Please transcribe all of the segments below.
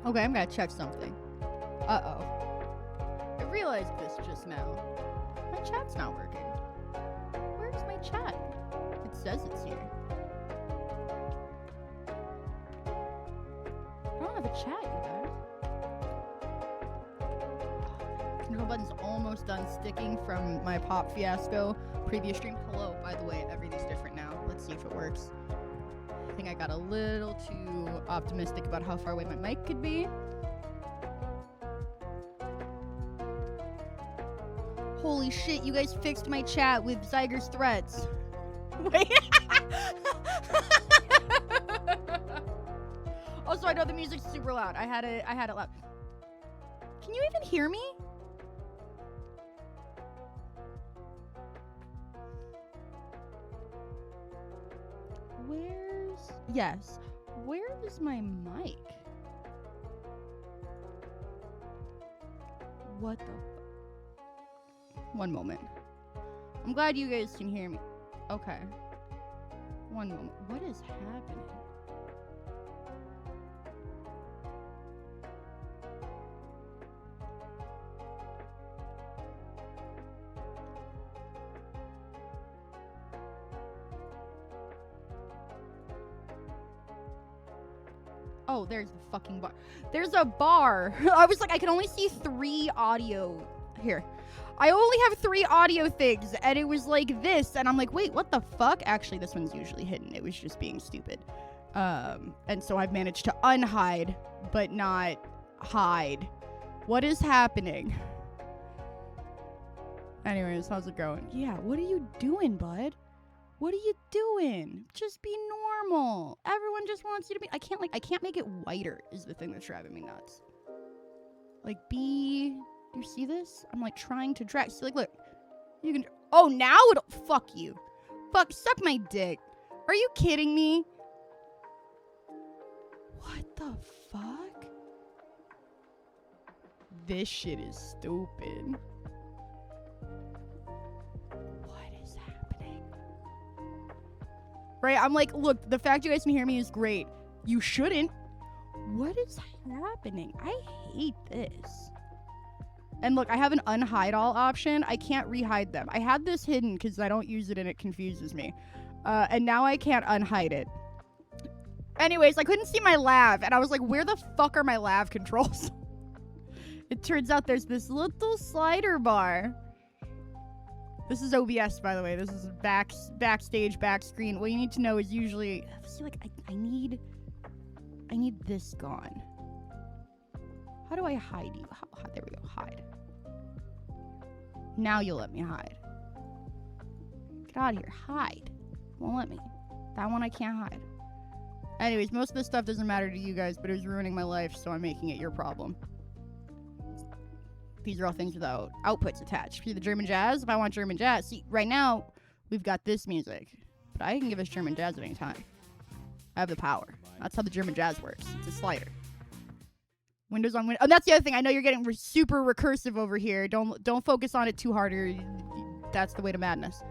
Okay, I'm gonna check something. Uh-oh. I realized this just now. My chat's not working. Where's my chat? It says it's here. I don't have a chat, you guys. Control button's almost done sticking from my pop fiasco previous stream. Hello, by the way, everything's different now. Let's see if it works. I think I got a little too optimistic about how far away my mic could be. Holy shit, you guys fixed my chat with Zyger's threats. Wait. Also, I know the music's super loud. I had it loud. Can you even hear me? Yes. Where is my mic? What the One moment. I'm glad you guys can hear me. Okay. One moment. What is happening? Oh, there's the fucking bar. There's a bar. I was like, I can only see 3 audio. Here. I only have 3 audio things, and it was like this, and I'm like, wait, what the fuck? Actually, this one's usually hidden. It was just being stupid. And so I've managed to unhide, but not hide. What is happening? Anyways, how's it going? Yeah, what are you doing, bud? What are you doing? Just be normal. Everyone just wants you to be. I can't make it whiter is the thing that's driving me nuts. Like, do you see this? I'm like trying to drag. See, like, look. You can. Oh, now it'll. Fuck you. Fuck, suck my dick. Are you kidding me? What the fuck? This shit is stupid. Right? I'm like, look, the fact you guys can hear me is great. You shouldn't. What is happening? I hate this. And look, I have an unhide all option. I can't rehide them. I had this hidden because I don't use it and it confuses me. And now I can't unhide it. Anyways, I couldn't see my lav. And I was like, where the fuck are my lav controls? It turns out there's this little slider bar. This is OBS, by the way. This is backstage, back screen. What you need to know is usually, see, like, I need this gone. How do I hide you? There we go, hide. Now you'll let me hide. Get out of here, hide. Won't let me. That one I can't hide. Anyways, most of this stuff doesn't matter to you guys, but it was ruining my life, so I'm making it your problem. These are all things without outputs attached. See the German jazz? If I want German jazz. See, right now, we've got this music. But I can give us German jazz at any time. I have the power. That's how the German jazz works. It's a slider. Windows on Windows. Oh, that's the other thing. I know you're getting super recursive over here. Don't focus on it too hard, or that's the way to madness.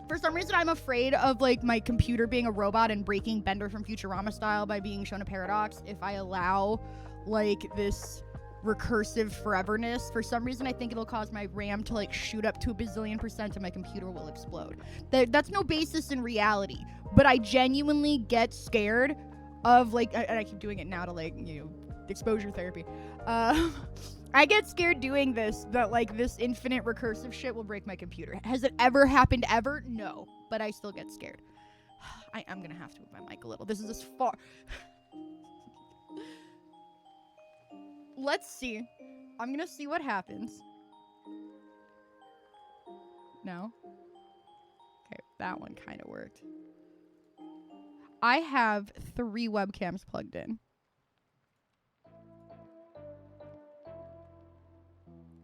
For some reason, I'm afraid of, like, my computer being a robot and breaking Bender from Futurama style by being shown a paradox. If I allow, like, this recursive foreverness, for some reason I think it'll cause my RAM to like shoot up to a bazillion % and my computer will explode. That's no basis in reality, but I genuinely get scared of, like, and I keep doing it now to, like, you know, exposure therapy. I get scared doing this, that, like, this infinite recursive shit will break my computer. Has it ever happened ever? No, but I still get scared. I'm gonna have to move my mic a little. This is as far. Let's see. I'm gonna see what happens. No? Okay, that one kind of worked. I have 3 webcams plugged in.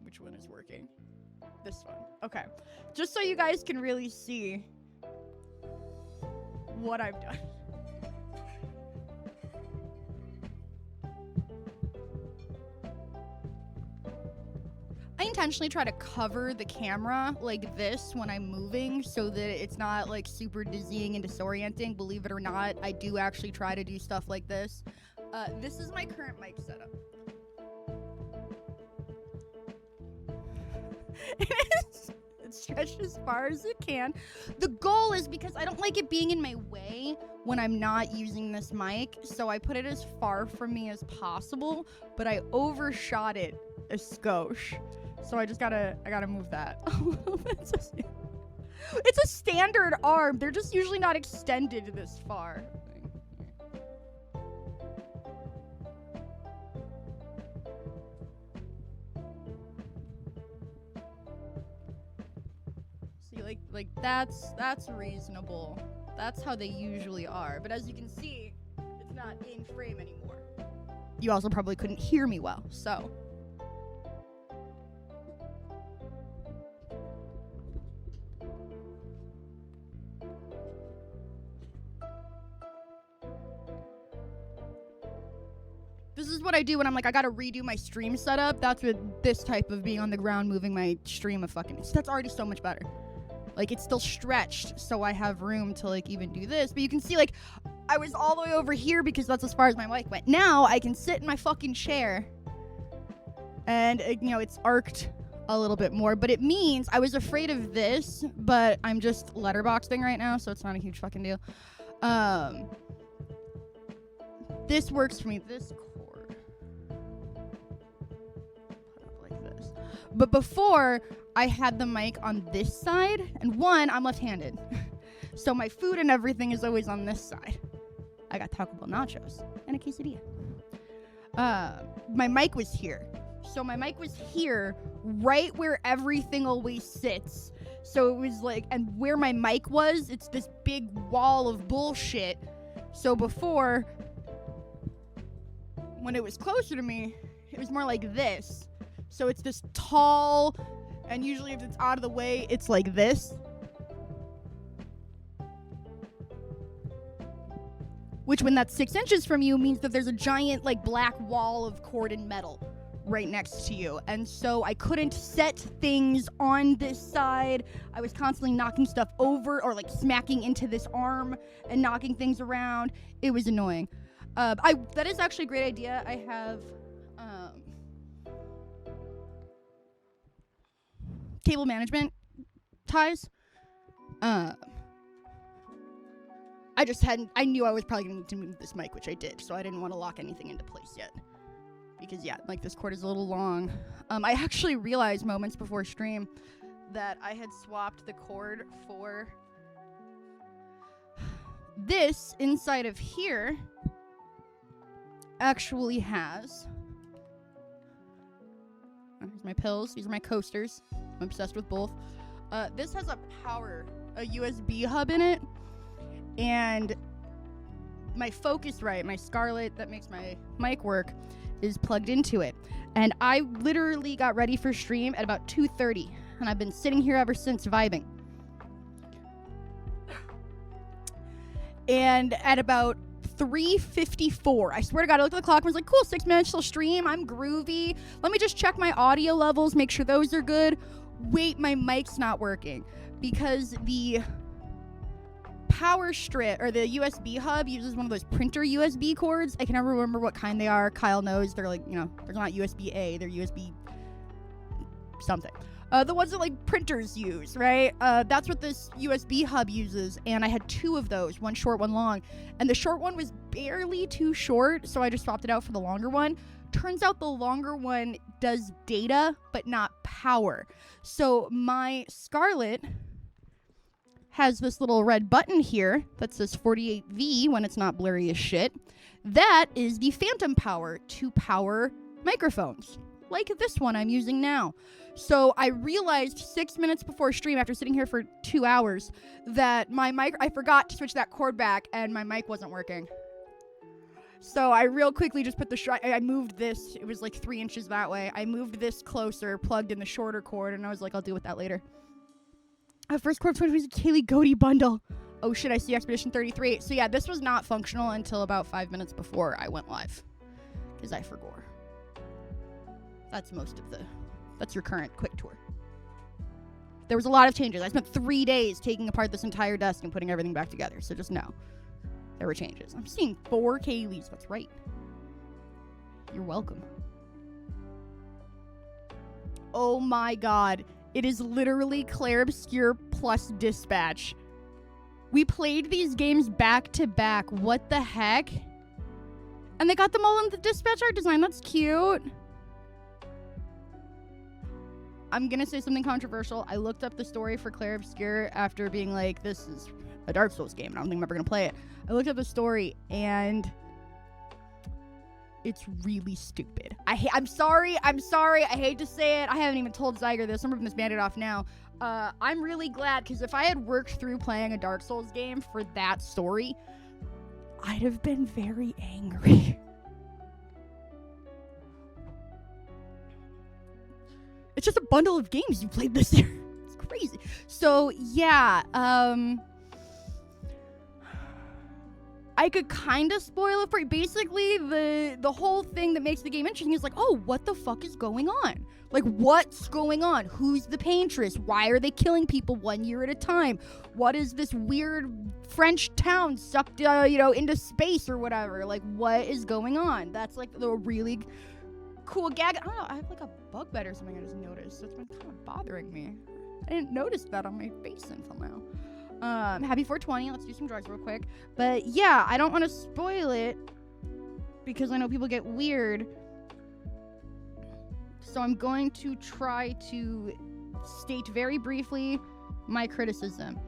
Which one is working? This one. Okay. Just so you guys can really see what I've done. I intentionally try to cover the camera like this when I'm moving so that it's not, like, super dizzying and disorienting. Believe it or not, I do actually try to do stuff like this. This is my current mic setup. It's stretched as far as it can. The goal is because I don't like it being in my way when I'm not using this mic, so I put it as far from me as possible, but I overshot it a skosh. So I gotta move that a little bit. It's a standard arm. They're just usually not extended this far. See, like that's reasonable. That's how they usually are. But as you can see, it's not in frame anymore. You also probably couldn't hear me well, so. This is what I do when I'm like, I gotta redo my stream setup. That's what this type of being on the ground, moving my stream of fucking, that's already so much better. Like, it's still stretched, so I have room to, like, even do this. But you can see, like, I was all the way over here because that's as far as my mic went. Now, I can sit in my fucking chair. And, you know, it's arced a little bit more. But it means I was afraid of this, but I'm just letterboxing right now, so it's not a huge fucking deal. This works for me. This cord. Put up like this. But before, I had the mic on this side, and one, I'm left-handed. So my food and everything is always on this side. I got Taco Bell nachos and a quesadilla. My mic was here. So my mic was here, right where everything always sits. So it was like, and where my mic was, it's this big wall of bullshit. So before, when it was closer to me, it was more like this. So it's this tall, and usually if it's out of the way, it's like this. Which, when that's 6 inches from you, means that there's a giant, like, black wall of cord and metal right next to you. And so I couldn't set things on this side. I was constantly knocking stuff over or, like, smacking into this arm and knocking things around. It was annoying. That is actually a great idea. I have cable management ties. I knew I was probably going to need to move this mic, which I did, so I didn't want to lock anything into place yet. Because, yeah, like, this cord is a little long. I actually realized moments before stream that I had swapped the cord for this inside of here actually has, here's my pills, these are my coasters, I'm obsessed with both. This has a USB hub in it, and my Focusrite, my Scarlett that makes my mic work, is plugged into it. And I literally got ready for stream at about 2:30, and I've been sitting here ever since vibing. And at about 3:54, I swear to God, I looked at the clock and was like, cool, 6 minutes till stream, I'm groovy. Let me just check my audio levels, make sure those are good. Wait, my mic's not working because the power strip or the USB hub uses one of those printer USB cords. I can never remember what kind they are. Kyle knows. They're like, you know, they're not USB A, they're USB something. The ones that, like, printers use, right? That's what this USB hub uses, and I had 2 of those, one short, one long, and the short one was barely too short, so I just swapped it out for the longer one. Turns out the longer one does data, but not power. So my Scarlett has this little red button here that says 48V when it's not blurry as shit. That is the phantom power to power microphones, like this one I'm using now. So I realized 6 minutes before stream, after sitting here for 2 hours, that my mic, I forgot to switch that cord back and my mic wasn't working. So I real quickly just put I moved this, it was like 3 inches that way. I moved this closer, plugged in the shorter cord, and I was like, I'll deal with that later. First cord 2020 Kaylee Goatee bundle. Oh shit, I see Expedition 33. So yeah, this was not functional until about 5 minutes before I went live. Because I forgot. That's that's your current quick tour. There was a lot of changes. I spent 3 days taking apart this entire desk and putting everything back together. So just know, there were changes. I'm seeing 4 Kaylees. That's right. You're welcome. Oh my god. It is literally Claire Obscure plus Dispatch. We played these games back to back. What the heck? And they got them all in the Dispatch art design. That's cute. I'm gonna say something controversial. I looked up the story for Claire Obscure after being like, this is a Dark Souls game. I don't think I'm ever gonna play it. I looked up the story and it's really stupid. I'm sorry. I hate to say it. I haven't even told Zyger this. I'm ripping this Band-Aid off now. I'm really glad, because if I had worked through playing a Dark Souls game for that story, I'd have been very angry. It's just a bundle of games you played this year. It's crazy. So, yeah, I could kind of spoil it for you. Basically, the whole thing that makes the game interesting is like, oh, what the fuck is going on? Like, what's going on? Who's the paintress? Why are they killing people 1 year at a time? What is this weird French town sucked, into space or whatever? Like, what is going on? That's like the really cool gag. I don't know. I have like a bug bite or something I just noticed. So it's been kind of bothering me. I didn't notice that on my face until now. Happy 420. Let's do some drugs real quick. But yeah, I don't want to spoil it because I know people get weird. So I'm going to try to state very briefly my criticism.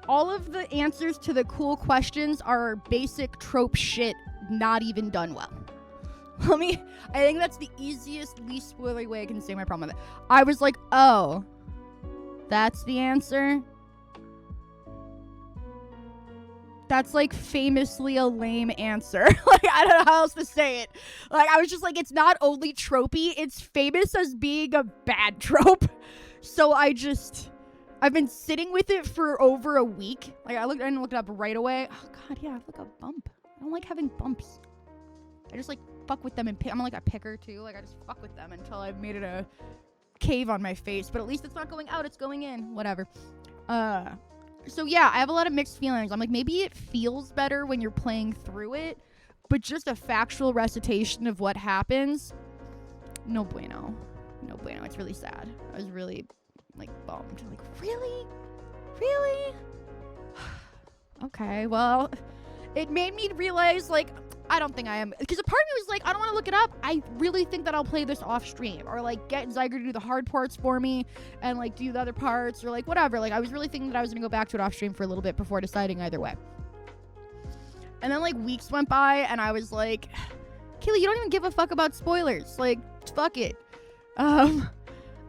All of the answers to the cool questions are basic trope shit, not even done well. I think that's the easiest, least spoilery way I can say my problem with it. I was like, oh, that's the answer? That's like famously a lame answer. Like, I don't know how else to say it. Like, I was just like, it's not only tropey, it's famous as being a bad trope. So I've been sitting with it for over a week. Like, I didn't look it up right away. Oh god, yeah, I have like a bump. I don't like having bumps. I just like fuck with them and I'm like a picker too. Like, I just fuck with them until I've made it a cave on my face. But at least it's not going out, it's going in. Whatever. So yeah, I have a lot of mixed feelings. I'm like, maybe it feels better when you're playing through it, but just a factual recitation of what happens, no bueno. No bueno. It's really sad. I was really, like, bummed. Like, really? Really? Okay, well, it made me realize, like, I don't think I am. Because a part of me was like, I don't want to look it up. I really think that I'll play this off stream. Or, like, get Zyger to do the hard parts for me. And, like, do the other parts. Or, like, whatever. Like, I was really thinking that I was going to go back to it off stream for a little bit before deciding either way. And then, like, weeks went by. And I was like, Kaylee, you don't even give a fuck about spoilers. Like, fuck it. I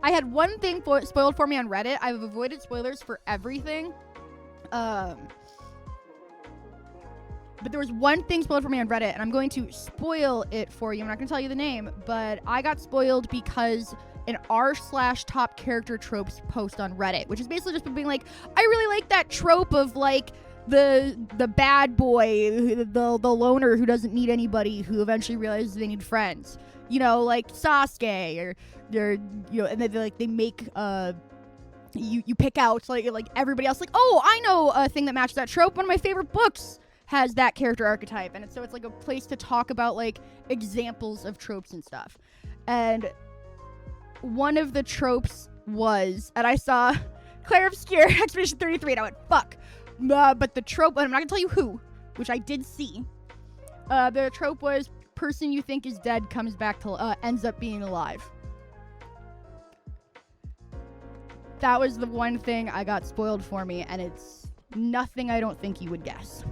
had one thing spoiled for me on Reddit. I've avoided spoilers for everything. But there was one thing spoiled for me on Reddit, and I'm going to spoil it for you. I'm not going to tell you the name, but I got spoiled because an r/top character tropes post on Reddit, which is basically just being like, I really like that trope of, like, the bad boy, the loner who doesn't need anybody, who eventually realizes they need friends. You know, like Sasuke, or they're, you know, and then they make, you pick out, like everybody else, like, oh, I know a thing that matches that trope. One of my favorite books has that character archetype, and so it's like a place to talk about, like, examples of tropes and stuff. And one of the tropes was, and I saw Claire Obscure Expedition 33, and I went, fuck. But the trope, and I'm not gonna tell you who, which I did see. The trope was, person you think is dead comes back to, ends up being alive. That was the one thing I got spoiled for me, and it's nothing I don't think you would guess.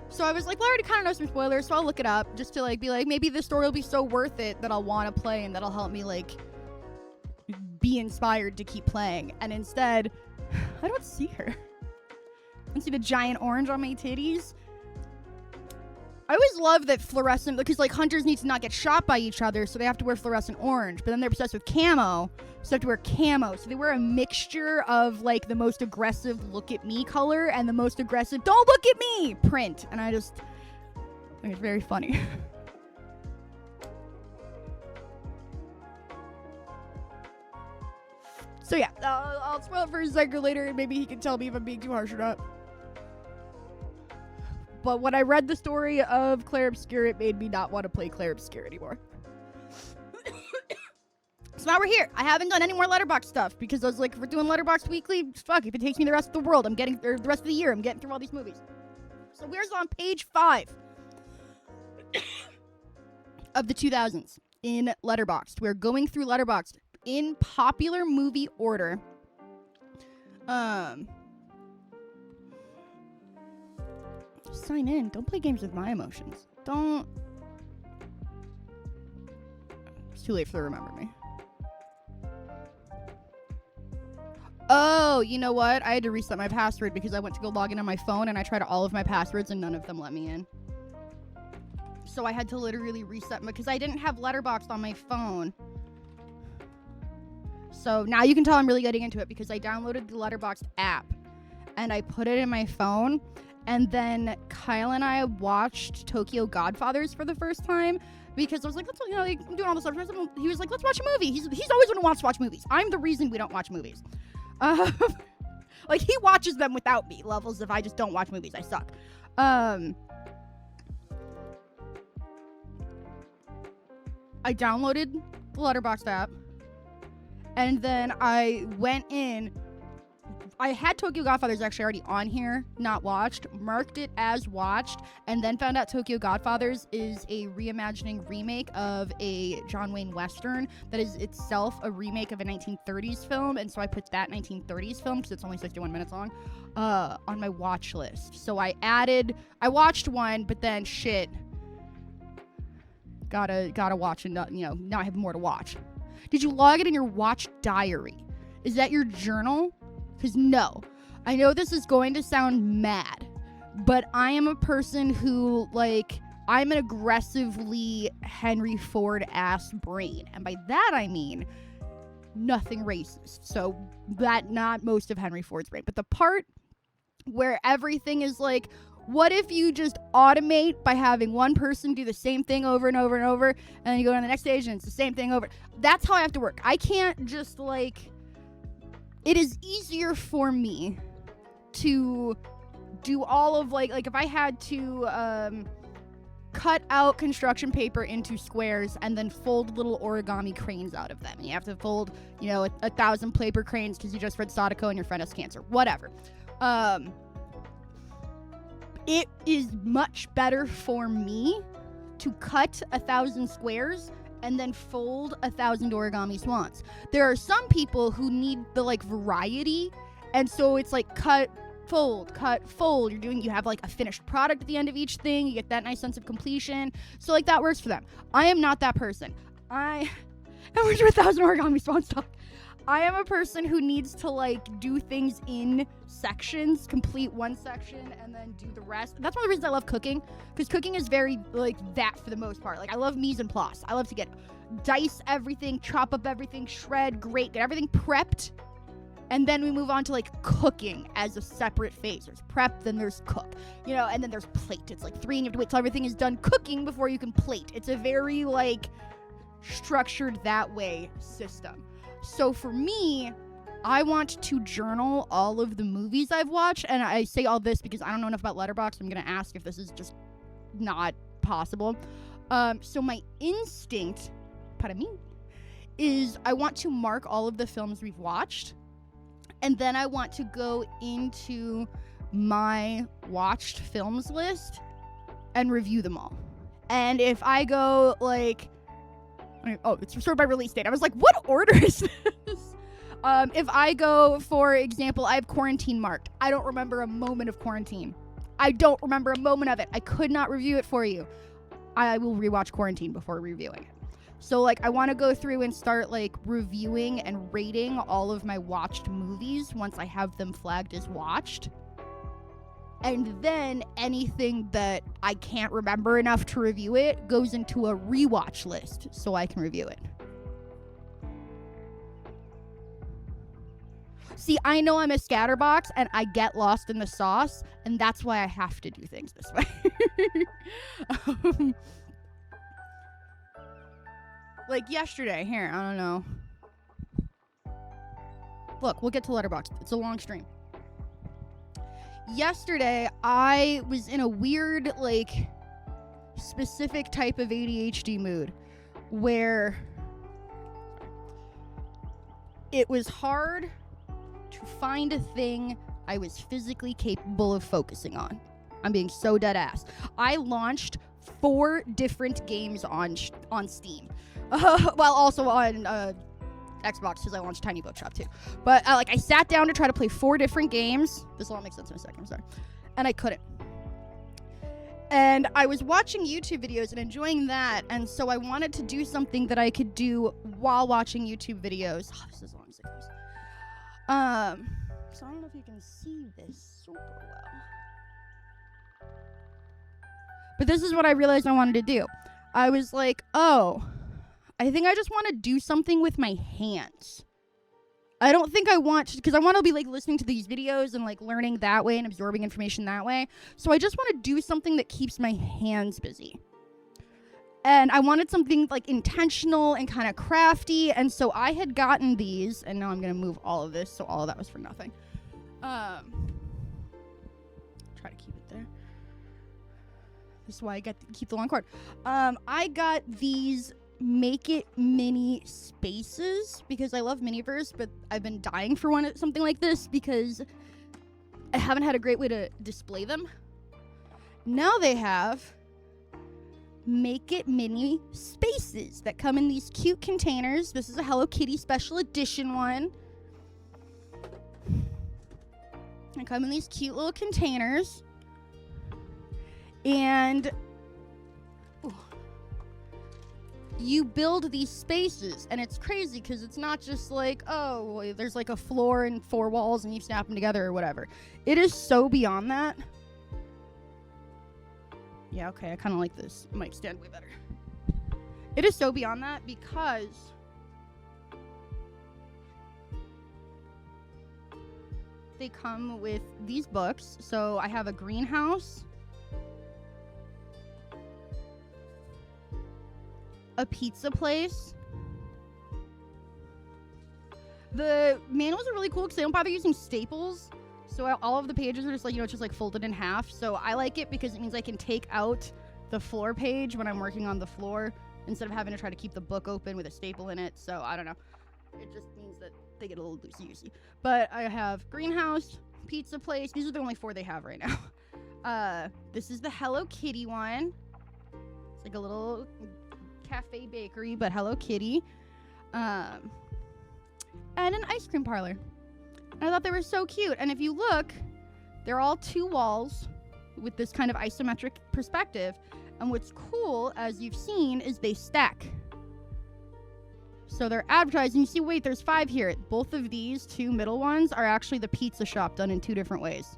So I was like, well, I already kind of know some spoilers, so I'll look it up just to, like, be like, maybe this story will be so worth it that I'll want to play and that'll help me, like, be inspired to keep playing. And instead, I don't see her. I don't see the giant orange on my titties. I always love that fluorescent, because, like, hunters need to not get shot by each other, so they have to wear fluorescent orange. But then they're obsessed with camo, so they have to wear camo. So they wear a mixture of, like, the most aggressive look at me color and the most aggressive don't look at me print. And I just think it's very funny. So yeah, I'll spoil it for Zyger later, and maybe he can tell me if I'm being too harsh or not. But when I read the story of Claire Obscure, it made me not want to play Claire Obscure anymore. So now we're here. I haven't done any more Letterboxd stuff because I was like, if we're doing Letterboxd weekly, fuck, if it takes me the rest of the world, the rest of the year, I'm getting through all these movies. So we're on page 5 of the 2000s in Letterboxd. We're going through Letterboxd in popular movie order. Sign in. Don't play games with my emotions. Don't. It's too late for them to remember me. Oh, you know what? I had to reset my password because I went to go log in on my phone and I tried all of my passwords and none of them let me in. So I had to literally reset because I didn't have Letterboxd on my phone. So now you can tell I'm really getting into it because I downloaded the Letterboxd app and I put it in my phone. And then Kyle and I watched Tokyo Godfathers for the first time because I was like, let's, like, I'm doing all this stuff. He was like, let's watch a movie. He's always one who wants to watch movies. I'm the reason we don't watch movies. Like, he watches them without me. Levels if I just don't watch movies. I suck. I downloaded the Letterboxd app. And then I went in. I had Tokyo Godfathers actually already on here, not watched, marked it as watched, and then found out Tokyo Godfathers is a reimagining remake of a John Wayne Western that is itself a remake of a 1930s film, and so I put that 1930s film, because it's only 61 minutes long, on my watch list. So I watched one, but then shit, gotta watch, and now I have more to watch. Did you log it in your watch diary? Is that your journal? Because no, I know this is going to sound mad, but I am a person who, like, I'm an aggressively Henry Ford-ass brain. And by that I mean nothing racist. So that, not most of Henry Ford's brain. But the part where everything is like, what if you just automate by having one person do the same thing over and over and over, and then you go on the next stage and it's the same thing over. That's how I have to work. I can't just, like... It is easier for me to do all of, like if I had to cut out construction paper into squares and then fold little origami cranes out of them. And you have to fold, 1,000 paper cranes because you just read Sadako and your friend has cancer. Whatever. It is much better for me to cut 1,000 squares and then fold 1,000 origami swans. There are some people who need the, like, variety, and so it's like cut, fold. You have, like, a finished product at the end of each thing. You get that nice sense of completion. So, like, that works for them. I am not that person. I worked with 1,000 origami swan stock. I am a person who needs to, like, do things in sections, complete one section, and then do the rest. That's one of the reasons I love cooking, because cooking is very, like, that for the most part. Like, I love mise en place. I love to dice everything, chop up everything, shred, grate, get everything prepped, and then we move on to, like, cooking as a separate phase. There's prep, then there's cook, and then there's plate. It's like 3, and you have to wait till everything is done cooking before you can plate. It's a very, like, structured that way system. So for me, I want to journal all of the movies I've watched, and I say all this because I don't know enough about Letterboxd. I'm going to ask if this is just not possible. So my instinct, para mí, is I want to mark all of the films we've watched, and then I want to go into my watched films list and review them all. And if I go, like... Oh, it's sorted by release date. I was like, what order is this? If I go, for example, I have Quarantine marked. I don't remember a moment of Quarantine. I don't remember a moment of it. I could not review it for you. I will rewatch Quarantine before reviewing it. So, like, I want to go through and start, like, reviewing and rating all of my watched movies once I have them flagged as watched. And then anything that I can't remember enough to review it goes into a rewatch list so I can review it. See, I know I'm a scatterbox and I get lost in the sauce, and that's why I have to do things this way. Like yesterday, here, I don't know. Look, we'll get to Letterboxd. It's a long stream. yesterday I was in a weird, like, specific type of ADHD mood where it was hard to find a thing I was physically capable of focusing on. I'm being so dead ass. I launched 4 different games on Steam, while also on Xbox, because I launched Tiny Bookshop too. But I sat down to try to play 4 different games. This will all make sense in a second. I'm sorry, and I couldn't. And I was watching YouTube videos and enjoying that, and so I wanted to do something that I could do while watching YouTube videos. Oh, this is as long as it goes. So I don't know if you can see this super well. But this is what I realized I wanted to do. I was like, oh, I think I just want to do something with my hands. I don't think I want to, because I want to be like listening to these videos and like learning that way and absorbing information that way. So I just want to do something that keeps my hands busy. And I wanted something like intentional and kind of crafty. And so I had gotten these, and now I'm going to move all of this. So all of that was for nothing. Try to keep it there. This is why I get to keep the long cord. I got these Make It Mini Spaces because I love Miniverse, but I've been dying for something like this because I haven't had a great way to display them. Now they have Make It Mini Spaces that come in these cute containers. This is a Hello Kitty special edition one. They come in these cute little containers. And you build these spaces, and it's crazy because it's not just like, oh, there's like a floor and 4 walls and you snap them together or whatever. It is so beyond that. Yeah, okay, I kind of like this mic stand way better. It is so beyond that because they come with these books. So I have a greenhouse, a pizza place. The manuals are really cool because they don't bother using staples. So all of the pages are just like, just like folded in half. So I like it because it means I can take out the floor page when I'm working on the floor instead of having to try to keep the book open with a staple in it. So I don't know. It just means that they get a little loosey-goosey. But I have greenhouse, pizza place. These are the only 4 they have right now. This is the Hello Kitty one. It's like a little cafe bakery, but Hello Kitty. And an ice cream parlor. And I thought they were so cute. And if you look, they're all 2 walls with this kind of isometric perspective. And what's cool, as you've seen, is they stack. So they're advertising. You see, wait, there's 5 here. Both of these 2 middle ones are actually the pizza shop done in 2 different ways.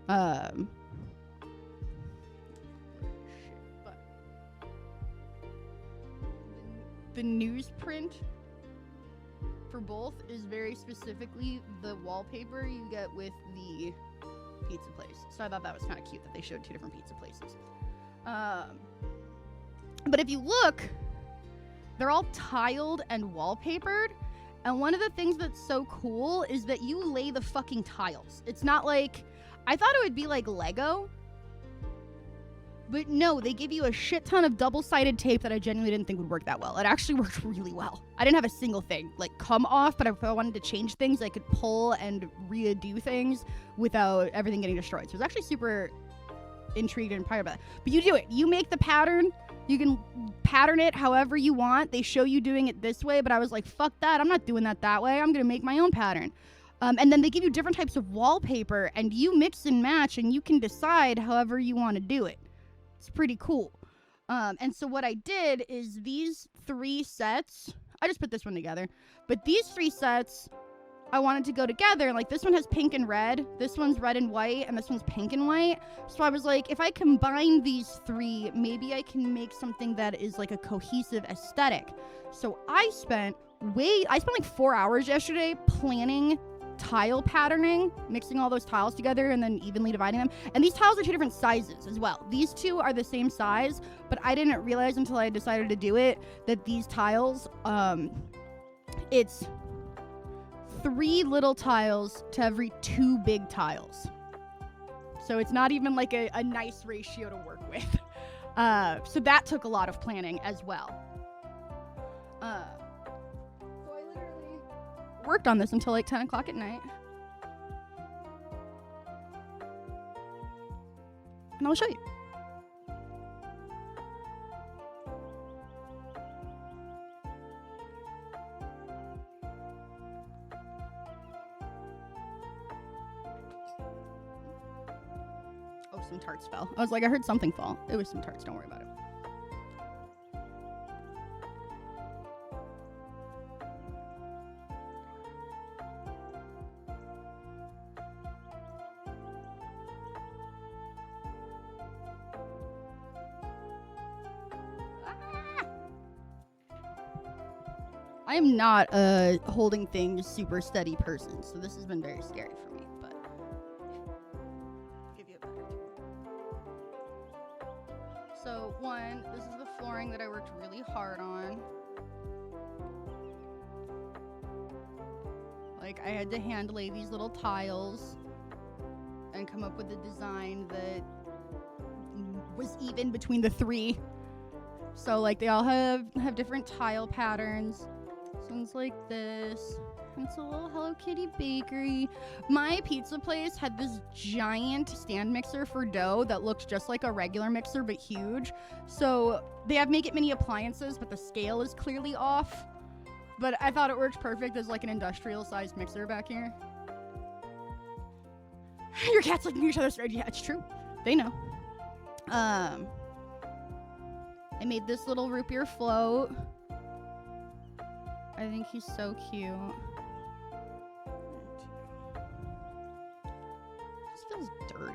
The newsprint for both is very specifically the wallpaper you get with the pizza place. So I thought that was kind of cute that they showed 2 different pizza places. But if you look, they're all tiled and wallpapered. And one of the things that's so cool is that you lay the fucking tiles. It's not like, I thought it would be like Lego. But no, they give you a shit ton of double-sided tape that I genuinely didn't think would work that well. It actually worked really well. I didn't have a single thing come off, but if I wanted to change things, I could pull and redo things without everything getting destroyed. So I was actually super intrigued and inspired by that. But you do it. You make the pattern. You can pattern it however you want. They show you doing it this way, but I was like, fuck that. I'm not doing that way. I'm going to make my own pattern. And then they give you different types of wallpaper, and you mix and match, and you can decide however you want to do it. It's pretty cool. And so what I did is these 3 sets, I just put this one together, but these 3 sets I wanted to go together. Like this one has pink and red, this one's red and white, and this one's pink and white. So I was like, if I combine these 3, maybe I can make something that is like a cohesive aesthetic. So I spent like 4 hours yesterday planning tile patterning, mixing all those tiles together and then evenly dividing them. And these tiles are 2 different sizes as well. These 2 are the same size, but I didn't realize until I decided to do it that these tiles, it's 3 little tiles to every 2 big tiles. So it's not even like a nice ratio to work with. So that took a lot of planning as well. So I literally worked on this until like 10 o'clock at night. And I'll show you. Oh, some tarts fell. I was like, I heard something fall. It was some tarts. Don't worry about it. I am not a holding things super steady person, so this has been very scary for me, but give you a better tour. So one, this is the flooring that I worked really hard on. Like, I had to hand lay these little tiles and come up with a design that was even between the three. So like they all have different tile patterns. This one's like this. It's a little Hello Kitty bakery. My pizza place had this giant stand mixer for dough that looked just like a regular mixer but huge. So they have Make It Mini appliances, but the scale is clearly off. But I thought it worked perfect as like an industrial sized mixer back here. Your cat's licking each other's throat. Yeah, it's true. They know. I made this little root beer float. I think he's so cute. This feels dirty.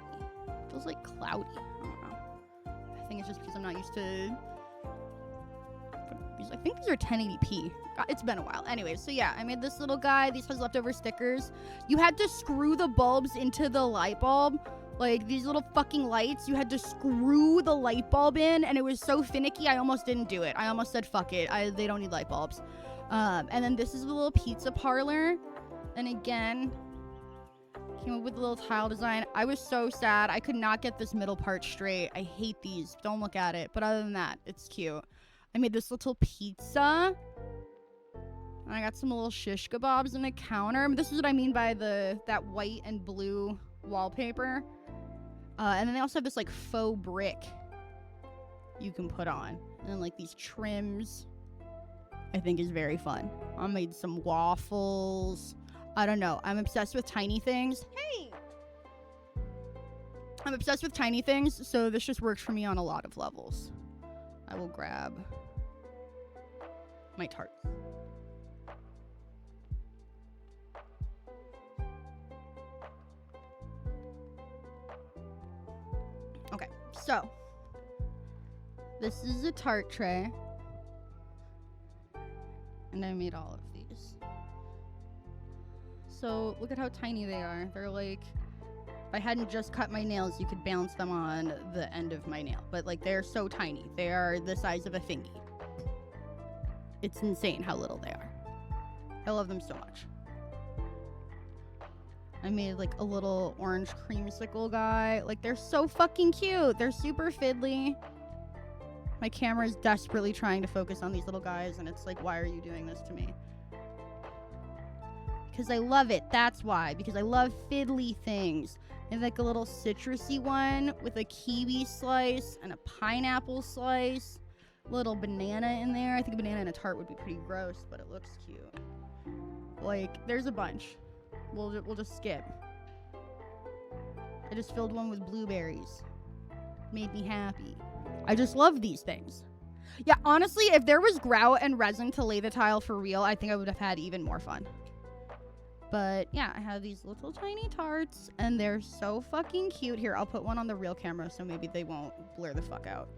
It feels like cloudy. I don't know. I think it's just because I'm not used to... I think these are 1080p. God, it's been a while. Anyway, so yeah, I made this little guy. These has leftover stickers. You had to screw the bulbs into the light bulb. Like, these little fucking lights, you had to screw the light bulb in, and it was so finicky, I almost didn't do it. I almost said, fuck it. They don't need light bulbs. And then this is the little pizza parlor. And again, came up with a little tile design. I was so sad. I could not get this middle part straight. I hate these. Don't look at it. But other than that, it's cute. I made this little pizza. And I got some little shish kebabs in the counter. This is what I mean by that white and blue wallpaper. And then they also have this like faux brick you can put on. And then like these trims, I think is very fun. I made some waffles. I don't know. I'm obsessed with tiny things. Hey! I'm obsessed with tiny things, so this just works for me on a lot of levels. I will grab my tarts. Okay, so this is a tart tray. And I made all of these. So look at how tiny they are. They're like, if I hadn't just cut my nails, you could bounce them on the end of my nail. But like, they're so tiny. They are the size of a thingy. It's insane how little they are. I love them so much. I made like a little orange creamsicle guy. Like, they're so fucking cute. They're super fiddly. My camera is desperately trying to focus on these little guys, and it's like, why are you doing this to me? Because I love it. That's why. Because I love fiddly things. And like a little citrusy one with a kiwi slice and a pineapple slice. Little banana in there. I think a banana in a tart would be pretty gross, but it looks cute. Like, there's a bunch. We'll just skip. I just filled one with blueberries. Made me happy. I just love these things. Yeah, honestly, if there was grout and resin to lay the tile for real, I think I would have had even more fun. But yeah, I have these little tiny tarts, and they're so fucking cute. Here, I'll put one on the real camera so maybe they won't blur the fuck out.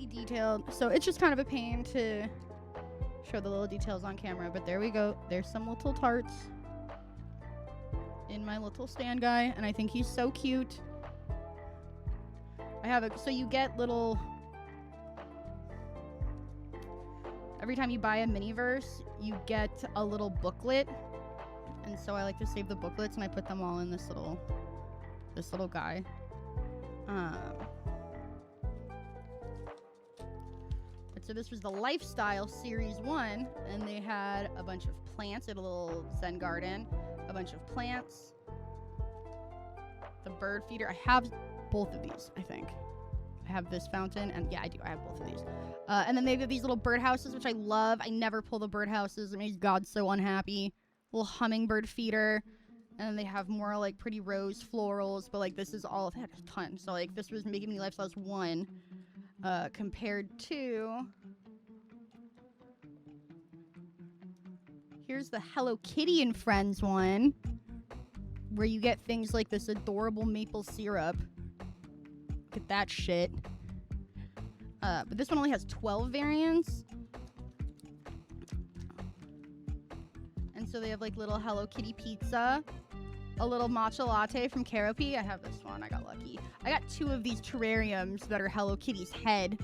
Detailed, so it's just kind of a pain to show the little details on camera, but there we go. There's some little tarts in my little stand guy, and I think he's so cute. I have a, so you get little, every time you buy a Miniverse, you get a little booklet, and so I like to save the booklets, and I put them all in this little guy. But so this was the Lifestyle Series 1, and they had a bunch of plants. They had a little Zen garden, a bunch of plants, the bird feeder. I have both of these, I think. I have this fountain, and yeah, I do. I have both of these. And then they have these little bird houses, which I love. I never pull the bird houses. It makes God so unhappy. Little hummingbird feeder. And then they have more, like, pretty rose florals, but, like, this is all, they had a ton. So, like, this was Making Me Lifestyles 1, compared to, here's the Hello Kitty and Friends one, where you get things like this adorable maple syrup. Look at that shit. But this one only has 12 variants. And so they have, like, little Hello Kitty pizza, a little matcha latte from Caropi. I have this one. I got lucky. I got 2 of these terrariums that are Hello Kitty's head.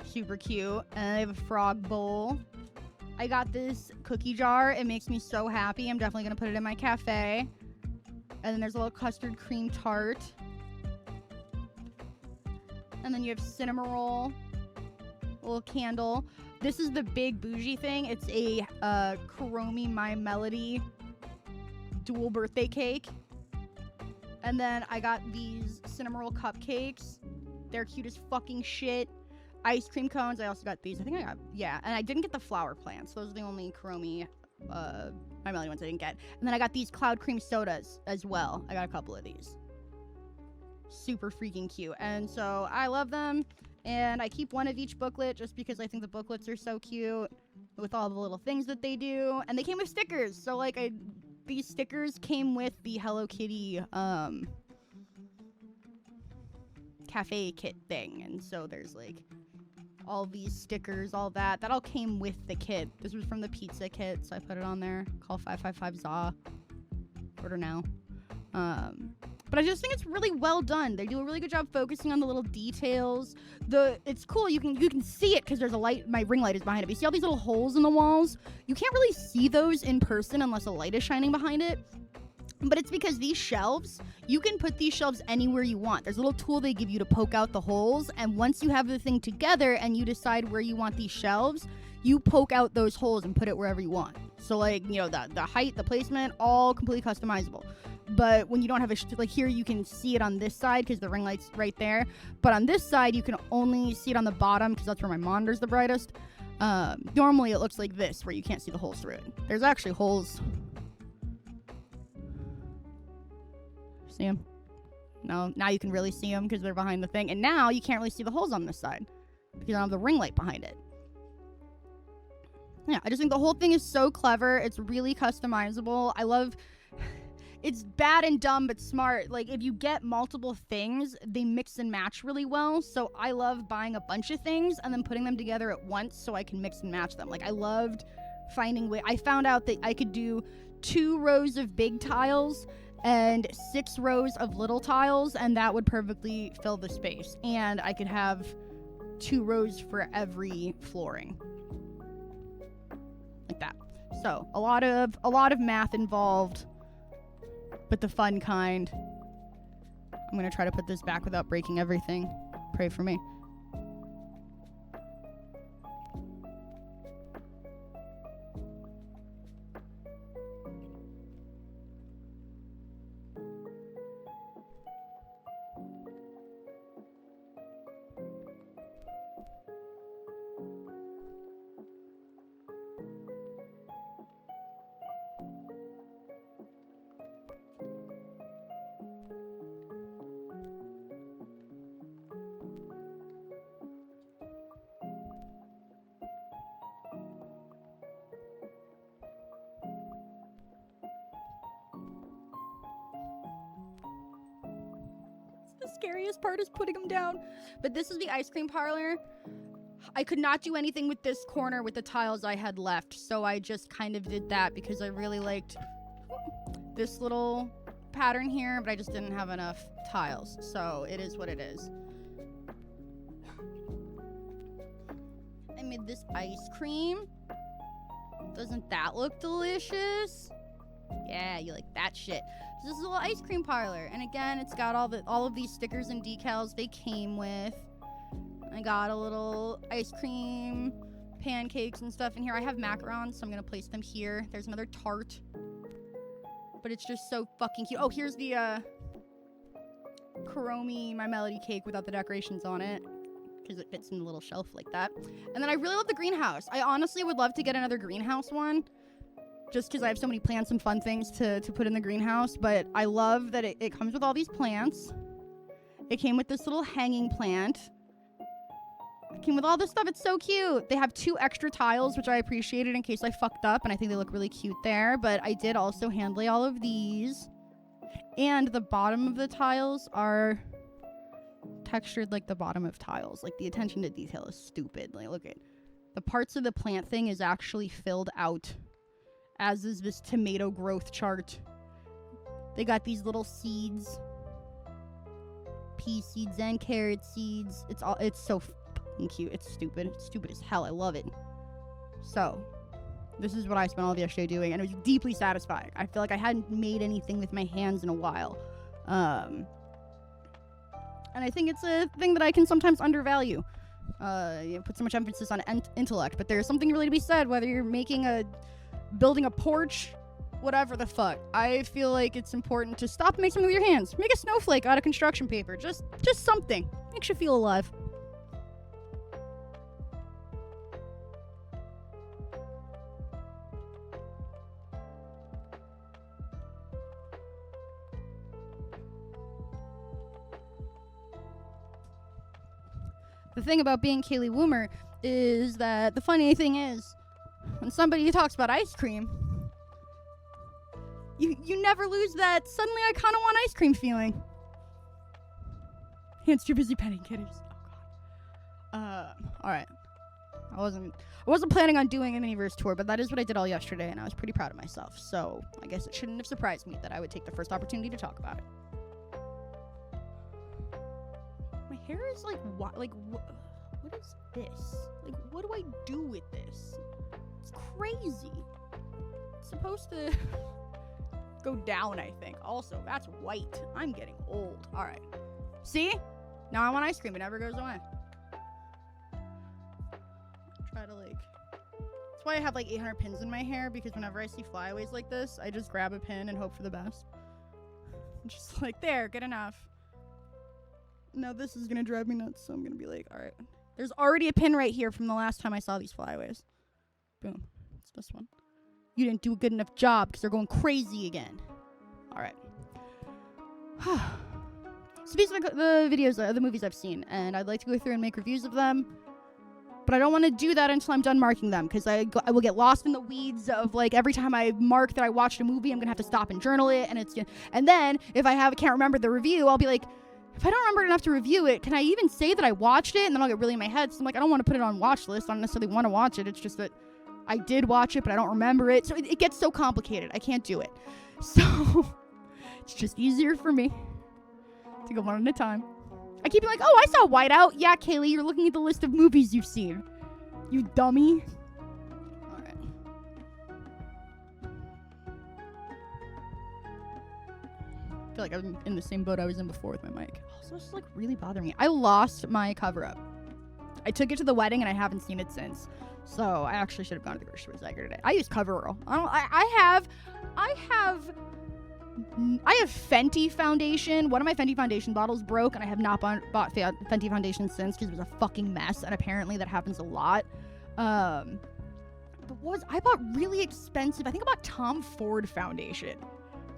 Super cute. And they have a frog bowl. I got this cookie jar. It makes me so happy. I'm definitely going to put it in my cafe. And then there's a little custard cream tart. And then you have cinnamon roll. A little candle. This is the big bougie thing. It's a Kuromi My Melody dual birthday cake. And then I got these cinnamon roll cupcakes. They're cute as fucking shit. Ice cream cones. I also got these. I think I got, yeah. And I didn't get the flower plants. Those are the only Kuromi My Melody ones I didn't get. And then I got these cloud cream sodas as well. I got a couple of these. Super freaking cute. And so I love them. And I keep one of each booklet just because I think the booklets are so cute with all the little things that they do. And they came with stickers. So, like, these stickers came with the Hello Kitty cafe kit thing. And so there's, like, all these stickers, all that. That all came with the kit. This was from the pizza kit, so I put it on there. Call 555-ZA. Order now. But I just think it's really well done. They do a really good job focusing on the little details. It's cool. You can see it because there's a light. My ring light is behind it. But you see all these little holes in the walls? You can't really see those in person unless a light is shining behind it. But it's because these shelves, you can put these shelves anywhere you want. There's a little tool they give you to poke out the holes. And once you have the thing together and you decide where you want these shelves, you poke out those holes and put it wherever you want. So, like, you know, the height, the placement, all completely customizable. But when you don't have like here, you can see it on this side because the ring light's right there. But on this side, you can only see it on the bottom because that's where my monitor's the brightest. Normally, it looks like this, where you can't see the holes through it. There's actually holes. See them? No, now you can really see them because they're behind the thing. And now you can't really see the holes on this side because I don't have the ring light behind it. Yeah, I just think the whole thing is so clever. It's really customizable. I love... It's bad and dumb, but smart. Like, if you get multiple things, they mix and match really well. So I love buying a bunch of things and then putting them together at once so I can mix and match them. Like, I loved finding I found out that I could do 2 rows of big tiles and 6 rows of little tiles, and that would perfectly fill the space. And I could have 2 rows for every flooring. Like that. So, a lot of math involved. But the fun kind. I'm going to try to put this back without breaking everything. Pray for me. The scariest part is putting them down. But this is the ice cream parlor. I could not do anything with this corner with the tiles I had left, so I just kind of did that because I really liked this little pattern here, but I just didn't have enough tiles, so it is what it is. I made this ice cream. Doesn't that look delicious? Yeah, you like that shit. So this is a little ice cream parlor, and again, it's got all of these stickers and decals they came with. I got a little ice cream, pancakes and stuff in here. I have macarons, so I'm gonna place them here. There's another tart, but it's just so fucking cute. Oh, here's the Kuromi My Melody cake without the decorations on it, because it fits in the little shelf like that. And then I really love the greenhouse. I honestly would love to get another greenhouse one, just because I have so many plants and fun things to put in the greenhouse. But I love that it comes with all these plants. It came with this little hanging plant. It came with all this stuff. It's so cute. They have 2 extra tiles, which I appreciated in case I fucked up, and I think they look really cute there. But I did also hand lay all of these. And the bottom of the tiles are textured like the bottom of tiles. Like, the attention to detail is stupid. Like, look at the parts of the plant thing is actually filled out, as is this tomato growth chart. They got these little seeds, pea seeds and carrot seeds. It's so fucking cute. It's stupid. It's stupid as hell. I love it. So this is what I spent all of yesterday doing, and it was deeply satisfying. I feel like I hadn't made anything with my hands in a while. And I think it's a thing that I can sometimes undervalue. Put so much emphasis on intellect, but there's something really to be said whether you're building a porch, whatever the fuck. I feel like it's important to stop and make something with your hands. Make a snowflake out of construction paper. Just something. Makes you feel alive. The thing about being Kaylee Woomer is that the funny thing is, when somebody talks about ice cream, you never lose that suddenly I kind of want ice cream feeling. Hands too busy petting kittens. Oh god. Alright. I wasn't planning on doing a miniverse tour, but that is what I did all yesterday, and I was pretty proud of myself. So I guess it shouldn't have surprised me that I would take the first opportunity to talk about it. My hair is like, what is this? Like, what do I do with this? It's crazy. It's supposed to go down, I think. Also, that's white. I'm getting old. All right. See? Now I want ice cream. It never goes away. Try to that's why I have like 800 pins in my hair, because whenever I see flyaways like this, I just grab a pin and hope for the best. I'm just like, there, good enough. Now this is gonna drive me nuts, so I'm gonna be like, all right. There's already a pin right here from the last time I saw these flyaways. Boom. It's this one. You didn't do a good enough job because they're going crazy again. All right. So these are the movies I've seen, and I'd like to go through and make reviews of them. But I don't want to do that until I'm done marking them, because I will get lost in the weeds of, like, every time I mark that I watched a movie, I'm gonna have to stop and journal it, and then if I can't remember the review, I'll be like, if I don't remember enough to review it, can I even say that I watched it? And then I'll get really in my head. So I'm like, I don't want to put it on watch list. I don't necessarily want to watch it. It's just that I did watch it, but I don't remember it. So it gets so complicated. I can't do it. So it's just easier for me to go one at a time. I keep being like, oh, I saw Whiteout. Yeah, Kaylee, you're looking at the list of movies you've seen. You dummy. All right. I feel like I'm in the same boat I was in before with my mic. Also, it's like really bothering me. I lost my cover up. I took it to the wedding and I haven't seen it since. So I actually should have gone to the grocery store today. I use CoverGirl. I have Fenty foundation. One of my Fenty foundation bottles broke, and I have not bought Fenty foundation since, because it was a fucking mess, and apparently that happens a lot. I bought really expensive, I think I bought Tom Ford foundation.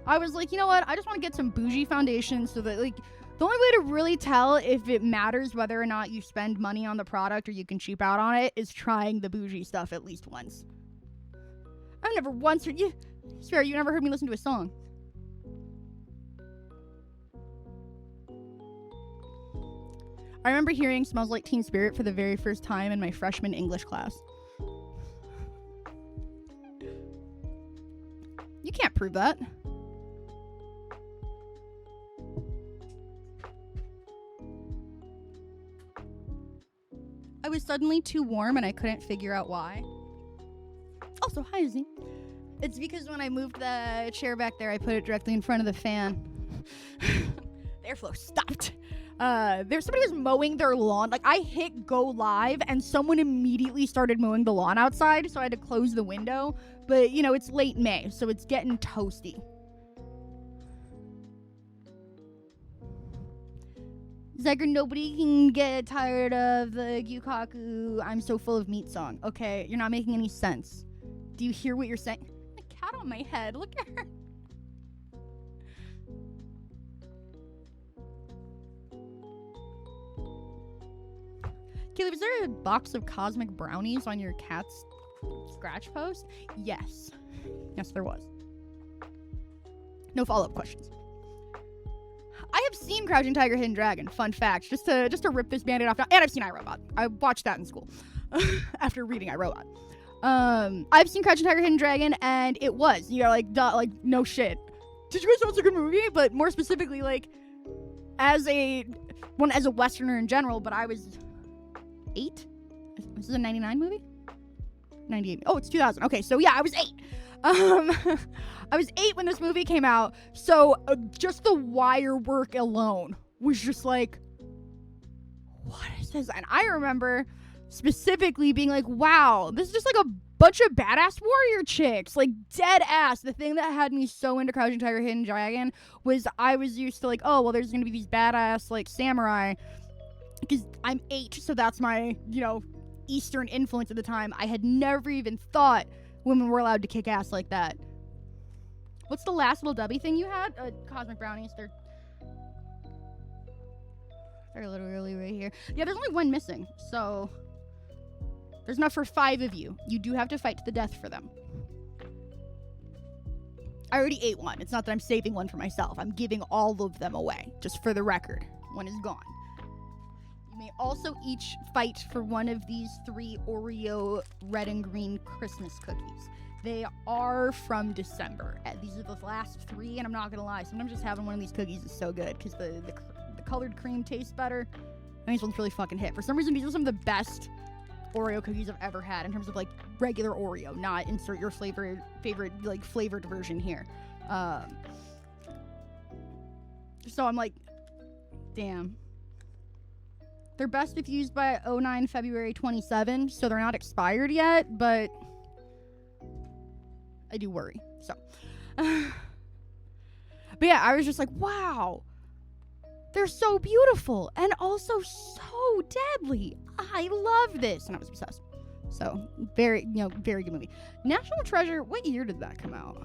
I was like, you know what? I just want to get some bougie foundation, so that, like, the only way to really tell if it matters whether or not you spend money on the product or you can cheap out on it is trying the bougie stuff at least once. I've never once heard you. Swear, you never heard me listen to a song. I remember hearing Smells Like Teen Spirit for the very first time in my freshman English class. You can't prove that. I was suddenly too warm and I couldn't figure out why. Also, hi, Izzy. It's because when I moved the chair back there, I put it directly in front of the fan. The airflow stopped. Somebody was mowing their lawn. Like, I hit go live and someone immediately started mowing the lawn outside, so I had to close the window. But, you know, it's late May, so it's getting toasty. Zyger, nobody can get tired of the Gyukaku I'm so full of meat song. Okay, you're not making any sense. Do you hear what you're saying? The cat on my head, look at her. Caleb, is there a box of cosmic brownies on your cat's scratch post? Yes. Yes, there was. No follow-up questions. I have seen Crouching Tiger, Hidden Dragon. Fun fact, just to rip this band-aid off. And I've seen iRobot. I watched that in school after reading iRobot. I've seen Crouching Tiger, Hidden Dragon, and it was, you know, like, duh, like, no shit. Did you guys know it's a good movie? But more specifically, like, as a Westerner in general, but I was 8? This is a 99 movie? 98. Oh, it's 2000. Okay, so yeah, I was 8. I was 8 when this movie came out, so just the wire work alone was just like, what is this? And I remember specifically being like, wow, this is just like a bunch of badass warrior chicks, like dead ass. The thing that had me so into Crouching Tiger, Hidden Dragon was I was used to like, oh, well, there's gonna be these badass like samurai, because I'm 8, so that's my, you know, Eastern influence at the time. I had never even thought women were allowed to kick ass like that. What's the last little dubby thing you had? Cosmic brownies. They're literally right here. Yeah, there's only one missing, so there's enough for 5 of you. You do have to fight to the death for them. I already ate one. It's not that I'm saving one for myself. I'm giving all of them away, just for the record. One is gone. You may also each fight for one of these 3 Oreo red and green Christmas cookies. They are from December. These are the last 3, and I'm not gonna lie, sometimes just having one of these cookies is so good because the colored cream tastes better. And these ones really fucking hit. For some reason, these are some of the best Oreo cookies I've ever had in terms of like regular Oreo, not insert your favorite like flavored version here. So I'm like, damn. They're best if used by 09 February 27, so they're not expired yet, but I do worry. So, but yeah, I was just like, wow, they're so beautiful and also so deadly. I love this, and I was obsessed. So, very good movie. National Treasure. What year did that come out?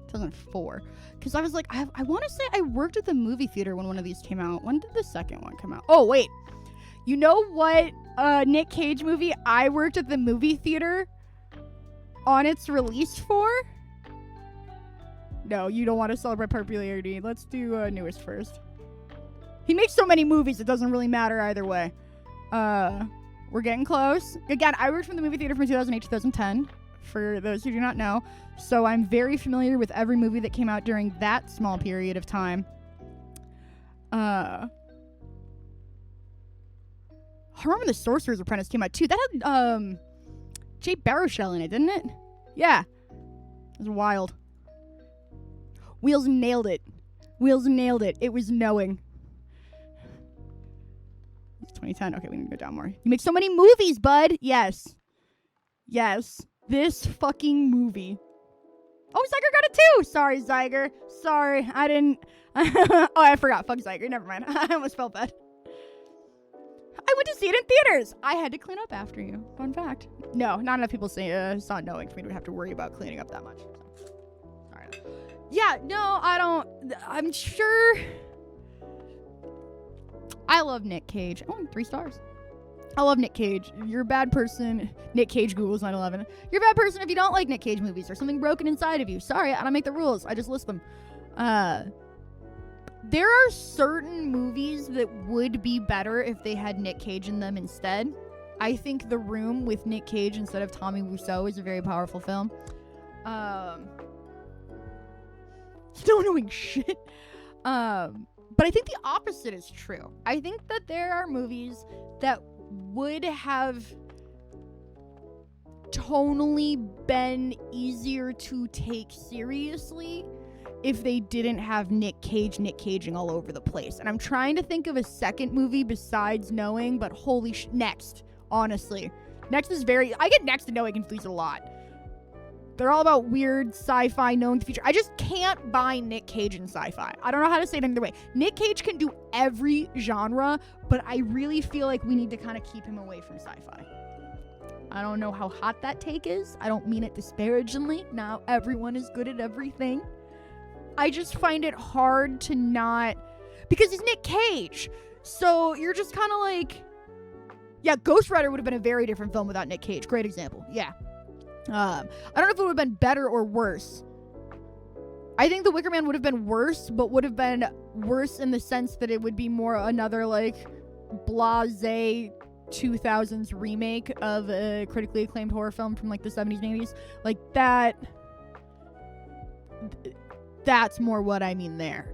2004. Because I was like, I want to say I worked at the movie theater when one of these came out. When did the second one come out? Oh wait, you know what? Nick Cage movie I worked at the movie theater on its release for? No, you don't want to celebrate popularity. Let's do newest first. He makes so many movies, it doesn't really matter either way. We're getting close. Again, I worked from the movie theater from 2008 to 2010, for those who do not know. So I'm very familiar with every movie that came out during that small period of time. I remember The Sorcerer's Apprentice came out too. That had Jay Baruchel in it, didn't it? Yeah. It was wild. Wheels nailed it. Wheels nailed it. It was knowing. It's 2010. Okay, we need to go down more. You make so many movies, bud. Yes. Yes. This fucking movie. Oh, Zyger got it too. Sorry, Zyger. Sorry. I didn't. Oh, I forgot. Fuck Zyger. Never mind. I almost felt bad. I went to see it in theaters. I had to clean up after you. Fun fact. No, not enough people saw it knowing for me to have to worry about cleaning up that much. So. All right. Yeah, no, I don't. I'm sure. I love Nick Cage. Oh, 3 stars. I love Nick Cage. You're a bad person. Nick Cage Googles 9/11. You're a bad person if you don't like Nick Cage movies. There's something broken inside of you. Sorry, I don't make the rules. I just list them. There are certain movies that would be better if they had Nick Cage in them instead. I think The Room with Nick Cage instead of Tommy Wiseau is a very powerful film. Still knowing shit. But I think the opposite is true. I think that there are movies that would have tonally been easier to take seriously if they didn't have Nick Caging all over the place. And I'm trying to think of a second movie besides Knowing, but holy Next, honestly. Next is I get Next and Knowing confused a lot. They're all about weird sci-fi knowing the future. I just can't buy Nick Cage in sci-fi. I don't know how to say it any other way. Nick Cage can do every genre, but I really feel like we need to kind of keep him away from sci-fi. I don't know how hot that take is. I don't mean it disparagingly. Now everyone is good at everything. I just find it hard to not... Because he's Nick Cage. So you're just kind of like... Yeah, Ghost Rider would have been a very different film without Nick Cage. Great example. Yeah. I don't know if it would have been better or worse. I think The Wicker Man would have been worse, but would have been worse in the sense that it would be more another, like, blasé 2000s remake of a critically acclaimed horror film from, like, the 70s and 80s. Like, that's more what I mean there.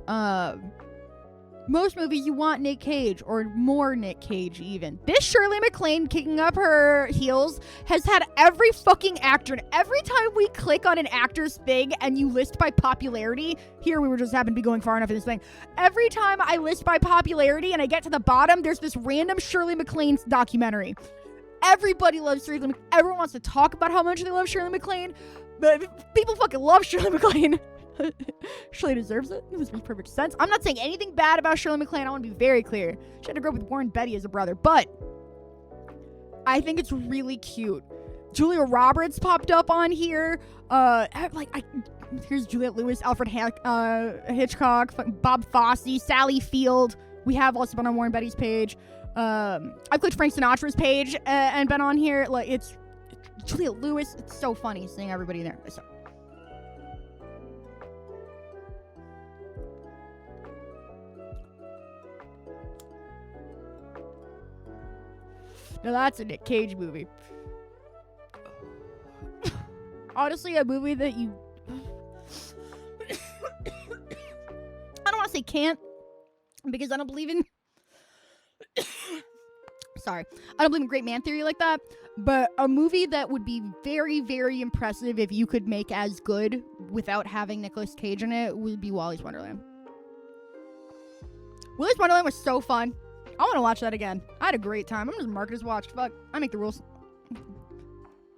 Most movies, you want Nick Cage, or more Nick Cage, even. This Shirley MacLaine kicking up her heels has had every fucking actor, and every time we click on an actor's thing and you list by popularity, here we were just happen to be going far enough in this thing, every time I list by popularity and I get to the bottom, there's this random Shirley MacLaine documentary. Everybody loves Shirley MacLaine. Everyone wants to talk about how much they love Shirley MacLaine, but people fucking love Shirley MacLaine. Shirley deserves it. This makes perfect sense. I'm not saying anything bad about Shirley MacLaine. I want to be very clear. She had to grow up with Warren Beatty as a brother, but I think it's really cute. Julia Roberts popped up on here. Here's Juliette Lewis, Alfred Hitchcock, Bob Fosse, Sally Field. We have also been on Warren Beatty's page. I've clicked Frank Sinatra's page and been on here. Like, it's Juliette Lewis. It's so funny seeing everybody there. So. Now that's a Nick Cage movie. Honestly, a movie that you... I don't want to say can't, because I don't believe in... Sorry. I don't believe in great man theory like that, but a movie that would be very, very impressive if you could make as good without having Nicolas Cage in it would be Willy's Wonderland. Willy's Wonderland was so fun. I want to watch that again. I had a great time. I'm just mark it as watched. Fuck. I make the rules.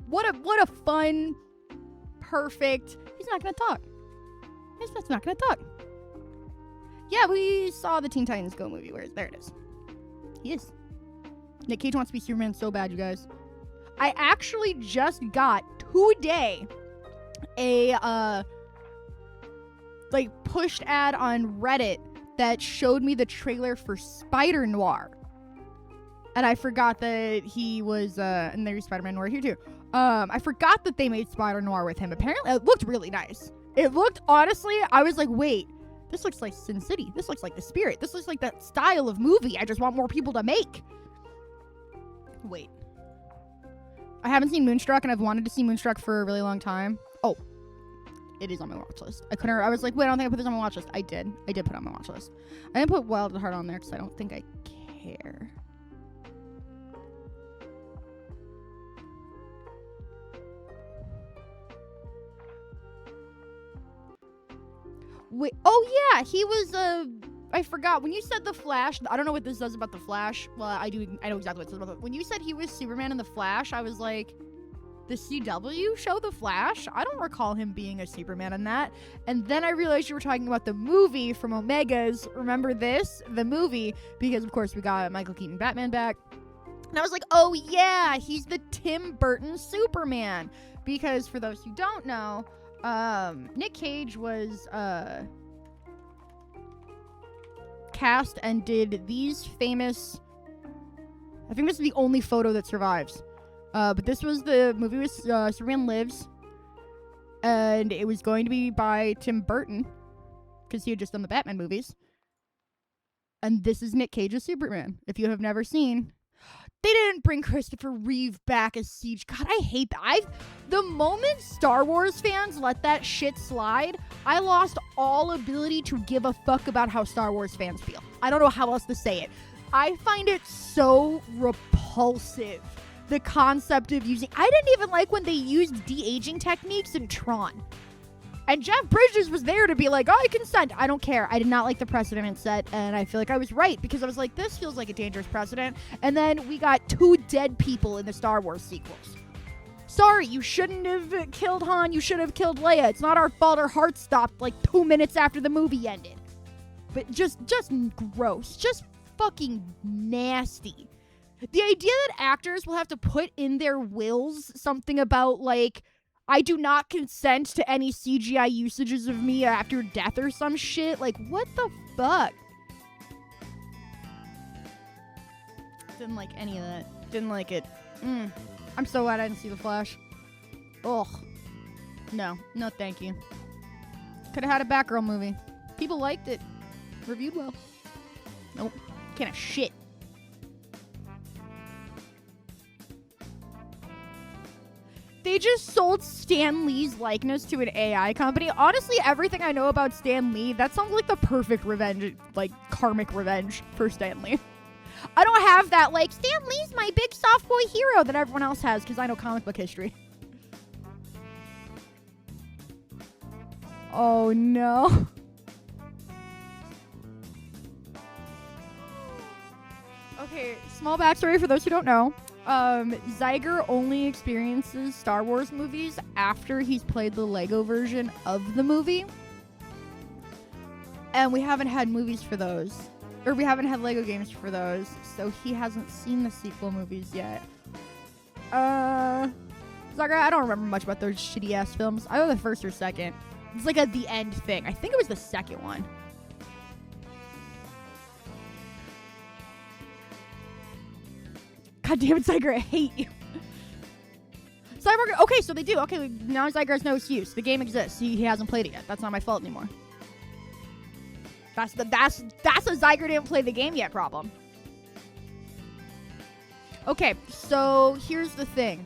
What a fun, perfect... He's not going to talk. He's just not going to talk. Yeah, we saw the Teen Titans Go movie. There it is. He is. Nick Cage wants to be Superman so bad, you guys. I actually just got today a pushed ad on Reddit that showed me the trailer for Spider Noir. And I forgot that he was, and there's Spider-Man Noir here too. I forgot that they made Spider Noir with him. Apparently, it looked really nice. It looked, honestly, I was like, wait, this looks like Sin City. This looks like The Spirit. This looks like that style of movie I just want more people to make. Wait. I haven't seen Moonstruck, and I've wanted to see Moonstruck for a really long time. Oh. It is on my watch list. I was like, wait, I don't think I put this on my watch list. I did put it on my watch list. I didn't put Wild at Heart on there because I don't think I care. Wait, oh yeah, he was, I forgot. When you said The Flash, I don't know what this does about The Flash. Well, I know exactly what it says about when you said he was Superman in The Flash, I was like... The CW show The Flash? I don't recall him being a Superman in that. And then I realized you were talking about the movie from Omega's. Remember this? The movie. Because, of course, we got Michael Keaton Batman back. And I was like, oh, yeah, he's the Tim Burton Superman. Because, for those who don't know, Nick Cage was cast and did these famous... I think this is the only photo that survives. But this was the movie with Superman Lives, and it was going to be by Tim Burton, because he had just done the Batman movies. And this is Nick Cage's Superman. If you have never seen, they didn't bring Christopher Reeve back as Siege. God, I hate that. The moment Star Wars fans let that shit slide, I lost all ability to give a fuck about how Star Wars fans feel. I don't know how else to say it. I find it so repulsive. The concept of using... I didn't even like when they used de-aging techniques in Tron. And Jeff Bridges was there to be like, I consent. I don't care. I did not like the precedent it set, and I feel like I was right, because I was like, this feels like a dangerous precedent. And then we got 2 dead people in the Star Wars sequels. Sorry, you shouldn't have killed Han. You should have killed Leia. It's not our fault her heart stopped like 2 minutes after the movie ended. But just gross. Just fucking nasty. The idea that actors will have to put in their wills something about, like, I do not consent to any CGI usages of me after death or some shit. Like, what the fuck? Didn't like any of that. Didn't like it. I'm so glad I didn't see The Flash. Ugh. No, thank you. Could have had a Batgirl movie. People liked it. Reviewed well. Nope. Kind of shit. They just sold Stan Lee's likeness to an AI company. Honestly, everything I know about Stan Lee, that sounds like the perfect revenge, like karmic revenge for Stan Lee. I don't have that, like, Stan Lee's my big soft boy hero that everyone else has, because I know comic book history. Oh, no. Okay, small backstory for those who don't know. Zyger only experiences Star Wars movies after he's played the Lego version of the movie. And we haven't had movies for those. Or we haven't had Lego games for those. So he hasn't seen the sequel movies yet. Zyger, I don't remember much about those shitty-ass films. I know the first or second. It's like a The End thing. I think it was the second one. God damn it, Zyger, I hate you. Cyborg, okay, so they do. Okay, now Zyger has no excuse. The game exists. He hasn't played it yet. That's not my fault anymore. That's a Zyger didn't play the game yet problem. Okay, so here's the thing.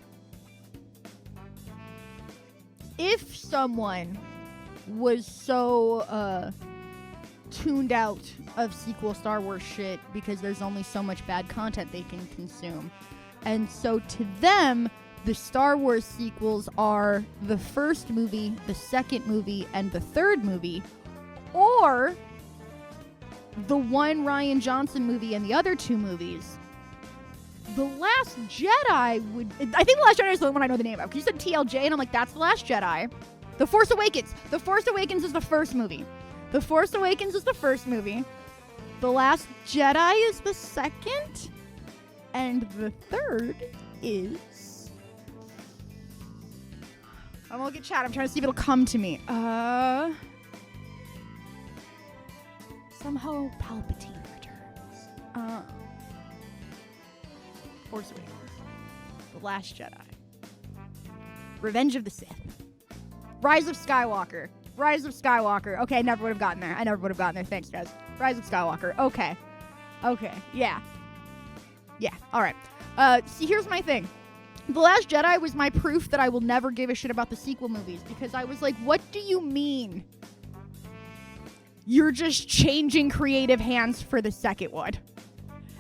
If someone was so tuned out of sequel Star Wars shit because there's only so much bad content they can consume, and so to them the Star Wars sequels are the first movie, the second movie, and the third movie, or the one Rian Johnson movie and the other 2 movies. The Last Jedi would... I think The Last Jedi is the one I know the name of. You said TLJ, and I'm like, that's The Last Jedi. The Force Awakens. The Force Awakens is the first movie. The Force Awakens is the first movie. The Last Jedi is the second. And the third is... I'm gonna look at chat. I'm trying to see if it'll come to me. Somehow Palpatine returns. Force Awakens. The Last Jedi. Revenge of the Sith. Rise of Skywalker. Rise of Skywalker. Okay, I never would have gotten there. Thanks, guys. Rise of Skywalker. Okay. Yeah. All right. See, here's my thing. The Last Jedi was my proof that I will never give a shit about the sequel movies, because I was like, what do you mean? You're just changing creative hands for the second one.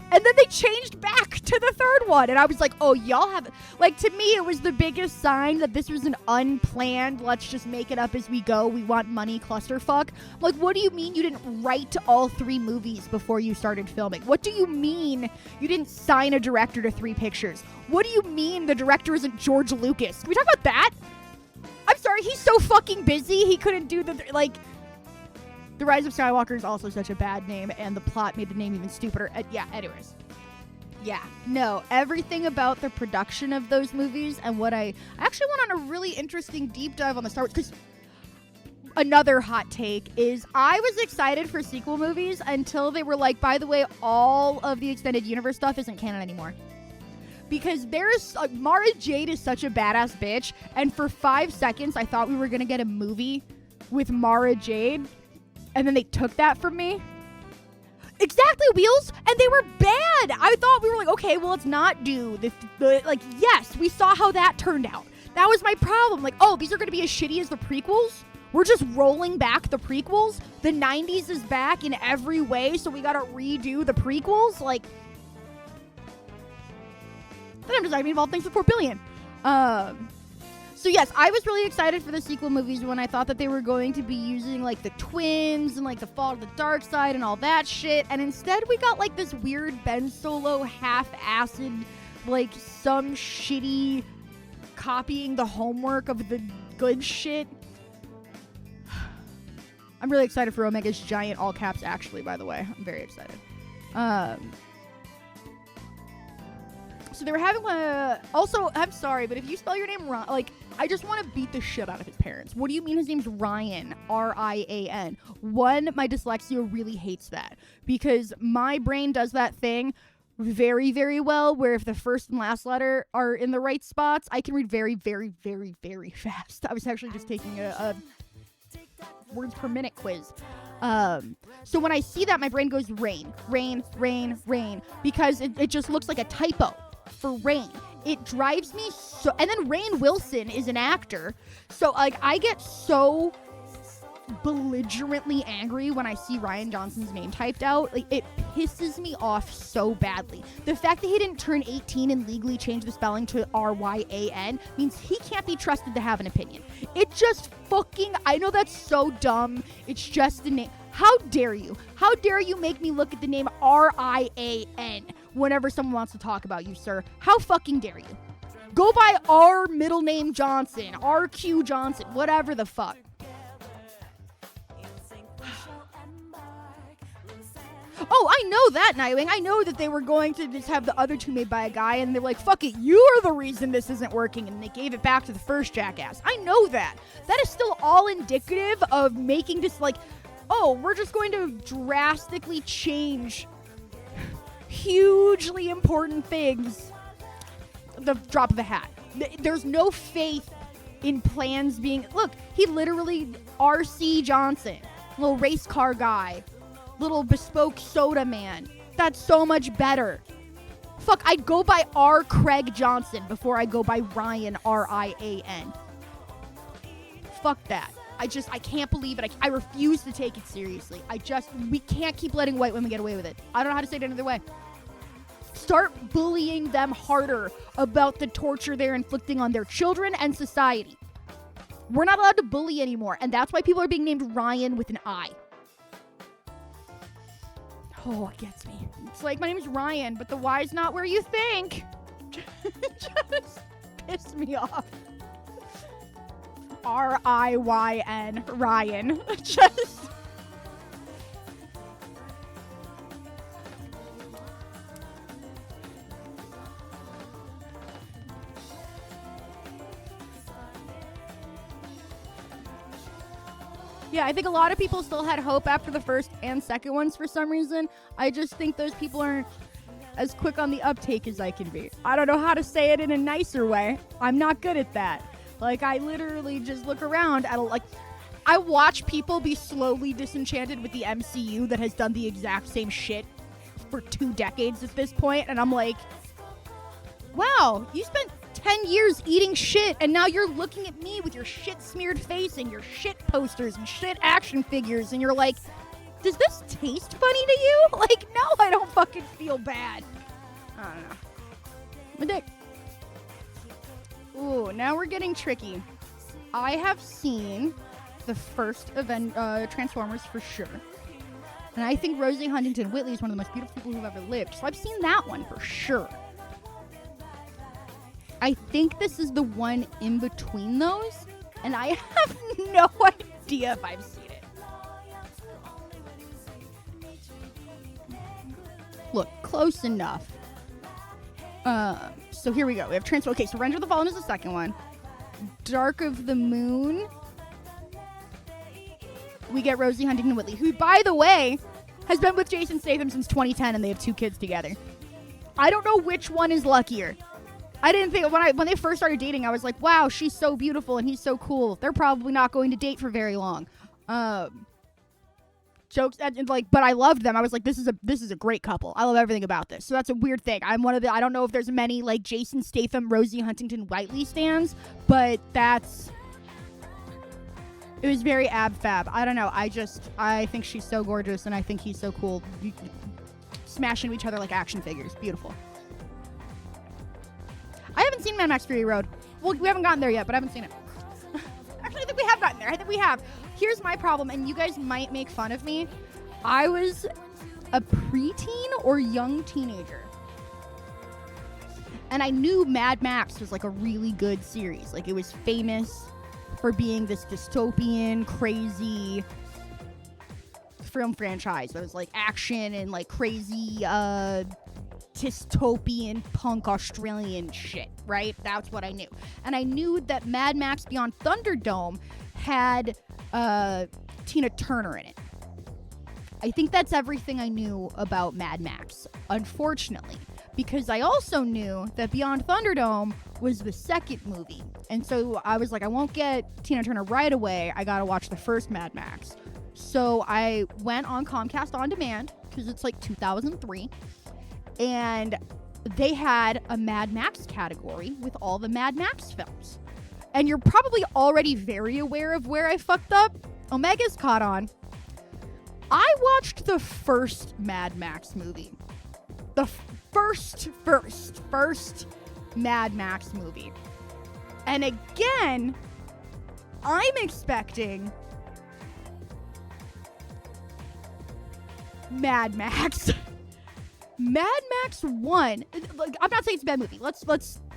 And then they changed back to the third one. And I was like, oh, y'all have... Like, to me, it was the biggest sign that this was an unplanned, let's just make it up as we go, we want money clusterfuck. I'm like, what do you mean you didn't write all 3 movies before you started filming? What do you mean you didn't sign a director to 3 pictures? What do you mean the director isn't George Lucas? Can we talk about that? I'm sorry, he's so fucking busy, he couldn't do the... Like... The Rise of Skywalker is also such a bad name, and the plot made the name even stupider. Anyways. Yeah, no, everything about the production of those movies and what I actually went on a really interesting deep dive on the Star Wars, because another hot take is I was excited for sequel movies until they were like, by the way, all of the extended universe stuff isn't canon anymore. Because there's, Mara Jade is such a badass bitch, and for 5 seconds I thought we were going to get a movie with Mara Jade. And then they took that from me. Exactly, Wheels, and they were bad. I thought we were like, okay, well, let's not do the like, yes, we saw how that turned out. That was my problem. Like, oh, these are going to be as shitty as the prequels? We're just rolling back the prequels? The 90s is back in every way, so we got to redo the prequels? Like, then I'm just arguing about things with 4 billion. So yes, I was really excited for the sequel movies when I thought that they were going to be using like the twins and like the Fall to the Dark Side and all that shit. And instead we got like this weird Ben Solo half-acid, like some shitty copying the homework of the good shit. I'm really excited for Omega's giant all caps actually, by the way. I'm very excited. So they were having also, I'm sorry, but if you spell your name wrong, like, I just want to beat the shit out of his parents. What do you mean his name's Ryan? R-I-A-N. One, my dyslexia really hates that. Because my brain does that thing very, very well, where if the first and last letter are in the right spots, I can read very, very, very, very fast. I was actually just taking a words per minute quiz. So when I see that, my brain goes rain, rain, rain, rain, because it just looks like a typo for rain. It drives me so, and then Rainn Wilson is an actor, so like I get so belligerently angry when I see Rian Johnson's name typed out. Like, it pisses me off so badly. The fact that he didn't turn 18 and legally change the spelling to R-Y-A-N means he can't be trusted to have an opinion. It just fucking, I know that's so dumb. It's just a name. How dare you? How dare you make me look at the name R-I-A-N whenever someone wants to talk about you, sir? How fucking dare you? Go by R middle name Johnson, R-Q Johnson, whatever the fuck. Oh, I know that, Nightwing. I know that they were going to just have the other two made by a guy, and they're like, fuck it, you are the reason this isn't working, and they gave it back to the first Jackass. I know that. That is still all indicative of making this, like, oh, we're just going to drastically change hugely important things. The drop of a hat. There's no faith in plans being... Look, he literally... R.C. Johnson. Little race car guy. Little bespoke soda man. That's so much better. Fuck, I'd go by R. Craig Johnson before I go by Ryan, R-I-A-N. Fuck that. I can't believe it. I refuse to take it seriously. We can't keep letting white women get away with it. I don't know how to say it another way. Start bullying them harder about the torture they're inflicting on their children and society. We're not allowed to bully anymore, and that's why people are being named Ryan with an I. Oh, it gets me. It's like, my name is Ryan, but the Y's not where you think. Just piss me off. R-I-Y-N, Ryan. Just... Yeah, I think a lot of people still had hope after the first and second ones for some reason. I just think those people aren't as quick on the uptake as I can be. I don't know how to say it in a nicer way. I'm not good at that. Like, I literally just look around at, I watch people be slowly disenchanted with the MCU that has done the exact same shit for 2 decades at this point, and I'm like, wow, you spent 10 years eating shit, and now you're looking at me with your shit-smeared face and your shit posters and shit action figures, and you're like, does this taste funny to you? Like, no, I don't fucking feel bad. I don't know. My dick. Ooh, now we're getting tricky. I have seen the first Transformers for sure. And I think Rosie Huntington Whiteley is one of the most beautiful people who've ever lived. So I've seen that one for sure. I think this is the one in between those, and I have no idea if I've seen it. Look, close enough. So here we go. We have Transformers. Okay, so Revenge of the Fallen is the second one. Dark of the Moon. We get Rosie Huntington Whiteley, who, by the way, has been with Jason Statham since 2010, and they have 2 kids together. I don't know which one is luckier. I didn't think, when they first started dating, I was like, wow, she's so beautiful and he's so cool. They're probably not going to date for very long. jokes and like, but I loved them. I was like, this is a great couple. I love everything about this. So that's a weird thing. I'm one of the, I don't know if there's many like Jason Statham, Rosie Huntington-Whiteley stans, but it was very ab fab. I don't know. I think she's so gorgeous and I think he's so cool. Smashing each other like action figures. Beautiful. I haven't seen Mad Max Fury Road. Well, we haven't gotten there yet, but I haven't seen it. Actually, I think we have gotten there. I think we have. Here's my problem, and you guys might make fun of me. I was a preteen or young teenager. And I knew Mad Max was like a really good series. Like, it was famous for being this dystopian, crazy film franchise. There was like action and like crazy dystopian punk Australian shit, right? That's what I knew. And I knew that Mad Max Beyond Thunderdome had Tina Turner in it. I think that's everything I knew about Mad Max, unfortunately, because I also knew that Beyond Thunderdome was the second movie. And so I was like, I won't get Tina Turner right away. I gotta watch the first Mad Max. So I went on Comcast On Demand, because it's like 2003, and they had a Mad Max category with all the Mad Max films. And you're probably already very aware of where I fucked up. Omega's caught on. I watched the first Mad Max movie. The first Mad Max movie. And again, I'm expecting Mad Max. Mad Max 1, like, I'm not saying it's a bad movie. Let's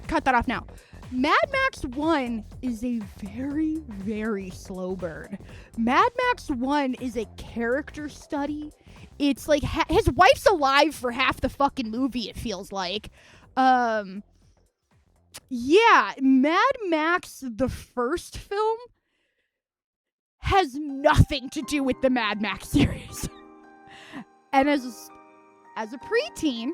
cut that off now. Mad Max 1 is a very, very slow burn. Mad Max 1 is a character study. It's like his wife's alive for half the fucking movie, it feels like. Yeah, Mad Max, the first film, has nothing to do with the Mad Max series. And as a preteen,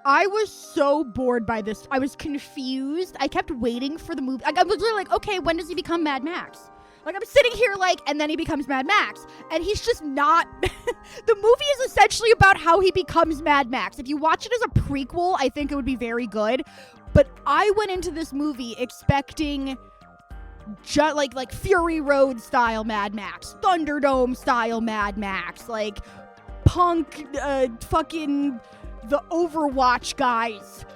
I was so bored by this. I was confused. I kept waiting for the movie. I was literally like, okay, when does he become Mad Max? Like, I'm sitting here like, and then he becomes Mad Max. And he's just not. The movie is essentially about how he becomes Mad Max. If you watch it as a prequel, I think it would be very good. But I went into this movie expecting like Fury Road style Mad Max, Thunderdome style Mad Max, like punk, fucking the Overwatch guys,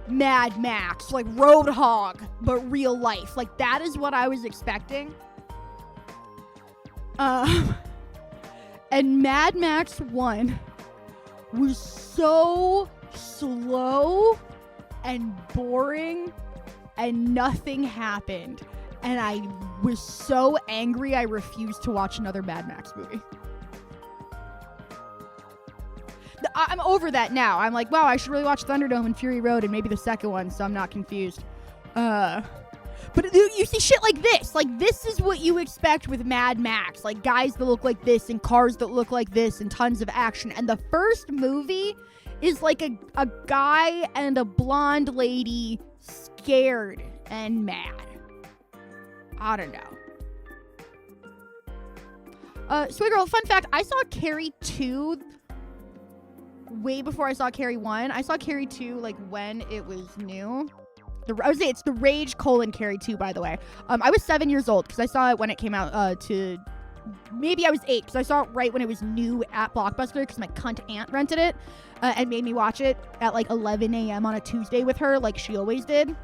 Mad Max, like Roadhog, but real life. Like, that is what I was expecting. And Mad Max 1 was so slow and boring and nothing happened. And I was so angry I refused to watch another Mad Max movie. I'm over that now. I'm like, wow, I should really watch Thunderdome and Fury Road and maybe the second one, so I'm not confused. But you see shit like this. Like, this is what you expect with Mad Max. Like, guys that look like this and cars that look like this and tons of action. And the first movie is like a guy and a blonde lady scared and mad. I don't know. Sweet girl, fun fact, I saw Carrie 2 way before I saw Carrie 1. I saw Carrie 2 like when it was new. I would say it's the Rage : Carrie 2, by the way. I was 7 years old because I saw it when it came out to... Maybe I was 8 because I saw it right when it was new at Blockbuster because my cunt aunt rented it and made me watch it at like 11 a.m. on a Tuesday with her like she always did.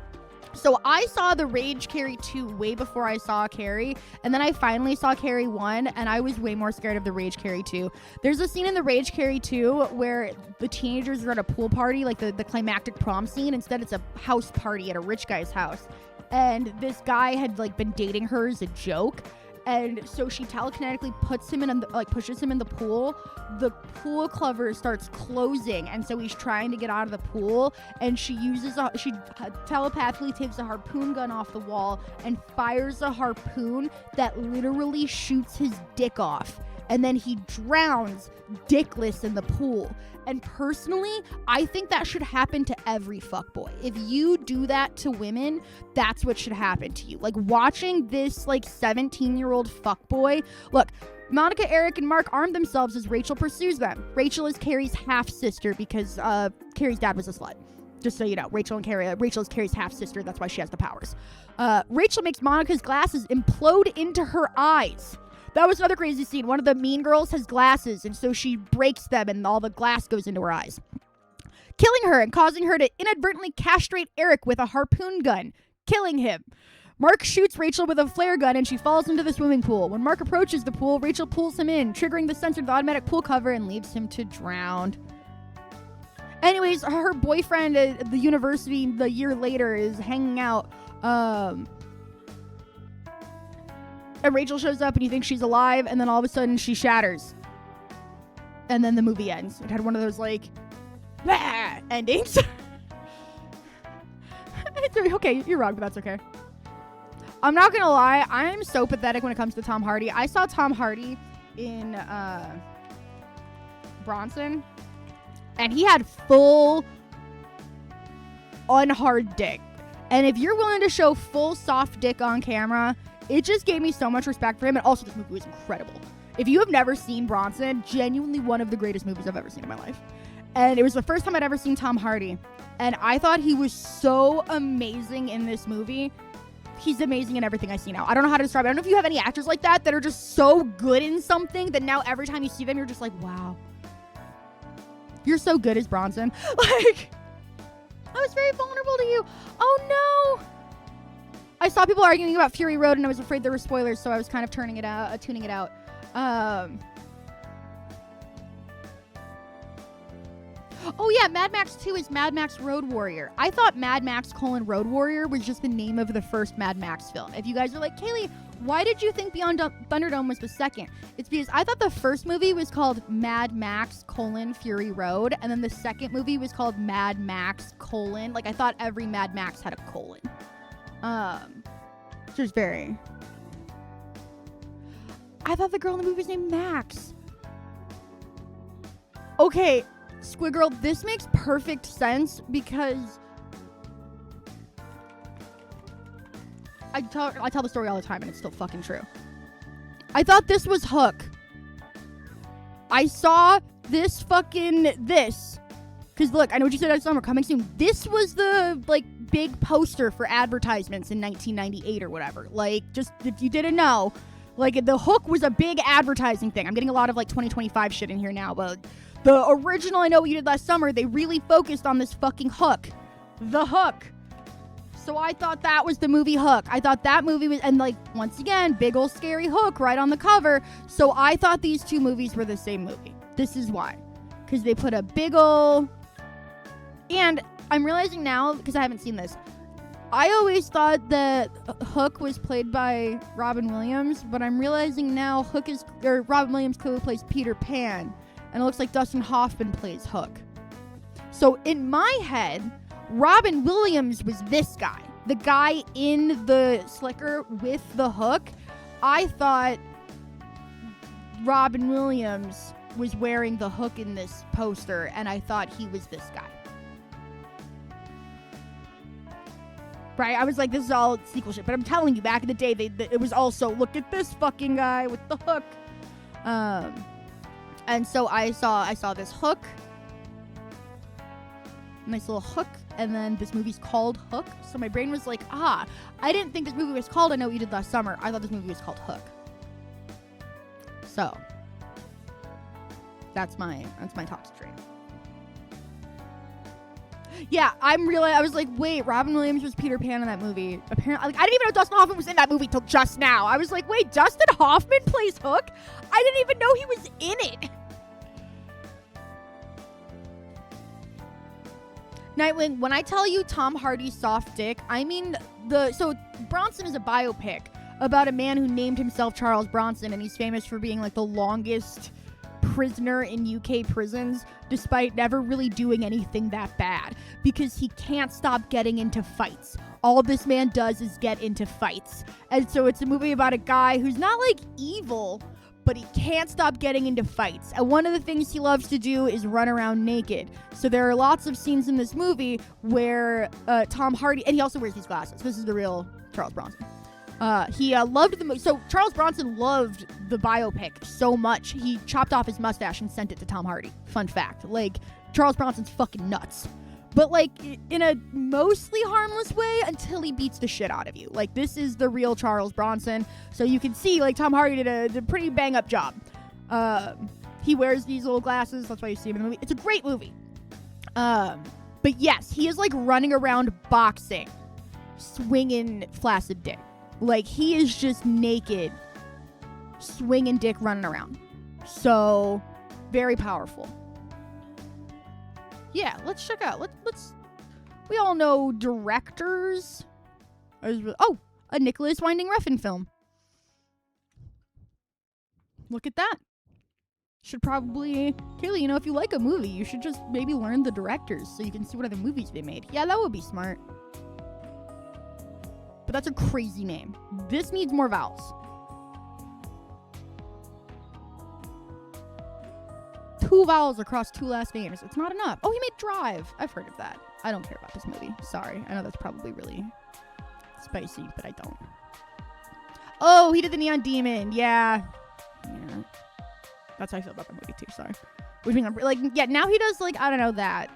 So I saw the Rage Carrie 2 way before I saw Carrie, and then I finally saw Carrie 1, and I was way more scared of the Rage Carrie 2. There's a scene in the Rage Carrie 2 where the teenagers are at a pool party, like the climactic prom scene. Instead, it's a house party at a rich guy's house, and this guy had like been dating her as a joke. And so she telekinetically pushes him in the pool. The pool cover starts closing, and so he's trying to get out of the pool. And she telepathically takes a harpoon gun off the wall and fires a harpoon that literally shoots his dick off. And then he drowns dickless in the pool. And personally, I think that should happen to every fuckboy. If you do that to women, that's what should happen to you. Like, watching this, like, 17-year-old fuckboy. Look, Monica, Eric, and Mark arm themselves as Rachel pursues them. Rachel is Carrie's half-sister because Carrie's dad was a slut. Just so you know, Rachel is Carrie's half-sister. That's why she has the powers. Rachel makes Monica's glasses implode into her eyes. That was another crazy scene. One of the mean girls has glasses, and so she breaks them, and all the glass goes into her eyes, killing her and causing her to inadvertently castrate Eric with a harpoon gun, killing him. Mark shoots Rachel with a flare gun, and she falls into the swimming pool. When Mark approaches the pool, Rachel pulls him in, triggering the censored automatic pool cover, and leaves him to drown. Anyways, her boyfriend at the university the year later is hanging out, and Rachel shows up, and you think she's alive, and then all of a sudden she shatters. And then the movie ends. It had one of those, like, endings. Okay, you're wrong, but that's okay. I'm not gonna lie, I'm so pathetic when it comes to Tom Hardy. I saw Tom Hardy in Bronson, and he had full unhard dick. And if you're willing to show full soft dick on camera, it just gave me so much respect for him. And also, this movie was incredible. If you have never seen Bronson, genuinely one of the greatest movies I've ever seen in my life. And it was the first time I'd ever seen Tom Hardy. And I thought he was so amazing in this movie. He's amazing in everything I see now. I don't know how to describe it. I don't know if you have any actors like that are just so good in something that now every time you see them, you're just like, wow. You're so good as Bronson. Like, I was very vulnerable to you. Oh, no. I saw people arguing about Fury Road, and I was afraid there were spoilers, so I was kind of tuning it out. Oh yeah, Mad Max 2 is Mad Max Road Warrior. I thought Mad Max: Road Warrior was just the name of the first Mad Max film. If you guys are like, Kaylee, why did you think Beyond Thunderdome was the second? It's because I thought the first movie was called Mad Max: Fury Road, and then the second movie was called Mad Max: like I thought every Mad Max had a colon. Which is very... I thought the girl in the movie was named Max. Okay, Squid Girl, this makes perfect sense because I tell the story all the time and it's still fucking true. I thought this was Hook. I saw this because look, I know what you said last summer, coming soon. This was the like big poster for advertisements in 1998 or whatever. Like, just if you didn't know, like the Hook was a big advertising thing. I'm getting a lot of like 2025 shit in here now, but the original I Know What You Did Last Summer, they really focused on this fucking Hook. The Hook. So I thought that was the movie Hook. I thought that movie was, and like, once again, big old scary Hook right on the cover. So I thought these two movies were the same movie. This is why. Because they put a big old... And I'm realizing now, because I haven't seen this, I always thought that Hook was played by Robin Williams, but I'm realizing now Robin Williams clearly plays Peter Pan. And it looks like Dustin Hoffman plays Hook. So in my head, Robin Williams was this guy. The guy in the slicker with the hook. I thought Robin Williams was wearing the hook in this poster, and I thought he was this guy. Right? I was like, this is all sequel shit. But I'm telling you, back in the day, it was also, look at this fucking guy with the hook. And so I saw this Hook. Nice little Hook. And then this movie's called Hook. So my brain was like, I didn't think this movie was called I Know What You Did Last Summer. I thought this movie was called Hook. So that's my toxic trait. Yeah, I was like, wait, Robin Williams was Peter Pan in that movie. Apparently, like, I didn't even know Dustin Hoffman was in that movie till just now. I was like, wait, Dustin Hoffman plays Hook? I didn't even know he was in it. Nightwing, when I tell you Tom Hardy's soft dick, I mean so Bronson is a biopic about a man who named himself Charles Bronson, and he's famous for being like the longest prisoner in UK prisons, despite never really doing anything that bad, because he can't stop getting into fights. All this man does is get into fights. And so it's a movie about a guy who's not like evil, but he can't stop getting into fights. And one of the things he loves to do is run around naked. So there are lots of scenes in this movie where Tom Hardy, and he also wears these glasses. This is the real Charles Bronson. He loved the so Charles Bronson loved the biopic so much he chopped off his mustache and sent it to Tom Hardy. Fun fact. Like, Charles Bronson's fucking nuts. But, like, in a mostly harmless way until he beats the shit out of you. Like, this is the real Charles Bronson. So you can see, like, Tom Hardy did a pretty bang-up job. He wears these little glasses. That's why you see him in the movie. It's a great movie. But, yes, he is, like, running around boxing, swinging flaccid dick. Like, he is just naked, swinging dick, running around. So, very powerful. Yeah, let's check out. Let's. We all know directors. Oh, a Nicholas Winding Refn film. Look at that. Should probably, Kaylee, you know, if you like a movie, you should just maybe learn the directors so you can see what other movies they made. Yeah, that would be smart. But that's a crazy name. This needs more vowels. Two vowels across two last names. It's not enough. Oh, he made Drive. I've heard of that. I don't care about this movie. Sorry. I know that's probably really spicy, but I don't. Oh, he did the Neon Demon. Yeah. That's how I feel about the movie too. Sorry. Which means, like, yeah, now he does, like, I don't know, that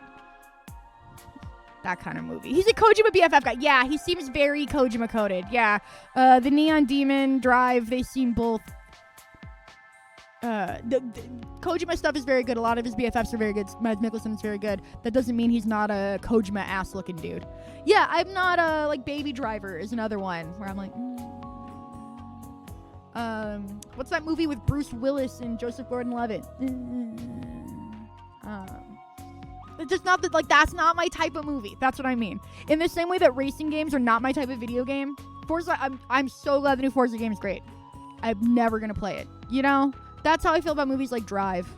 kind of movie. He's a Kojima BFF guy. Yeah, he seems very Kojima coded. Yeah. The Neon Demon, Drive, they seem both. The Kojima stuff is very good. A lot of his BFFs are very good. Mads Mikkelsen is very good. That doesn't mean he's not a Kojima ass looking dude. Yeah, I'm not like Baby Driver is another one where I'm like, what's that movie with Bruce Willis and Joseph Gordon-Levitt? It's just not that, like, that's not my type of movie. That's what I mean. In the same way that racing games are not my type of video game, Forza, I'm so glad the new Forza game is great. I'm never gonna play it. You know? That's how I feel about movies like Drive.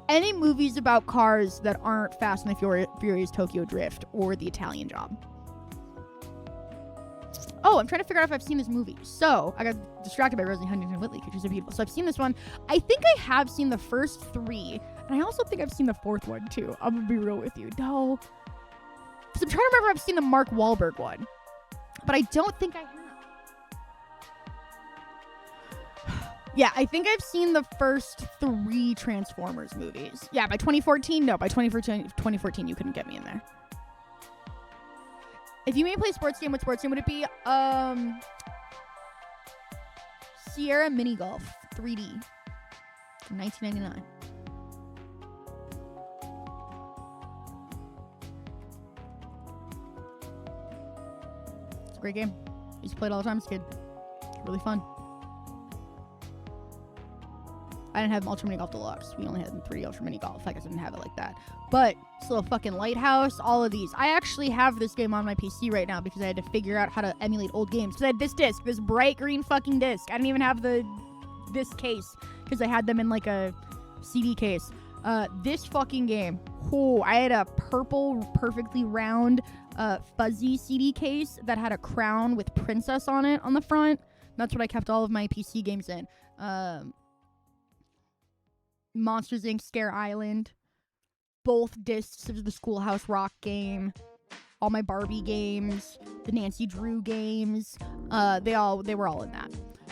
Any movies about cars that aren't Fast and the Furious Tokyo Drift or The Italian Job. Oh, I'm trying to figure out if I've seen this movie. So, I got distracted by Rosie Huntington-Whiteley because she's so beautiful. So, I've seen this one. I think I have seen the first three. And I also think I've seen the fourth one, too. I'm going to be real with you. No. Because I'm trying to remember if I've seen the Mark Wahlberg one. But I don't think I have. Yeah, I think I've seen the first three Transformers movies. Yeah, by 2014? No, by 2014 you couldn't get me in there. If you may play a sports game, what sports game would it be? Sierra Mini Golf 3D from 1999. It's a great game. I used to play it all the time as a kid. It's really fun. I didn't have Ultra Mini Golf Deluxe. We only had 3 Ultra Mini Golf. I guess I didn't have it like that. But this little fucking Lighthouse, all of these. I actually have this game on my PC right now because I had to figure out how to emulate old games. Because I had this disc, this bright green fucking disc. I didn't even have this case because I had them in like a CD case. This fucking game. Oh, I had a purple, perfectly round, fuzzy CD case that had a crown with princess on it on the front. That's what I kept all of my PC games in. Monsters Inc. Scare Island, both discs of the Schoolhouse Rock game, all my Barbie games, the Nancy Drew games, they were all in that.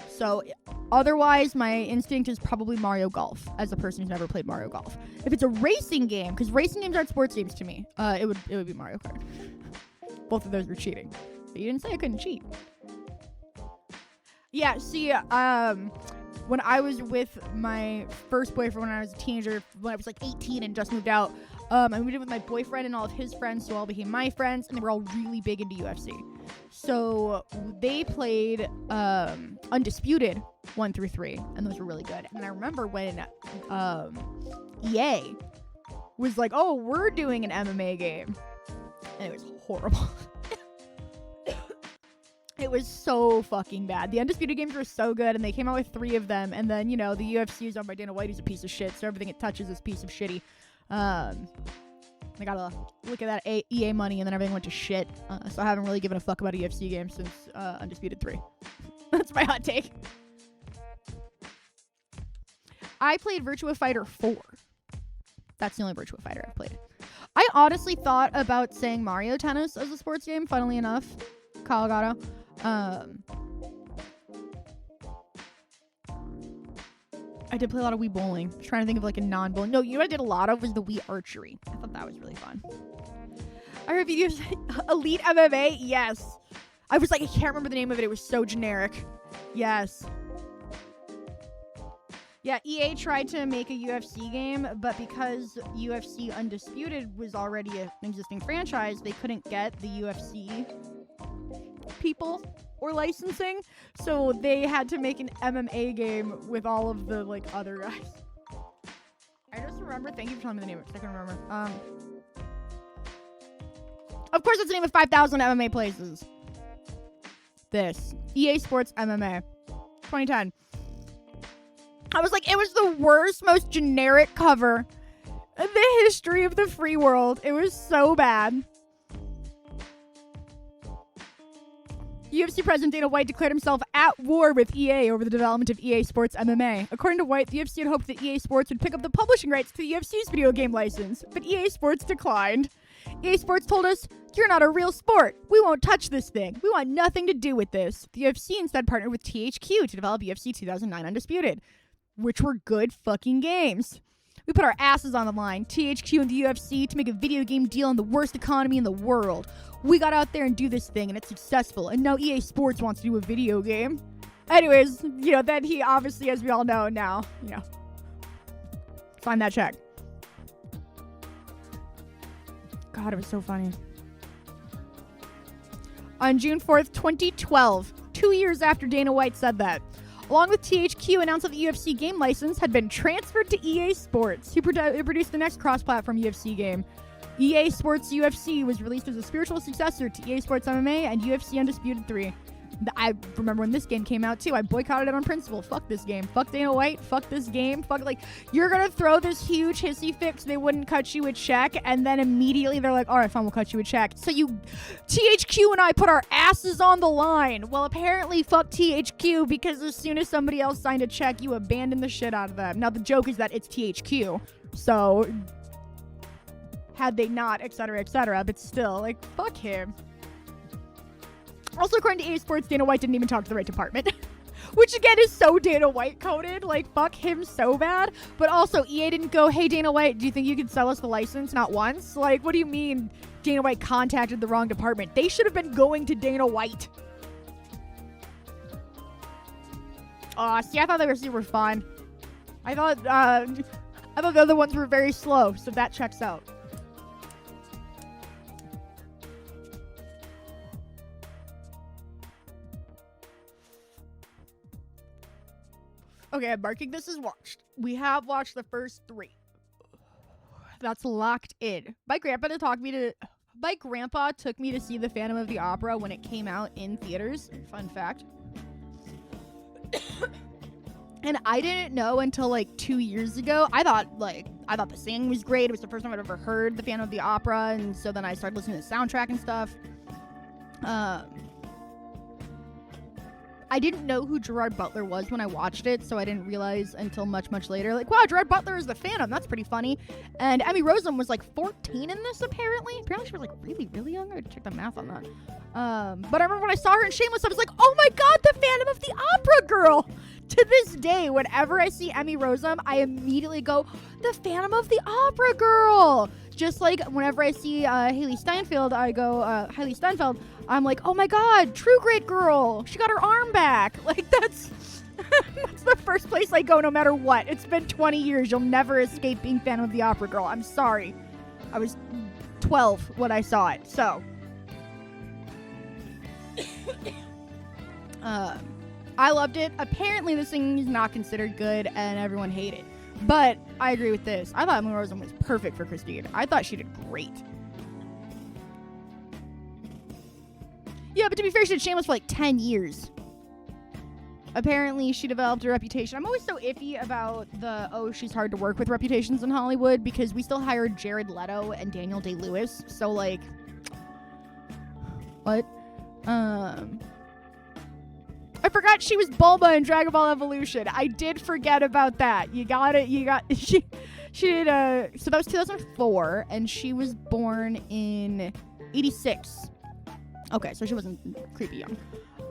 So otherwise, my instinct is probably Mario Golf, as a person who's never played Mario Golf. If it's a racing game, because racing games aren't sports games to me, it would be Mario Kart. Both of those were cheating. But you didn't say I couldn't cheat. Yeah, see, when I was with my first boyfriend when I was a teenager, when I was like 18 and just moved out, I moved in with my boyfriend and all of his friends, so all became my friends, and they were all really big into UFC. So they played Undisputed 1 through 3, and those were really good. And I remember when EA was like, oh, we're doing an MMA game. And it was horrible. It was so fucking bad. The Undisputed games were so good, and they came out with 3 of them. And then, you know, the UFC is owned by Dana White, who's a piece of shit, so everything it touches is a piece of shitty. I gotta look at that EA money, and then everything went to shit. So I haven't really given a fuck about a UFC game since Undisputed 3. That's my hot take. I played Virtua Fighter 4. That's the only Virtua Fighter I've played. I honestly thought about saying Mario Tennis as a sports game, funnily enough. Colorado. I did play a lot of Wii Bowling. I'm trying to think of like a non-bowling. No, you know what I did a lot of was the Wii Archery. I thought that was really fun. I reviewed Elite MMA. Yes. I was like, I can't remember the name of it. It was so generic. Yes. Yeah, EA tried to make a UFC game, but because UFC Undisputed was already an existing franchise, they couldn't get the UFC people or licensing, so they had to make an MMA game with all of the like other guys. I just remember, thank you for telling me the name of it, I can remember. Of course it's the name of 5,000 MMA places. This. EA Sports MMA. 2010. I was like, it was the worst, most generic cover in the history of the free world. It was so bad. UFC president Dana White declared himself at war with EA over the development of EA Sports MMA. According to White, the UFC had hoped that EA Sports would pick up the publishing rights to the UFC's video game license, but EA Sports declined. EA Sports told us, "You're not a real sport. We won't touch this thing. We want nothing to do with this." The UFC instead partnered with THQ to develop UFC 2009 Undisputed, which were good fucking games. We put our asses on the line, THQ and the UFC, to make a video game deal in the worst economy in the world. We got out there and do this thing, and it's successful. And now EA Sports wants to do a video game. Anyways, then he obviously, as we all know now, sign that check. God, it was so funny. On June 4th, 2012, 2 years after Dana White said that, along with THQ, announced that the UFC game license had been transferred to EA Sports, who produced the next cross-platform UFC game. EA Sports UFC was released as a spiritual successor to EA Sports MMA and UFC Undisputed 3. I remember when this game came out, too. I boycotted it on principle. Fuck this game. Fuck Dana White. Fuck this game. Fuck, you're gonna throw this huge hissy fit so they wouldn't cut you a check, and then immediately they're like, all right, fine, we'll cut you a check. So THQ and I put our asses on the line. Well, apparently, fuck THQ, because as soon as somebody else signed a check, you abandoned the shit out of them. Now, the joke is that it's THQ, so had they not, etc., but still, fuck him. Also, according to EA Sports, Dana White didn't even talk to the right department. Which, again, is so Dana White coded. Fuck him so bad. But also, EA didn't go, hey, Dana White, do you think you could sell us the license? Not once. What do you mean Dana White contacted the wrong department? They should have been going to Dana White. See, I thought they were fun. I thought the other ones were very slow, so that checks out. Okay, I'm marking this as watched. We have watched the first 3. That's locked in. My grandpa took me to see The Phantom of the Opera when it came out in theaters. Fun fact. And I didn't know until 2 years ago. I thought the singing was great. It was the first time I'd ever heard The Phantom of the Opera, and so then I started listening to the soundtrack and stuff. I didn't know who Gerard Butler was when I watched it, so I didn't realize until much, much later. Wow, Gerard Butler is the Phantom. That's pretty funny. And Emmy Rossum was 14 in this, apparently. Apparently she was really, really young. I had to check the math on that. But I remember when I saw her in Shameless, I was like, oh my god, the Phantom of the Opera girl! To this day, whenever I see Emmy Rossum, I immediately go, the Phantom of the Opera girl! Just like whenever I see Haley Steinfeld, I go, Haley Steinfeld, I'm like, oh my god, True Grit girl! She got her arm back! That's the first place I go no matter what. It's been 20 years. You'll never escape being Phantom of the Opera girl. I'm sorry. I was 12 when I saw it, so. I loved it. Apparently the singing is not considered good and everyone hated it. But I agree with this. I thought Emily Rossum was perfect for Christine. I thought she did great. Yeah, but to be fair, she did Shameless for 10 years. Apparently, she developed a reputation. I'm always so iffy about she's hard to work with reputations in Hollywood because we still hired Jared Leto and Daniel Day-Lewis. So, what? I forgot she was Bulma in Dragon Ball Evolution. I did forget about that. She did, so that was 2004, and she was born in 86. Okay, so she wasn't creepy young.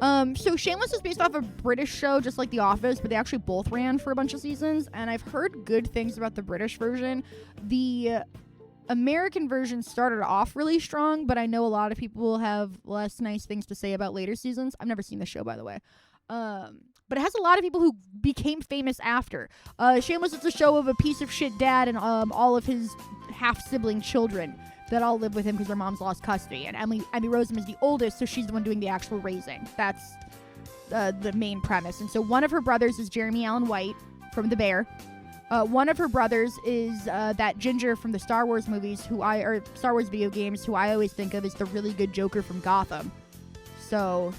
So Shameless is based off a British show, just like The Office, but they actually both ran for a bunch of seasons, and I've heard good things about the British version. The American version started off really strong, but I know a lot of people have less nice things to say about later seasons. I've never seen the show, by the way. But it has a lot of people who became famous after. Shameless is a show of a piece of shit dad and all of his half-sibling children that all live with him because their mom's lost custody. And Emmy Rossum is the oldest, so she's the one doing the actual raising. That's the main premise. And so one of her brothers is Jeremy Allen White from The Bear. One of her brothers is that ginger from the Star Wars movies, or Star Wars video games, who I always think of as the really good Joker from Gotham. So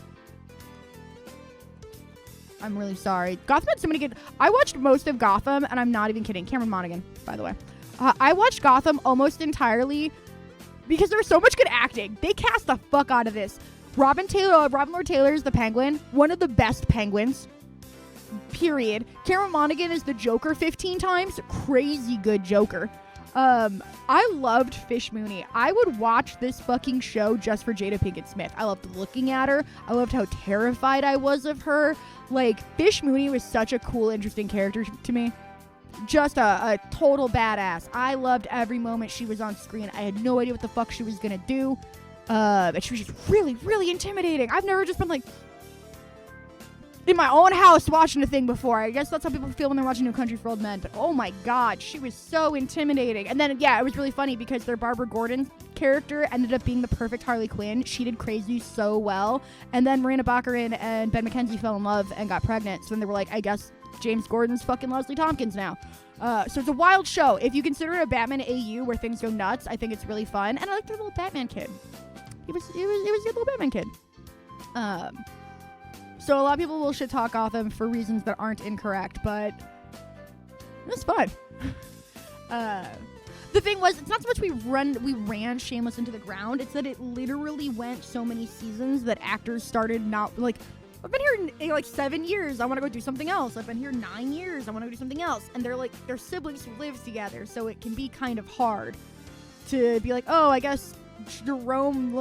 I'm really sorry. Gotham had so many good... I watched most of Gotham, and I'm not even kidding. Cameron Monaghan, by the way. I watched Gotham almost entirely because there was so much good acting. They cast the fuck out of this. Robin Lord Taylor is the Penguin. One of the best Penguins. Period. Cameron Monaghan is the Joker 15 times. Crazy good Joker. I loved Fish Mooney. I would watch this fucking show just for Jada Pinkett Smith. I loved looking at her. I loved how terrified I was of her. Like, Fish Mooney was such a cool, interesting character to me. Just a total badass. I loved every moment she was on screen. I had no idea what the fuck she was gonna do. And she was just really, really intimidating. I've never just been like in my own house watching a thing before. I guess that's how people feel when they're watching No Country for Old Men. But oh my god, she was so intimidating. And then, yeah, it was really funny because their Barbara Gordon character ended up being the perfect Harley Quinn. She did crazy so well. And then Miranda Baccarin and Ben McKenzie fell in love and got pregnant. So then they were like, I guess James Gordon's fucking Leslie Tompkins now. So it's a wild show. If you consider it a Batman AU where things go nuts, I think it's really fun. And I like their little Batman kid. He was your little Batman kid. So a lot of people will shit talk Gotham for reasons that aren't incorrect, but it was fun. The thing was, it's not so much we ran Shameless into the ground. It's that it literally went so many seasons that actors started not like, I've been here like 7 years. I want to go do something else. I've been here 9 years. I want to go do something else. And they're siblings who live together, so it can be kind of hard to be like, oh, I guess Cameron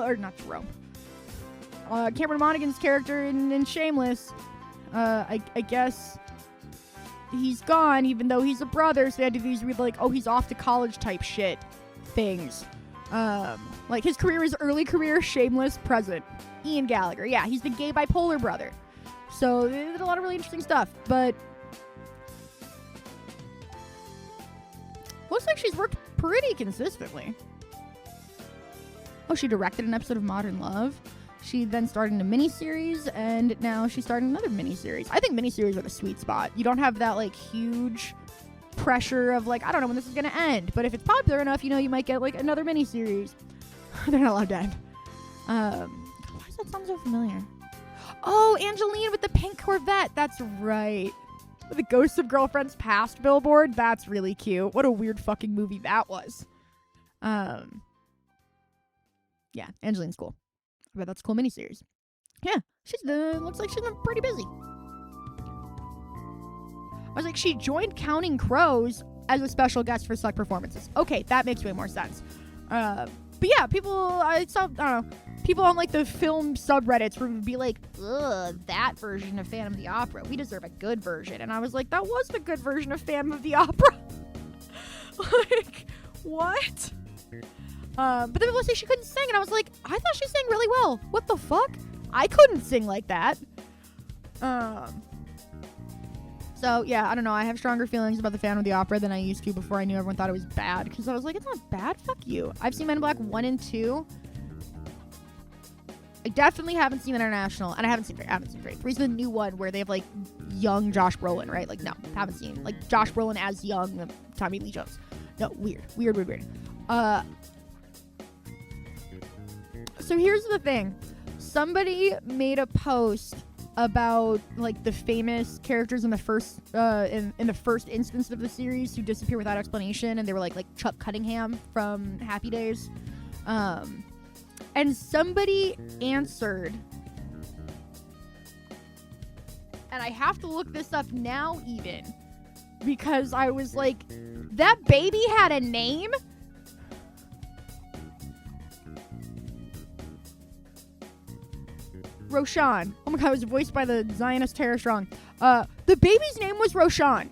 Monaghan's character in Shameless, I guess he's gone, even though he's a brother, so they had to do these weird, like, oh, he's off to college type shit things. Like, his career is early career, Shameless, present. Ian Gallagher, yeah, he's the gay bipolar brother. So, they did a lot of really interesting stuff, but looks like she's worked pretty consistently. Oh, she directed an episode of Modern Love. She then started in a miniseries, and now she's starting another miniseries. I think miniseries are the sweet spot. You don't have that, like, huge pressure of, like, I don't know when this is going to end. But if it's popular enough, you know, you might get, like, another miniseries. They're not allowed to end. Why does that sound so familiar? Oh, Angeline with the pink Corvette. That's right. With the Ghosts of Girlfriends Past billboard. That's really cute. What a weird fucking movie that was. Yeah, Angeline's cool. I bet that's a cool miniseries. Yeah, looks like she's been pretty busy. I was like, she joined Counting Crows as a special guest for select performances. Okay, that makes way more sense. But yeah, people on like the film subreddits would be like, ugh, that version of Phantom of the Opera. We deserve a good version. And I was like, that was the good version of Phantom of the Opera. Like, what? But then people say she couldn't sing, and I was like, I thought she sang really well. What the fuck? I couldn't sing like that. So, yeah, I don't know. I have stronger feelings about the Phantom of the Opera than I used to before I knew everyone thought it was bad. Because I was like, it's not bad? Fuck you. I've seen Men in Black 1 and 2. I definitely haven't seen International, and I haven't seen 3. 3's the new one where they have, like, young Josh Brolin, right? Like, no, haven't seen. Like, Josh Brolin as young Tommy Lee Jones. No, weird. So here's the thing. Somebody made a post about like the famous characters in the first in the first instance of the series who disappear without explanation, and they were like Chuck Cunningham from Happy Days. And somebody answered, and I have to look this up now even because I was like, that baby had a name? Roshan. Oh my god, it was voiced by the Zionist Tara Strong. The baby's name was Roshan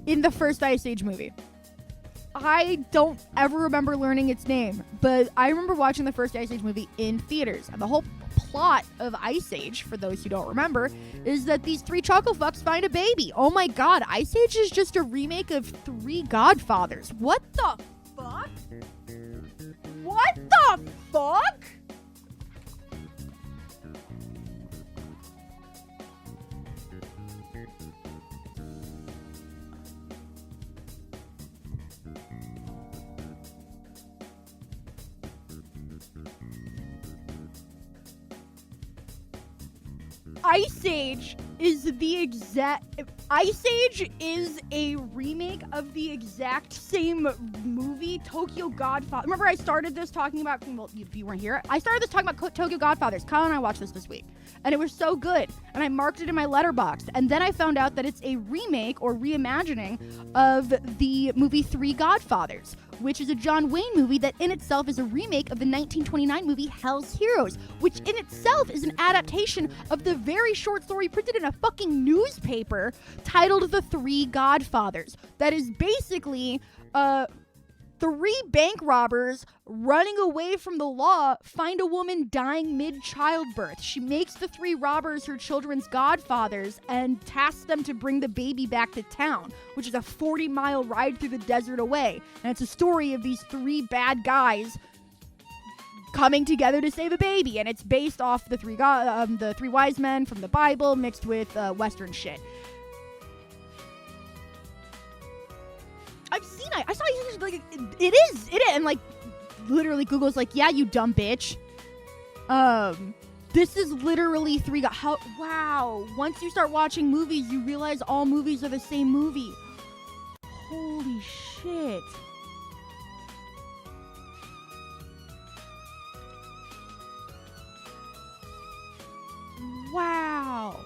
in the first Ice Age movie. I don't ever remember learning its name, but I remember watching the first Ice Age movie in theaters. And the whole plot of Ice Age, for those who don't remember, is that these 3 choco fucks find a baby. Oh my god, Ice Age is just a remake of 3 Godfathers. What the fuck? What the fuck? Ice Age is a remake of the exact same movie, Tokyo Godfather. Remember I started this talking about, well, if you weren't here, I started this talking about Tokyo Godfathers. Kyle and I watched this week, and it was so good, and I marked it in my Letterboxd, and then I found out that it's a remake or reimagining of the movie 3 Godfathers, which is a John Wayne movie that in itself is a remake of the 1929 movie Hell's Heroes, which in itself is an adaptation of the very short story printed in a fucking newspaper titled The 3 Godfathers. That is basically 3 bank robbers running away from the law find a woman dying mid-childbirth. She makes the 3 robbers her children's godfathers and tasks them to bring the baby back to town, which is a 40-mile ride through the desert away. And it's a story of these 3 bad guys coming together to save a baby, and it's based off the 3 wise men from the Bible mixed with Western shit. I've seen it. I saw you like it is, and like literally Google's like, yeah, you dumb bitch. This is literally 3 wow. Once you start watching movies, you realize all movies are the same movie. Holy shit. Wow.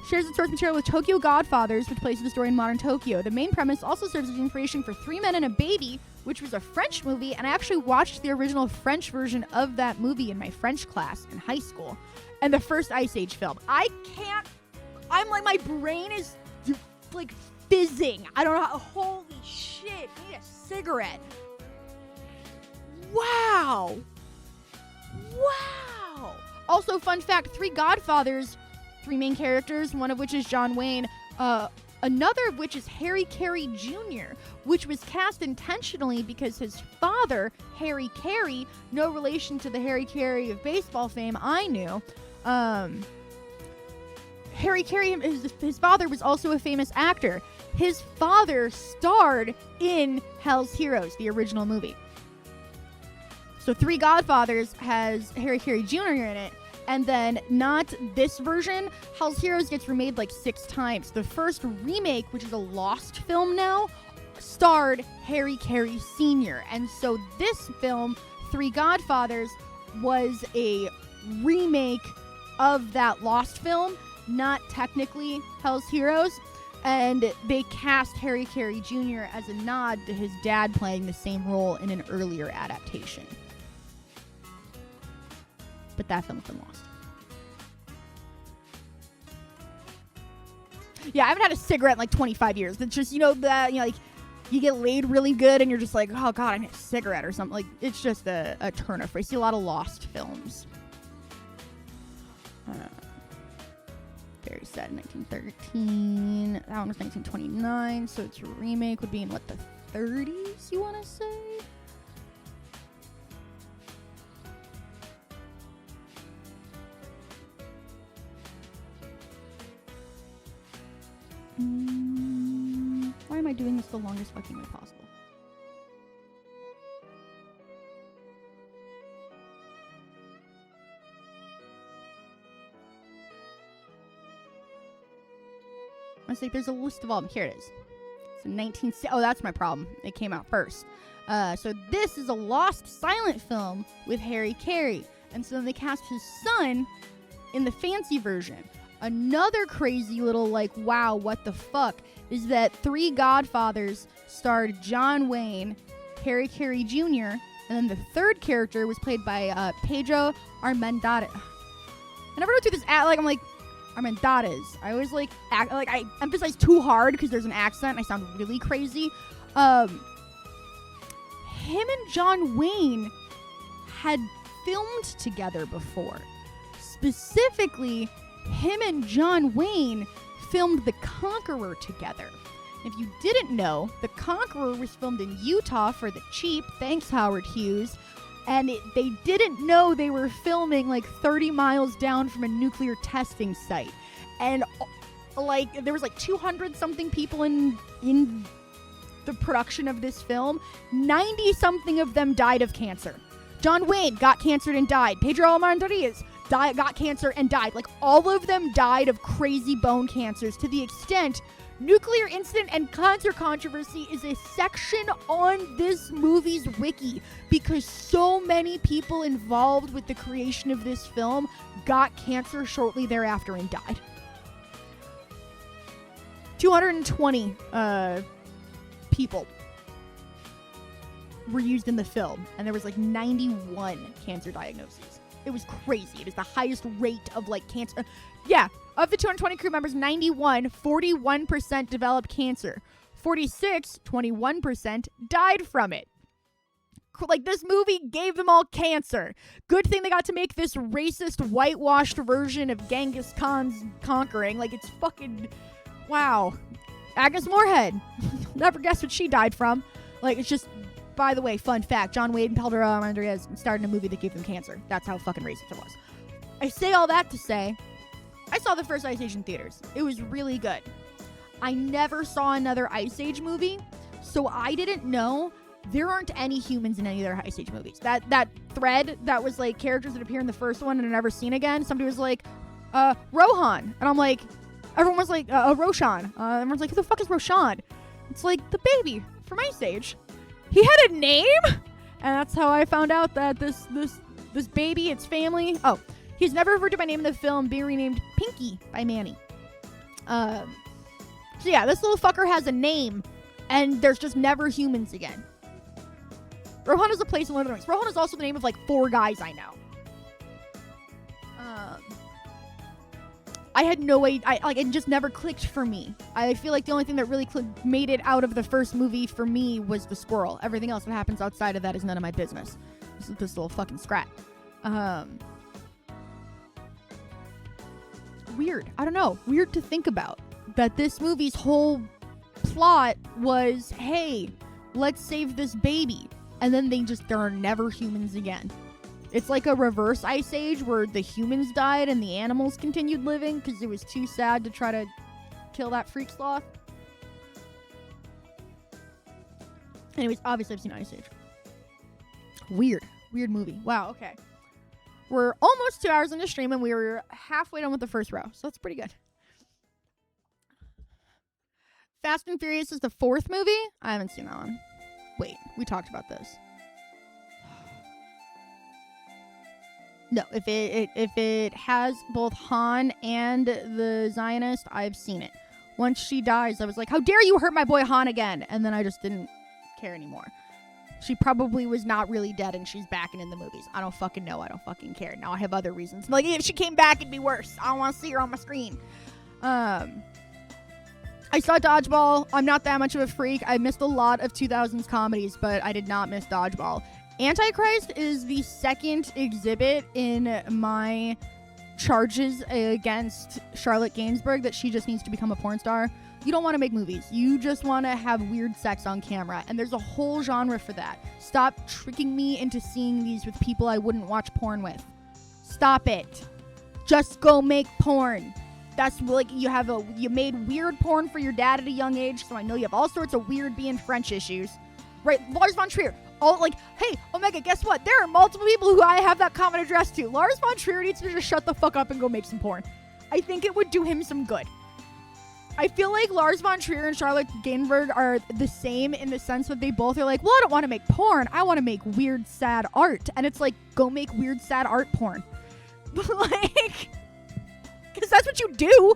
Shares its source material with Tokyo Godfathers, which places the story in modern Tokyo. The main premise also serves as inspiration for 3 Men and a Baby, which was a French movie, and I actually watched the original French version of that movie in my French class in high school. And the first Ice Age film. I'm like, my brain is like fizzing. I don't know how, holy shit, I need a cigarette. Wow. Wow. Also, fun fact, 3 Godfathers, 3 main characters, one of which is John Wayne, another of which is Harry Carey Jr., which was cast intentionally because his father, Harry Carey, no relation to the Harry Carey of baseball fame I knew, Harry Carey, his father was also a famous actor. His father starred in Hell's Heroes, the original movie. So 3 Godfathers has Harry Carey Jr. in it, and then not this version. Hell's Heroes gets remade like 6 times. The first remake, which is a lost film now, starred Harry Carey Sr. And so this film, 3 Godfathers, was a remake of that lost film, not technically Hell's Heroes. And they cast Harry Carey Jr. as a nod to his dad playing the same role in an earlier adaptation. But that film's been lost. Yeah, I haven't had a cigarette in like 25 years. It's just, like you get laid really good and you're just like, oh god, I need a cigarette or something. Like, it's just a turn of phrase. I see a lot of lost films. Very sad, 1913. That one was 1929, so its remake would be in, what, the 30s, you want to say? Why am I doing this the longest fucking way possible? I was like, there's a list of all of them. Here it is. So oh, that's my problem. It came out first. So this is a lost silent film with Harry Carey. And so then they cast his son in the fancy version. Another crazy little, like, wow, what the fuck, is that 3 Godfathers starred John Wayne, Harry Carey Jr., and then the third character was played by Pedro Armendariz. I never know to this like I'm like Armendariz. I always like I emphasize too hard because there's an accent and I sound really crazy. Him and John Wayne had filmed together before. Specifically, him and John Wayne filmed The Conqueror together. If you didn't know, The Conqueror was filmed in Utah for the cheap. Thanks, Howard Hughes. And they didn't know they were filming like 30 miles down from a nuclear testing site. And like there was like 200 something people in the production of this film. 90 something of them died of cancer. John Wayne got cancer and died. Pedro Armendariz got cancer and died. Like all of them died of crazy bone cancers to the extent nuclear incident and cancer controversy is a section on this movie's wiki because so many people involved with the creation of this film got cancer shortly thereafter and died. 220 people were used in the film, and there was like 91 cancer diagnoses. It was crazy. It is the highest rate of like cancer. Yeah, of the 220 crew members, 91, 41% developed cancer. 46, 21% died from it. Like, this movie gave them all cancer. Good thing they got to make this racist, whitewashed version of Genghis Khan's conquering. Like, it's fucking... Wow. Agnes Moorehead. Never guess what she died from. Like, it's just... By the way, fun fact, John Wayne and Pedro Armendariz starred in a movie that gave them cancer. That's how fucking racist it was. I say all that to say, I saw the first Ice Age in theaters. It was really good. I never saw another Ice Age movie, so I didn't know there aren't any humans in any of their Ice Age movies. That thread that was like characters that appear in the first one and are never seen again, somebody was like, Rohan. And I'm like, everyone was like, Roshan. Everyone's like, who the fuck is Roshan? It's like the baby from Ice Age. He had a name? And that's how I found out that this baby, its family... Oh, he's never referred to by name in the film, being renamed Pinky by Manny. So yeah, this little fucker has a name, and there's just never humans again. Rohan is a place in Lord of the Rings. Rohan is also the name of like 4 guys I know. I had no idea. It just never clicked for me. I feel like the only thing that really made it out of the first movie for me was the squirrel. Everything else that happens outside of that is none of my business. This little fucking scrat. Weird. I don't know. Weird to think about. That this movie's whole plot was, hey, let's save this baby. And then there are never humans again. It's like a reverse Ice Age where the humans died and the animals continued living because it was too sad to try to kill that freak sloth. Anyways, obviously I've seen Ice Age. Weird movie. Wow, okay. We're almost 2 hours into stream and we were halfway done with the first row, so that's pretty good. Fast and Furious is the 4th movie? I haven't seen that one. Wait, we talked about this. No, if it has both Han and the Zionist, I've seen it. Once she dies, I was like, how dare you hurt my boy Han again? And then I just didn't care anymore. She probably was not really dead and she's back and in the movies. I don't fucking know. I don't fucking care. Now I have other reasons. Like, if she came back, it'd be worse. I don't want to see her on my screen. I saw Dodgeball. I'm not that much of a freak. I missed a lot of 2000s comedies, but I did not miss Dodgeball. Antichrist is the second exhibit in my charges against Charlotte Gainsbourg that she just needs to become a porn star. You don't want to make movies. You just want to have weird sex on camera. And there's a whole genre for that. Stop tricking me into seeing these with people I wouldn't watch porn with. Stop it. Just go make porn. That's like you made weird porn for your dad at a young age, so I know you have all sorts of weird being French issues. Right, Lars von Trier. Oh, like, hey, Omega, guess what? There are multiple people who I have that common address to. Lars von Trier needs to just shut the fuck up and go make some porn. I think it would do him some good. I feel like Lars von Trier and Charlotte Gainsbourg are the same in the sense that they both are like, well, I don't want to make porn. I want to make weird, sad art. And it's like, go make weird, sad art porn. But like, because that's what you do.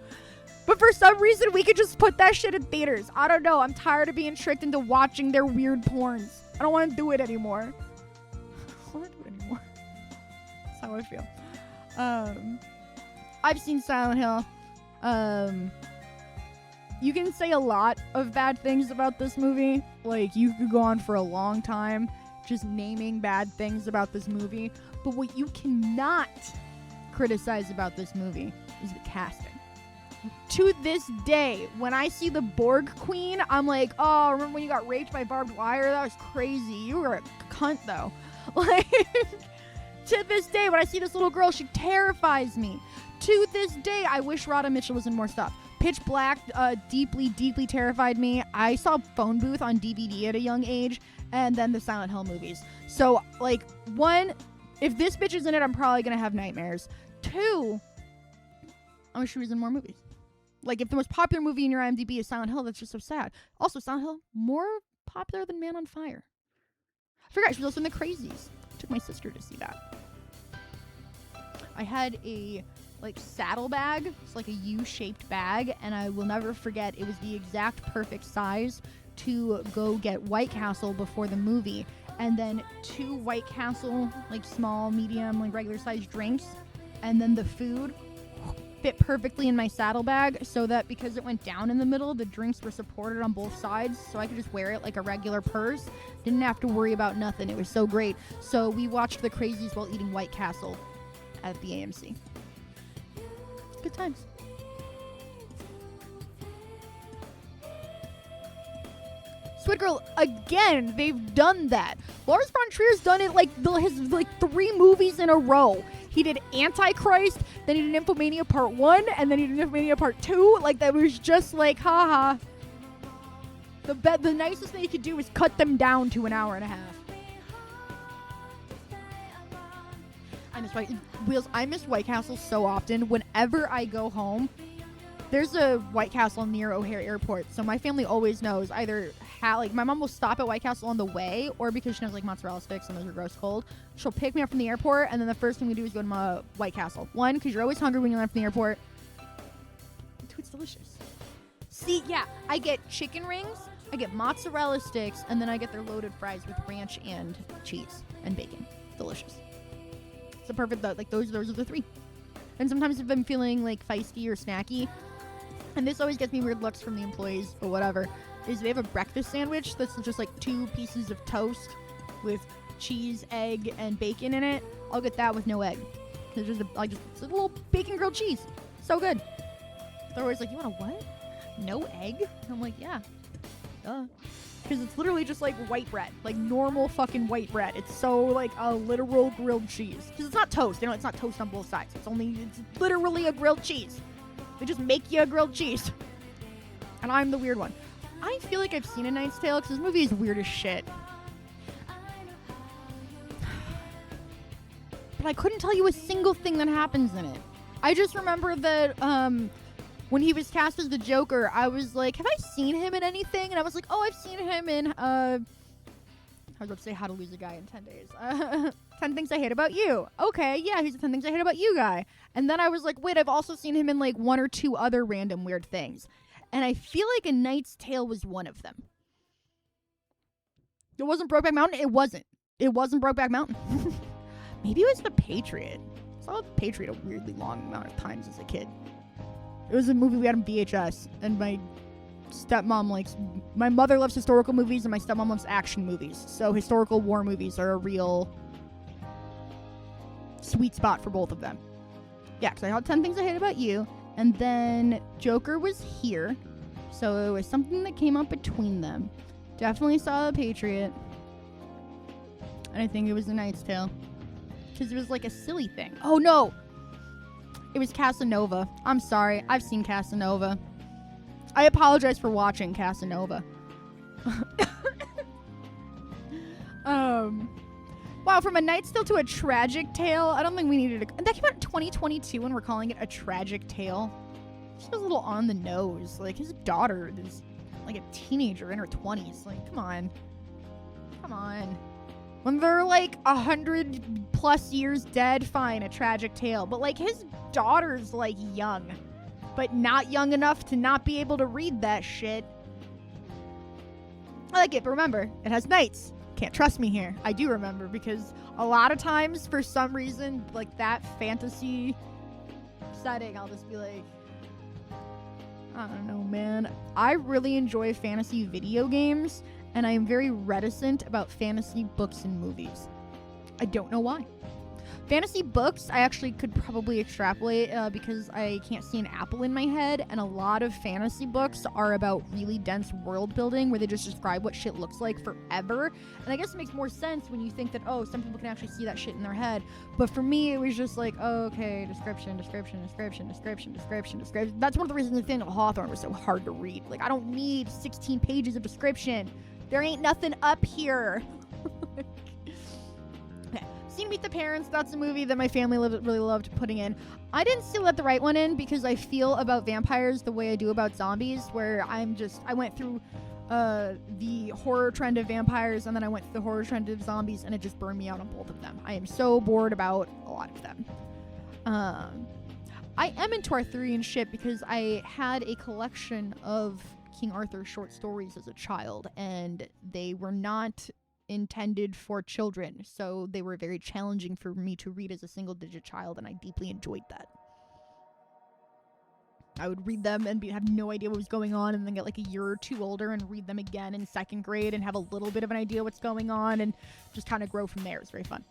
But for some reason, we could just put that shit in theaters. I don't know. I'm tired of being tricked into watching their weird porns. I don't want to do it anymore. I don't want to do it anymore. That's how I feel. I've seen Silent Hill. You can say a lot of bad things about this movie. Like, you could go on for a long time just naming bad things about this movie. But what you cannot criticize about this movie is the casting. To this day, when I see the Borg Queen, I'm like, oh, remember when you got raped by barbed wire? That was crazy. You were a cunt, though. Like, to this day, when I see this little girl, she terrifies me. To this day, I wish Radha Mitchell was in more stuff. Pitch Black deeply, deeply terrified me. I saw Phone Booth on DVD at a young age, and then the Silent Hill movies. So, like, one, if this bitch is in it, I'm probably gonna have nightmares. Two, I wish she was in more movies. Like, if the most popular movie in your IMDb is Silent Hill, that's just so sad. Also, Silent Hill, more popular than Man on Fire. I forgot she was also in The Crazies. Took my sister to see that. I had a saddlebag. It's like a U-shaped bag, and I will never forget, it was the exact perfect size to go get White Castle before the movie, and then 2 White Castle, like small, medium, like regular sized drinks, and then the food fit perfectly in my saddlebag, so that because it went down in the middle, the drinks were supported on both sides, so I could just wear it like a regular purse. Didn't have to worry about nothing. It was so great. So we watched The Crazies while eating White Castle at the AMC. Good times. Squid Girl, again, they've done that. Lars von Trier's done it his 3 movies in a row. He did Antichrist, then he did Nymphomania Part 1, and then he did Nymphomania Part 2. Like, that was just like, haha. The nicest thing you could do is cut them down to an hour and a half. I miss White Castle so often. Whenever I go home, there's a White Castle near O'Hare Airport, so my family always knows either my mom will stop at White Castle on the way, or because she knows like mozzarella sticks and those are gross cold, she'll pick me up from the airport, and then the first thing we do is go to White Castle. 1, because you're always hungry when you land from the airport. 2, it's delicious. See, yeah, I get chicken rings, I get mozzarella sticks, and then I get their loaded fries with ranch and cheese and bacon. Delicious. It's a perfect, like those are the 3. And sometimes if I'm feeling like feisty or snacky, and this always gets me weird looks from the employees or whatever, is they have a breakfast sandwich that's just like 2 pieces of toast with cheese, egg, and bacon in it. I'll get that with no egg. Cause it's a little bacon grilled cheese. So good. They're always like, you want a what? No egg? And I'm like, yeah. Duh. Because it's literally just like white bread. Like normal fucking white bread. It's so like a literal grilled cheese. Because it's not toast. It's not toast on both sides. It's literally a grilled cheese. They just make you a grilled cheese. And I'm the weird one. I feel like I've seen A Knight's Tale because this movie is weird as shit. But I couldn't tell you a single thing that happens in it. I just remember that when he was cast as the Joker, I was like, have I seen him in anything? And I was like, oh, I've seen him in, I was about to say How to Lose a Guy in 10 Days. 10 Things I Hate About You. Okay, yeah, he's the 10 Things I Hate About You guy. And then I was like, wait, I've also seen him in like 1 or 2 other random weird things. And I feel like A Knight's Tale was one of them. It wasn't Brokeback Mountain? It wasn't. It wasn't Brokeback Mountain. Maybe it was The Patriot. I saw The Patriot a weirdly long amount of times as a kid. It was a movie we had on VHS, and my mother loves historical movies, and my stepmom loves action movies. So historical war movies are a real sweet spot for both of them. Yeah, because I had 10 Things I Hate About You, and then Joker was here, so it was something that came up between them. Definitely saw The Patriot, and I think it was The Knight's Tale, because it was like a silly thing. Oh no! It was Casanova. I'm sorry. I've seen Casanova. I apologize for watching Casanova. Wow, from A Knight's Tale to A Tragic Tale. I don't think we needed that came out in 2022 and we're calling it A Tragic Tale. It's just a little on the nose. Like, his daughter is like a teenager in her 20s. Like, come on. Come on. When they're like 100+ years dead, fine, A Tragic Tale. But like, his daughter's like young, but not young enough to not be able to read that shit. I like it, but remember, it has knights. Can't trust me here. I do remember, because a lot of times, for some reason, like, that fantasy upsetting, I'll just be like, I don't know, man. I really enjoy fantasy video games, and I am very reticent about fantasy books and movies. I don't know why. Fantasy books, I actually could probably extrapolate because I can't see an apple in my head, and a lot of fantasy books are about really dense world building where they just describe what shit looks like forever. And I guess it makes more sense when you think that, oh, some people can actually see that shit in their head. But for me, it was just like, oh, okay, description. That's one of the reasons Nathaniel Hawthorne was so hard to read. Like, I don't need 16 pages of description. There ain't nothing up here. Seen Meet the Parents. That's a movie that my family really loved putting in. I didn't see Let the Right One in because I feel about vampires the way I do about zombies, where I went through the horror trend of vampires, and then I went through the horror trend of zombies, and it just burned me out on both of them. I am so bored about a lot of them. I am into Arthurian shit because I had a collection of King Arthur short stories as a child, and they were not intended for children, so they were very challenging for me to read as a single-digit child, and I deeply enjoyed that. I would read them and have no idea what was going on, and then get like a year or two older and read them again in second grade and have a little bit of an idea what's going on, and just kind of grow from there. It's very fun.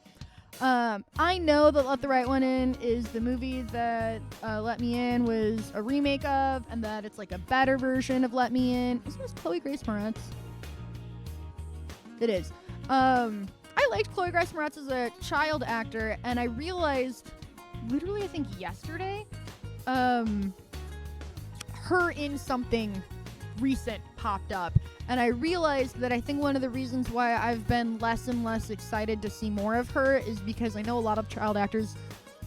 I know that Let the Right One In is the movie that Let Me In was a remake of, and that it's like a better version of Let Me In. Isn't this Chloe Grace Moretz? It is. I liked Chloe Grace Moretz as a child actor, and I realized, literally I think yesterday, her in something recent popped up, and I realized that I think one of the reasons why I've been less and less excited to see more of her is because I know a lot of child actors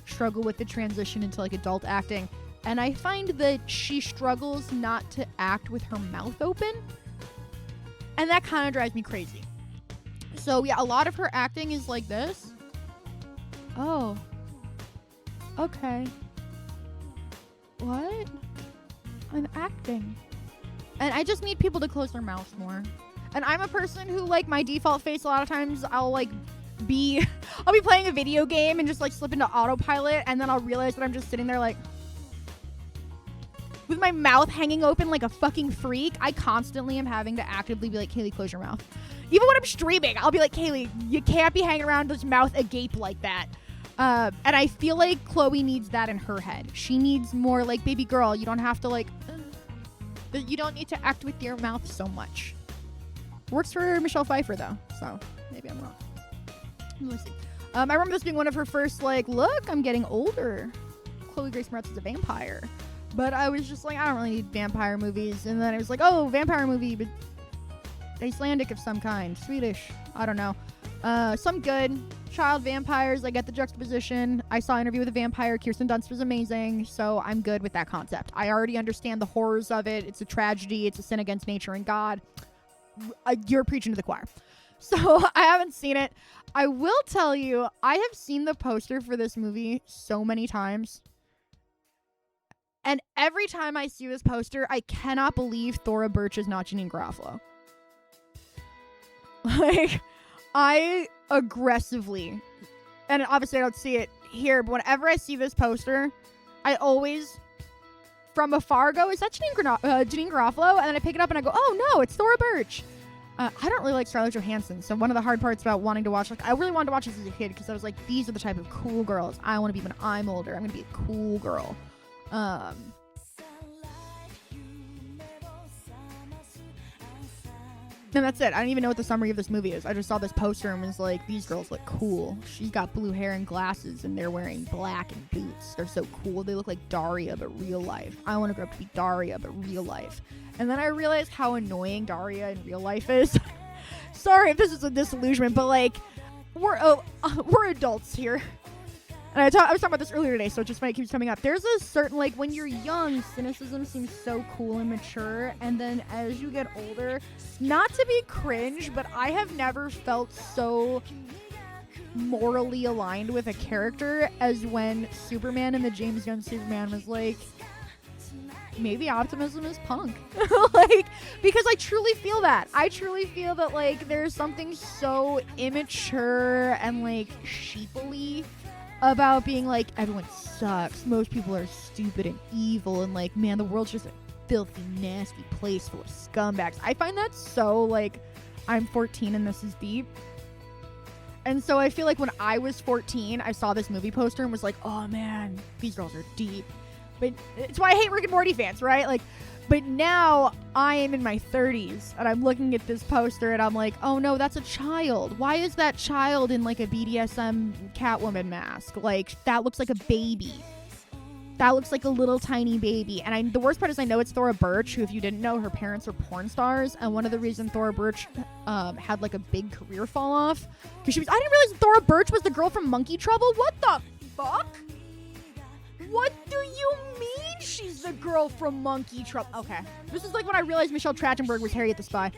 struggle with the transition into like adult acting, and I find that she struggles not to act with her mouth open, and that kind of drives me crazy. So yeah, a lot of her acting is like this. Oh. Okay. What? I'm acting. And I just need people to close their mouths more. And I'm a person who, like, my default face a lot of times I'll be playing a video game and just like slip into autopilot, and then I'll realize that I'm just sitting there like with my mouth hanging open like a fucking freak. I constantly am having to actively be like, Kaylee, close your mouth. Even when I'm streaming, I'll be like, Kaylee, you can't be hanging around with mouth agape like that. And I feel like Chloe needs that in her head. She needs more like, baby girl, you don't have to like, you don't need to act with your mouth so much. Works for Michelle Pfeiffer though, so maybe I'm wrong. Let me see. I remember this being one of her first like, look, I'm getting older. Chloe Grace Moretz is a vampire. But I was just like, I don't really need vampire movies. And then it was like, oh, vampire movie, but Icelandic of some kind. Swedish. I don't know. Some good. Child vampires. I get the juxtaposition. I saw Interview with a Vampire. Kirsten Dunst was amazing. So I'm good with that concept. I already understand the horrors of it. It's a tragedy. It's a sin against nature and God. You're preaching to the choir. So I haven't seen it. I will tell you, I have seen the poster for this movie so many times. And every time I see this poster, I cannot believe Thora Birch is not Janine Garofalo. Like, I aggressively, and obviously I don't see it here, but whenever I see this poster, I always, from afar, go, is that Janine Garofalo? And then I pick it up and I go, oh no, it's Thora Birch. I don't really like Scarlett Johansson, so one of the hard parts about wanting to watch, like, I really wanted to watch this as a kid because I was like, these are the type of cool girls I want to be when I'm older. I'm going to be a cool girl. And that's it. I don't even know what the summary of this movie is. I just saw this poster and was like, these girls look cool. She's got blue hair and glasses, and they're wearing black and boots. They're so cool. They look like Daria, but real life. I want to grow up to be Daria, but real life. And then I realized how annoying Daria in real life is. Sorry if this is a disillusionment, but like, we're adults here. And I was talking about this earlier today, so it just might keep coming up. There's a certain, like, when you're young, cynicism seems so cool and mature, and then as you get older, not to be cringe, but I have never felt so morally aligned with a character as when Superman in the James Gunn Superman was like, maybe optimism is punk. Like, because I truly feel that. I truly feel that, like, there's something so immature and, like, sheepily about being like, everyone sucks, most people are stupid and evil, and like, man, the world's just a filthy, nasty place full of scumbags. I find that so like, I'm 14 and this is deep. And so I feel like when I was 14, I saw this movie poster and was like, oh man, these girls are deep. But it's why I hate Rick and Morty fans, right? Like, but now I am in my 30s and I'm looking at this poster and I'm like, oh no, that's a child. Why is that child in like a BDSM Catwoman mask? Like, that looks like a baby. That looks like a little tiny baby. And the worst part is I know it's Thora Birch, who, if you didn't know, her parents are porn stars. And one of the reasons Thora Birch had like a big career fall off, because I didn't realize Thora Birch was the girl from Monkey Trouble. What the fuck? What do you mean she's the girl from Monkey Trouble? Okay. This is like when I realized Michelle Trachtenberg was Harriet the Spy.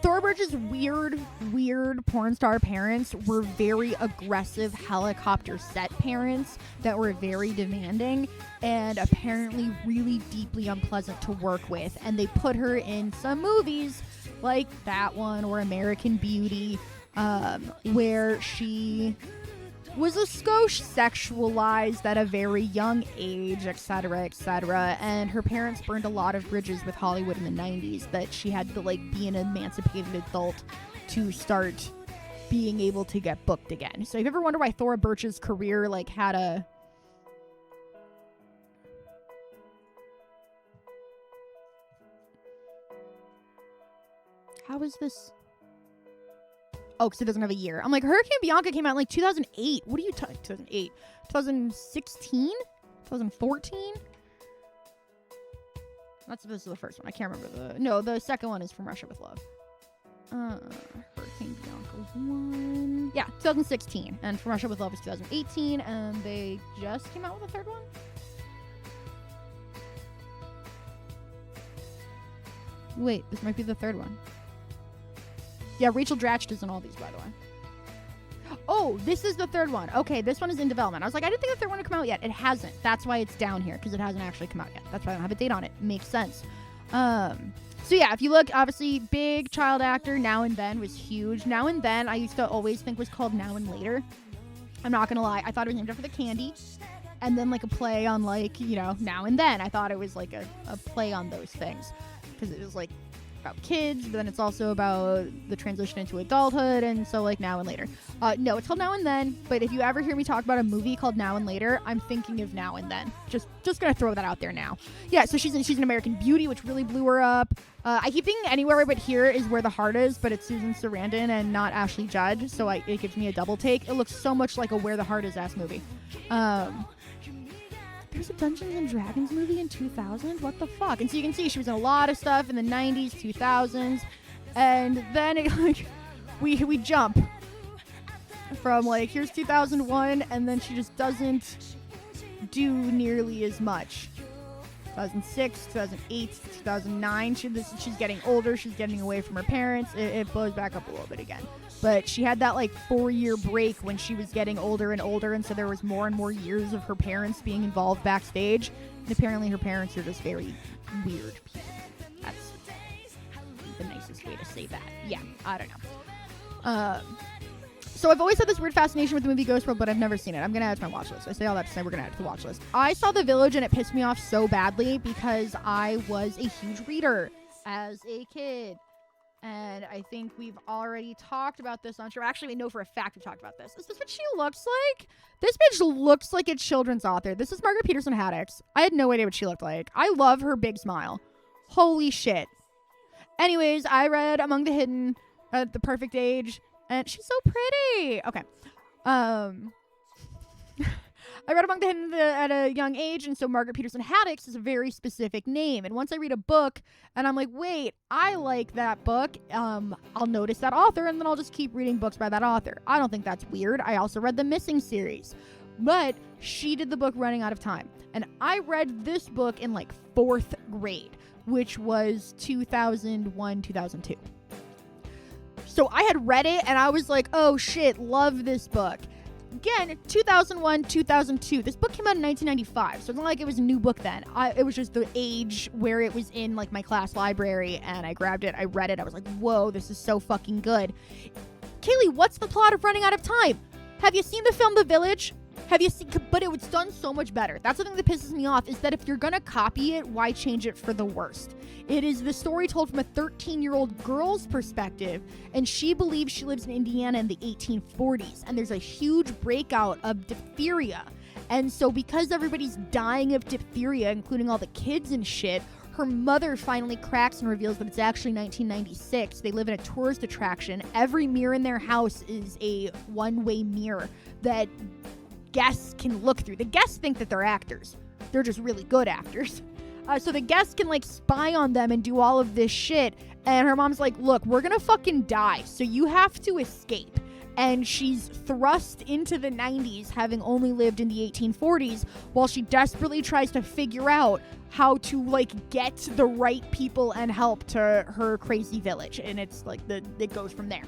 Thora Birch's weird porn star parents were very aggressive helicopter set parents that were very demanding and apparently really deeply unpleasant to work with. And they put her in some movies like that one or American Beauty, where she was a skosh sexualized at a very young age, etc., etc. And her parents burned a lot of bridges with Hollywood in the 90s that she had to like be an emancipated adult to start being able to get booked again. So if you ever wonder why Thora Birch's career like had a how is this? Oh, because it doesn't have a year. I'm like, Hurricane Bianca came out in like 2008. What are you talking? 2008, 2016, 2014. This is the first one. I can't remember the second one is From Russia with Love. Hurricane Bianca 1. Yeah, 2016, and From Russia with Love is 2018, and they just came out with a third one. Wait, this might be the third one. Yeah, Rachel Dratch is in all these, by the way. Oh, this is the third one. Okay, this one is in development. I was like, I didn't think the third one had come out yet. It hasn't. That's why it's down here, because it hasn't actually come out yet. That's why I don't have a date on it. Makes sense. So yeah, if you look, obviously, big child actor. Now and Then was huge. Now and Then, I used to always think was called Now and Later. I'm not going to lie. I thought it was named after the candy. And then, like, a play on, like, you know, Now and Then. I thought it was, like, a play on those things. Because it was, like, about kids, but then it's also about the transition into adulthood, and so like Now and Later. No, it's called Now and Then, but if you ever hear me talk about a movie called Now and Later, I'm thinking of Now and Then. Just gonna throw that out there now. Yeah, so she's in American Beauty, which really blew her up. I keep thinking Anywhere But Here is Where the Heart Is, but it's Susan Sarandon and not Ashley Judd, so it gives me a double take. It looks so much like a Where the Heart Is ass movie. There's a Dungeons and Dragons movie in 2000? What the fuck? And so you can see she was in a lot of stuff in the 90s, 2000s. And then we jump from like, here's 2001, and then she just doesn't do nearly as much. 2006, 2008, 2009. She's getting older. She's getting away from her parents. It blows back up a little bit again. But she had that like 4-year break when she was getting older and older, and so there was more and more years of her parents being involved backstage. And apparently her parents are just very weird people. That's the nicest way to say that. Yeah, I don't know. So I've always had this weird fascination with the movie Ghost World, but I've never seen it. I'm going to add it to my watch list. I say all that to say we're going to add it to the watch list. I saw The Village, and it pissed me off so badly because I was a huge reader as a kid. And I think we've already talked about this on show. Actually, we know for a fact we've talked about this. Is this what she looks like? This bitch looks like a children's author. This is Margaret Peterson Haddix. I had no idea what she looked like. I love her big smile. Holy shit. Anyways, I read Among the Hidden at the perfect age, and she's so pretty. Okay. I read Among the Hidden at a young age, and so Margaret Peterson Haddix is a very specific name. And once I read a book, and I'm like, wait, I like that book, I'll notice that author, and then I'll just keep reading books by that author. I don't think that's weird. I also read the Missing series. But she did the book Running Out of Time. And I read this book in, like, 4th grade, which was 2001, 2002. So I had read it, and I was like, oh, shit, love this book. Again, 2001, 2002. This book came out in 1995, so it's not like it was a new book then. It was just the age where it was in, like, my class library, and I grabbed it, I read it, I was like, whoa, this is so fucking good. Kaylee, what's the plot of Running Out of Time? Have you seen the film The Village? Have you seen? But it was done so much better. That's the thing that pisses me off, is that if you're gonna copy it, why change it for the worst? It is the story told from a 13-year-old girl's perspective, and she believes she lives in Indiana in the 1840s, and there's a huge breakout of diphtheria. And so because everybody's dying of diphtheria, including all the kids and shit, her mother finally cracks and reveals that it's actually 1996. They live in a tourist attraction. Every mirror in their house is a one-way mirror that guests can look through. The guests think that they're actors. They're just really good actors. So the guests can like spy on them and do all of this shit. And her mom's like, look, we're gonna fucking die, so you have to escape. And she's thrust into the 90s, having only lived in the 1840s, while she desperately tries to figure out how to like get the right people and help to her crazy village. And it's like it goes from there,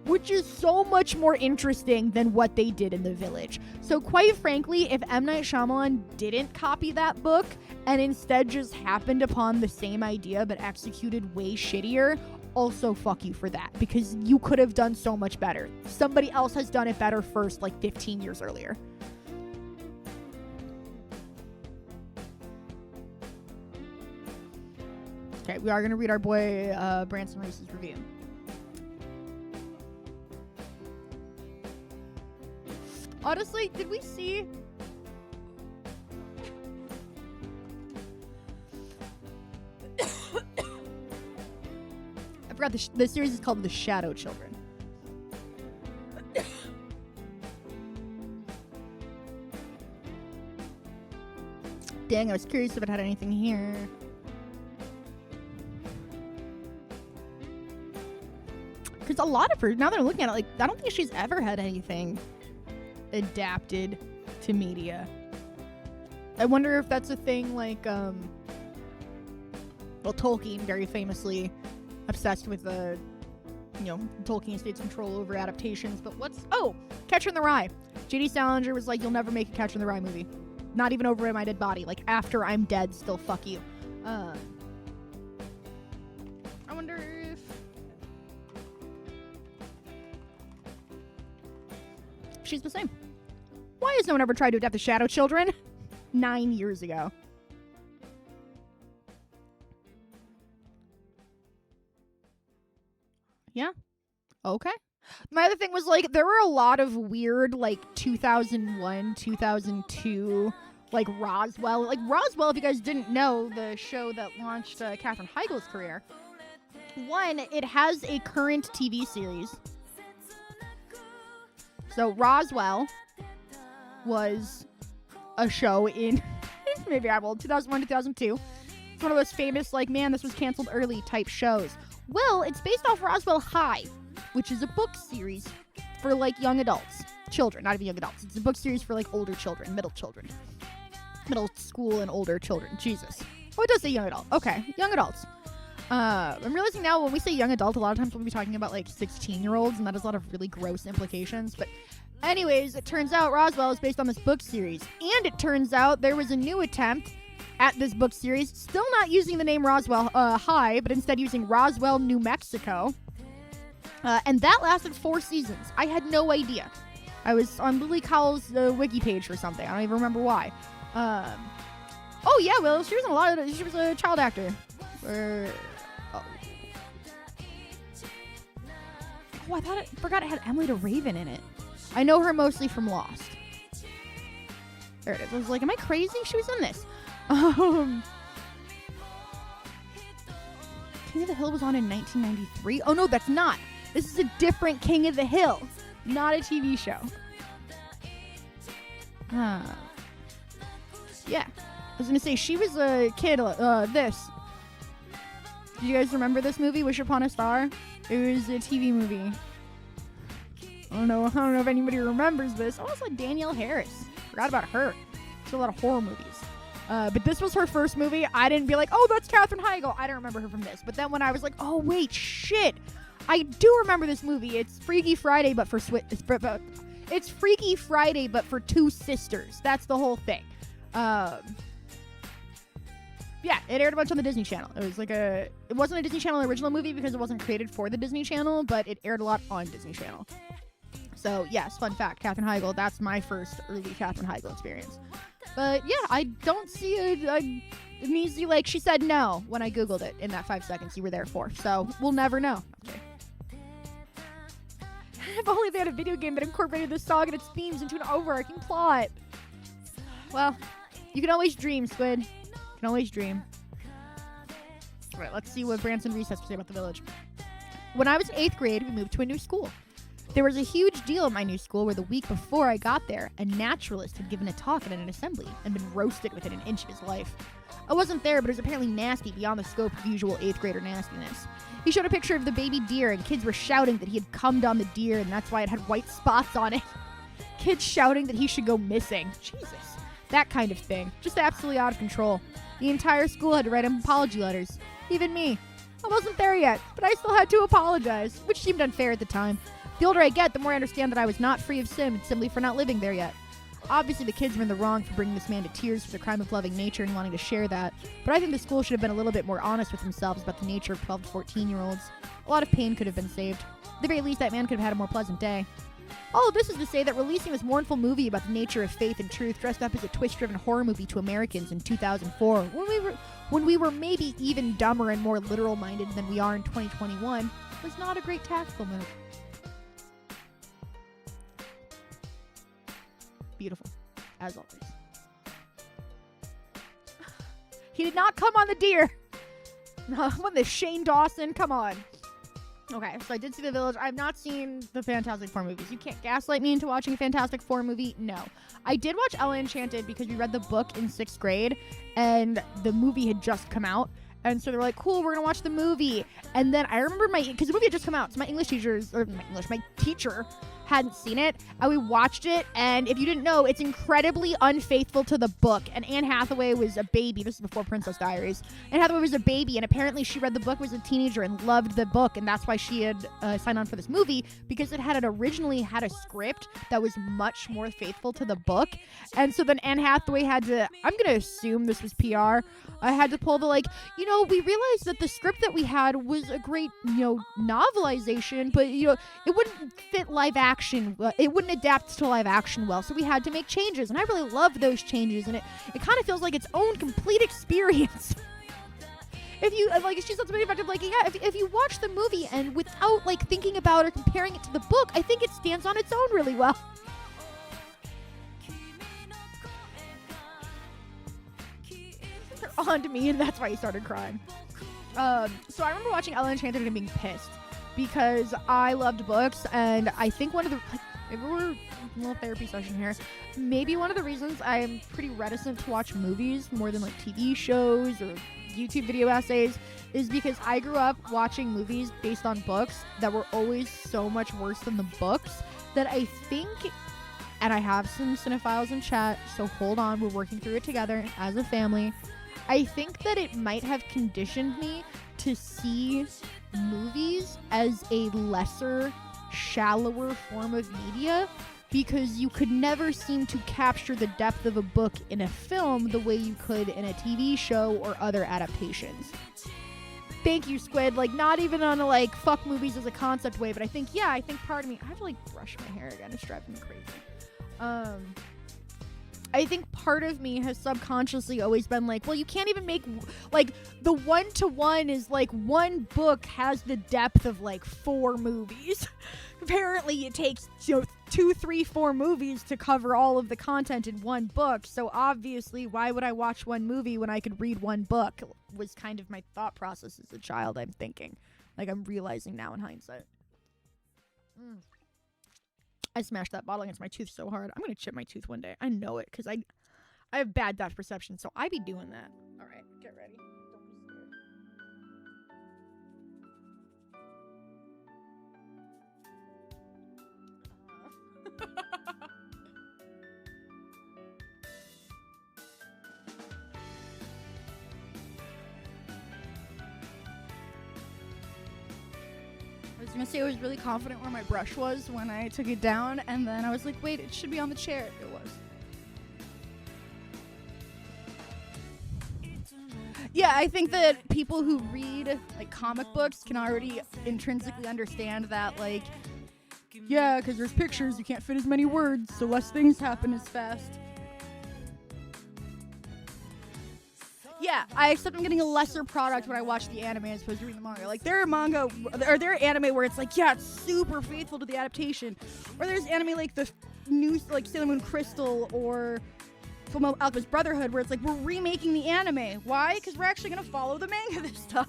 which is so much more interesting than what they did in The Village. So quite frankly, if M. Night Shyamalan didn't copy that book and instead just happened upon the same idea but executed way shittier, also fuck you for that, because you could have done so much better. Somebody else has done it better first, like 15 years earlier. Okay, we are going to read our boy Branson Reese's review. Honestly, did we see... I forgot the series is called The Shadow Children. Dang, I was curious if it had anything here. Because a lot of her, now that I'm looking at it, like, I don't think she's ever had anything adapted to media. I wonder if that's a thing like, well, Tolkien very famously obsessed with Tolkien states control over adaptations. But Catcher in the Rye. J.D. Salinger was like, you'll never make a Catcher in the Rye movie. Not even over my dead body. Like, after I'm dead, still fuck you. I wonder if... she's the same. Why has no one ever tried to adapt The Shadow Children? 9 years ago. Yeah. Okay. My other thing was, like, there were a lot of weird, like, 2001, 2002, like, Roswell. Like, Roswell, if you guys didn't know, the show that launched Katherine Heigl's career. One, it has a current TV series. So, Roswell was a show in, maybe I'm old, 2001, 2002. It's one of those famous, like, man, this was canceled early type shows. Well, it's based off Roswell High, which is a book series for, like, young adults. Children, not even young adults. It's a book series for, like, older children, middle school and older children. Jesus. Oh, it does say young adult. Okay, young adults. I'm realizing now when we say young adult, a lot of times we'll be talking about, like, 16-year-olds, and that has a lot of really gross implications. But anyways, it turns out Roswell is based on this book series. And it turns out there was a new attempt at this book series, still not using the name Roswell High, but instead using Roswell, New Mexico. And that lasted 4 seasons. I had no idea. I was on Lily Cowell's wiki page for something. I don't even remember why. Oh yeah, well, she was she was a child actor. I forgot it had Emily DeRaven in it. I know her mostly from Lost. There it is. I was like, am I crazy? She was in this. King of the Hill was on in 1993. Oh no, that's not. This is a different King of the Hill, not a TV show. Yeah, I was gonna say she was a kid. This. Do you guys remember this movie, Wish Upon a Star? It was a TV movie. I don't know if anybody remembers this. Oh, it's like Danielle Harris. Forgot about her. She's a lot of horror movies. But this was her first movie. I didn't be like, oh, that's Katherine Heigl. I didn't remember her from this. But then when I was like, oh, wait, shit. I do remember this movie. It's Freaky Friday, but for it's Freaky Friday, but for 2 sisters. That's the whole thing. Yeah, it aired a bunch on the Disney Channel. It was like it wasn't a Disney Channel original movie because it wasn't created for the Disney Channel, but it aired a lot on Disney Channel. So, yes, fun fact, Katherine Heigl, that's my first early Katherine Heigl experience. But, yeah, I don't see an easy, like, she said no when I Googled it in that 5 seconds you were there for. So, we'll never know. Okay. If only they had a video game that incorporated this song and its themes into an overarching plot. Well, you can always dream, Squid. You can always dream. All right, let's see what Branson Reese has to say about the village. When I was in 8th grade, we moved to a new school. There was a huge deal at my new school where the week before I got there, a naturalist had given a talk at an assembly and been roasted within an inch of his life. I wasn't there, but it was apparently nasty beyond the scope of usual 8th grader nastiness. He showed a picture of the baby deer, and kids were shouting that he had cummed on the deer, and that's why it had white spots on it. Kids shouting that he should go missing. Jesus. That kind of thing. Just absolutely out of control. The entire school had to write him apology letters. Even me. I wasn't there yet, but I still had to apologize, which seemed unfair at the time. The older I get, the more I understand that I was not free of sin simply for not living there yet. Obviously, the kids were in the wrong for bringing this man to tears for the crime of loving nature and wanting to share that, but I think the school should have been a little bit more honest with themselves about the nature of 12 to 14-year-olds. A lot of pain could have been saved. At the very least, that man could have had a more pleasant day. All of this is to say that releasing this mournful movie about the nature of faith and truth dressed up as a twist-driven horror movie to Americans in 2004, when we were maybe even dumber and more literal-minded than we are in 2021, was not a great tactical move. Beautiful, as always. He did not come on the deer. No, what the Shane Dawson? Come on. Okay, so I did see The Village. I've not seen the Fantastic Four movies. You can't gaslight me into watching a Fantastic Four movie. No. I did watch Ella Enchanted because we read the book in 6th grade, and the movie had just come out. And so they were like, cool, we're going to watch the movie. And then I remember because the movie had just come out, so my my teacher hadn't seen it, and we watched it, and if you didn't know, it's incredibly unfaithful to the book, and Anne Hathaway was a baby. This is before Princess Diaries. Anne Hathaway was a baby, and apparently she read the book, was a teenager, and loved the book, and that's why she had signed on for this movie, because it originally had a script that was much more faithful to the book, and so then Anne Hathaway had to, I'm going to assume this was PR, I had to pull the, we realized that the script that we had was a great, novelization, but, it wouldn't fit live action. It wouldn't adapt to live action well, so we had to make changes, and I really love those changes, and it kind of feels like its own complete experience. If you, she said something effective, if you watch the movie and without, thinking about or comparing it to the book, I think it stands on its own really well. They're on to me, and that's why he started crying. So I remember watching Ella Enchanted and being pissed, because I loved books, and I think one of the, maybe we're a little therapy session here, maybe one of the reasons I'm pretty reticent to watch movies more than TV shows or YouTube video essays is because I grew up watching movies based on books that were always so much worse than the books that I think, and I have some cinephiles in chat, so hold on, we're working through it together as a family. I think that it might have conditioned me to see movies as a lesser, shallower form of media, because you could never seem to capture the depth of a book in a film the way you could in a TV show or other adaptations. Thank you, Squid. Not even on a, fuck movies as a concept way, but I think part of me, I have to, brush my hair again. It's driving me crazy. I think part of me has subconsciously always been well, you can't even make, the 1-to-1 is, one book has the depth of, 4 movies. Apparently, it takes, 2, 3, 4 movies to cover all of the content in one book, so obviously, why would I watch one movie when I could read one book, was kind of my thought process as a child, I'm thinking. I'm realizing now in hindsight. I smashed that bottle against my tooth so hard. I'm going to chip my tooth one day. I know it, because I have bad depth perception, so I be doing that. All right, get ready. Don't be scared. I was going to say I was really confident where my brush was when I took it down, and then I was like, wait, it should be on the chair. It was. Yeah, I think that people who read like comic books can already intrinsically understand that, like, yeah, because there's pictures, you can't fit as many words, so less things happen as fast. Yeah, I accept I'm getting a lesser product when I watch the anime as opposed to reading the manga. Like, there are manga, or there are anime where it's like, yeah, it's super faithful to the adaptation. Or there's anime like the new, like, Sailor Moon Crystal or Fullmetal Alchemist Brotherhood where it's like, we're remaking the anime. Why? Because we're actually going to follow the manga this time.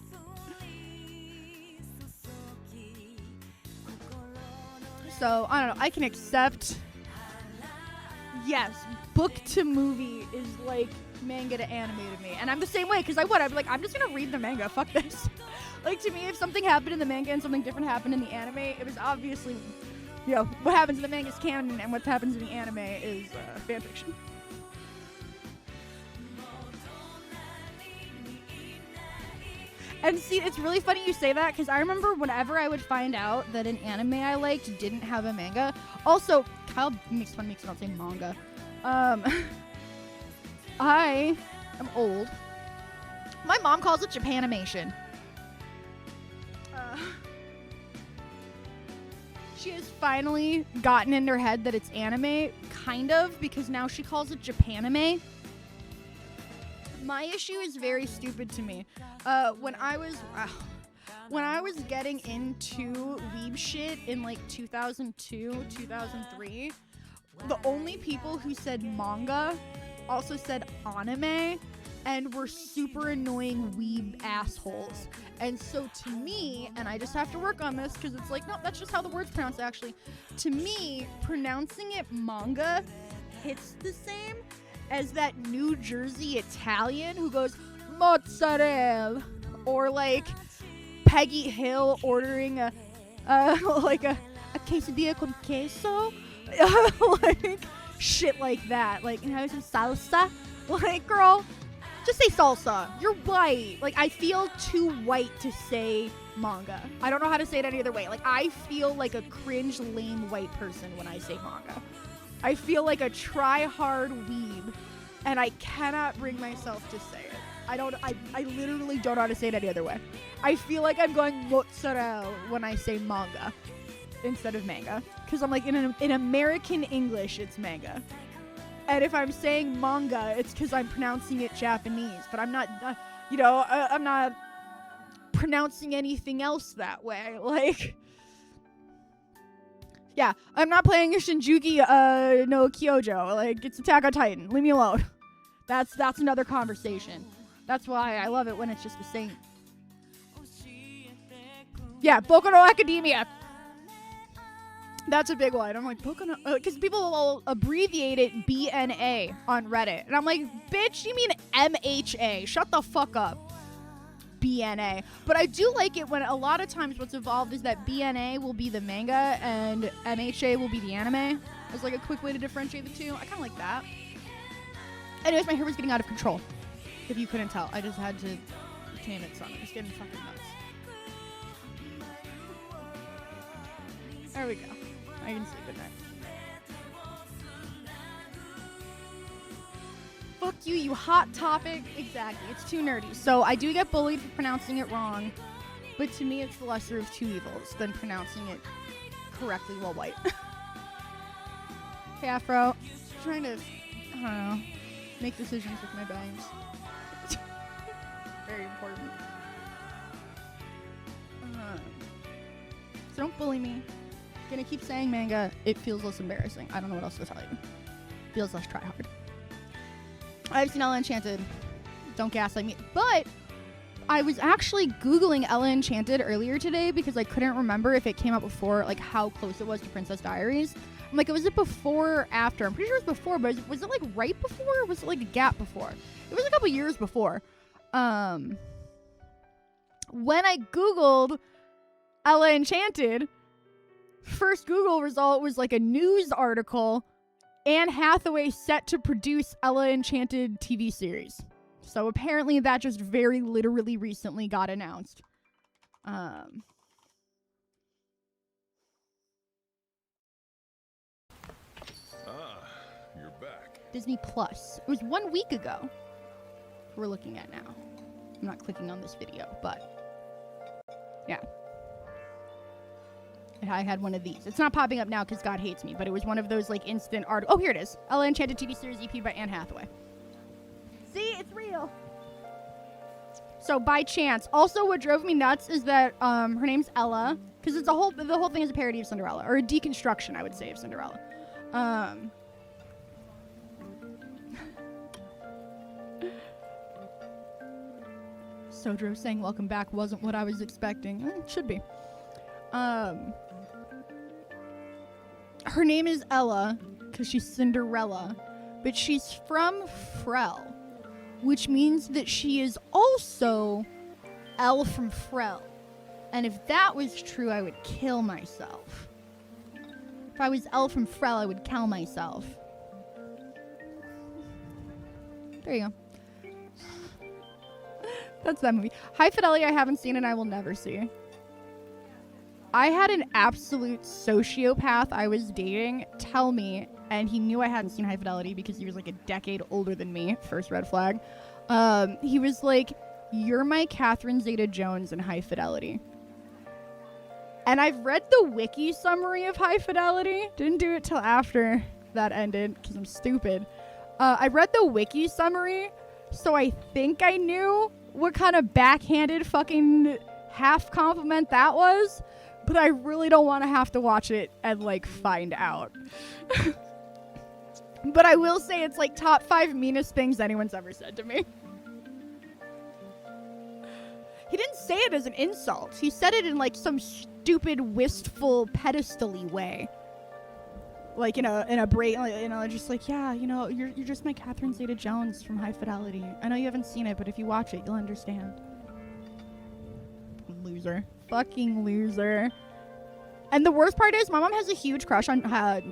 So, I don't know, I can accept, yes, book to movie is like manga to anime to me. And I'm the same way, because I'm like, I'm just gonna read the manga, fuck this. Like, to me, if something happened in the manga and something different happened in the anime, it was obviously, you know, what happens in the manga is canon and what happens in the anime is fanfiction. And see, it's really funny you say that, because I remember whenever I would find out that an anime I liked didn't have a manga. Also, Kyle makes fun of me because I don't say manga. I am old. My mom calls it Japanimation. She has finally gotten in her head that it's anime, kind of, because now she calls it Japanime. My issue is very stupid to me. When I was getting into weeb shit in like 2002, 2003, the only people who said manga also said anime and were super annoying weeb assholes. And so to me, and I just have to work on this because it's like, no, that's just how the word's pronounced actually. To me, pronouncing it manga hits the same as that New Jersey Italian who goes mozzarella, or like Peggy Hill ordering a quesadilla con queso, like shit like that. Like, and have some salsa. Like, girl, just say salsa. You're white. Like, I feel too white to say manga. I don't know how to say it any other way. Like, I feel like a cringe, lame white person when I say manga. I feel like a try-hard weeb, and I cannot bring myself to say it. I literally don't know how to say it any other way. I feel like I'm going mozzarella when I say manga instead of manga. Because I'm like, in American English, it's manga. And if I'm saying manga, it's because I'm pronouncing it Japanese. But I'm not, I'm not pronouncing anything else that way. Like, yeah, I'm not playing a Shinjuki no Kyojo. Like, it's Attack on Titan. Leave me alone. That's another conversation. That's why I love it when it's just the same. Yeah, Boku no Academia. That's a big one. I'm like, Boku no... Because people will abbreviate it BNA on Reddit. And I'm like, bitch, you mean MHA. Shut the fuck up. BNA. But I do like it when a lot of times what's evolved is that BNA will be the manga and MHA will be the anime. It's like a quick way to differentiate the two. I kind of like that. Anyways, my hair was getting out of control. If you couldn't tell, I just had to tame it some. It's getting fucking nuts. There we go. I can sleep at night. Fuck you, you hot topic. Exactly. It's too nerdy. So I do get bullied for pronouncing it wrong, but to me it's the lesser of two evils than pronouncing it correctly while white. Hey, Afro. I'm trying to, I don't know, make decisions with my bangs. Very important. So don't bully me. Gonna keep saying manga. It feels less embarrassing. I don't know what else to tell you. Feels less try hard. I've seen Ella Enchanted. Don't gaslight me. But I was actually Googling Ella Enchanted earlier today because I couldn't remember if it came out before, like how close it was to Princess Diaries. I'm like, was it before or after? I'm pretty sure it was before, but was it like right before or was it like a gap before? It was a couple years before. When I Googled Ella Enchanted, first Google result was like a news article, Anne Hathaway set to produce Ella Enchanted TV series. So apparently that just very literally recently got announced. You're back. Disney Plus. It was 1 week ago. We're looking at now. I'm not clicking on this video, but yeah. I had one of these. It's not popping up now because God hates me, but it was one of those like instant art. Oh, here it is. Ella Enchanted TV series EP by Anne Hathaway. See, it's real. So by chance, also what drove me nuts is that her name's Ella, because the whole thing is a parody of Cinderella, or a deconstruction, I would say, of Cinderella. Sodro saying welcome back wasn't what I was expecting. It should be. Her name is Ella because she's Cinderella, but she's from Frel, which means that she is also Elle from Frel. And if that was true, I would kill myself. If I was Elle from Frel, I would kill myself. There you go. That's that movie. High Fidelity I haven't seen and I will never see. I had an absolute sociopath I was dating tell me, and he knew I hadn't seen High Fidelity because he was like a decade older than me. First red flag. He was like, "You're my Catherine Zeta-Jones in High Fidelity." And I've read the wiki summary of High Fidelity. Didn't do it till after that ended because I'm stupid. I read the wiki summary, so I think I knew what kind of backhanded fucking half compliment that was. But I really don't want to have to watch it and, like, find out. But I will say it's, like, top 5 meanest things anyone's ever said to me. He didn't say it as an insult. He said it in, like, some stupid, wistful, pedestal-y way. Like, just like, yeah, you know, you're just my Catherine Zeta-Jones from High Fidelity. I know you haven't seen it, but if you watch it, you'll understand. Loser. Fucking loser. And the worst part is my mom has a huge crush on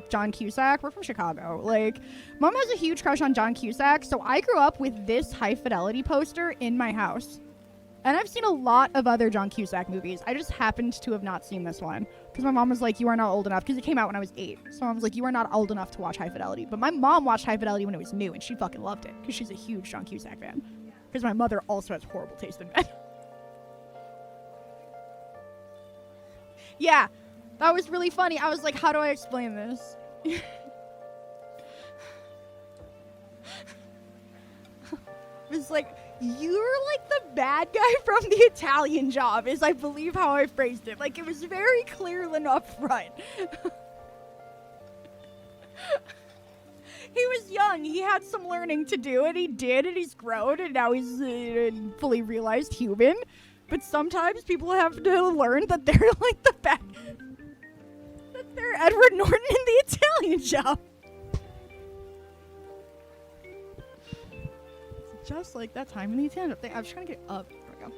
John Cusack. We're from Chicago. Like, mom has a huge crush on John Cusack, so I grew up with this High Fidelity poster in my house. And I've seen a lot of other John Cusack movies. I just happened to have not seen this one because my mom was like, "You are not old enough," because it came out when I was 8. So I was like, "You are not old enough to watch High Fidelity." But my mom watched High Fidelity when it was new, and she fucking loved it because she's a huge John Cusack fan. Because my mother also has horrible taste in men. Yeah, that was really funny. I was like, how do I explain this? It was like, "You're like the bad guy from The Italian Job," is I believe how I phrased it. Like, it was very clear and upfront. He was young. He had some learning to do, and he did, and he's grown, and now he's a fully realized human. But sometimes people have to learn that they're like the bad... that they're Edward Norton in The Italian Job. Just like that time in The Italian Job. I was trying to get up. There we go.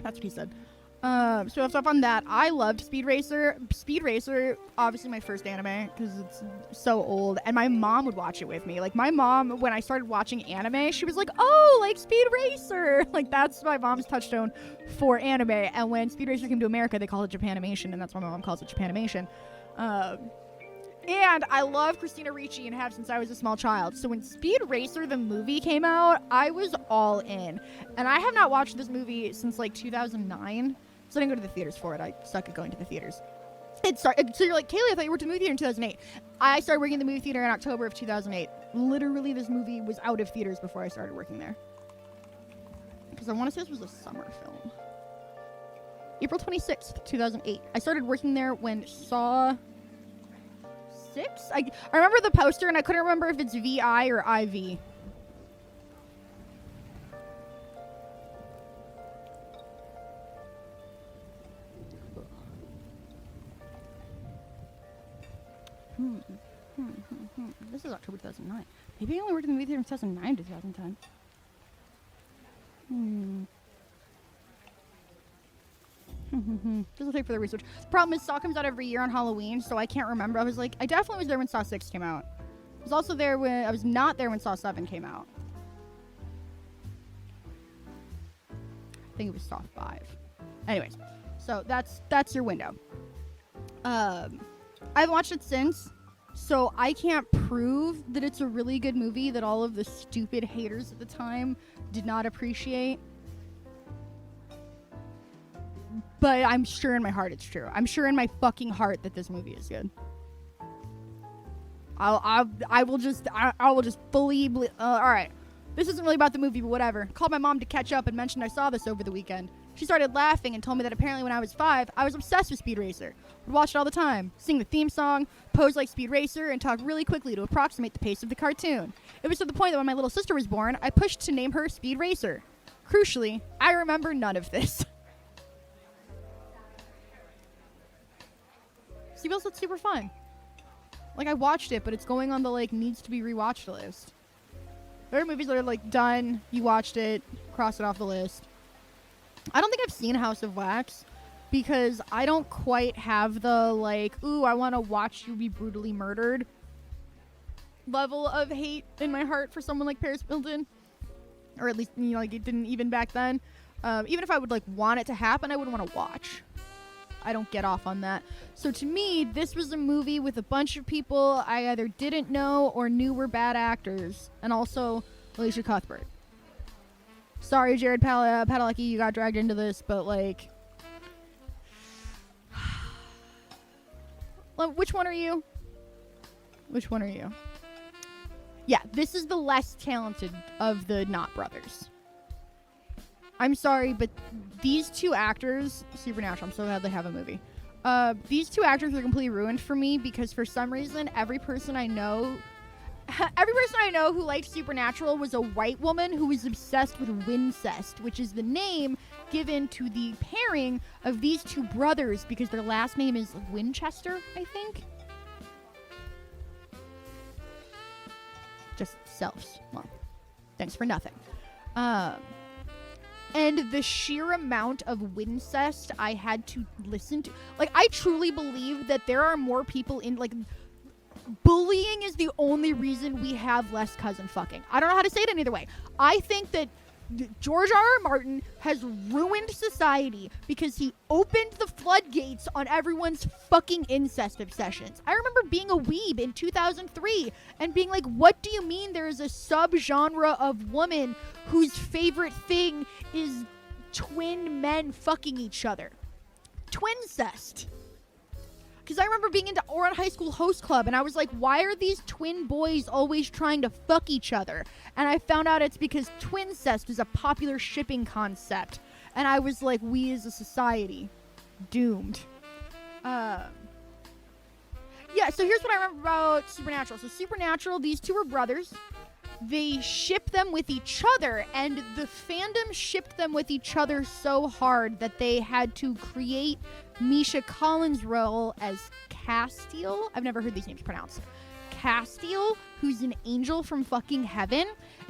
That's what he said. So stuff on that. I loved Speed Racer. Speed Racer, obviously my first anime because it's so old, and my mom would watch it with me. Like, my mom, when I started watching anime, she was like, "Oh, like Speed Racer." Like, that's my mom's touchstone for anime. And when Speed Racer came to America, they called it Japanimation, and that's why my mom calls it Japanimation. And I love Christina Ricci and have since I was a small child. So when Speed Racer, the movie, came out, I was all in. And I have not watched this movie since, like, 2009. So I didn't go to the theaters for it. I suck at going to the theaters. So you're like, "Kaylee, I thought you worked in the movie theater in 2008. I started working in the movie theater in October of 2008. Literally, this movie was out of theaters before I started working there. Because I want to say this was a summer film. April 26th, 2008. I started working there when Saw 6? I remember the poster, and I couldn't remember if it's VI or IV. This is October 2009. Maybe I only worked in the movie theater in 2009 to 2010. Just will take for the research. The problem is Saw comes out every year on Halloween, so I can't remember. I was like, I definitely was there when Saw 6 came out. I was also there when, I was not there when Saw 7 came out. I think it was Saw 5. Anyways, so that's your window. I haven't watched it since, so I can't prove that it's a really good movie that all of the stupid haters at the time did not appreciate. but I'm sure in my heart it's true. I'm sure in my fucking heart that this movie is good. I will just fully all right. This isn't really about the movie, but whatever. Called my mom to catch up and mentioned I saw this over the weekend. She started laughing and told me that apparently when I was 5, I was obsessed with Speed Racer. Would watch it all the time, sing the theme song, pose like Speed Racer, and talk really quickly to approximate the pace of the cartoon. It was to the point that when my little sister was born, I pushed to name her Speed Racer. Crucially, I remember none of this. Seagull's it's super fun. Like, I watched it, but it's going on the, like, needs to be rewatched list. There are movies that are, like, done, you watched it, cross it off the list. I don't think I've seen House of Wax because I don't quite have the, like, ooh, I want to watch you be brutally murdered level of hate in my heart for someone like Paris Hilton. Or at least, you know, like, it didn't even back then. Even if I would, like, want it to happen, I wouldn't want to watch. I don't get off on that. So to me, this was a movie with a bunch of people I either didn't know or knew were bad actors. And also Alicia Cuthbert. Sorry, Jared Padalecki, you got dragged into this, but like... Which one are you? Which one are you? Yeah, this is the less talented of the Knott brothers. I'm sorry, but these two actors, Supernatural, I'm so glad they have a movie. These two actors are completely ruined for me because for some reason, every person I know who liked Supernatural was a white woman who was obsessed with Wincest, which is the name given to the pairing of these two brothers because their last name is Winchester, I think. Just selves. Well, thanks for nothing. And the sheer amount of Wincest I had to listen to. Like, I truly believe that there are more people in, like, bullying is the only reason we have less cousin fucking. I don't know how to say it any other way. I think that George R.R. Martin has ruined society because he opened the floodgates on everyone's fucking incest obsessions. I remember being a weeb in 2003 and being like, what do you mean there is a subgenre of woman whose favorite thing is twin men fucking each other? Twincest. Because I remember being into Oran High School Host Club, and I was like, why are these twin boys always trying to fuck each other? And I found out it's because twincest is a popular shipping concept. And I was like, we as a society, doomed. Yeah, so here's what I remember about Supernatural. So Supernatural, these two are brothers. They ship them with each other, and the fandom shipped them with each other so hard that they had to create Misha Collins' role as Castiel. I've never heard these names pronounced. Castiel, who's an angel from fucking heaven,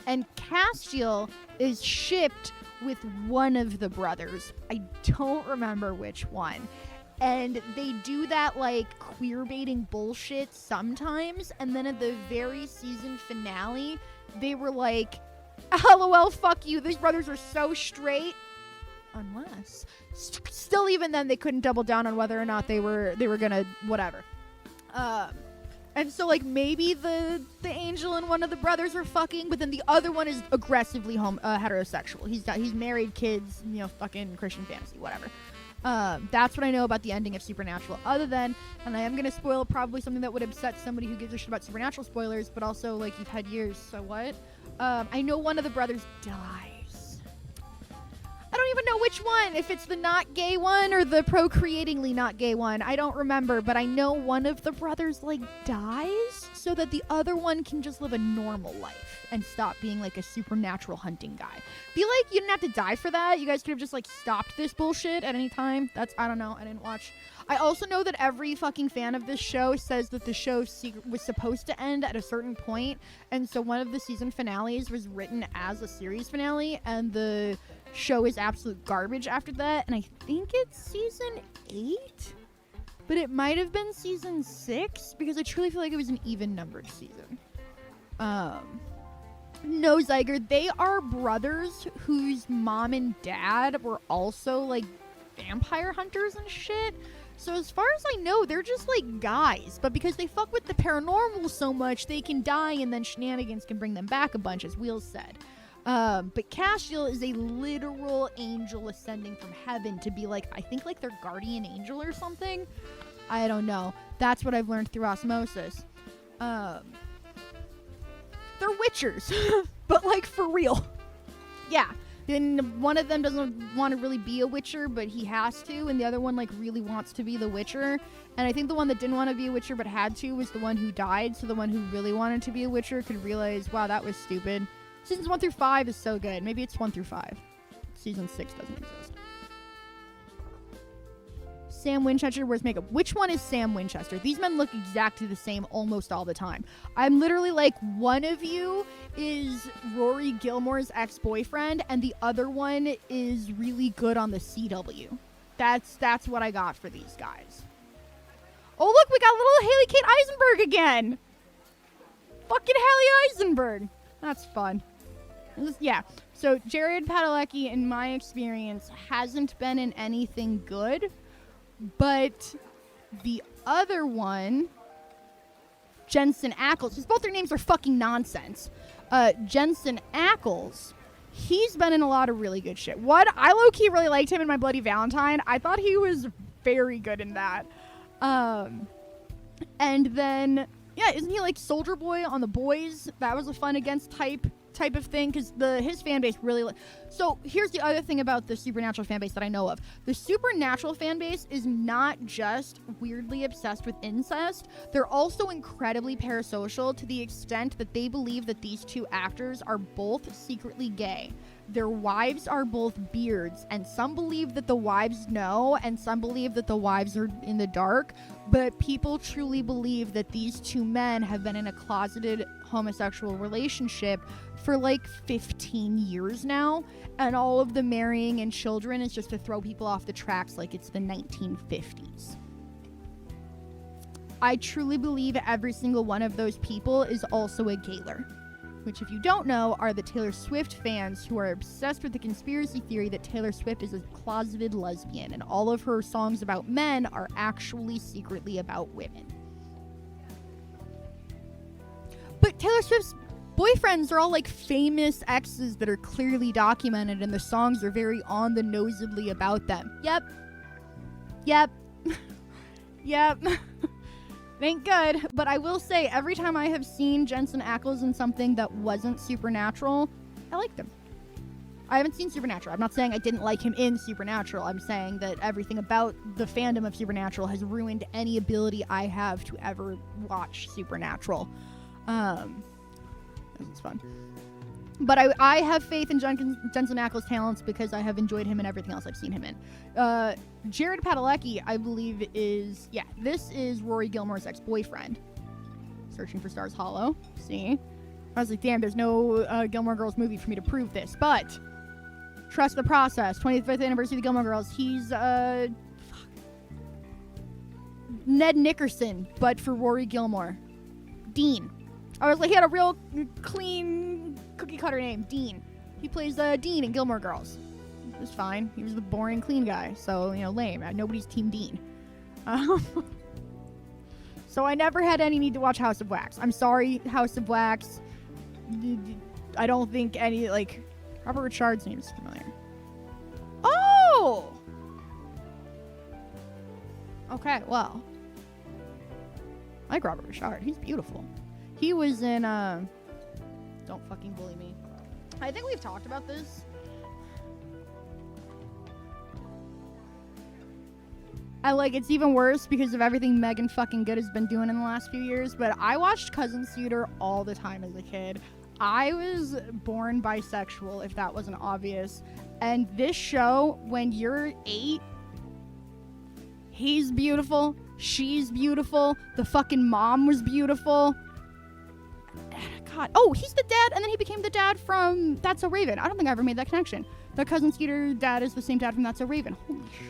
and Castiel is shipped with one of the brothers. I don't remember which one. And they do that, like, queer-baiting bullshit sometimes, and then at the very season finale, they were like, LOL, fuck you, these brothers are so straight. Unless, still even then, they couldn't double down on whether or not they were gonna, whatever. And so, like, maybe the angel and one of the brothers are fucking, but then the other one is aggressively heterosexual. He's married, kids, you know, fucking Christian fantasy, whatever. That's what I know about the ending of Supernatural. Other than, and I am going to spoil probably something that would upset somebody who gives a shit about Supernatural spoilers, but also, like, you've had years, so what? I know one of the brothers dies. I don't even know which one, if it's the not gay one or the procreatingly not gay one. I don't remember, but I know one of the brothers, like, dies so that the other one can just live a normal life and stop being, like, a supernatural hunting guy. Feel like you didn't have to die for that. You guys could have just, like, stopped this bullshit at any time. I don't know. I didn't watch. I also know that every fucking fan of this show says that the show was supposed to end at a certain point, and so one of the season finales was written as a series finale, and the show is absolute garbage after that, and I think it's season 8, but it might have been season 6, because I truly feel like it was an even-numbered season. No, Zyger, they are brothers whose mom and dad were also, like, vampire hunters and shit. So as far as I know, they're just, like, guys. But because they fuck with the paranormal so much, they can die and then shenanigans can bring them back a bunch, as Wheels said. But Castiel is a literal angel ascending from heaven to be like, I think like their guardian angel or something. I don't know. That's what I've learned through osmosis. They're witchers, but like for real. Yeah. Then one of them doesn't want to really be a witcher, but he has to, and the other one like really wants to be the witcher. And I think the one that didn't want to be a witcher but had to was the one who died, so the one who really wanted to be a witcher could realize, wow, that was stupid. Seasons 1 through 5 is so good. Maybe it's 1 through 5. Season 6 doesn't exist. Sam Winchester wears makeup. Which one is Sam Winchester? These men look exactly the same almost all the time. I'm literally like, one of you is Rory Gilmore's ex-boyfriend, and the other one is really good on the CW. That's what I got for these guys. Oh, look, we got little Haley Kate Eisenberg again. Fucking Haley Eisenberg. That's fun. Yeah. So Jared Padalecki, in my experience, hasn't been in anything good. But the other one, Jensen Ackles, because both their names are fucking nonsense. Jensen Ackles, he's been in a lot of really good shit. I low-key really liked him in My Bloody Valentine. I thought he was very good in that. And then, yeah, isn't he like Soldier Boy on The Boys? That was a fun against type of thing, because his fan base really so here's the other thing about the Supernatural fan base that I know of. The Supernatural fan base is not just weirdly obsessed with incest, they're also incredibly parasocial to the extent that they believe that these two actors are both secretly gay. Their wives are both beards, and some believe that the wives know, and some believe that the wives are in the dark, but people truly believe that these two men have been in a closeted homosexual relationship for like 15 years now, and all of the marrying and children is just to throw people off the tracks like it's the 1950s. I truly believe every single one of those people is also a Gaylor, which, if you don't know, are the Taylor Swift fans who are obsessed with the conspiracy theory that Taylor Swift is a closeted lesbian, and all of her songs about men are actually secretly about women. But Taylor Swift's boyfriends are all like famous exes that are clearly documented, and the songs are very on the nosedly about them. Yep. Yep. Ain't good. But I will say, every time I have seen Jensen Ackles in something that wasn't Supernatural, I liked him. I haven't seen Supernatural. I'm not saying I didn't like him in Supernatural. I'm saying that everything about the fandom of Supernatural has ruined any ability I have to ever watch Supernatural. This is fun. But I have faith in Jensen Ackles' talents because I have enjoyed him in everything else I've seen him in. Jared Padalecki, I believe, this is Rory Gilmore's ex-boyfriend. Searching for Stars Hollow. See? I was like, damn, there's no Gilmore Girls movie for me to prove this. But trust the process. 25th anniversary of the Gilmore Girls. He's Ned Nickerson, but for Rory Gilmore. Dean. I was like, he had a real clean cookie cutter name, Dean. He plays Dean in Gilmore Girls. It was fine. He was the boring clean guy, so, lame. Nobody's Team Dean. So I never had any need to watch House of Wax. I'm sorry, House of Wax. I don't think any, Robert Richard's name is familiar. Oh! Okay, well. I like Robert Richard. He's beautiful. He was in, Don't Fucking Bully Me. I think we've talked about this. It's even worse because of everything Megan fucking Good has been doing in the last few years, but I watched Cousin Scooter all the time as a kid. I was born bisexual, if that wasn't obvious. And this show, when you're 8, he's beautiful, she's beautiful, the fucking mom was beautiful. God. Oh, he's the dad, and then he became the dad from That's So Raven. I don't think I ever made that connection. The Cousin Scooter dad is the same dad from That's So Raven. Holy shit.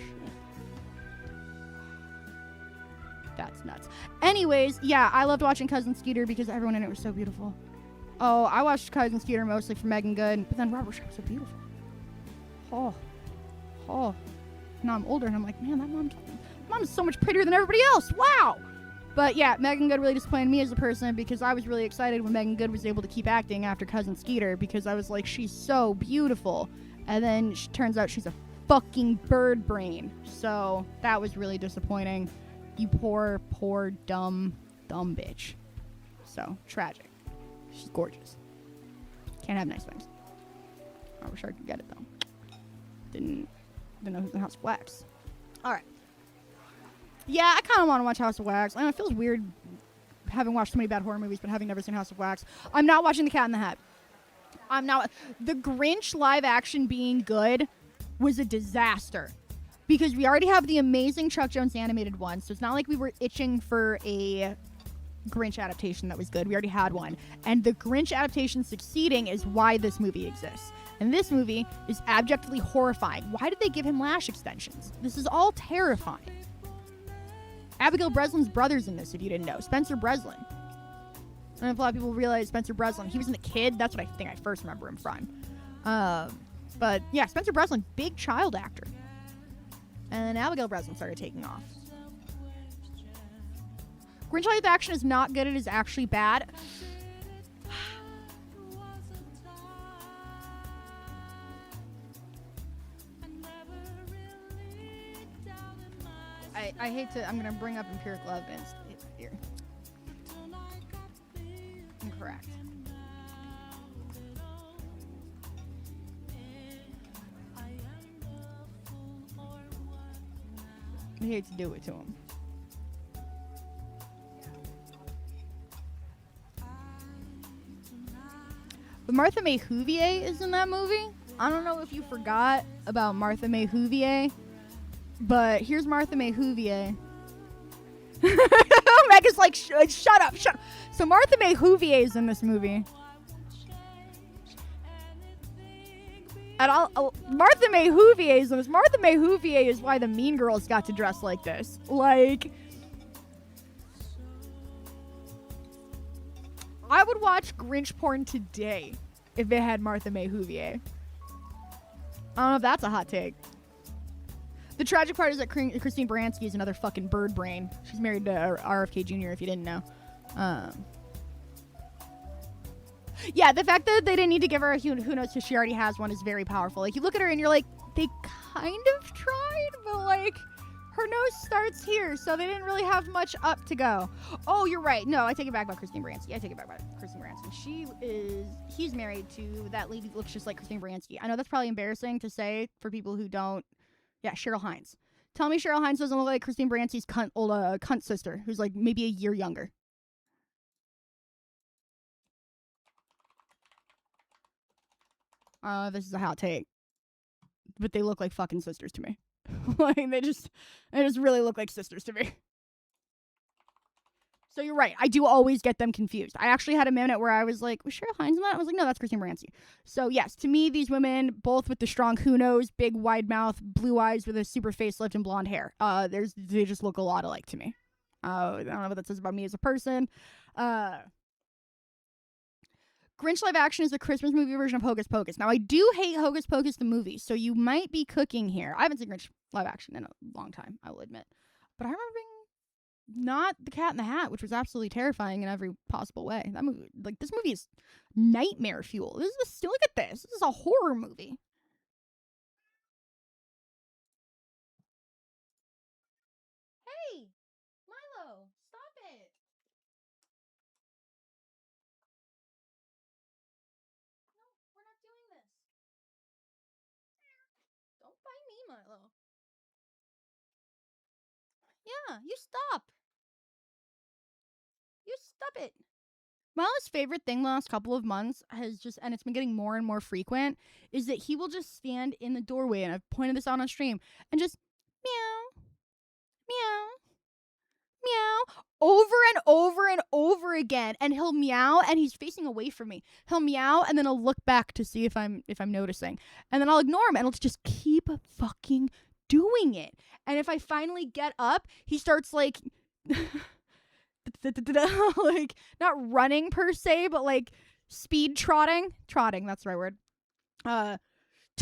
That's nuts. Anyways, yeah, I loved watching Cousin Scooter because everyone in it was so beautiful. Oh, I watched Cousin Scooter mostly for Megan Good, but then Robert Shaw was so beautiful. Oh. Now I'm older, and I'm like, man, that mom is so much prettier than everybody else. Wow. But yeah, Megan Good really disappointed me as a person because I was really excited when Megan Good was able to keep acting after Cousin Skeeter because I was like, she's so beautiful. And then turns out she's a fucking bird brain. So that was really disappointing. You poor, poor, dumb bitch. So tragic. She's gorgeous. Can't have nice things. I wish I could get it though. Didn't know who's in House of Wax. Alright. Yeah, I kind of want to watch House of Wax. I know it feels weird having watched so many bad horror movies, but having never seen House of Wax. I'm not watching The Cat in the Hat. I'm not. The Grinch live action being good was a disaster. Because we already have the amazing Chuck Jones animated one, so it's not like we were itching for a Grinch adaptation that was good. We already had one. And the Grinch adaptation succeeding is why this movie exists. And this movie is abjectly horrifying. Why did they give him lash extensions? This is all terrifying. Abigail Breslin's brother's in this, if you didn't know. Spencer Breslin. I don't know if a lot of people realize Spencer Breslin. He was in The Kid. That's what I think I first remember him from. But yeah, Spencer Breslin, big child actor. And then Abigail Breslin started taking off. Grinch live action is not good. It is actually bad. I hate to, I'm going to bring up empirical evidence here. Incorrect. I hate to do it to him. But Martha May Whovier is in that movie. I don't know if you forgot about Martha May Whovier, but here's Martha May Whovier. Meg is like, shut up. So Martha May Whovier is in this movie. And Martha May Whovier is in this. Martha May Whovier is why the Mean Girls got to dress like this. Like, I would watch Grinch porn today if it had Martha May Whovier. I don't know if that's a hot take. The tragic part is that Christine Baranski is another fucking bird brain. She's married to RFK Jr., if you didn't know. Yeah, the fact that they didn't need to give her a who knows because she already has one is very powerful. Like, you look at her and you're like, they kind of tried, but like, her nose starts here, so they didn't really have much up to go. Oh, you're right. No, I take it back about Christine Baranski. He's married to that lady that looks just like Christine Baranski. I know that's probably embarrassing to say for people who don't. Yeah, Cheryl Hines. Tell me Cheryl Hines doesn't look like Christine Baranski's cunt sister, who's like maybe a year younger. This is a hot take. But they look like fucking sisters to me. Like, they just really look like sisters to me. So you're right. I do always get them confused. I actually had a minute where I was like, was Cheryl Hines in that? I was like, no, that's Christine Baranski. So yes, to me, these women, both with the strong who knows, big wide mouth, blue eyes with a super facelift and blonde hair. They just look a lot alike to me. I don't know what that says about me as a person. Grinch live action is the Christmas movie version of Hocus Pocus. Now, I do hate Hocus Pocus the movie, so you might be cooking here. I haven't seen Grinch live action in a long time, I will admit. But I remember being not The Cat in the Hat, which was absolutely terrifying in every possible way. That movie, like, this movie is nightmare fuel. Look at this. This is a horror movie. Hey, Milo, stop it. No, we're not doing this. Don't bite me, Milo. Yeah, you stop. You stop it. Milo's favorite thing the last couple of months has just, and it's been getting more and more frequent, is that he will just stand in the doorway, and I've pointed this out on stream, and just meow, meow, meow, over and over and over again. And he'll meow, and he's facing away from me. He'll meow, and then I'll look back to see if I'm noticing. And then I'll ignore him, and he'll just keep fucking doing it. And if I finally get up, he starts like like, not running per se, but like speed trotting, that's the right word, to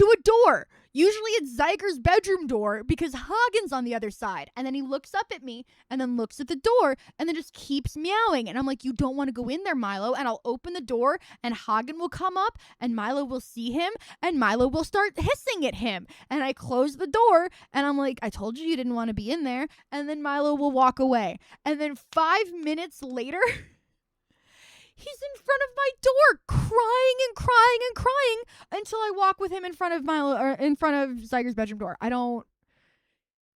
a door. Usually it's Zyger's bedroom door because Hagen's on the other side. And then he looks up at me and then looks at the door and then just keeps meowing. And I'm like, you don't want to go in there, Milo. And I'll open the door and Hagen will come up and Milo will see him and Milo will start hissing at him. And I close the door and I'm like, I told you didn't want to be in there. And then Milo will walk away. And then 5 minutes later, he's in front of my door crying and crying and crying until I walk with him in front of Milo or in front of Zyger's bedroom door.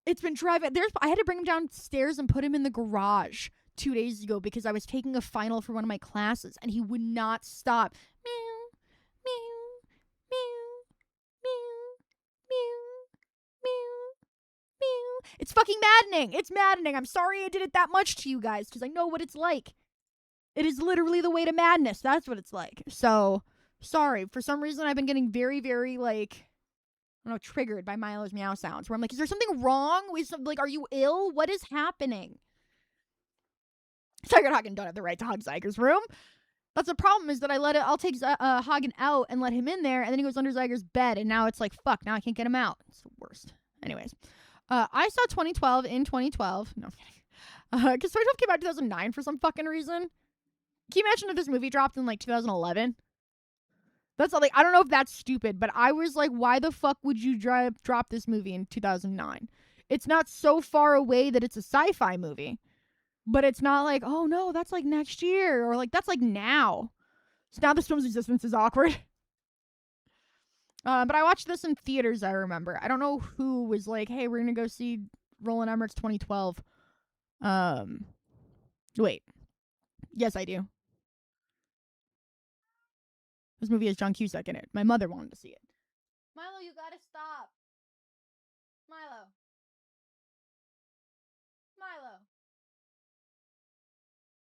It's been driving. I had to bring him downstairs and put him in the garage 2 days ago because I was taking a final for one of my classes and he would not stop. Meow, meow, meow, meow, meow, meow, meow. It's fucking maddening. It's maddening. I'm sorry I did it that much to you guys because I know what it's like. It is literally the way to madness. That's what it's like. So, sorry. For some reason, I've been getting very, very, like, I don't know, triggered by Milo's meow sounds. Where I'm like, is there something wrong? Are you ill? What is happening? Zyger and Hagen don't have the right to hug Zyger's room. That's the problem is that I'll take Hagen out and let him in there, and then he goes under Zyger's bed, and now it's like, fuck, now I can't get him out. It's the worst. Anyways, I saw 2012 in 2012. No, I'm kidding. Because 2012 came out in 2009 for some fucking reason. Can you imagine if this movie dropped in, like, 2011? That's like, I don't know if that's stupid, but I was like, why the fuck would you drop this movie in 2009? It's not so far away that it's a sci-fi movie, but it's not like, oh no, that's like next year, or like, that's like now. So now this film's existence is awkward. But I watched this in theaters, I remember. I don't know who was like, hey, we're gonna go see Roland Emmerich's 2012. Wait. Yes, I do. This movie has John Cusack in it. My mother wanted to see it. Milo, you gotta stop. Milo.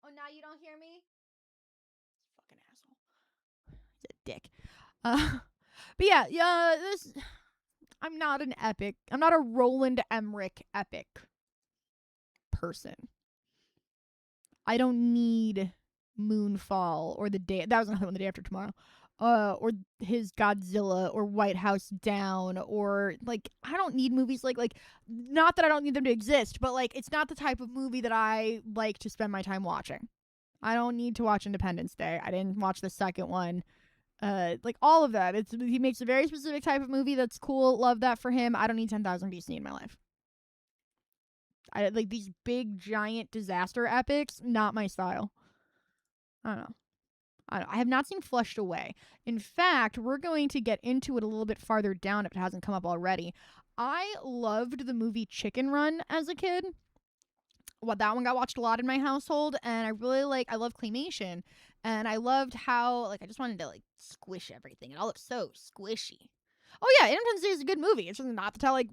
Oh, now you don't hear me? Fucking asshole. He's a dick. But yeah, I'm not a Roland Emmerich epic person. I don't need Moonfall or that was another one, The Day After Tomorrow. Or his Godzilla or White House Down, or like, I don't need movies like not that I don't need them to exist, but like, it's not the type of movie that I like to spend my time watching. I don't need to watch Independence Day. I didn't watch the second one. Like all of that. He makes a very specific type of movie that's cool. Love that for him. I don't need 10,000 BC in my life. I like these big giant disaster epics, not my style. I don't know. I have not seen Flushed Away. In fact, we're going to get into it a little bit farther down if it hasn't come up already. I loved the movie Chicken Run as a kid. Well, that one got watched a lot in my household, and I love claymation, and I loved how, like, I just wanted to, like, squish everything. It all looks so squishy. Oh yeah, Independence Day is a good movie. It's just not to tell, like,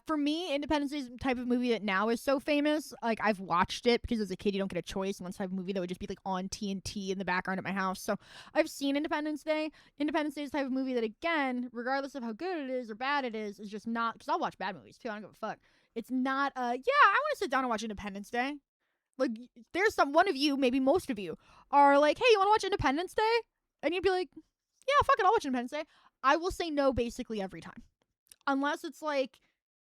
for me, Independence Day is the type of movie that now is so famous. Like, I've watched it because as a kid you don't get a choice, and it's a type of movie that would just be like on TNT in the background at my house. So I've seen Independence Day. Independence Day is the type of movie that, again, regardless of how good it is or bad it is just not, because I'll watch bad movies too. I don't give a fuck. It's not I want to sit down and watch Independence Day. Like, there's one of you, maybe most of you, are like, hey, you want to watch Independence Day? And you'd be like, yeah, fuck it, I'll watch Independence Day. I will say no basically every time. Unless it's like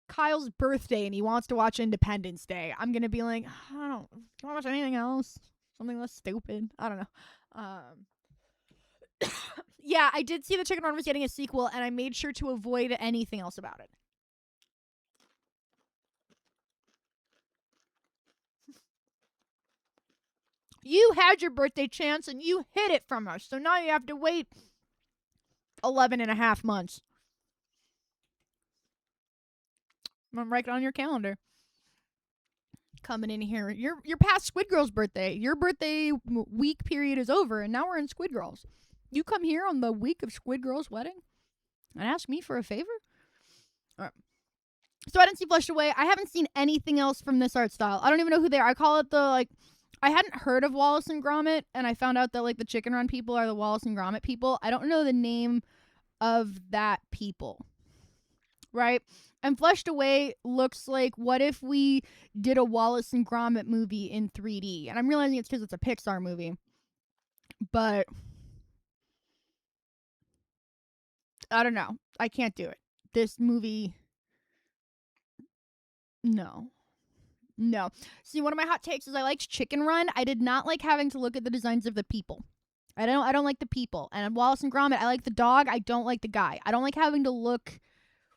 Kyle's birthday and he wants to watch Independence Day. I'm going to be like, do you want to watch anything else? Something less stupid? I don't know. Yeah, I did see the Chicken Run was getting a sequel, and I made sure to avoid anything else about it. You had your birthday chance, and you hid it from us, so now you have to wait 11 and a half months. I'm right on your calendar. Coming in here. You're past Squid Girl's birthday. Your birthday week period is over, and now we're in Squid Girl's. You come here on the week of Squid Girl's wedding and ask me for a favor? All right. So I didn't see Flushed Away. I haven't seen anything else from this art style. I don't even know who they are. I call it I hadn't heard of Wallace and Gromit, and I found out that, like, the Chicken Run people are the Wallace and Gromit people. I don't know the name of that people, right? And Flushed Away looks like, what if we did a Wallace and Gromit movie in 3D? And I'm realizing it's because it's a Pixar movie. But I don't know. I can't do it. this movie, no. See, one of my hot takes is I liked Chicken Run. I did not like having to look at the designs of the people. I don't like the people. And Wallace and Gromit, I like the dog. I don't like the guy. I don't like having to look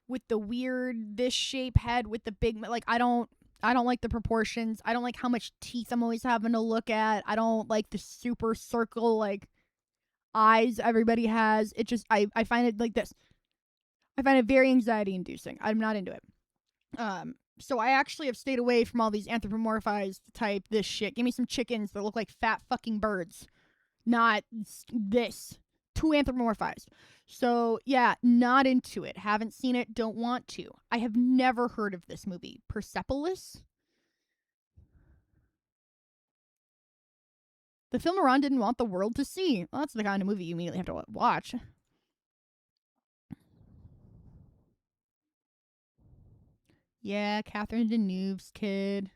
with the weird this shape head with the big, like, I don't like the proportions. I don't like how much teeth I'm always having to look at. I don't like the super circle, like, eyes everybody has. It just, I find it like this. I find it very anxiety inducing. I'm not into it. So I actually have stayed away from all these anthropomorphized type this shit. Give me some chickens that look like fat fucking birds. Not this. Too anthropomorphized. So, yeah, not into it. Haven't seen it. Don't want to. I have never heard of this movie. Persepolis? The film Iran didn't want the world to see. Well, that's the kind of movie you immediately have to watch. Yeah, Catherine Deneuve's kid.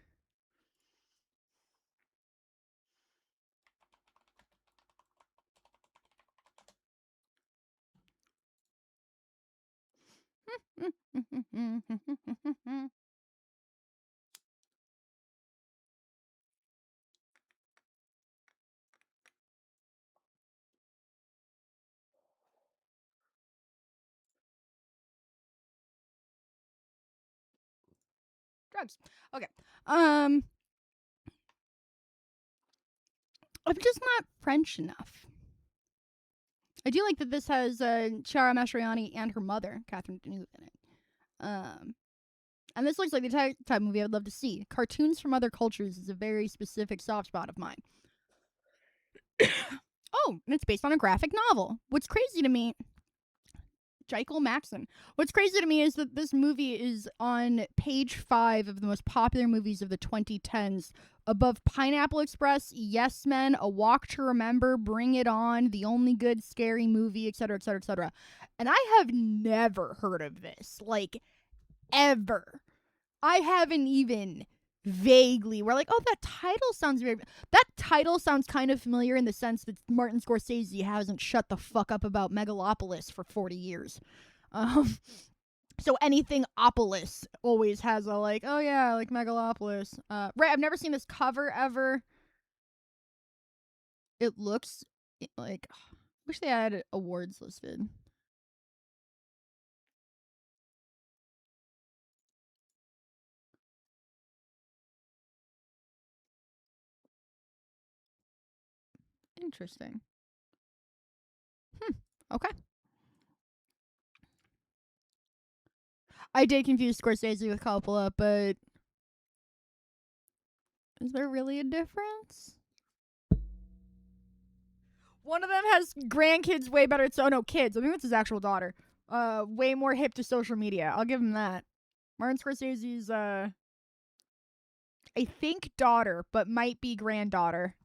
Drugs. Okay. I'm just not French enough. I do like that this has Chiara Mastroianni and her mother, Catherine Deneuve, in it. And this looks like the type of movie I would love to see. Cartoons from other cultures is a very specific soft spot of mine. Oh, and it's based on a graphic novel. What's crazy to me... Jekyll Maxon. What's crazy to me is that this movie is on page 5 of the most popular movies of the 2010s, above Pineapple Express, Yes Men, A Walk to Remember, Bring It On, The Only Good Scary Movie, etc., etc., etc. And I have never heard of this, like, ever. I haven't even vaguely, we're like, oh, that title sounds kind of familiar in the sense that Martin Scorsese hasn't shut the fuck up about Megalopolis for 40 years. So anything Opolis always has a like, oh yeah, like Megalopolis. Right, I've never seen this cover ever. It looks like, wish they had awards listed. Interesting. Okay. I did confuse Scorsese with Coppola, but is there really a difference? One of them has grandkids way better. Kids. I think it's his actual daughter. Way more hip to social media. I'll give him that. Martin Scorsese's, I think daughter, but might be granddaughter.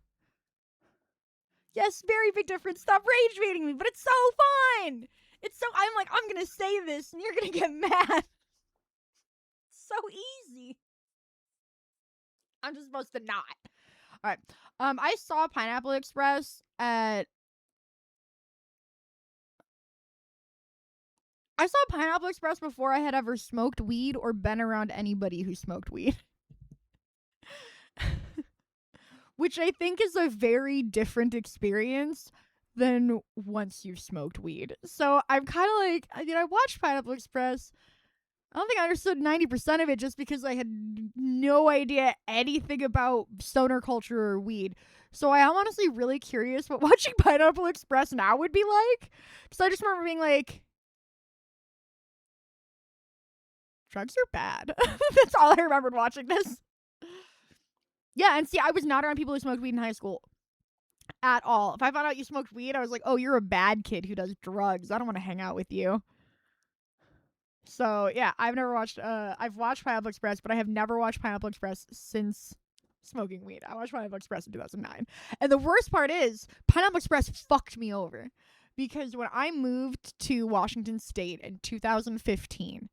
Yes, very big difference. Stop rage baiting me, but it's so fun. I'm like, I'm gonna say this and you're gonna get mad. It's so easy. I'm just supposed to not. Alright. I saw Pineapple Express before I had ever smoked weed or been around anybody who smoked weed. Which I think is a very different experience than once you've smoked weed. So I'm kind of like, I watched Pineapple Express. I don't think I understood 90% of it just because I had no idea anything about stoner culture or weed. So I am honestly really curious what watching Pineapple Express now would be like. Because I just remember being like, drugs are bad. That's all I remembered watching this. Yeah, and see, I was not around people who smoked weed in high school. At all. If I found out you smoked weed, I was like, oh, you're a bad kid who does drugs. I don't want to hang out with you. So, yeah, I've watched Pineapple Express, but I have never watched Pineapple Express since smoking weed. I watched Pineapple Express in 2009. And the worst part is, Pineapple Express fucked me over. Because when I moved to Washington State in 2015,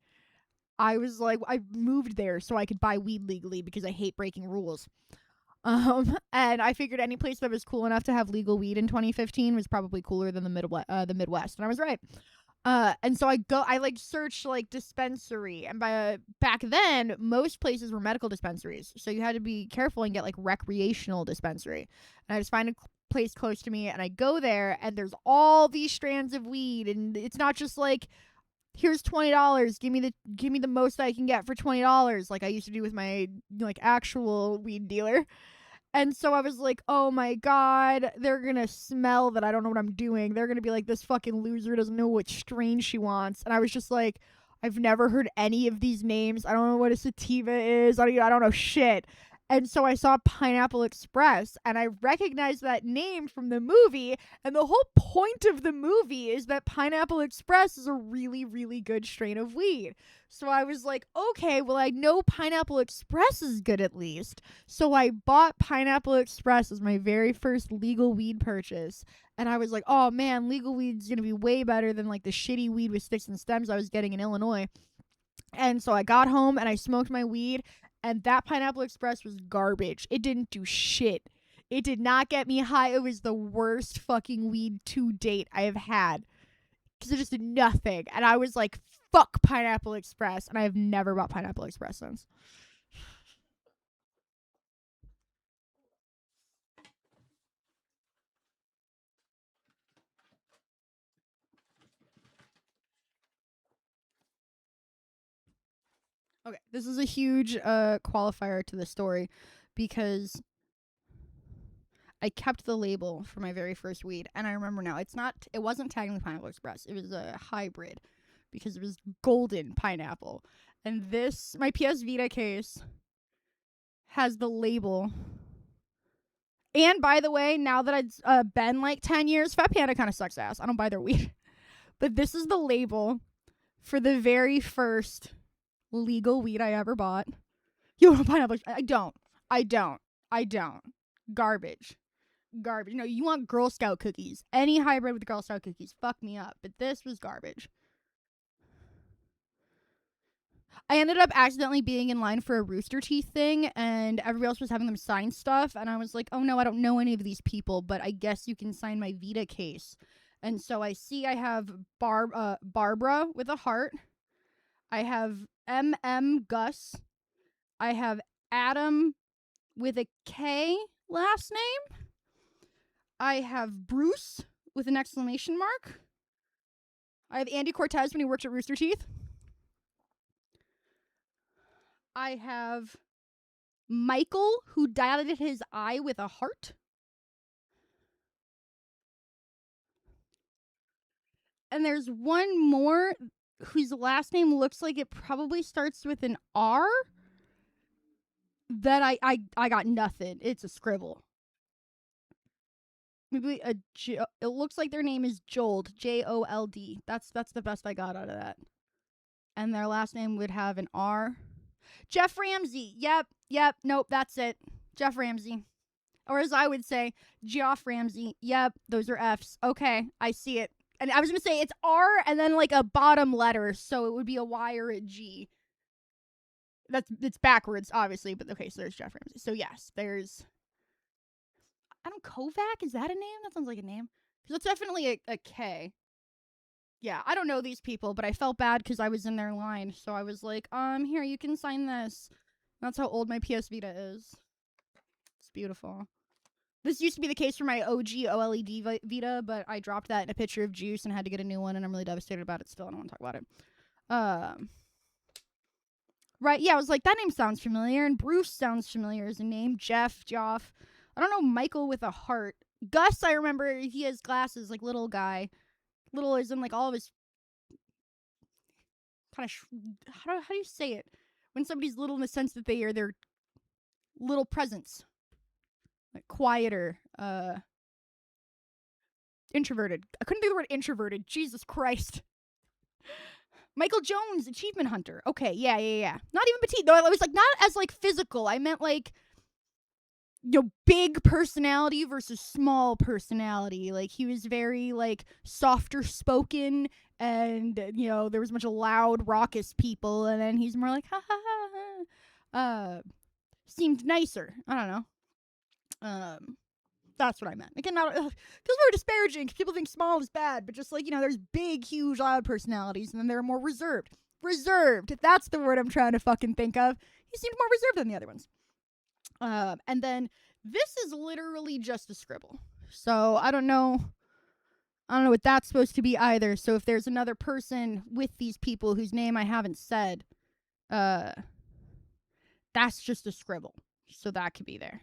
I was like, I moved there so I could buy weed legally because I hate breaking rules. And I figured any place that was cool enough to have legal weed in 2015 was probably cooler than the Midwest. And I was right. And so I like searched like dispensary, and back then most places were medical dispensaries, so you had to be careful and get like recreational dispensary. And I just find a place close to me, and I go there, and there's all these strands of weed, and it's not just like, here's $20, give me the most I can get for $20, like I used to do with my like actual weed dealer. And so I was like, oh my God, they're going to smell that I don't know what I'm doing. They're going to be like, this fucking loser doesn't know what strain she wants. And I was just like, I've never heard any of these names. I don't know what a sativa is. I don't know shit. And so I saw Pineapple Express, and I recognized that name from the movie. And the whole point of the movie is that Pineapple Express is a really, really good strain of weed. So I was like, okay, well, I know Pineapple Express is good at least. So I bought Pineapple Express as my very first legal weed purchase. And I was like, oh man, legal weed's going to be way better than like the shitty weed with sticks and stems I was getting in Illinois. And so I got home and I smoked my weed, and that Pineapple Express was garbage. It didn't do shit. It did not get me high. It was the worst fucking weed to date I have had, because it just did nothing. And I was like, fuck Pineapple Express. And I have never bought Pineapple Express since. Okay, this is a huge qualifier to the story, because I kept the label for my very first weed, and I remember now, it wasn't technically Pineapple Express. It was a hybrid, because it was golden pineapple. And my PS Vita case has the label. And by the way, now that it's been like 10 years, Fat Panda kind of sucks ass. I don't buy their weed. But this is the label for the very first legal weed I ever bought. You want pineapple? I don't. Garbage. No, you want Girl Scout cookies. Any hybrid with Girl Scout cookies, fuck me up. But this was garbage. I ended up accidentally being in line for a Rooster Teeth thing, and everybody else was having them sign stuff, and I was like, oh no, I don't know any of these people, but I guess you can sign my Vita case. And so I see I have Barbara with a heart. I have Gus. I have Adam with a K last name. I have Bruce with an exclamation mark. I have Andy Cortez when he worked at Rooster Teeth. I have Michael, who dilated his eye with a heart. And there's one more whose last name looks like it probably starts with an R. That I got nothing. It's a scribble. Maybe it looks like their name is Jold, Jold. That's the best I got out of that. And their last name would have an R. Jeff Ramsey. Yep. Nope, that's it. Jeff Ramsey. Or as I would say, Geoff Ramsey. Yep, those are F's. Okay, I see it. And I was going to say it's R and then like a bottom letter, so it would be a Y or a G. It's backwards, obviously, but okay, so there's Jeff Ramsey. So yes, there's... Kovac? Is that a name? That sounds like a name. Because that's definitely a K. Yeah, I don't know these people, but I felt bad because I was in their line. So I was like, here, you can sign this. That's how old my PS Vita is. It's beautiful. This used to be the case for my OG OLED Vita, but I dropped that in a picture of juice and had to get a new one, and I'm really devastated about it still. I don't want to talk about it. Right, yeah, I was like, that name sounds familiar, and Bruce sounds familiar as a name. Geoff. I don't know Michael with a heart. Gus, I remember, he has glasses, like little guy. Little is in like all of his kind of how do you say it when somebody's little in the sense that they're little presence, like quieter, introverted. I couldn't think of the word introverted. Jesus Christ. Michael Jones, Achievement Hunter. Okay, yeah. Not even petite though. It was like not as like physical. I meant like, big personality versus small personality. Like, he was very, like, softer spoken, and, there was a bunch of loud, raucous people, and then he's more like, ha ha ha ha. Seemed nicer. I don't know. That's what I meant. Again, not feels very disparaging because people think small is bad, but just like, there's big, huge, loud personalities, and then there are more reserved. Reserved. That's the word I'm trying to fucking think of. He seemed more reserved than the other ones. And then this is literally just a scribble. So I don't know what that's supposed to be either. So if there's another person with these people whose name I haven't said, that's just a scribble. So that could be there.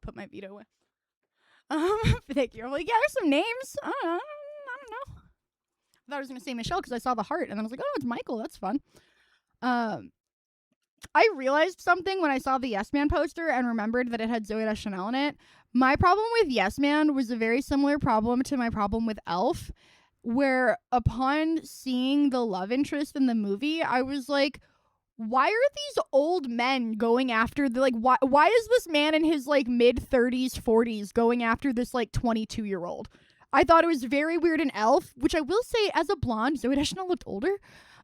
Put my veto away. Thank you. I'm like, yeah, there's some names. I don't know. I thought I was going to say Michelle because I saw the heart, and then I was like, oh, it's Michael. That's fun. I realized something when I saw the Yes Man poster and remembered that it had Zooey Deschanel in it. My problem with Yes Man was a very similar problem to my problem with Elf, where upon seeing the love interest in the movie, I was like, why are these old men going after the, like, why is this man in his, like, mid-30s, 40s going after this, like, 22-year-old? I thought it was very weird in Elf, which I will say, as a blonde, Zooey Deschanel looked older.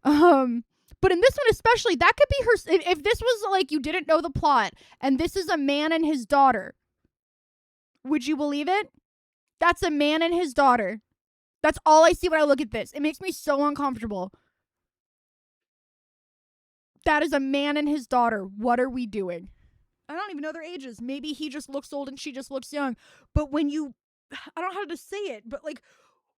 But in this one especially, that could be her, if this was, like, you didn't know the plot, and this is a man and his daughter, would you believe it? That's a man and his daughter. That's all I see when I look at this. It makes me so uncomfortable. That is a man and his daughter. What are we doing? I don't even know their ages. Maybe he just looks old and she just looks young. But when you, I don't know how to say it, but like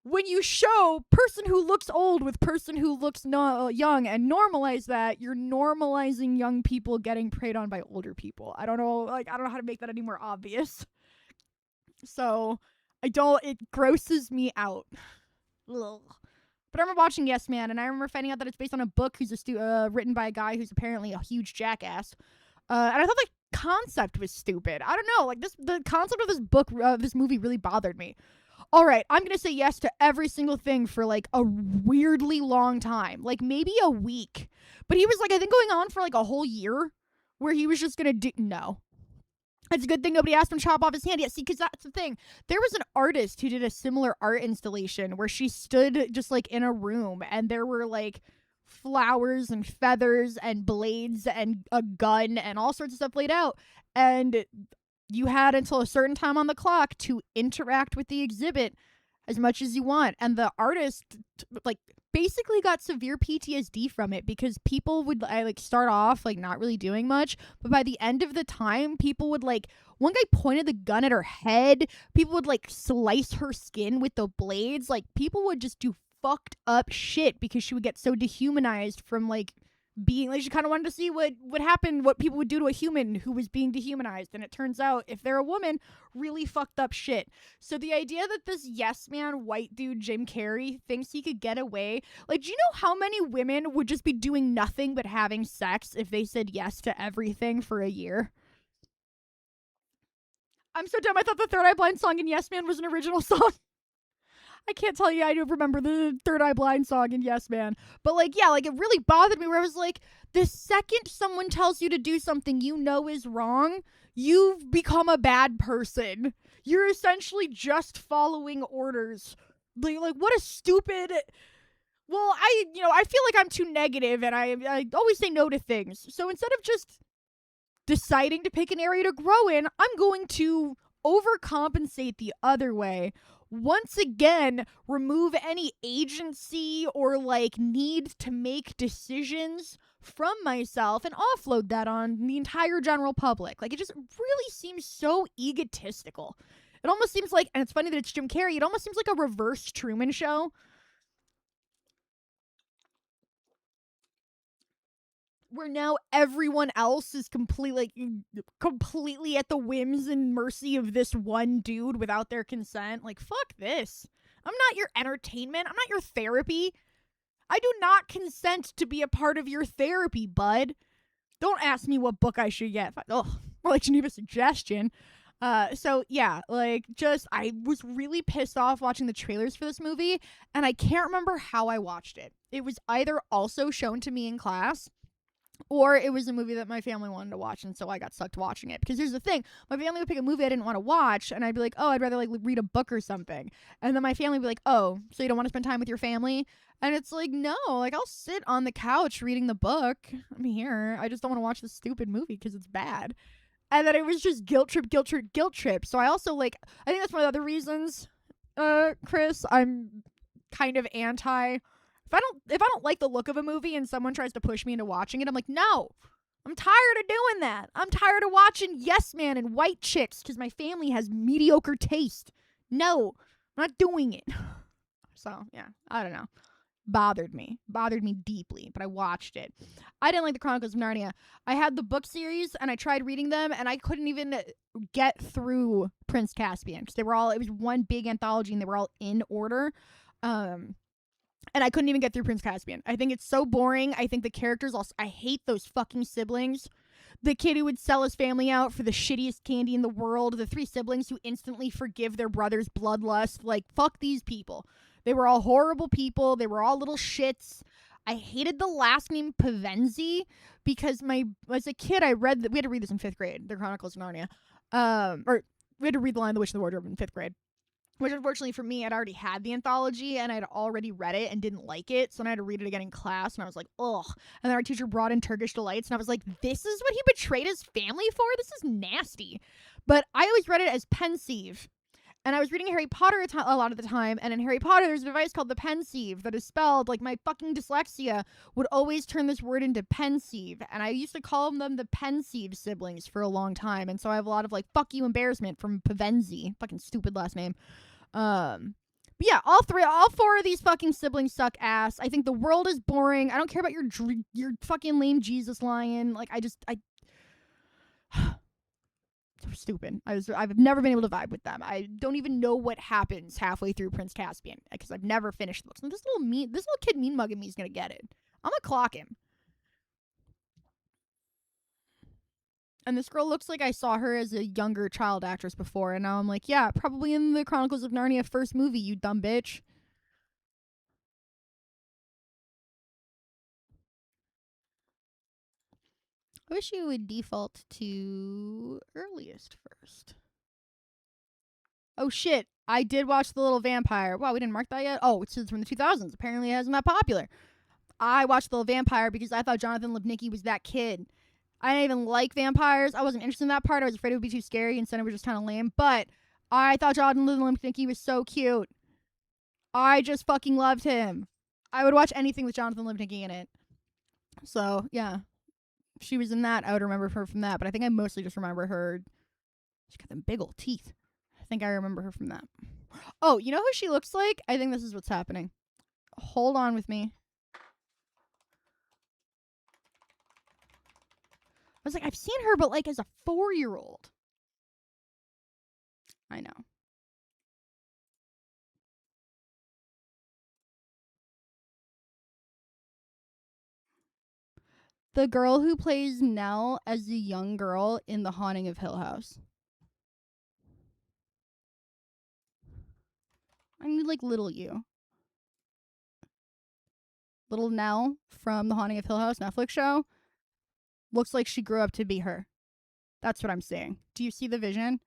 when you show person who looks old with person who looks young and normalize that, you're normalizing young people getting preyed on by older people. I don't know how to make that any more obvious. So it grosses me out. Ugh. But I remember watching Yes Man, and I remember finding out that it's based on a book written by a guy who's apparently a huge jackass. And I thought the concept was stupid. I don't know, like the concept of this book, this movie really bothered me. All right, I'm gonna say yes to every single thing for like a weirdly long time, like maybe a week. But he was like, I think going on for like a whole year, where he was just gonna do no. It's a good thing nobody asked him to chop off his hand. Yeah, see, because that's the thing. There was an artist who did a similar art installation where she stood just, like, in a room, and there were, like, flowers and feathers and blades and a gun and all sorts of stuff laid out. And you had until a certain time on the clock to interact with the exhibit as much as you want. And the artist, like, basically got severe PTSD from it because people would start off like not really doing much, but by the end of the time, people would like, one guy pointed the gun at her head, people would like slice her skin with the blades, like people would just do fucked up shit because she would get so dehumanized from like being like, she kind of wanted to see what would happen, what people would do to a human who was being dehumanized. And it turns out, if they're a woman, really fucked up shit. So the idea that this yes man white dude Jim Carrey thinks he could get away, like, do you know how many women would just be doing nothing but having sex if they said yes to everything for a year? I'm so dumb. I thought the Third Eye Blind song in Yes Man was an original song. I can't tell you, I don't remember the Third Eye Blind song in Yes Man. But, like, yeah, like, it really bothered me where I was like, the second someone tells you to do something you know is wrong, you've become a bad person. You're essentially just following orders. Like, what a stupid... Well, I feel like I'm too negative, and I always say no to things. So instead of just deciding to pick an area to grow in, I'm going to overcompensate the other way. Once again, remove any agency or like need to make decisions from myself and offload that on the entire general public. Like, it just really seems so egotistical. It almost seems like, and it's funny that it's Jim Carrey, it almost seems like a reverse Truman Show, where now everyone else is completely at the whims and mercy of this one dude without their consent. Like, fuck this. I'm not your entertainment. I'm not your therapy. I do not consent to be a part of your therapy, bud. Don't ask me what book I should get. Ugh, more like Geneva suggestion. So yeah, like, just, I was really pissed off watching the trailers for this movie, and I can't remember how I watched it. It was either also shown to me in class, Or it was a movie that my family wanted to watch, and so I got sucked watching it. Because here's the thing. My family would pick a movie I didn't want to watch, and I'd be like, oh, I'd rather, like, read a book or something. And then my family would be like, oh, so you don't want to spend time with your family? And it's like, no. Like, I'll sit on the couch reading the book. I'm here. I just don't want to watch this stupid movie because it's bad. And then it was just guilt trip, guilt trip, guilt trip. So I also, like, I think that's one of the other reasons, Chris, I'm kind of anti... If I don't like the look of a movie and someone tries to push me into watching it, I'm like, no. I'm tired of doing that. I'm tired of watching Yes Man and White Chicks because my family has mediocre taste. No, I'm not doing it. So, yeah, I don't know. Bothered me deeply, but I watched it. I didn't like the Chronicles of Narnia. I had the book series and I tried reading them and I couldn't even get through Prince Caspian because it was one big anthology and they were all in order. And I couldn't even get through Prince Caspian. I think it's so boring. I think the characters I hate those fucking siblings. The kid who would sell his family out for the shittiest candy in the world. The 3 siblings who instantly forgive their brother's bloodlust. Like, fuck these people. They were all horrible people. They were all little shits. I hated the last name Pevensie because as a kid, we had to read this in 5th grade, The Chronicles of Narnia. Or we had to read The Lion, the Witch, and the Wardrobe in 5th grade. Which, unfortunately for me, I'd already had the anthology, and I'd already read it and didn't like it, so then I had to read it again in class, and I was like, ugh. And then our teacher brought in Turkish Delights, and I was like, this is what he betrayed his family for? This is nasty. But I always read it as pensieve. And I was reading Harry Potter a lot of the time, and in Harry Potter, there's a device called the pensieve that is spelled, like, my fucking dyslexia would always turn this word into pensieve, and I used to call them the pensieve siblings for a long time, and so I have a lot of, like, fuck you embarrassment from Pevensie, fucking stupid last name. But yeah, all 4 of these fucking siblings suck ass. I think the world is boring. I don't care about your fucking lame Jesus lion. Like, so stupid. I've never been able to vibe with them. I don't even know what happens halfway through Prince Caspian because I've never finished the books. And this little kid mean mugging me is gonna get it. I'm gonna clock him. And this girl looks like I saw her as a younger child actress before, and now I'm like, yeah, probably in the Chronicles of Narnia first movie, you dumb bitch. I wish you would default to earliest first. Oh shit, I did watch The Little Vampire. Wow, we didn't mark that yet? Oh, it's from the 2000s. Apparently it hasn't been that popular. I watched The Little Vampire because I thought Jonathan Lipnicki was that kid. I didn't even like vampires. I wasn't interested in that part. I was afraid it would be too scary. Instead, it was just kind of lame. But I thought Jonathan Lipnicki was so cute. I just fucking loved him. I would watch anything with Jonathan Lipnicki in it. So, yeah. If she was in that, I would remember her from that. But I think I mostly just remember her. She's got them big old teeth. I think I remember her from that. Oh, you know who she looks like? I think this is what's happening. Hold on with me. I was like, I've seen her, but like as a 4-year-old. I know. The girl who plays Nell as the young girl in The Haunting of Hill House. I mean, like little you. Little Nell from The Haunting of Hill House Netflix show. Looks like she grew up to be her. That's what I'm saying. Do you see the vision?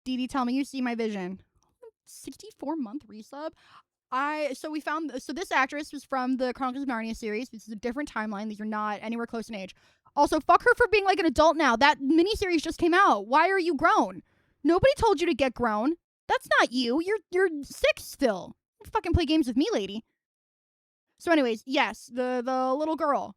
Dee Dee, tell me you see my vision. 64-month resub? So this actress was from the Chronicles of Narnia series. This is a different timeline. These are not anywhere close in age. Also, fuck her for being like an adult now. That miniseries just came out. Why are you grown? Nobody told you to get grown. That's not you. You're 6 still. Don't fucking play games with me, lady. So anyways, yes, the little girl.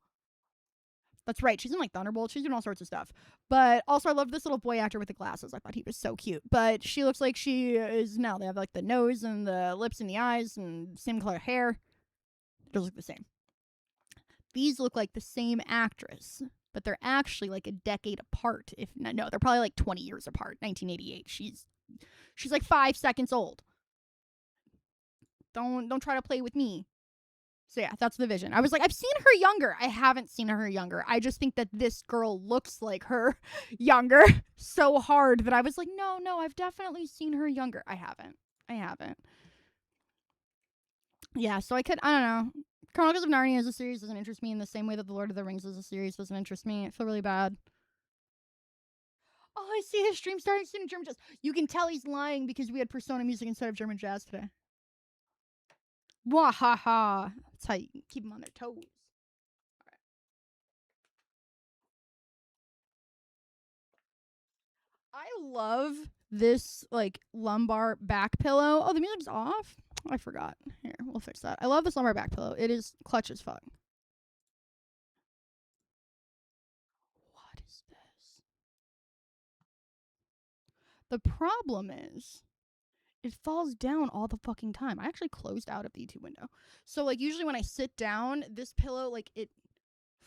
That's right. She's in like Thunderbolt. She's doing all sorts of stuff. But also I love this little boy actor with the glasses. I thought he was so cute. But she looks like she is now. They have like the nose and the lips and the eyes and same color hair. It does look the same. These look like the same actress, but they're actually like a decade apart. If no, they're probably like 20 years apart. 1988. She's like 5 seconds old. Don't try to play with me. So yeah, that's the vision. I was like, I've seen her younger. I haven't seen her younger. I just think that this girl looks like her younger so hard that I was like, no, I've definitely seen her younger. I haven't. Yeah, so I don't know. Chronicles of Narnia as a series doesn't interest me in the same way that The Lord of the Rings as a series doesn't interest me. I feel really bad. Oh, I see his stream starting soon in German jazz. You can tell he's lying because we had Persona music instead of German jazz today. Wahaha. That's how you keep them on their toes. Right. I love this, like, lumbar back pillow. Oh, the music's off? I forgot. Here, we'll fix that. I love this lumbar back pillow. It is clutch as fuck. What is this? The problem is, it falls down all the fucking time. I actually closed out of the YouTube window. So, like, usually when I sit down, this pillow, like, it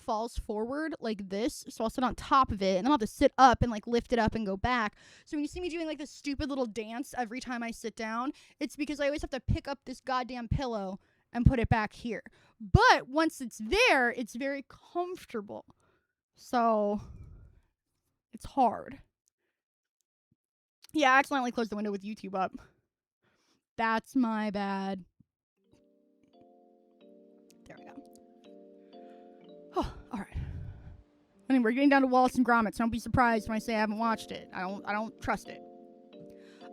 falls forward like this. So I'll sit on top of it, and then I'll have to sit up and, like, lift it up and go back. So when you see me doing, like, this stupid little dance every time I sit down, it's because I always have to pick up this goddamn pillow and put it back here. But once it's there, it's very comfortable. So it's hard. Yeah, I accidentally closed the window with YouTube up. That's my bad. There we go. Oh, all right. I mean, we're getting down to Wallace and Gromit, so don't be surprised when I say I haven't watched it. I don't trust it.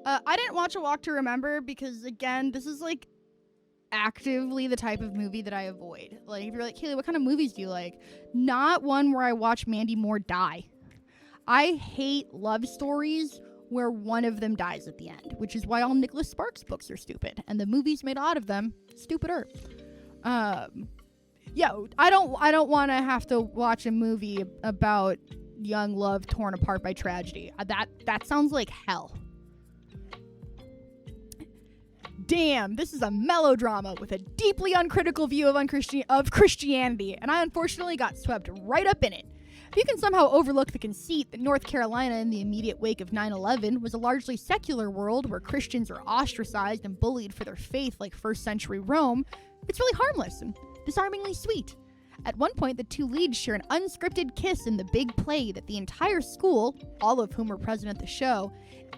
I didn't watch A Walk to Remember because, again, this is, like, actively the type of movie that I avoid. Like, if you're like, Kaylee, what kind of movies do you like? Not one where I watch Mandy Moore die. I hate love stories where one of them dies at the end, which is why all Nicholas Sparks books are stupid, and the movies made out of them stupider. Yeah, I don't want to have to watch a movie about young love torn apart by tragedy. That sounds like hell. Damn, this is a melodrama with a deeply uncritical view of Christianity, and I unfortunately got swept right up in it. If you can somehow overlook the conceit that North Carolina in the immediate wake of 9/11 was a largely secular world where Christians are ostracized and bullied for their faith like first century Rome, it's really harmless and disarmingly sweet. At one point, the two leads share an unscripted kiss in the big play that the entire school, all of whom were present at the show,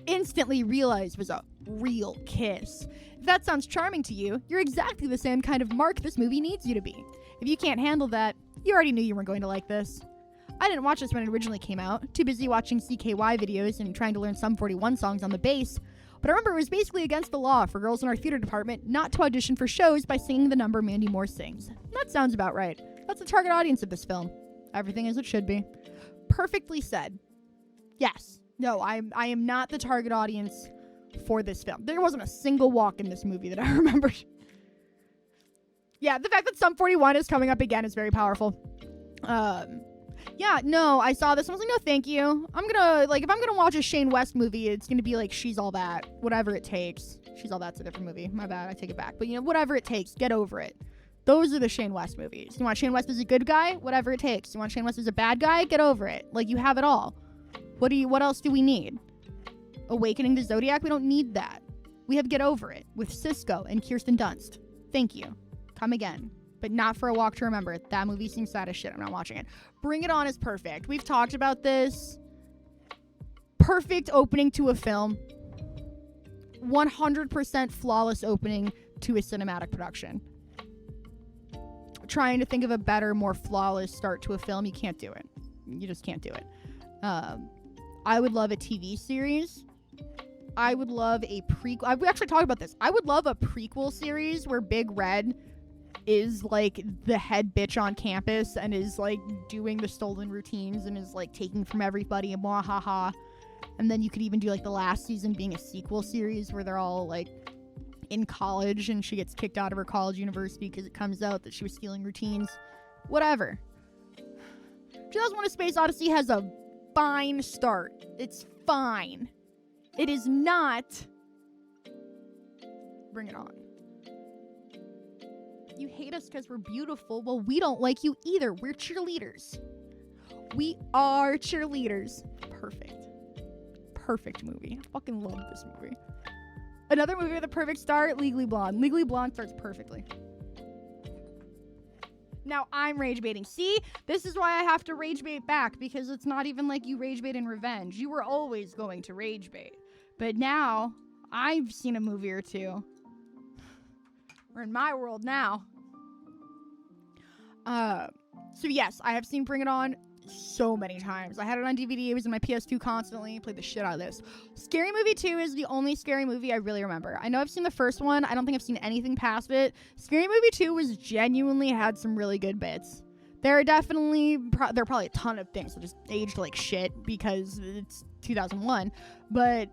instantly realized was a real kiss. If that sounds charming to you, you're exactly the same kind of mark this movie needs you to be. If you can't handle that, you already knew you weren't going to like this. I didn't watch this when it originally came out, too busy watching CKY videos and trying to learn Sum 41 songs on the bass, but I remember it was basically against the law for girls in our theater department not to audition for shows by singing the number Mandy Moore sings. That sounds about right. That's the target audience of this film. Everything as it should be. Perfectly said. Yes. No, I am not the target audience for this film. There wasn't a single walk in this movie that I remembered. Yeah, the fact that Sum 41 is coming up again is very powerful. Yeah, no, I saw this and I was like, no, thank you. If I'm gonna watch a Shane West movie, it's gonna be like She's All That. Whatever it takes. She's All That's a different movie. My bad, I take it back. But, whatever it takes, get over it. Those are the Shane West movies. You want Shane West as a good guy? Whatever it takes. You want Shane West as a bad guy? Get over it. Like, you have it all. What else do we need? Awakening the Zodiac? We don't need that. We have Get Over It with Sisqo and Kirsten Dunst. Thank you. Come again. But not for A Walk to Remember. That movie seems sad as shit. I'm not watching it. Bring It On is perfect. We've talked about this. Perfect opening to a film. 100% flawless opening to a cinematic production. Trying to think of a better, more flawless start to a film, you can't do it. You just can't do it. I would love a TV series. I would love a prequel. We actually talked about this. I would love a prequel series where Big Red is like the head bitch on campus and is like doing the stolen routines and is like taking from everybody and mwahaha. And then you could even do like the last season being a sequel series where they're all like in college and she gets kicked out of her college university because it comes out that she was stealing routines. Whatever. 2001: A Space Odyssey has a fine start. It's fine. It is not. Bring It On. You hate us because we're beautiful. Well, we don't like you either. We're cheerleaders. We are cheerleaders. Perfect movie. I fucking love this movie. Another movie with a perfect start, Legally Blonde. Legally Blonde starts perfectly. Now I'm rage baiting. See, this is why I have to rage bait back, because it's not even like you rage bait in revenge. You were always going to rage bait. But now I've seen a movie or two. We're in my world now. So yes, I have seen Bring It On so many times. I had it on DVD. It was in my PS2 constantly. Played the shit out of this. Scary Movie 2 is the only scary movie I really remember. I know I've seen the first one. I don't think I've seen anything past it. Scary Movie 2 was genuinely had some really good bits. There are definitely, there are probably a ton of things that just aged like shit because it's 2001. But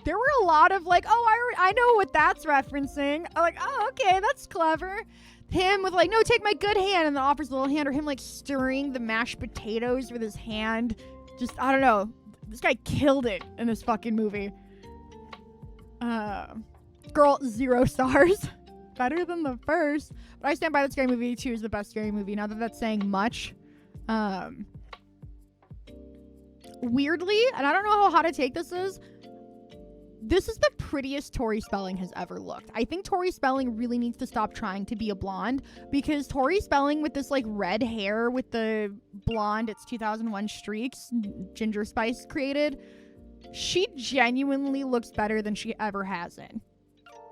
there were a lot of like, oh, I know what that's referencing. I'm like, oh, okay, that's clever. Him with like, no, take my good hand, and then offers the little hand, or him like stirring the mashed potatoes with his hand. Just, I don't know. This guy killed it in this fucking movie. Girl, 0 stars. Better than the first. But I stand by that Scary Movie 2 is the best scary movie. Now that that's saying much. Weirdly, and I don't know how hot a take this is the prettiest Tori Spelling has ever looked. I think Tori Spelling really needs to stop trying to be a blonde, because Tori Spelling with this like red hair with the blonde, it's 2001 streaks, Ginger Spice created, she genuinely looks better than she ever has in.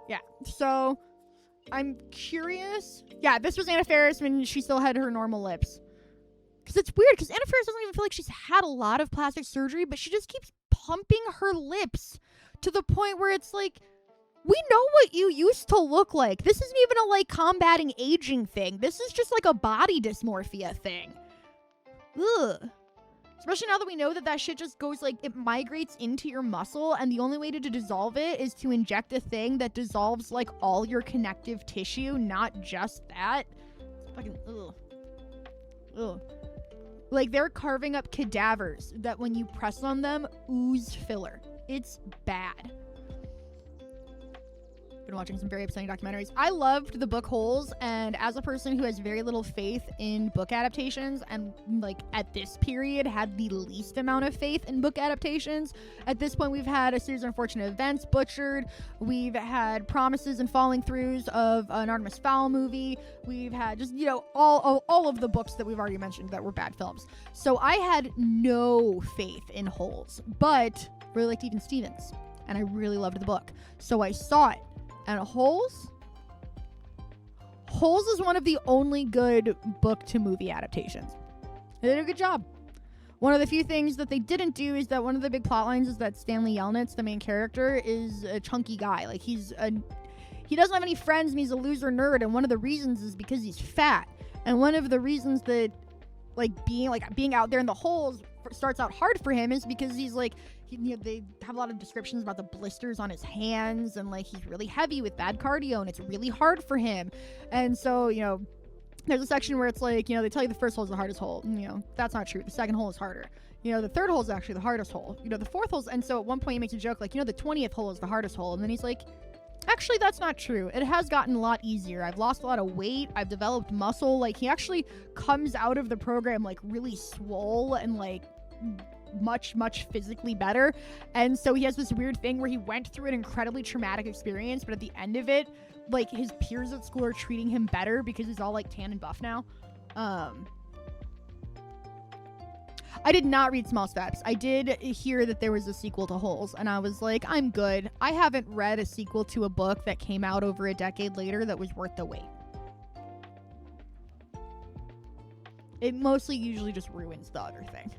Yeah, so I'm curious. Yeah, this was Anna Faris when she still had her normal lips. Because it's weird, because Anna Faris doesn't even feel like she's had a lot of plastic surgery, but she just keeps pumping her lips to the point where it's like, we know what you used to look like. This isn't even a like combating aging thing. This is just like a body dysmorphia thing. Ugh. Especially now that we know that that shit just goes like, it migrates into your muscle, and the only way to dissolve it is to inject a thing that dissolves like all your connective tissue, not just that. Fucking ugh. Ugh. Like, they're carving up cadavers that when you press on them ooze filler. It's bad. Been watching some very upsetting documentaries. I loved the book Holes, and as a person who has very little faith in book adaptations, and like at this period had the least amount of faith in book adaptations, at this point we've had a series of unfortunate events butchered, we've had promises and falling throughs of an Artemis Fowl movie, we've had just, you know, all of the books that we've already mentioned that were bad films. So I had no faith in Holes, but really liked Even Stevens, and I really loved the book, so I saw it. And Holes is one of the only good book to movie adaptations. They did a good job. One of the few things that they didn't do is that one of the big plot lines is that Stanley Yelnats, the main character, is a chunky guy. Like, he doesn't have any friends, and he's a loser nerd, and one of the reasons is because he's fat. And one of the reasons that being out there in the holes starts out hard for him is because he's like, they have a lot of descriptions about the blisters on his hands, and like he's really heavy with bad cardio, and it's really hard for him. And so, you know, there's a section where it's like, you know, they tell you the first hole is the hardest hole, and, you know, that's not true. The second hole is harder. You know, the third hole is actually the hardest hole. You know, the fourth hole, and so at one point he makes a joke like, you know, the 20th hole is the hardest hole, and then he's like, actually, that's not true. It has gotten a lot easier. I've lost a lot of weight. I've developed muscle. Like, he actually comes out of the program like really swole and like much physically better. And so he has this weird thing where he went through an incredibly traumatic experience, but at the end of it, like, his peers at school are treating him better because he's all like tan and buff now. I did not read Small Steps. I did hear that there was a sequel to Holes, and I was like, I'm good. I haven't read a sequel to a book that came out over a decade later that was worth the wait. It mostly usually just ruins the other thing.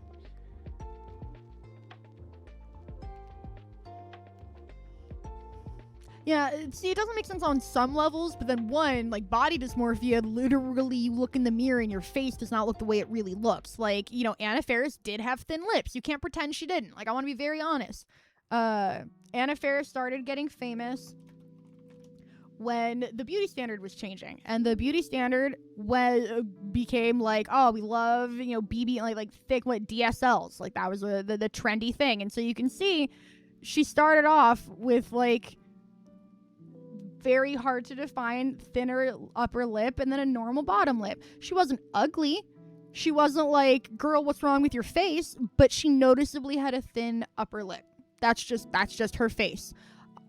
Yeah, see, it doesn't make sense on some levels, but then one, like, body dysmorphia, literally you look in the mirror and your face does not look the way it really looks. Like, you know, Anna Faris did have thin lips. You can't pretend she didn't. Like, I want to be very honest. Anna Faris started getting famous when the beauty standard was changing, and the beauty standard became like, oh, we love, you know, BB, like thick, DSLs. Like, that was the trendy thing. And so you can see she started off with, like, very hard to define thinner upper lip and then a normal bottom lip. She wasn't ugly. She wasn't like, girl, what's wrong with your face? But she noticeably had a thin upper lip. That's just her face.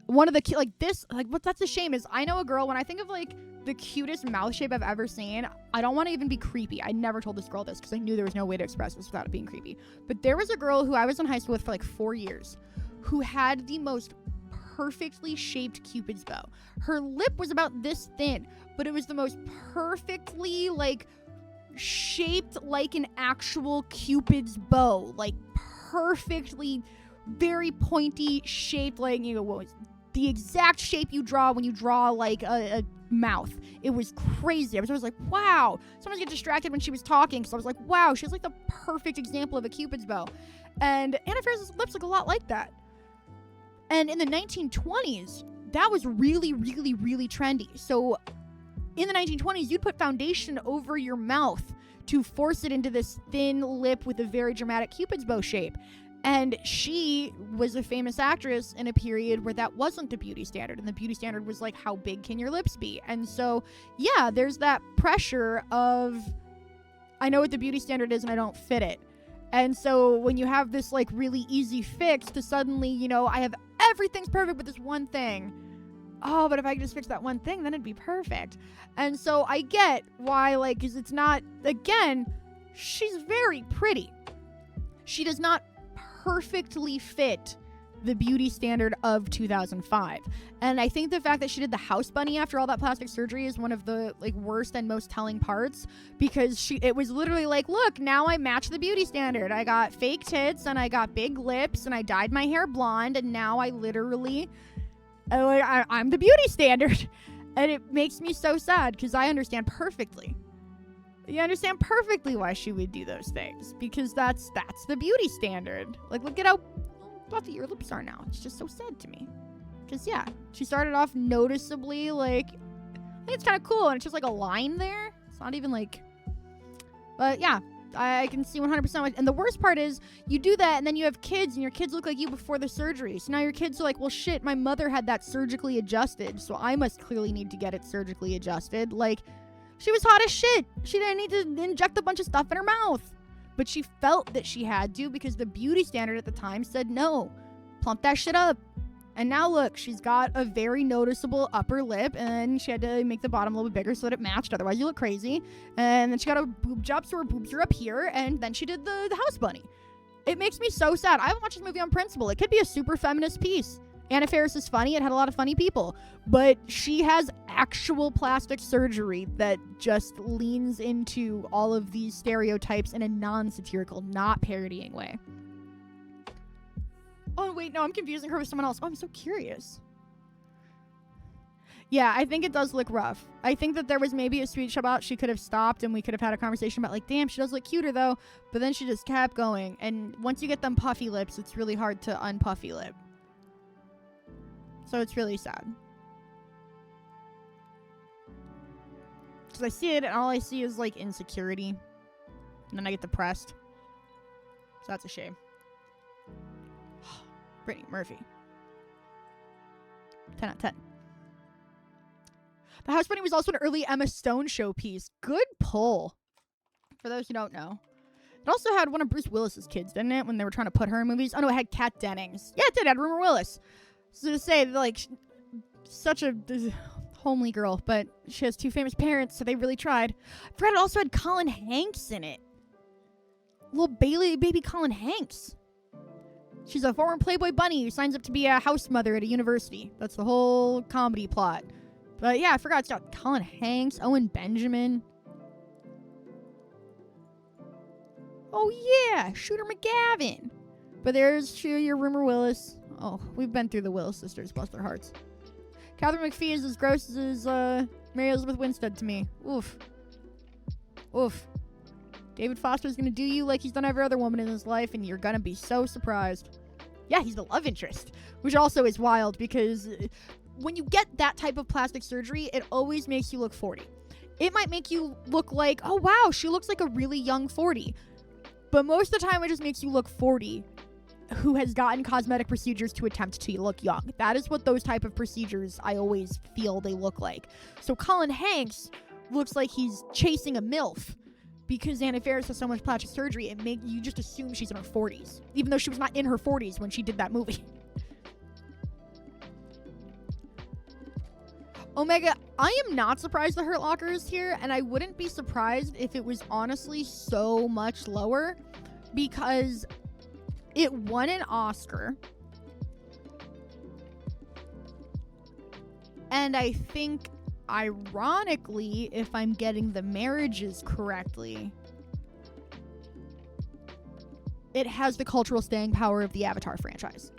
One of the that's a shame is I know a girl, when I think of like the cutest mouth shape I've ever seen, I don't want to even be creepy. I never told this girl this because I knew there was no way to express this without it being creepy. But there was a girl who I was in high school with for like 4 years who had the most perfectly shaped Cupid's bow. Her lip was about this thin, but it was the most perfectly like shaped like an actual Cupid's bow, like perfectly, very pointy shaped, like, you know, what was the exact shape you draw when you draw like a mouth. It was crazy. I was always like, wow. Sometimes I get distracted when she was talking, so I was like, wow, she has like the perfect example of a Cupid's bow. And Anna Faris's lips look a lot like that. And in the 1920s, that was really, really, really trendy. So in the 1920s, you'd put foundation over your mouth to force it into this thin lip with a very dramatic Cupid's bow shape. And she was a famous actress in a period where that wasn't the beauty standard. And the beauty standard was like, how big can your lips be? And so, yeah, there's that pressure of, I know what the beauty standard is and I don't fit it. And so when you have this like really easy fix to suddenly, you know, I have everything's perfect with this one thing. Oh, but if I could just fix that one thing, then it'd be perfect. And so I get why, like, because it's not, again, she's very pretty. She does not perfectly fit the beauty standard of 2005. And I think the fact that she did the house bunny after all that plastic surgery is one of the like worst and most telling parts, because it was literally like, look, now I match the beauty standard. I got fake tits and I got big lips and I dyed my hair blonde and now I literally I'm the beauty standard. And it makes me so sad because I understand perfectly. You understand perfectly why she would do those things, because that's the beauty standard. Like, look at how fluffy your lips are now. It's just so sad to me. Because, yeah, she started off noticeably, like, I think it's kind of cool, and it's just, like, a line there. It's not even, like, but, yeah, I can see 100%. And the worst part is, you do that, and then you have kids, and your kids look like you before the surgery. So now your kids are like, well, shit, my mother had that surgically adjusted, so I must clearly need to get it surgically adjusted. Like, she was hot as shit. She didn't need to inject a bunch of stuff in her mouth. But she felt that she had to because the beauty standard at the time said no. Plump that shit up. And now look, she's got a very noticeable upper lip, and she had to make the bottom a little bit bigger so that it matched. Otherwise, you look crazy. And then she got a boob job so her boobs are up here, and then she did the house bunny. It makes me so sad. I haven't watched this movie on principle. It could be a super feminist piece. Anna Faris is funny. It had a lot of funny people. But she has actual plastic surgery that just leans into all of these stereotypes in a non-satirical, not parodying way. Oh, wait, no, I'm confusing her with someone else. Oh, I'm so curious. Yeah, I think it does look rough. I think that there was maybe a speech about she could have stopped and we could have had a conversation about, like, damn, she does look cuter, though. But then she just kept going. And once you get them puffy lips, it's really hard to unpuffy lip. So it's really sad. Because I see it and all I see is like insecurity. And then I get depressed. So that's a shame. Brittany Murphy. 10 out of 10. The House Bunny was also an early Emma Stone showpiece. Good pull. For those who don't know. It also had one of Bruce Willis's kids, didn't it? When they were trying to put her in movies. Oh no, it had Kat Dennings. Yeah, it did. It had Rumor Willis. So to say, like, such a homely girl, but she has two famous parents, so they really tried. I forgot it also had Colin Hanks in it. Little baby Colin Hanks. She's a former Playboy bunny who signs up to be a house mother at a university. That's the whole comedy plot. But yeah, I forgot it's got Colin Hanks, Owen Benjamin. Oh yeah, Shooter McGavin. But there's your Rumor Willis. Oh, we've been through the Willis sisters, bless their hearts. Catherine McPhee is as gross as Mary Elizabeth Winstead to me. Oof. Oof. David Foster's gonna do you like he's done every other woman in his life, and you're gonna be so surprised. Yeah, he's the love interest, which also is wild because when you get that type of plastic surgery, it always makes you look 40. It might make you look like, oh wow, she looks like a really young 40. But most of the time, it just makes you look 40 who has gotten cosmetic procedures to attempt to look young. That is what those type of procedures I always feel they look like. So Colin Hanks looks like he's chasing a MILF because Anna Faris has so much plastic surgery. You just assume she's in her 40s, even though she was not in her 40s when she did that movie. Omega, I am not surprised the Hurt Locker is here, and I wouldn't be surprised if it was honestly so much lower because it won an Oscar. And I think ironically, if I'm getting the marriages correctly, it has the cultural staying power of the Avatar franchise.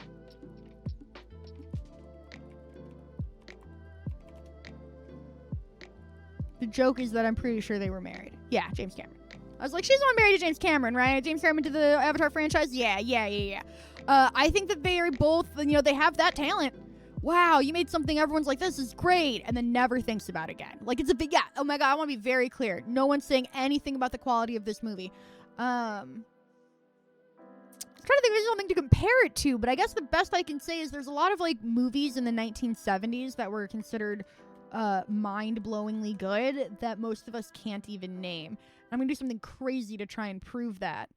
The joke is that I'm pretty sure they were married. Yeah, James Cameron. I was like, she's the one married to James Cameron, right? James Cameron to the Avatar franchise? Yeah. I think that they are both, they have that talent. Wow, you made something everyone's like, this is great, and then never thinks about it again. Like, it's a big, yeah, oh my god, I want to be very clear. No one's saying anything about the quality of this movie. I'm trying to think of something to compare it to, but I guess the best I can say is there's a lot of, like, movies in the 1970s that were considered mind-blowingly good that most of us can't even name. I'm going to do something crazy to try and prove that.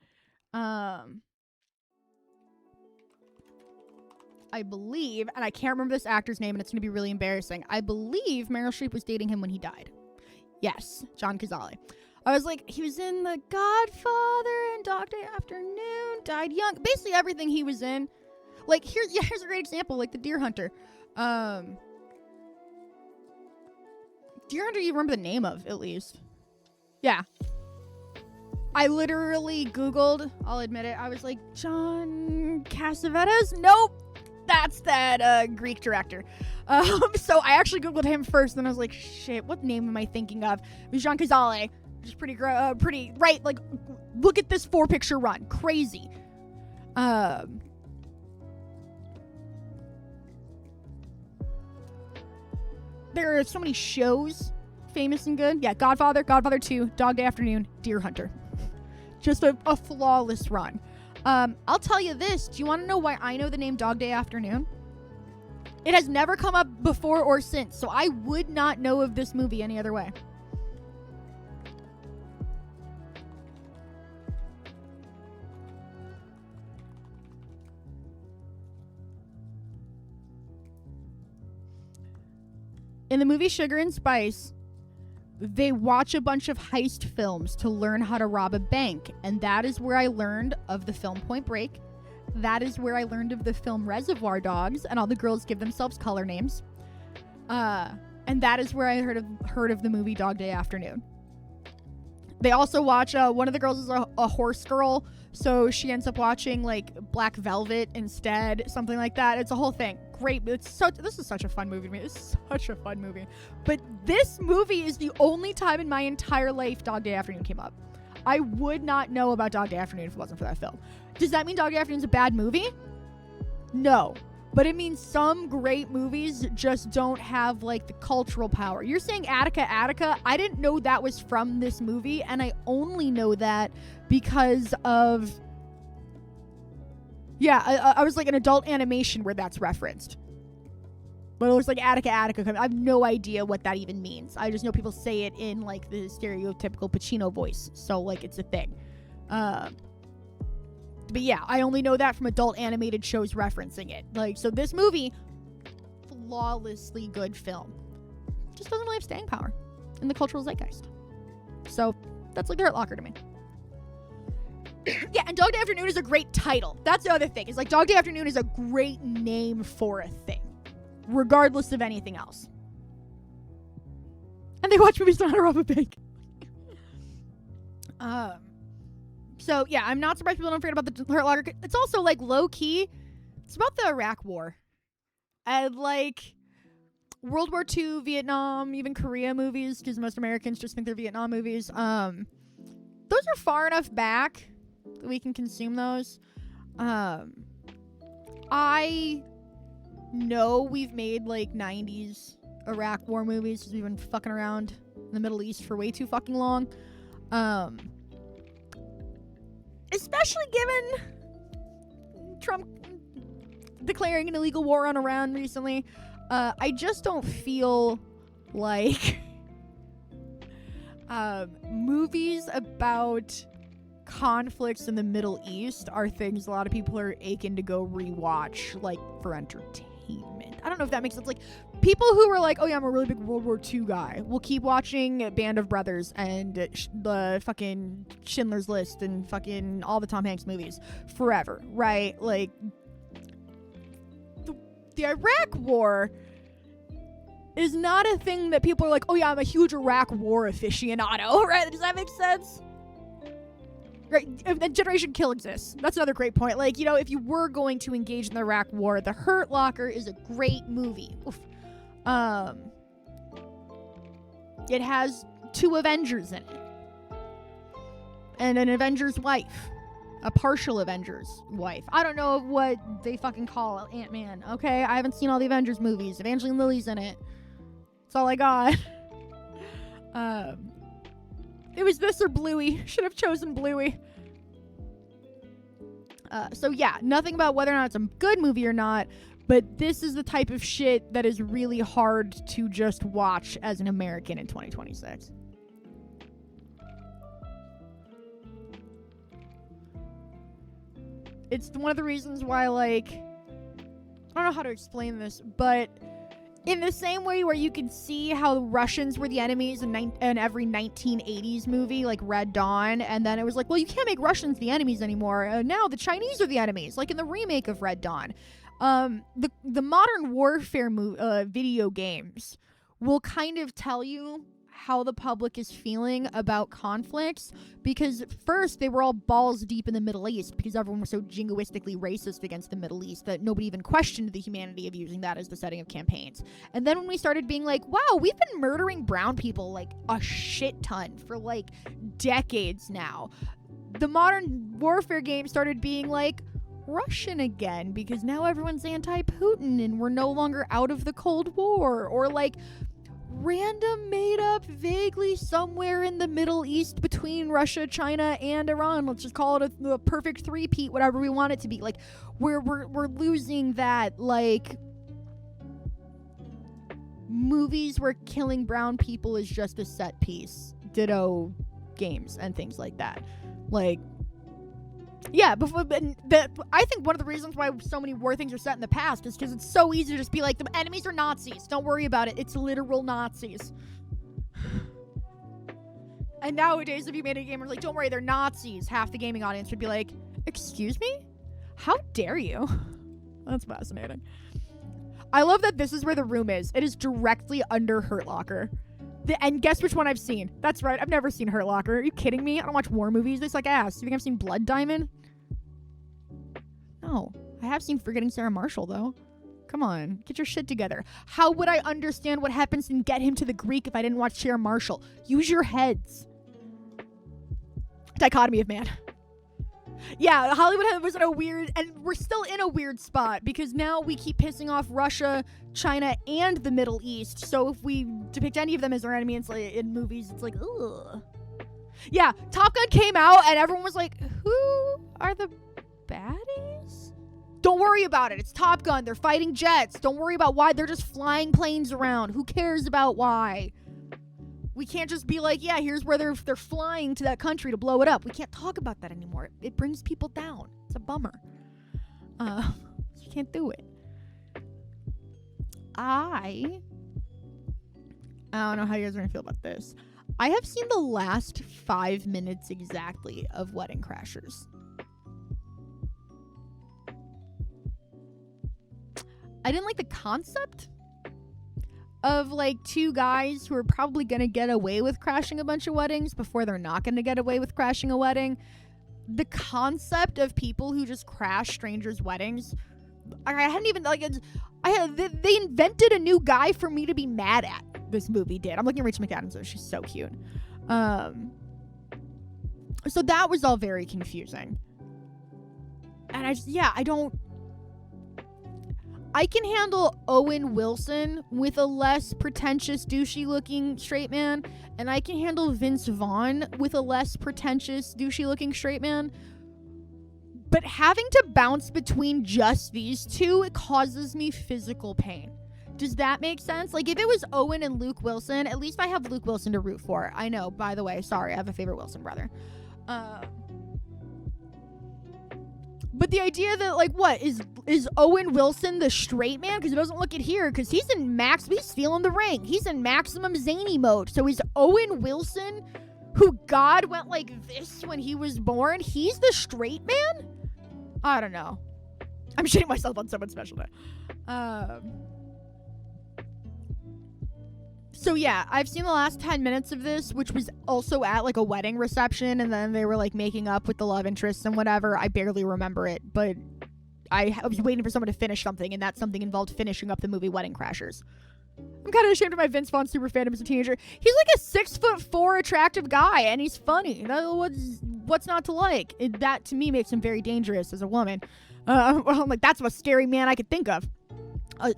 I believe, and I can't remember this actor's name, and it's going to be really embarrassing. I believe Meryl Streep was dating him when he died. Yes, John Cazale. I was like, he was in The Godfather and Dog Day Afternoon, died young. Basically everything he was in. Like, here's a great example, like The Deer Hunter. Deer Hunter you remember the name of, at least. Yeah. I literally Googled, I'll admit it, I was like, John Cassavetes? Nope. That's that Greek director. So I actually Googled him first, then I was like, shit, what name am I thinking of? It was John Cazale. Just pretty, right, like, look at this 4-picture run. Crazy. There are so many shows, famous and good. Yeah, Godfather, Godfather 2, Dog Day Afternoon, Deer Hunter. Just a flawless run. I'll tell you this. Do you want to know why I know the name Dog Day Afternoon? It has never come up before or since, so I would not know of this movie any other way. In the movie Sugar and Spice, they watch a bunch of heist films to learn how to rob a bank. And that is where I learned of the film Point Break. That is where I learned of the film Reservoir Dogs, and all the girls give themselves color names. And that is where I heard of the movie Dog Day Afternoon. They also watch, one of the girls is a horse girl, so she ends up watching, like, Black Velvet instead, something like that. It's a whole thing. Great. This is such a fun movie to me. It's such a fun movie. But this movie is the only time in my entire life Dog Day Afternoon came up. I would not know about Dog Day Afternoon if it wasn't for that film. Does that mean Dog Day Afternoon's a bad movie? No. But it means some great movies just don't have, like, the cultural power. You're saying Attica, Attica. I didn't know that was from this movie, and I only know that because of... Yeah, I was like an adult animation where that's referenced. But it looks like Attica, Attica. I have no idea what that even means. I just know people say it in, like, the stereotypical Pacino voice. So, like, it's a thing. But yeah, I only know that from adult animated shows referencing it. Like, so this movie, flawlessly good film. Just doesn't really have staying power in the cultural zeitgeist. So, that's like the Hurt Locker to me. Yeah, and Dog Day Afternoon is a great title. That's the other thing. Is like Dog Day Afternoon is a great name for a thing, regardless of anything else. And they watch movies on how to rob a bank. So yeah, I'm not surprised people don't forget about the Hurt Locker. It's also like low key. It's about the Iraq War and like World War II, Vietnam, even Korea movies, because most Americans just think they're Vietnam movies. Those are far enough back that we can consume those. I know we've made like 90s Iraq War movies because we've been fucking around in the Middle East for way too fucking long. Especially given Trump declaring an illegal war on Iran recently. I just don't feel like movies about conflicts in the Middle East are things a lot of people are aching to go rewatch, like, for entertainment. I don't know if that makes sense. Like, people who were like, oh yeah, I'm a really big World War II guy, will keep watching Band of Brothers and the fucking Schindler's List and fucking all the Tom Hanks movies forever, right? Like, the Iraq War is not a thing that people are like, oh yeah, I'm a huge Iraq war aficionado, right? Does that make sense? Right, and Generation Kill exists. That's another great point. Like, if you were going to engage in the Iraq war, The Hurt Locker is a great movie. Oof. It has 2 Avengers in it. And an Avenger's wife. A partial Avenger's wife. I don't know what they fucking call Ant-Man, okay? I haven't seen all the Avengers movies. Evangeline Lilly's in it. That's all I got. It was this or Bluey. Should have chosen Bluey. So yeah, nothing about whether or not it's a good movie or not, but this is the type of shit that is really hard to just watch as an American in 2026. It's one of the reasons why, like, I don't know how to explain this, but in the same way where you can see how the Russians were the enemies in every 1980s movie, like Red Dawn, and then it was like, well, you can't make Russians the enemies anymore. Now the Chinese are the enemies, like in the remake of Red Dawn. The modern warfare video games will kind of tell you how the public is feeling about conflicts, because first they were all balls deep in the Middle East because everyone was so jingoistically racist against the Middle East that nobody even questioned the humanity of using that as the setting of campaigns. And then when we started being like, wow, we've been murdering brown people like a shit ton for like decades now, the modern warfare game started being like Russian again because now everyone's anti-Putin and we're no longer out of the Cold War, or like random made up vaguely somewhere in the Middle East between Russia, China, and Iran. Let's just call it a perfect three-peat, whatever we want it to be. Like, we're losing that, like, movies where killing brown people is just a set piece. Ditto games and things like that. Like, yeah, I think one of the reasons why so many war things are set in the past is because it's so easy to just be like, the enemies are Nazis. Don't worry about it. It's literal Nazis. And nowadays, if you made a game where like, don't worry, they're Nazis, half the gaming audience would be like, excuse me? How dare you? That's fascinating. I love that this is where the room is. It is directly under Hurt Locker. And guess which one I've seen? That's right, I've never seen Hurt Locker. Are you kidding me? I don't watch war movies. They suck ass. You think I've seen Blood Diamond? No. I have seen Forgetting Sarah Marshall, though. Come on, get your shit together. How would I understand what happens in Get Him to the Greek if I didn't watch Sarah Marshall? Use your heads. Dichotomy of man. Yeah, Hollywood was in a weird, and we're still in a weird spot because now we keep pissing off Russia, China, and the Middle East. So if we depict any of them as our enemy in movies, it's like, ugh. Yeah, Top Gun came out and everyone was like, who are the baddies? Don't worry about it. It's Top Gun. They're fighting jets. Don't worry about why. They're just flying planes around. Who cares about why? We can't just be like, yeah, here's where they're flying to that country to blow it up. We can't talk about that anymore. It brings people down. It's a bummer. You can't do it. I don't know how you guys are going to feel about this. I have seen the last 5 minutes exactly of Wedding Crashers. I didn't like the concept of like 2 guys who are probably going to get away with crashing a bunch of weddings before they're not going to get away with crashing a wedding. The concept of people who just crash strangers' weddings, I hadn't even like they invented a new guy for me to be mad at. This movie did. I'm looking at Rachel McAdams, so she's so cute. So that was all very confusing. And I can handle Owen Wilson with a less pretentious, douchey-looking straight man, and I can handle Vince Vaughn with a less pretentious, douchey-looking straight man. But having to bounce between just these two, it causes me physical pain. Does that make sense? Like, if it was Owen and Luke Wilson, at least I have Luke Wilson to root for. I know, by the way, sorry, I have a favorite Wilson brother. But the idea that, like, what, is Owen Wilson the straight man? Because it doesn't look it here, because he's stealing the ring. He's in maximum zany mode. So is Owen Wilson, who God went like this when he was born, he's the straight man? I don't know. I'm shitting myself on someone special now. So yeah, I've seen the last 10 minutes of this, which was also at like a wedding reception, and then they were like making up with the love interests and whatever. I barely remember it, but I was waiting for someone to finish something, and that something involved finishing up the movie Wedding Crashers. I'm kind of ashamed of my Vince Vaughn super fandom as a teenager. He's like a 6'4" attractive guy, and he's funny. What's not to like? That to me makes him very dangerous as a woman. Well, I'm like, that's a scary man I could think of.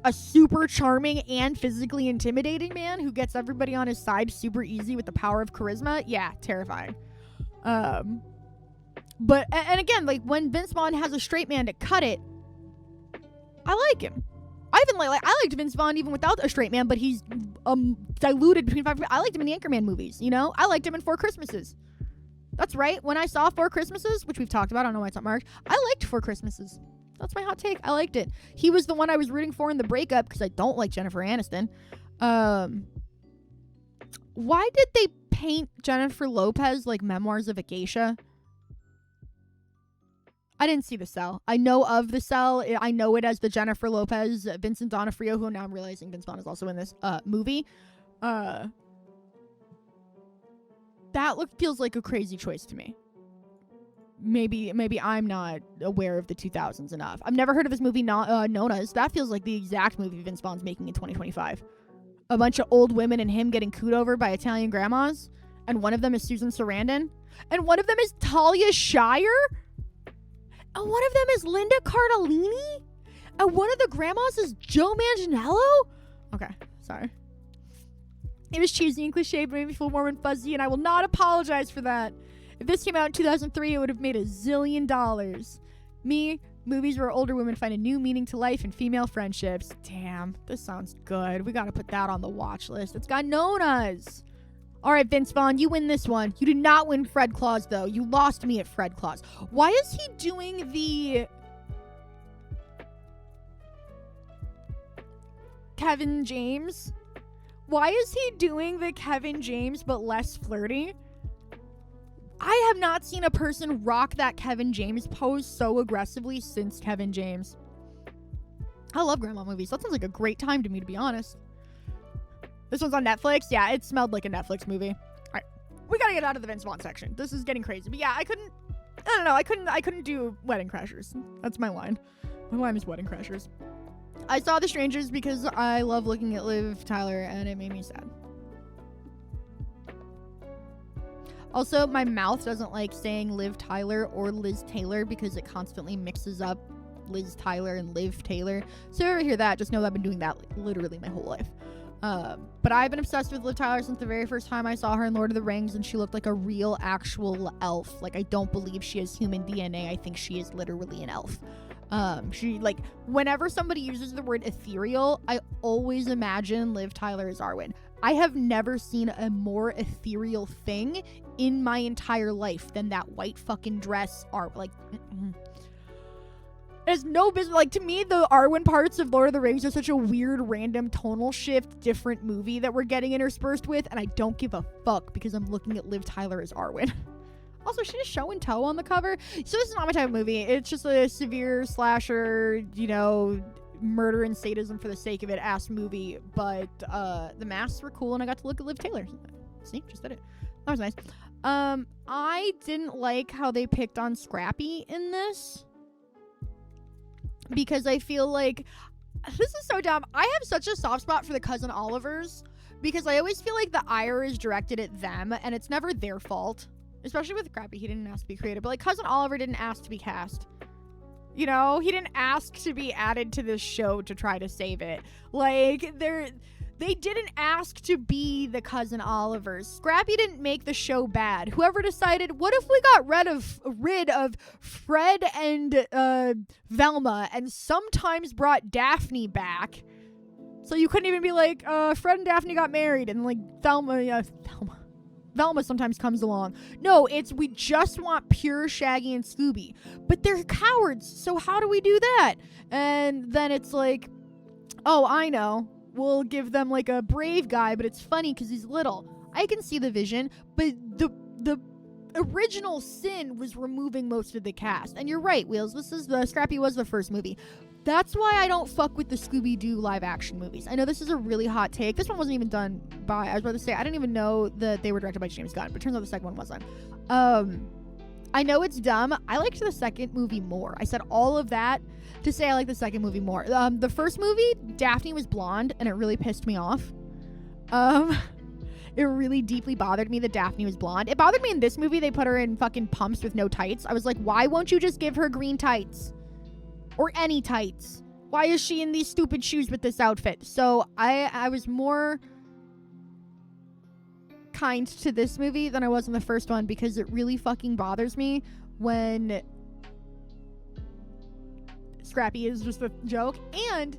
A super charming and physically intimidating man who gets everybody on his side super easy with the power of charisma. Yeah, terrifying. But and again, like when Vince Vaughn has a straight man to cut it, I like him. I liked Vince Vaughn even without a straight man, but he's diluted between five. I liked him in the Anchorman movies. You know, I liked him in Four Christmases. That's right. When I saw Four Christmases, which we've talked about, I don't know why it's not marked. I liked Four Christmases. That's my hot take. I liked it. He was the one I was rooting for in the breakup because I don't like Jennifer Aniston. Why did they paint Jennifer Lopez like Memoirs of a Geisha? I didn't see The Cell. I know of The Cell. I know it as the Jennifer Lopez, Vincent D'Onofrio, who now I'm realizing Vince Vaughn is also in this movie. That feels like a crazy choice to me. Maybe I'm not aware of the 2000s enough. I've never heard of this movie known as. That feels like the exact movie Vince Vaughn's making in 2025. A bunch of old women and him getting cooed over by Italian grandmas. And one of them is Susan Sarandon. And one of them is Talia Shire. And one of them is Linda Cardellini. And one of the grandmas is Joe Manganiello. Okay, sorry. It was cheesy and cliche, but made me feel warm and fuzzy, and I will not apologize for that. If this came out in 2003, it would have made $1 zillion. Me, movies where older women find a new meaning to life and female friendships. Damn, this sounds good. We gotta put that on the watch list. It's got Nonas. All right, Vince Vaughn, you win this one. You did not win Fred Claus, though. You lost me at Fred Claus. Why is he doing the Kevin James? Why is he doing the Kevin James but less flirty? I have not seen a person rock that Kevin James pose so aggressively since Kevin James. I love grandma movies. That sounds like a great time to me, to be honest. This one's on Netflix. Yeah, it smelled like a Netflix movie. All right, we gotta get out of the Vince Vaughn section. This is getting crazy. But yeah, I couldn't do Wedding Crashers. That's my line. My line is Wedding Crashers. I saw The Strangers because I love looking at Liv Tyler, and it made me sad. Also, my mouth doesn't like saying Liv Tyler or Liz Taylor because it constantly mixes up Liz Tyler and Liv Taylor. So if you ever hear that, just know that I've been doing that literally my whole life. But I've been obsessed with Liv Tyler since the very first time I saw her in Lord of the Rings, and she looked like a real, actual elf. Like, I don't believe she has human DNA. I think she is literally an elf. She, like, whenever somebody uses the word ethereal, I always imagine Liv Tyler as Arwen. I have never seen a more ethereal thing in my entire life than that white fucking dress art. Like, there's no business. Like, to me, the Arwen parts of Lord of the Rings are such a weird, random tonal shift, different movie that we're getting interspersed with, and I don't give a fuck because I'm looking at Liv Tyler as Arwen. Also, she just show and tell on the cover. So this is not my type of movie. It's just a severe slasher, you know, murder and sadism for the sake of it ass movie. But the masks were cool, and I got to look at Liv Taylor. See, just did it. That was nice. I didn't like how they picked on Scrappy in this, because I feel like this is so dumb. I have such a soft spot for the Cousin Olivers because I always feel like the ire is directed at them, and it's never their fault. Especially with Scrappy, he didn't ask to be created. But, like, Cousin Oliver didn't ask to be cast. You know? He didn't ask to be added to this show to try to save it. Like, they didn't ask to be the Cousin Olivers. Scrappy didn't make the show bad. Whoever decided, what if we got rid of Fred and Velma and sometimes brought Daphne back? So you couldn't even be like, Fred and Daphne got married, and, like, Velma sometimes comes along. No, it's we just want pure Shaggy and Scooby. But they're cowards, so how do we do that? And then it's like, oh, I know. We'll give them like a brave guy, but it's funny because he's little. I can see the vision, but the original sin was removing most of the cast. And you're right, Wheels. Scrappy was the first movie. That's why I don't fuck with the Scooby-Doo live action movies. I know this is a really hot take. This one wasn't even done by, I was about to say, I didn't even know that they were directed by James Gunn, but it turns out the second one wasn't. I know it's dumb. I liked the second movie more. I said all of that to say I like the second movie more. The first movie, Daphne was blonde, and it really pissed me off. It really deeply bothered me that Daphne was blonde. It bothered me in this movie. They put her in fucking pumps with no tights. I was like, why won't you just give her green tights? Or any tights? Why is she in these stupid shoes with this outfit? So I was more kind to this movie than I was in the first one, because it really fucking bothers me when Scrappy is just a joke. And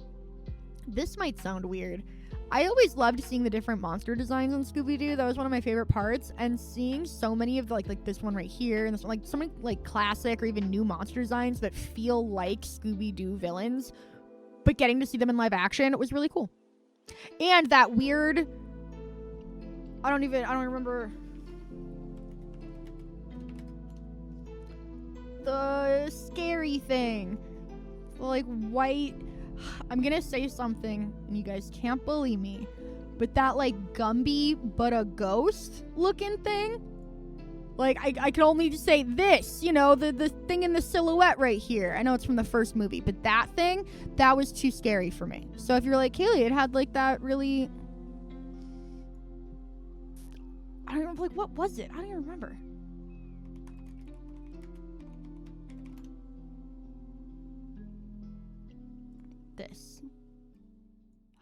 this might sound weird. I always loved seeing the different monster designs on Scooby-Doo. That was one of my favorite parts. And seeing so many of the, like this one right here, and this one, like so many like classic or even new monster designs that feel like Scooby-Doo villains, but getting to see them in live action was really cool. And that weird, I don't remember the scary thing. The like white, I'm gonna say something and you guys can't believe me, but that like Gumby but a ghost looking thing, like I could only just say this, you know, the thing in the silhouette right here. I know it's from the first movie, but that thing, that was too scary for me. So if you're like, Kaylee, it had like that really, I don't remember, like what was it? I don't even remember. This,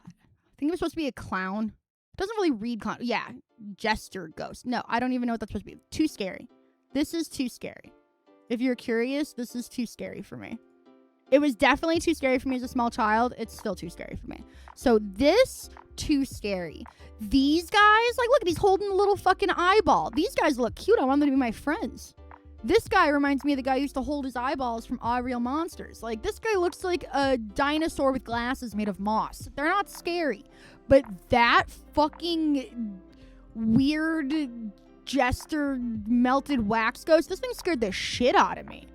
I think it was supposed to be a clown. It doesn't really read clown. Yeah, jester ghost. No, I don't even know what that's supposed to be. Too scary. This is too scary. If you're curious, this is too scary for me. It was definitely too scary for me as a small child. It's still too scary for me. So this, too scary. These guys, like, look, he's holding a little fucking eyeball. These guys look cute. I want them to be my friends. This guy reminds me of the guy who used to hold his eyeballs from All Real Monsters. Like, this guy looks like a dinosaur with glasses made of moss. They're not scary. But that fucking weird jester melted wax ghost, this thing scared the shit out of me.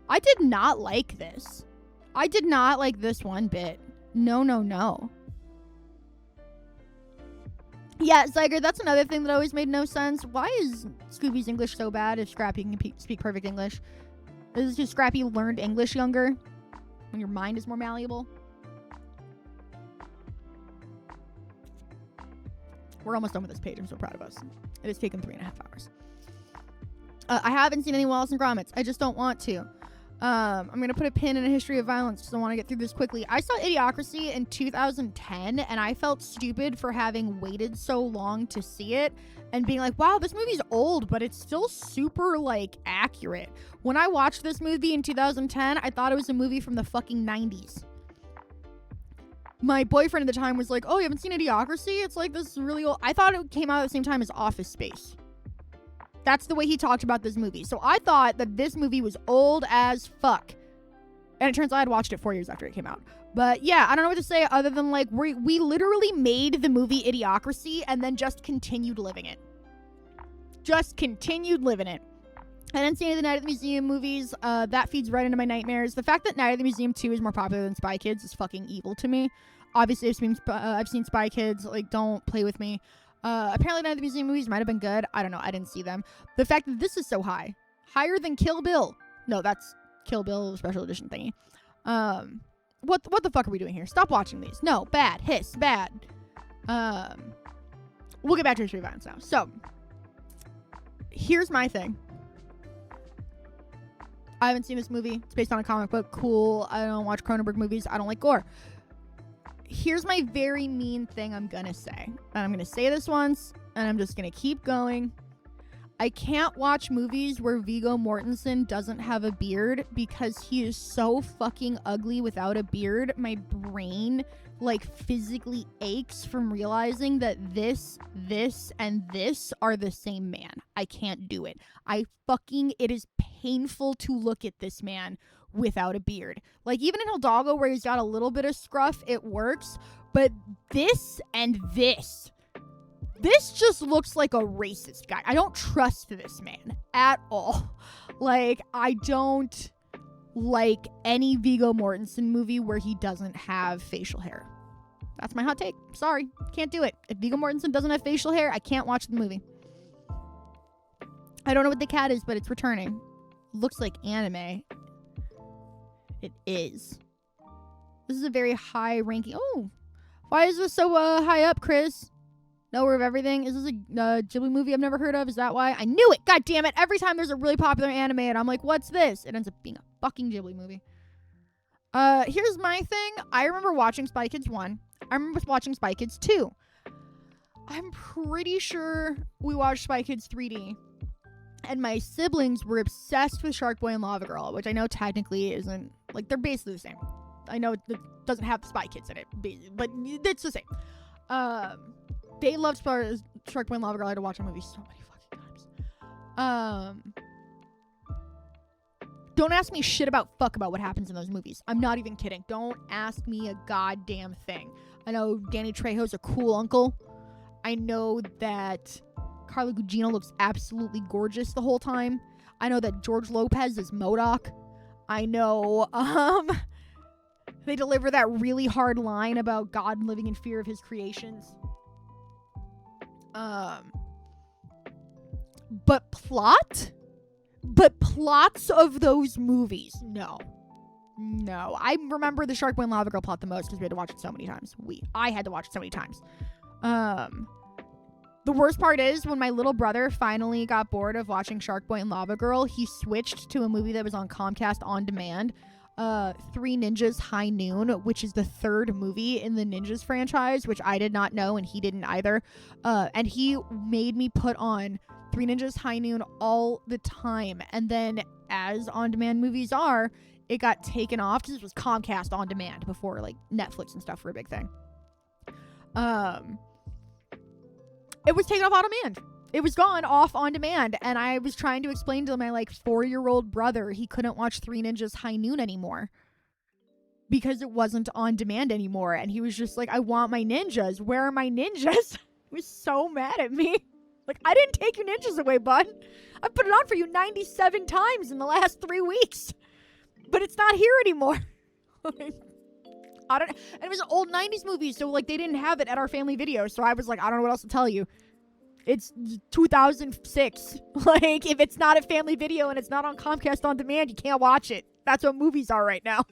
I did not like this. I did not like this one bit. No, no, no. Yeah, Zyger, that's another thing that always made no sense. Why is Scooby's English so bad if Scrappy can speak perfect English? Is it just Scrappy learned English younger? When your mind is more malleable? We're almost done with this page. I'm so proud of us. It has taken 3.5 hours. I haven't seen any Wallace and Gromits. I just don't want to. I'm going to put a pin in a history of violence because I want to get through this quickly. I saw Idiocracy in 2010, and I felt stupid for having waited so long to see it and being like, wow, this movie's old, but it's still super, like, accurate. When I watched this movie in 2010, I thought it was a movie from the fucking 90s. My boyfriend at the time was like, oh, you haven't seen Idiocracy? It's like this really old. I thought it came out at the same time as Office Space. That's the way he talked about this movie. So I thought that this movie was old as fuck. And it turns out I had watched it 4 years after it came out. But yeah, I don't know what to say other than like we literally made the movie Idiocracy and then just continued living it. Just continued living it. I didn't see any of the Night at the Museum movies. That feeds right into my nightmares. The fact that Night at the Museum 2 is more popular than Spy Kids is fucking evil to me. Obviously, I've seen Spy Kids. Like, don't play with me. Apparently Night at the Museum movies might have been good. I don't know. I didn't see them. The fact that this is so high. Higher than Kill Bill. No, that's Kill Bill special edition thingy. What the fuck are we doing here? Stop watching these. No, bad. Hiss. Bad. We'll get back to history of violence now. So, here's my thing. I haven't seen this movie. It's based on a comic book. Cool. I don't watch Cronenberg movies. I don't like gore. Here's my very mean thing I'm gonna say. And I'm gonna say this once, and I'm just gonna keep going. I can't watch movies where Viggo Mortensen doesn't have a beard because he is so fucking ugly without a beard. My brain, like, physically aches from realizing that this, and this are the same man. I can't do it. It is painful to look at this man without a beard. Like, even in Hidalgo, where he's got a little bit of scruff, it works. But this and this just looks like a racist guy. I don't trust this man at all. Like, I don't like any Viggo Mortensen movie where he doesn't have facial hair. That's my hot take. Sorry, can't do it. If Viggo Mortensen doesn't have facial hair, I can't watch the movie. I don't know what the cat is, but it's returning. Looks like anime. It is. This is a very high ranking. Oh, why is this so high up, Chris? Knower of everything. Is this a Ghibli movie I've never heard of? Is that why? I knew it. God damn it. Every time there's a really popular anime and I'm like, what's this? It ends up being a fucking Ghibli movie. Here's my thing. I remember watching Spy Kids 1. I remember watching Spy Kids 2. I'm pretty sure we watched Spy Kids 3D. And my siblings were obsessed with Shark Boy and Lava Girl, which I know technically isn't, like, they're basically the same. I know it doesn't have Spy Kids in it, but it's the same. They loved Shark Boy and Lava Girl. I had to watch that movie so many fucking times. Don't ask me shit about what happens in those movies. I'm not even kidding. Don't ask me a goddamn thing. I know Danny Trejo's a cool uncle. I know that Carla Gugino looks absolutely gorgeous the whole time. I know that George Lopez is MODOK. I know, they deliver that really hard line about God living in fear of his creations. But plots of those movies, no. I remember the Shark Boy and Lava Girl plot the most because we had to watch it so many times. I had to watch it so many times. The worst part is when my little brother finally got bored of watching Shark Boy and Lava Girl, he switched to a movie that was on Comcast On Demand, Three Ninjas High Noon, which is the third movie in the Ninjas franchise, which I did not know and he didn't either. And he made me put on Three Ninjas High Noon all the time. And then, as on-demand movies are, it got taken off because it was Comcast On Demand before, like, Netflix and stuff were a big thing. It was taken off on demand. It was gone off on demand. And I was trying to explain to my, like, 4-year-old brother he couldn't watch Three Ninjas High Noon anymore because it wasn't on demand anymore. And he was just like, I want my ninjas. Where are my ninjas? He was so mad at me. Like, I didn't take your ninjas away, bud. I put it on for you 97 times in the last 3 weeks. But it's not here anymore. And it was an old 90s movie, so, like, they didn't have it at our family video. So I was like, I don't know what else to tell you. It's 2006. Like, if it's not at family video and it's not on Comcast On Demand, you can't watch it. That's what movies are right now.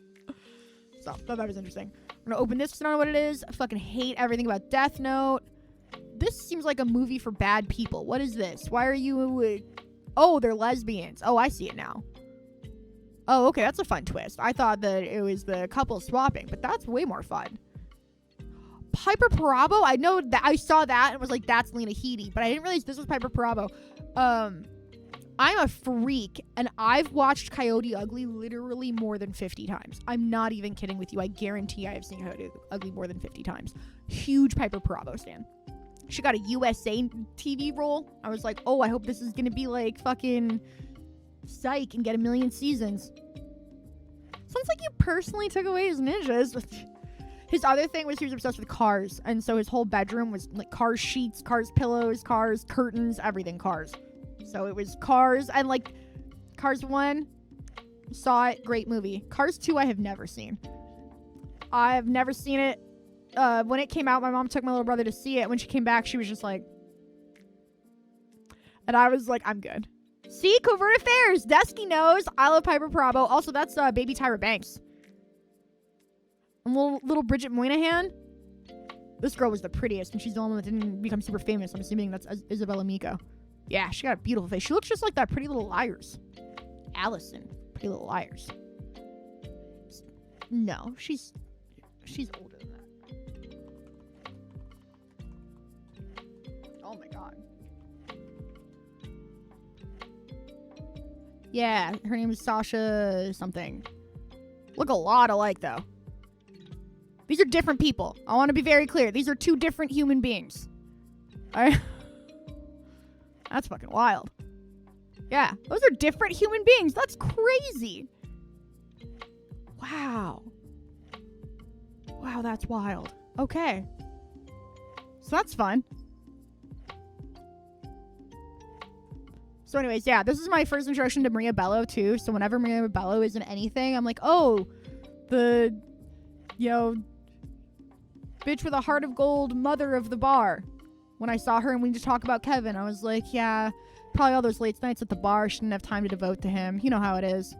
So, I thought that was interesting. I'm gonna open this because I don't know what it is. I fucking hate everything about Death Note. This seems like a movie for bad people. What is this? Why are you... Oh, they're lesbians. Oh, I see it now. Oh, okay, that's a fun twist. I thought that it was the couple swapping, but that's way more fun. Piper Perabo? I know that I saw that and was like, that's Lena Headey, but I didn't realize this was Piper Perabo. I'm a freak, and I've watched Coyote Ugly literally more than 50 times. I'm not even kidding with you. I guarantee I have seen Coyote Ugly more than 50 times. Huge Piper Perabo stan. She got a USA TV role. I was like, oh, I hope this is gonna be like fucking Psych and get 1 million seasons. Sounds like you personally took away his ninjas. His other thing was he was obsessed with cars, and so his whole bedroom was like Cars sheets, Cars pillows, Cars curtains, everything Cars. So it was Cars, and like Cars 1, saw it, great movie. Cars 2 I have never seen. I've never seen it. When it came out, my mom took my little brother to see it. When she came back, she was just like, and I was like, I'm good. See, Covert Affairs. Dusky knows. I love Piper Perabo. Also, that's baby Tyra Banks. And little Bridget Moynihan. This girl was the prettiest, and she's the only one that didn't become super famous. I'm assuming that's Isabella Miko. Yeah, she got a beautiful face. She looks just like that Pretty Little Liars. Allison. Pretty Little Liars. No, she's older than that. Oh my god. Yeah, her name is Sasha something. Look a lot alike, though. These are different people. I want to be very clear. These are 2 different human beings. Alright? That's fucking wild. Yeah, those are different human beings. That's crazy. Wow. Wow, that's wild. Okay. So that's fun. So anyways, yeah, this is my first introduction to Maria Bello too. So whenever Maria Bello is in anything, I'm like, oh, the, you know, bitch with a heart of gold, mother of the bar. When I saw her and we just talk about Kevin, I was like, yeah, probably all those late nights at the bar, she didn't have time to devote to him. You know how it is.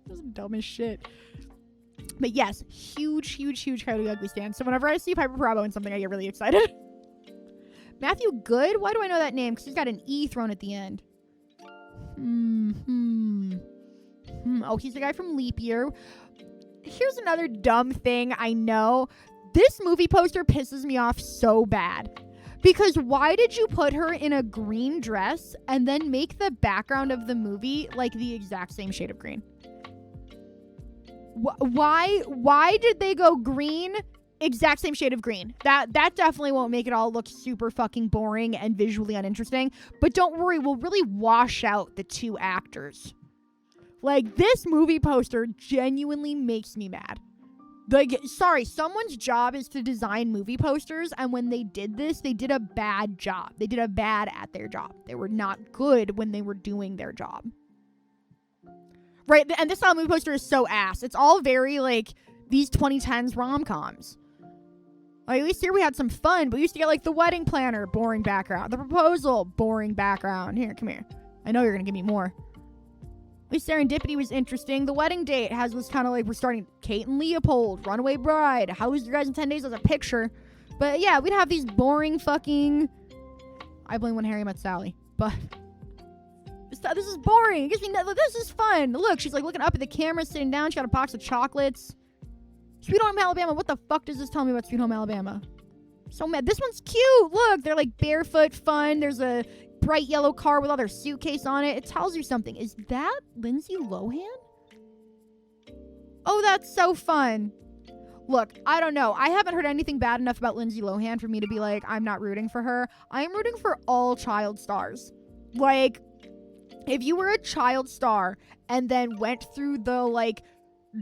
This is dumb as shit. But yes, huge Coyote Ugly stan. So whenever I see Piper Perabo in something, I get really excited. Matthew Good? Why do I know that name? Because he's got an E thrown at the end. Oh, he's the guy from Leap Year. Here's another dumb thing I know. This movie poster pisses me off so bad. Because why did you put her in a green dress and then make the background of the movie like the exact same shade of green? Why did they go green? Exact same shade of green. That definitely won't make it all look super fucking boring and visually uninteresting. But don't worry, we'll really wash out the two actors. Like, this movie poster genuinely makes me mad. Like, sorry, someone's job is to design movie posters, and when they did this, they did a bad job. They did a bad at their job. They were not good when they were doing their job. Right? And this style movie poster is so ass. It's all very, like, these 2010s rom-coms. Like, at least here we had some fun, but we used to get, like, the wedding planner, boring background. The proposal, boring background. Here, come here. I know you're gonna give me more. At least Serendipity was interesting. The wedding date was kind of like, we're starting Kate and Leopold, Runaway Bride, How Was Your Guys in 10 Days as a picture. But yeah, we'd have these boring fucking, I blame When Harry Met Sally. But this is boring. It gives me this is fun. Look, she's like looking up at the camera, sitting down. She got a box of chocolates. Sweet Home Alabama. What the fuck does this tell me about Sweet Home Alabama? So mad. This one's cute. Look, they're like barefoot fun. There's a bright yellow car with all their suitcase on it. It tells you something. Is that Lindsay Lohan? Oh, that's so fun. Look, I don't know. I haven't heard anything bad enough about Lindsay Lohan for me to be like, I'm not rooting for her. I'm rooting for all child stars. Like, if you were a child star and then went through the, like,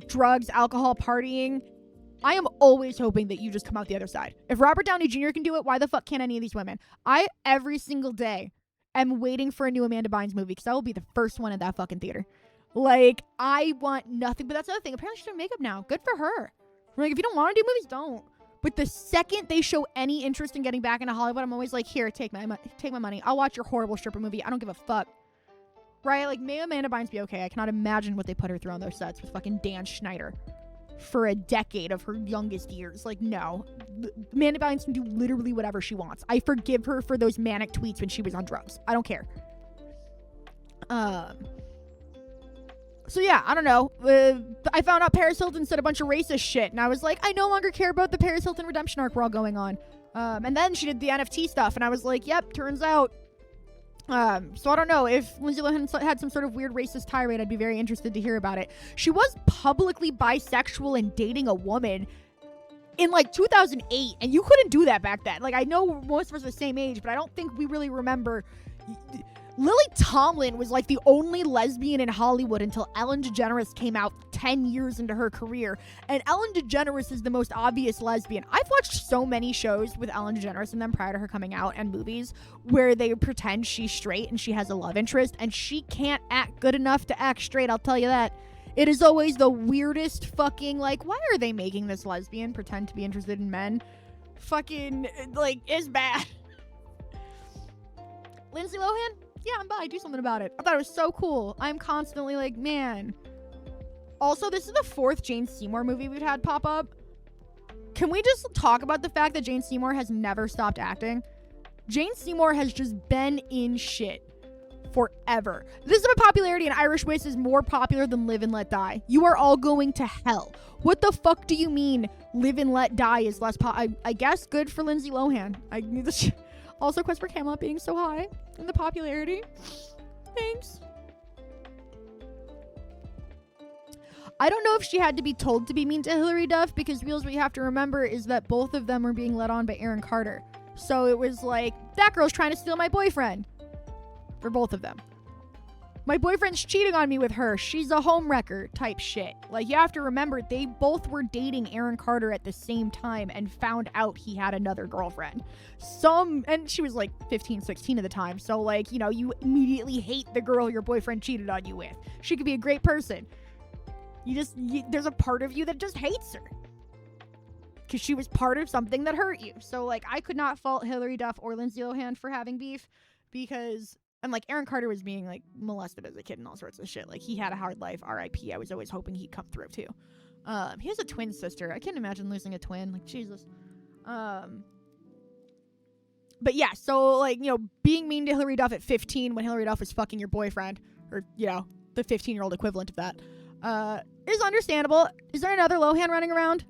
drugs, alcohol, partying, I am always hoping that you just come out the other side. If Robert Downey Jr. can do it, why the fuck can't any of these women? I, every single day, am waiting for a new Amanda Bynes movie because I will be the first one in that fucking theater. Like, I want nothing. But that's the other thing. Apparently she's doing makeup now. Good for her. Like, if you don't want to do movies, don't. But the second they show any interest in getting back into Hollywood, I'm always like, here, take my money. I'll watch your horrible stripper movie. I don't give a fuck. Right? Like, may Amanda Bynes be okay. I cannot imagine what they put her through on those sets with fucking Dan Schneider for a decade of her youngest years. Like, no. Amanda Bynes can do literally whatever she wants. I forgive her for those manic tweets when she was on drugs. I don't care. So yeah, I don't know. I found out Paris Hilton said a bunch of racist shit, and I was like, I no longer care about the Paris Hilton redemption arc we're all going on. And then she did the NFT stuff, and I was like, yep, turns out. So I don't know. If Lindsay Lohan had some sort of weird racist tirade, I'd be very interested to hear about it. She was publicly bisexual and dating a woman in like 2008, and you couldn't do that back then. Like, I know most of us are the same age, but I don't think we really remember. Lily Tomlin was like the only lesbian in Hollywood until Ellen DeGeneres came out 10 years into her career. And Ellen DeGeneres is the most obvious lesbian. I've watched so many shows with Ellen DeGeneres in them prior to her coming out, and movies where they pretend she's straight and she has a love interest, and she can't act good enough to act straight, I'll tell you that. It is always the weirdest fucking, like, why are they making this lesbian pretend to be interested in men? Fucking, like, is bad. Lindsay Lohan? Yeah, I'm bi. Do something about it. I thought it was so cool. I'm constantly like, man. Also, this is the 4th Jane Seymour movie we've had pop up. Can we just talk about the fact that Jane Seymour has never stopped acting? Jane Seymour has just been in shit forever. This is about popularity, and Irish Whiz is more popular than Live and Let Die. You are all going to hell. What the fuck do you mean Live and Let Die is less I guess good for Lindsay Lohan. Also, Quest for Camelot being so high in the popularity. Thanks. I don't know if she had to be told to be mean to Hilary Duff, because Wheels, what you have to remember is that both of them were being led on by Aaron Carter. So it was like, that girl's trying to steal my boyfriend. For both of them. My boyfriend's cheating on me with her. She's a homewrecker type shit. Like, you have to remember, they both were dating Aaron Carter at the same time and found out he had another girlfriend. And she was like 15, 16 at the time. So, like, you know, you immediately hate the girl your boyfriend cheated on you with. She could be a great person. There's a part of you that just hates her. Because she was part of something that hurt you. So, like, I could not fault Hilary Duff or Lindsay Lohan for having beef because... And, like, Aaron Carter was being, like, molested as a kid and all sorts of shit. Like, he had a hard life. R.I.P. I was always hoping he'd come through, too. He has a twin sister. I can't imagine losing a twin. Like, Jesus. But, yeah. So, like, you know, being mean to Hilary Duff at 15 when Hilary Duff was fucking your boyfriend, or, you know, the 15-year-old equivalent of that, is understandable. Is there another Lohan running around?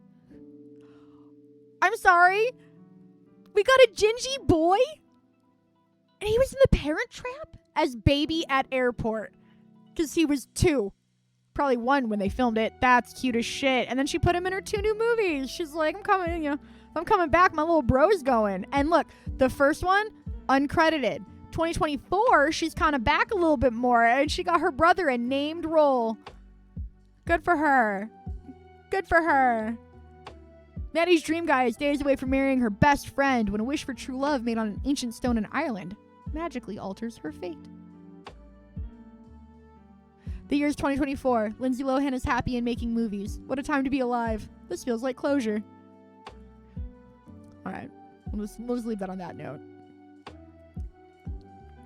I'm sorry. We got a gingy boy? And he was in the Parent Trap as baby at airport. Because he was 2. Probably 1 when they filmed it. That's cute as shit. And then she put him in her 2 new movies. She's like, I'm coming back. My little bro's going. And look, the first one, uncredited. 2024, she's kind of back a little bit more. And she got her brother a named role. Good for her. Good for her. Maddie's dream guy is days away from marrying her best friend when a wish for true love made on an ancient stone in Ireland magically alters her fate. The year's 2024. Lindsay Lohan is happy and making movies. What a time to be alive. This feels like closure. Alright. We'll just leave that on that note.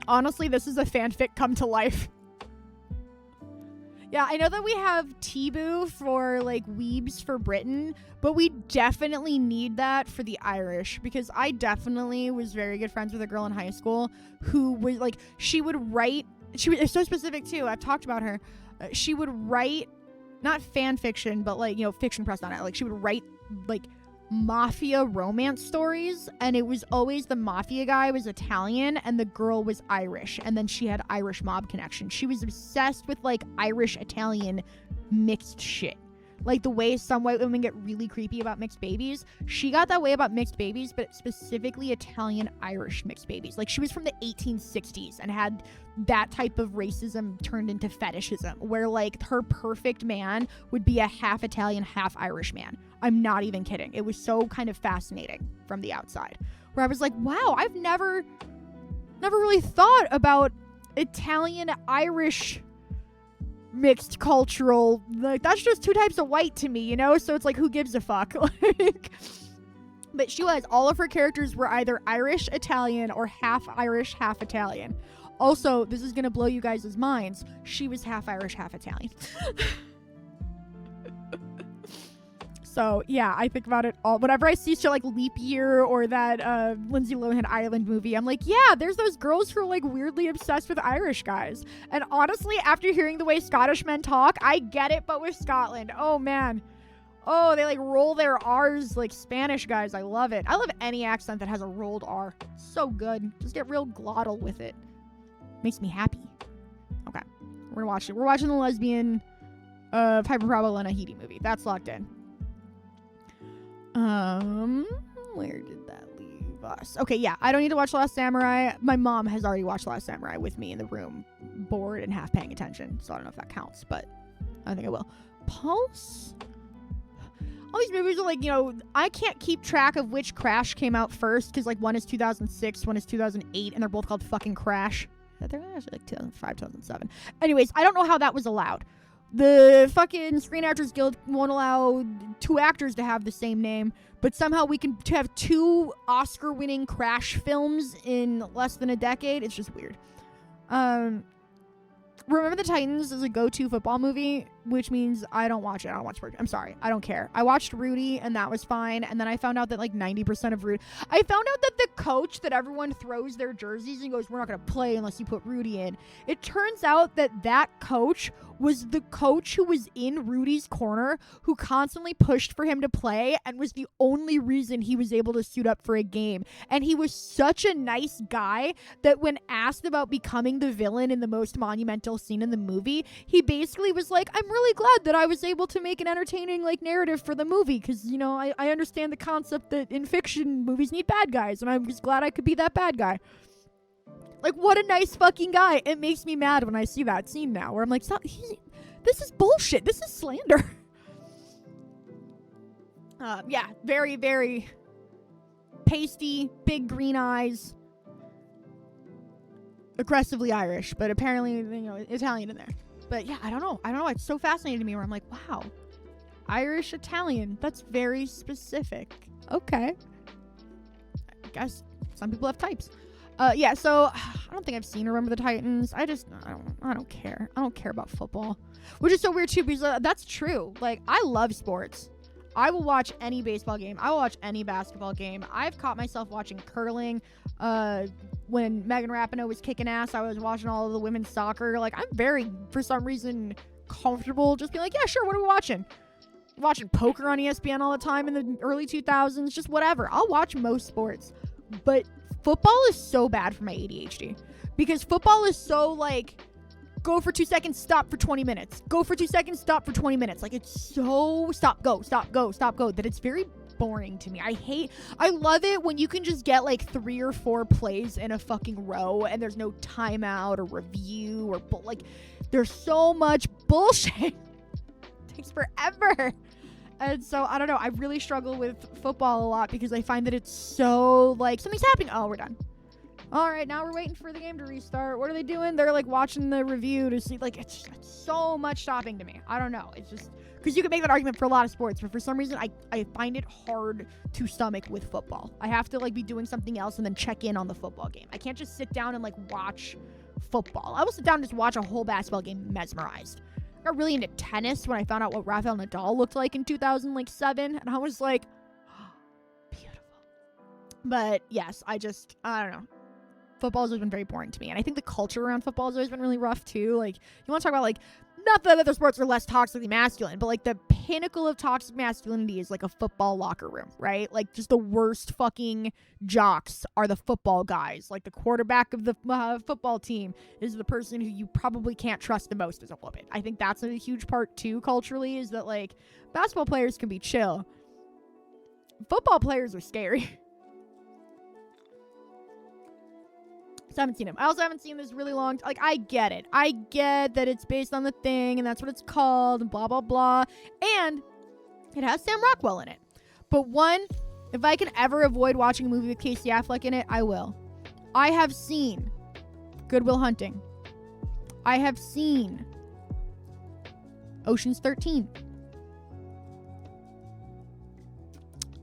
Honestly, this is a fanfic come to life. Yeah, I know that we have Taboo for, like, weebs for Britain, but we definitely need that for the Irish, because I definitely was very good friends with a girl in high school who was, like, she would write, it's so specific, too, I've talked about her, she would write, not fan fiction, but, like, you know, fiction pressed on it, like, she would write, like, mafia romance stories, and it was always the mafia guy was Italian and the girl was Irish, and then she had Irish mob connection. She was obsessed with, like, Irish Italian mixed shit, like the way some white women get really creepy about mixed babies. She got that way about mixed babies, but specifically Italian Irish mixed babies. Like, she was from the 1860s and had that type of racism turned into fetishism, where, like, her perfect man would be a half Italian, half Irish man. I'm not even kidding. It was so kind of fascinating from the outside, where I was like, wow, I've never really thought about Italian Irish mixed cultural, like, that's just 2 types of white to me, you know? So it's like, who gives a fuck? Like, but she was, all of her characters were either Irish Italian or half Irish, half Italian. Also, this is gonna blow you guys' minds, she was half Irish, half Italian. So, yeah, I think about it all. Whenever I see shit like Leap Year or that Lindsay Lohan Ireland movie, I'm like, yeah, there's those girls who are, like, weirdly obsessed with Irish guys. And honestly, after hearing the way Scottish men talk, I get it, but with Scotland. Oh, man. Oh, they, like, roll their R's like Spanish guys. I love it. I love any accent that has a rolled R. So good. Just get real glottal with it. Makes me happy. Okay. We're gonna watch it. We're watching the lesbian Hyperprobable and Ahiti movie. That's locked in. Where did that leave us? Okay, yeah, I don't need to watch Last Samurai. My mom has already watched Last Samurai with me in the room, bored and half paying attention, so I don't know if that counts, but I think I will. Pulse? All these movies are like, you know, I can't keep track of which Crash came out first, because, like, one is 2006, one is 2008, and they're both called fucking Crash. They're actually, like, 2005, 2007. Anyways, I don't know how that was allowed. The fucking Screen Actors Guild won't allow 2 actors to have the same name, but somehow we can have 2 Oscar-winning Crash films in less than a decade. It's just weird. Remember the Titans is a go-to football movie, which means I don't watch it. I don't watch it. I'm sorry. I don't care. I watched Rudy, and that was fine. And then I found out that, like, 90% of Rudy... I found out that the coach that everyone throws their jerseys and goes, we're not going to play unless you put Rudy in. It turns out that that coach was the coach who was in Rudy's corner, who constantly pushed for him to play and was the only reason he was able to suit up for a game. And he was such a nice guy that when asked about becoming the villain in the most monumental scene in the movie, he basically was like, I'm really glad that I was able to make an entertaining, like, narrative for the movie, because, you know, I understand the concept that in fiction movies need bad guys, and I was glad I could be that bad guy. Like, what a nice fucking guy. It makes me mad when I see that scene now where I'm like, stop, this is bullshit. This is slander. Yeah, very, very pasty, big green eyes, aggressively Irish, but apparently, you know, Italian in there. But yeah, I don't know. It's so fascinating to me where I'm like, wow, Irish Italian. That's very specific. Okay. I guess some people have types. Yeah, so I don't think I've seen Remember the Titans. I don't care. I don't care about football. Which is so weird too, because that's true. Like, I love sports. I will watch any baseball game. I will watch any basketball game. I've caught myself watching curling. When Megan Rapinoe was kicking ass, I was watching all of the women's soccer. Like, I'm very, for some reason, comfortable just being like, yeah, sure, what are we watching? Watching poker on ESPN all the time in the early 2000s, just whatever. I'll watch most sports. But football is so bad for my ADHD. Because football is so, like, go for 2 seconds, stop for 20 minutes. Go for 2 seconds, stop for 20 minutes. Like, it's so stop, go, that it's very boring to me. I love it when you can just get like 3 or 4 plays in a fucking row and there's no timeout or review or like, there's so much bullshit. It takes forever. And so, I don't know. I really struggle with football a lot because I find that it's so, like, something's happening. Oh, we're done. All right, now we're waiting for the game to restart. What are they doing? They're, like, watching the review to see, like, it's so much stopping to me. I don't know. It's just, because you can make that argument for a lot of sports, but for some reason, I find it hard to stomach with football. I have to, like, be doing something else and then check in on the football game. I can't just sit down and, like, watch football. I will sit down and just watch a whole basketball game mesmerized. I got really into tennis when I found out what Rafael Nadal looked like in 2007, and I was like, oh, beautiful. But yes, I don't know. Football's always been very boring to me, and I think the culture around football has always been really rough too. Like, you want to talk about, like, not that other sports are less toxically masculine, but like the pinnacle of toxic masculinity is like a football locker room, right? Like, just the worst fucking jocks are the football guys. Like, the quarterback of the football team is the person who you probably can't trust the most as a woman. I think that's a huge part too culturally, is that, like, basketball players can be chill. Football players are scary. I haven't seen him. I also haven't seen this really long. Like, I get it. I get that it's based on the thing, and that's what it's called, and blah, blah, blah. And it has Sam Rockwell in it. But one, if I can ever avoid watching a movie with Casey Affleck in it, I will. I have seen Good Will Hunting. I have seen Ocean's 13.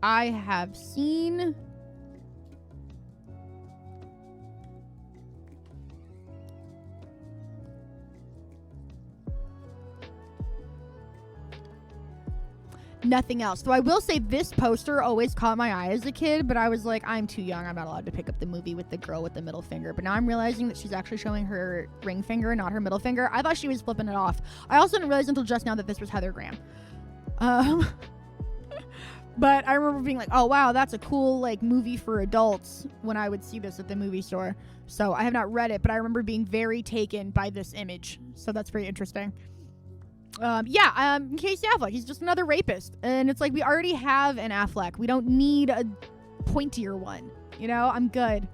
I have seen... nothing else. Though I will say this poster always caught my eye as a kid, but I was like, I'm too young. I'm not allowed to pick up the movie with the girl with the middle finger. But now I'm realizing that she's actually showing her ring finger, not her middle finger. I thought she was flipping it off. I also didn't realize until just now that this was Heather Graham. But I remember being like, oh wow, that's a cool, like, movie for adults when I would see this at the movie store. So I have not read it, but I remember being very taken by this image. So that's very interesting. Casey Affleck, he's just another rapist. And it's like, we already have an Affleck. We don't need a pointier one. You know, I'm good.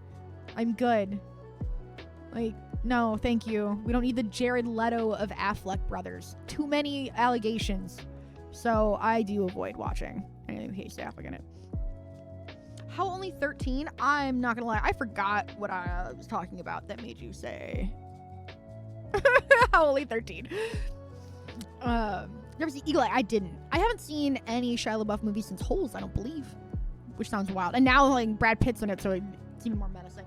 Like, no, thank you. We don't need the Jared Leto of Affleck brothers. Too many allegations. So I do avoid watching anything with Casey Affleck in it. How only 13? I'm not gonna lie, I forgot what I was talking about that made you say how only 13. Never seen Eagle Eye? I didn't. I haven't seen any Shia LaBeouf movies since Holes, I don't believe. Which sounds wild. And now, like, Brad Pitt's in it, so it's even more menacing.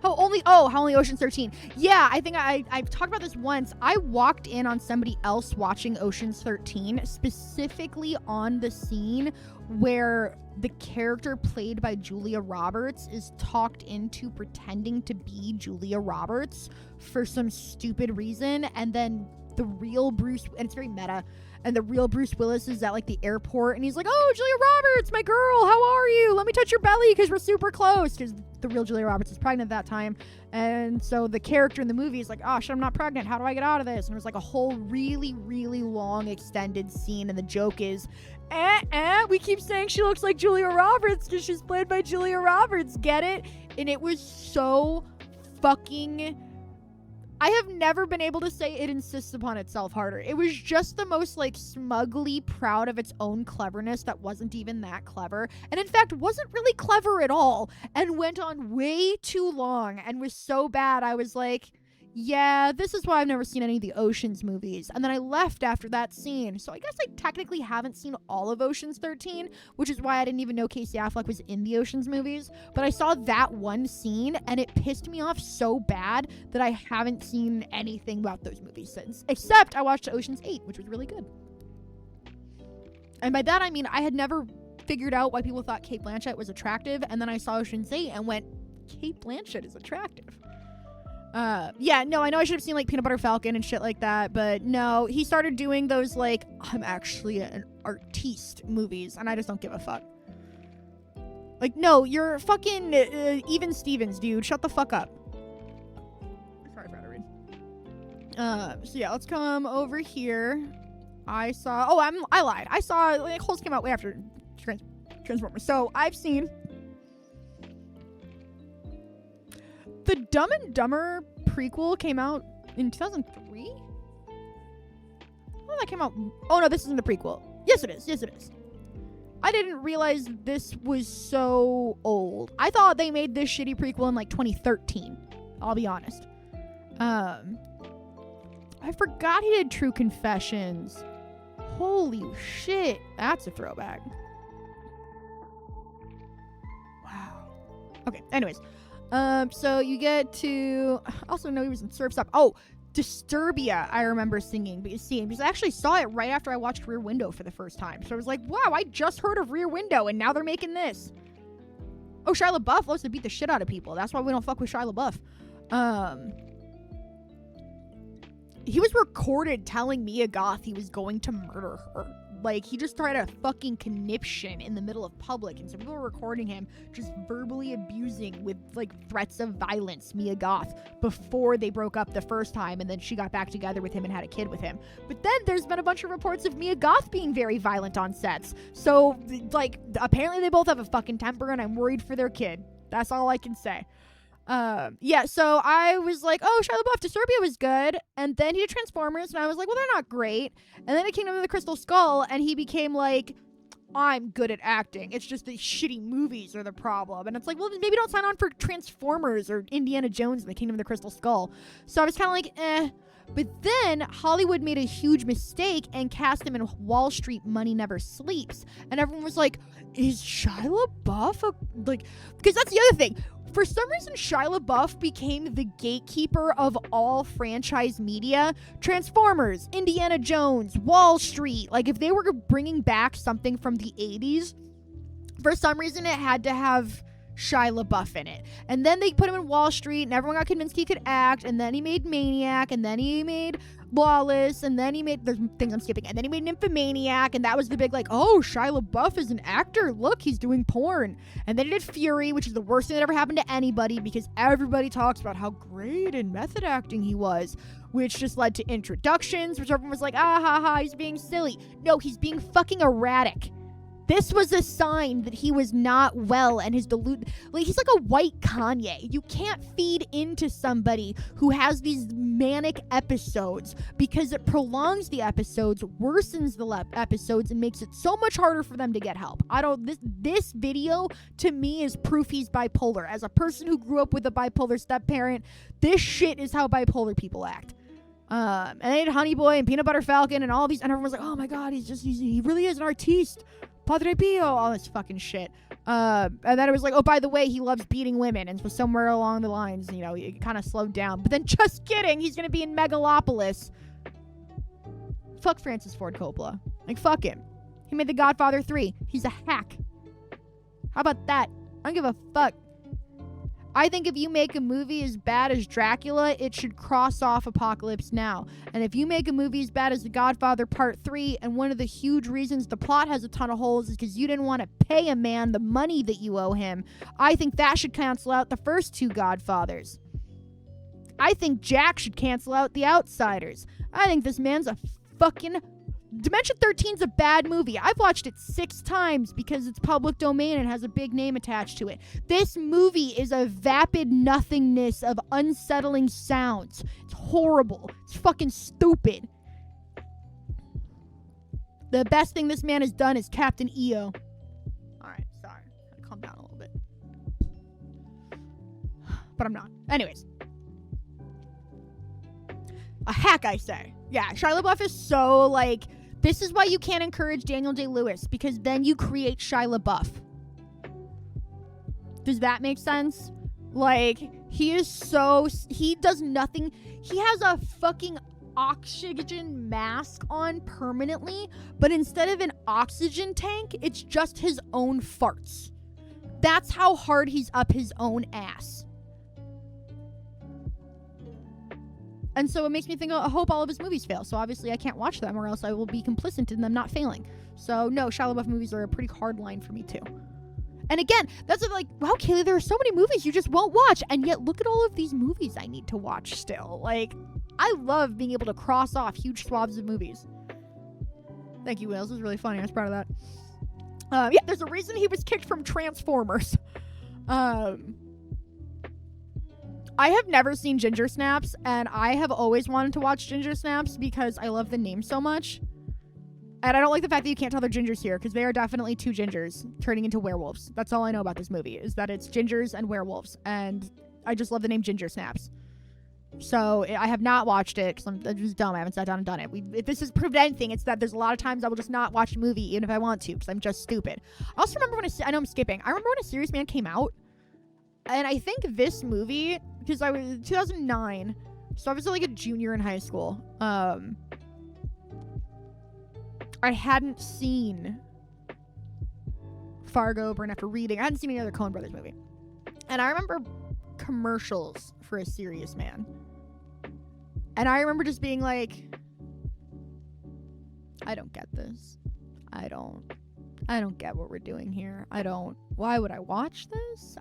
How only Ocean's 13. Yeah, I think I've talked about this once. I walked in on somebody else watching Ocean's 13, specifically on the scene where the character played by Julia Roberts is talked into pretending to be Julia Roberts for some stupid reason, and then the real Bruce, and it's very meta, and the real Bruce Willis is at like the airport, and he's like, oh, Julia Roberts, my girl, how are you? Let me touch your belly because we're super close, because the real Julia Roberts is pregnant at that time. And so the character in the movie is like, oh shit, I'm not pregnant, how do I get out of this? And it was like a whole really, really long extended scene, and the joke is, we keep saying she looks like Julia Roberts because she's played by Julia Roberts, get it? And it was so fucking, I have never been able to say it insists upon itself harder. It was just the most like smugly proud of its own cleverness that wasn't even that clever, and in fact wasn't really clever at all, and went on way too long and was so bad I was like, yeah, this is why I've never seen any of the Oceans movies. And then I left after that scene. So I guess I technically haven't seen all of Oceans 13, which is why I didn't even know Casey Affleck was in the Oceans movies. But I saw that one scene, and it pissed me off so bad that I haven't seen anything about those movies since. Except I watched Oceans 8, which was really good. And by that I mean I had never figured out why people thought Cate Blanchett was attractive, and then I saw Oceans 8 and went, Cate Blanchett is attractive. Yeah, no, I know I should have seen like Peanut Butter Falcon and shit like that, but no, he started doing those like, I'm actually an artiste movies, and I just don't give a fuck. Like, no, you're fucking Even Stevens, dude. Shut the fuck up. Sorry for that read. So yeah, let's come over here. I lied. I saw, like, Holes came out way after Transformers. So I've seen the Dumb and Dumber prequel came out in 2003? Oh, that came out. Oh, no, this isn't the prequel. Yes, it is. Yes, it is. I didn't realize this was so old. I thought they made this shitty prequel in, like, 2013. I'll be honest. I forgot he did True Confessions. Holy shit. That's a throwback. Wow. Okay, anyways. So you get to, I also know he was in Surf's Up. Oh, Disturbia, I remember because I actually saw it right after I watched Rear Window for the first time. So I was like, wow, I just heard of Rear Window, and now they're making this. Oh, Shia LaBeouf loves to beat the shit out of people. That's why we don't fuck with Shia LaBeouf. He was recorded telling Mia Goth he was going to murder her. Like, he just tried a fucking conniption in the middle of public, and so people were recording him just verbally abusing with, like, threats of violence Mia Goth before they broke up the first time, and then she got back together with him and had a kid with him. But then there's been a bunch of reports of Mia Goth being very violent on sets. So, like, apparently they both have a fucking temper, and I'm worried for their kid. That's all I can say. Yeah, so I was like, oh, Shia LaBeouf, Disturbia was good, and then he did Transformers, and I was like, well, they're not great, and then it came to the Crystal Skull, and he became like, I'm good at acting, it's just the shitty movies are the problem, and it's like, well, maybe don't sign on for Transformers or Indiana Jones and the Kingdom of the Crystal Skull. So I was kind of like, but then Hollywood made a huge mistake and cast him in Wall Street Money Never Sleeps, and everyone was like, is Shia LaBeouf because that's the other thing. For some reason, Shia LaBeouf became the gatekeeper of all franchise media. Transformers, Indiana Jones, Wall Street. Like, if they were bringing back something from the 80s, for some reason it had to have Shia LaBeouf in it. And then they put him in Wall Street, and everyone got convinced he could act, and then he made Maniac, and then he made Lawless, and then he made, there's things I'm skipping, and then he made Nymphomaniac, and that was the big, like, oh, Shia LaBeouf is an actor, look, he's doing porn. And then he did Fury, which is the worst thing that ever happened to anybody, because everybody talks about how great in method acting he was, which just led to introductions, which everyone was like, ah ha ha, he's being silly. No, he's being fucking erratic. This was a sign that he was not well, and his like, he's like a white Kanye. You can't feed into somebody who has these manic episodes because it prolongs the episodes, worsens the episodes, and makes it so much harder for them to get help. This video to me is proof he's bipolar. As a person who grew up with a bipolar step-parent, this shit is how bipolar people act. And they had Honey Boy and Peanut Butter Falcon and all these, and everyone was like, oh my god, he really is an artiste. Padre Pio, all this fucking shit. And then it was like, oh, by the way, he loves beating women. And so somewhere along the lines, you know, it kind of slowed down. But then, just kidding, he's going to be in Megalopolis. Fuck Francis Ford Coppola. Like, fuck him. He made The Godfather 3. He's a hack. How about that? I don't give a fuck. I think if you make a movie as bad as Dracula, it should cross off Apocalypse Now. And if you make a movie as bad as The Godfather Part 3, and one of the huge reasons the plot has a ton of holes is because you didn't want to pay a man the money that you owe him, I think that should cancel out the first 2 Godfathers. I think Jack should cancel out The Outsiders. I think this man's a fucking... Dimension 13's a bad movie. I've watched it 6 times because it's public domain and has a big name attached to it. This movie is a vapid nothingness of unsettling sounds. It's horrible. It's fucking stupid. The best thing this man has done is Captain EO. Alright, sorry. I'll calm down a little bit. But I'm not. Anyways. A hack, I say. Yeah, Shia LaBeouf is so, like... This is why you can't encourage Daniel Day-Lewis, because then you create Shia LaBeouf. Does that make sense? Like, he does nothing. He has a fucking oxygen mask on permanently, but instead of an oxygen tank, it's just his own farts. That's how hard he's up his own ass. And so it makes me think, I hope all of his movies fail. So obviously I can't watch them or else I will be complicit in them not failing. So no, Shia LaBeouf movies are a pretty hard line for me too. And again, that's like, wow, Kaylee, there are so many movies you just won't watch. And yet look at all of these movies I need to watch still. Like, I love being able to cross off huge swaths of movies. Thank you, Wales. This was really funny. I was proud of that. Yeah, there's a reason he was kicked from Transformers. I have never seen Ginger Snaps, and I have always wanted to watch Ginger Snaps because I love the name so much. And I don't like the fact that you can't tell they're gingers here, because they are definitely 2 gingers turning into werewolves. That's all I know about this movie, is that it's gingers and werewolves. And I just love the name Ginger Snaps. So I have not watched it, because I'm just dumb. I haven't sat down and done it. If this is prove anything, it's that there's a lot of times I will just not watch a movie, even if I want to, because I'm just stupid. I also remember when I know I'm skipping. I remember when A Serious Man came out. And I think this movie, because I was 2009, so I was like a junior in high school. I hadn't seen Fargo, Burn After Reading. I hadn't seen any other Coen Brothers movie. And I remember commercials for A Serious Man. And I remember just being like, I don't get this. I don't get what we're doing here. Why would I watch this?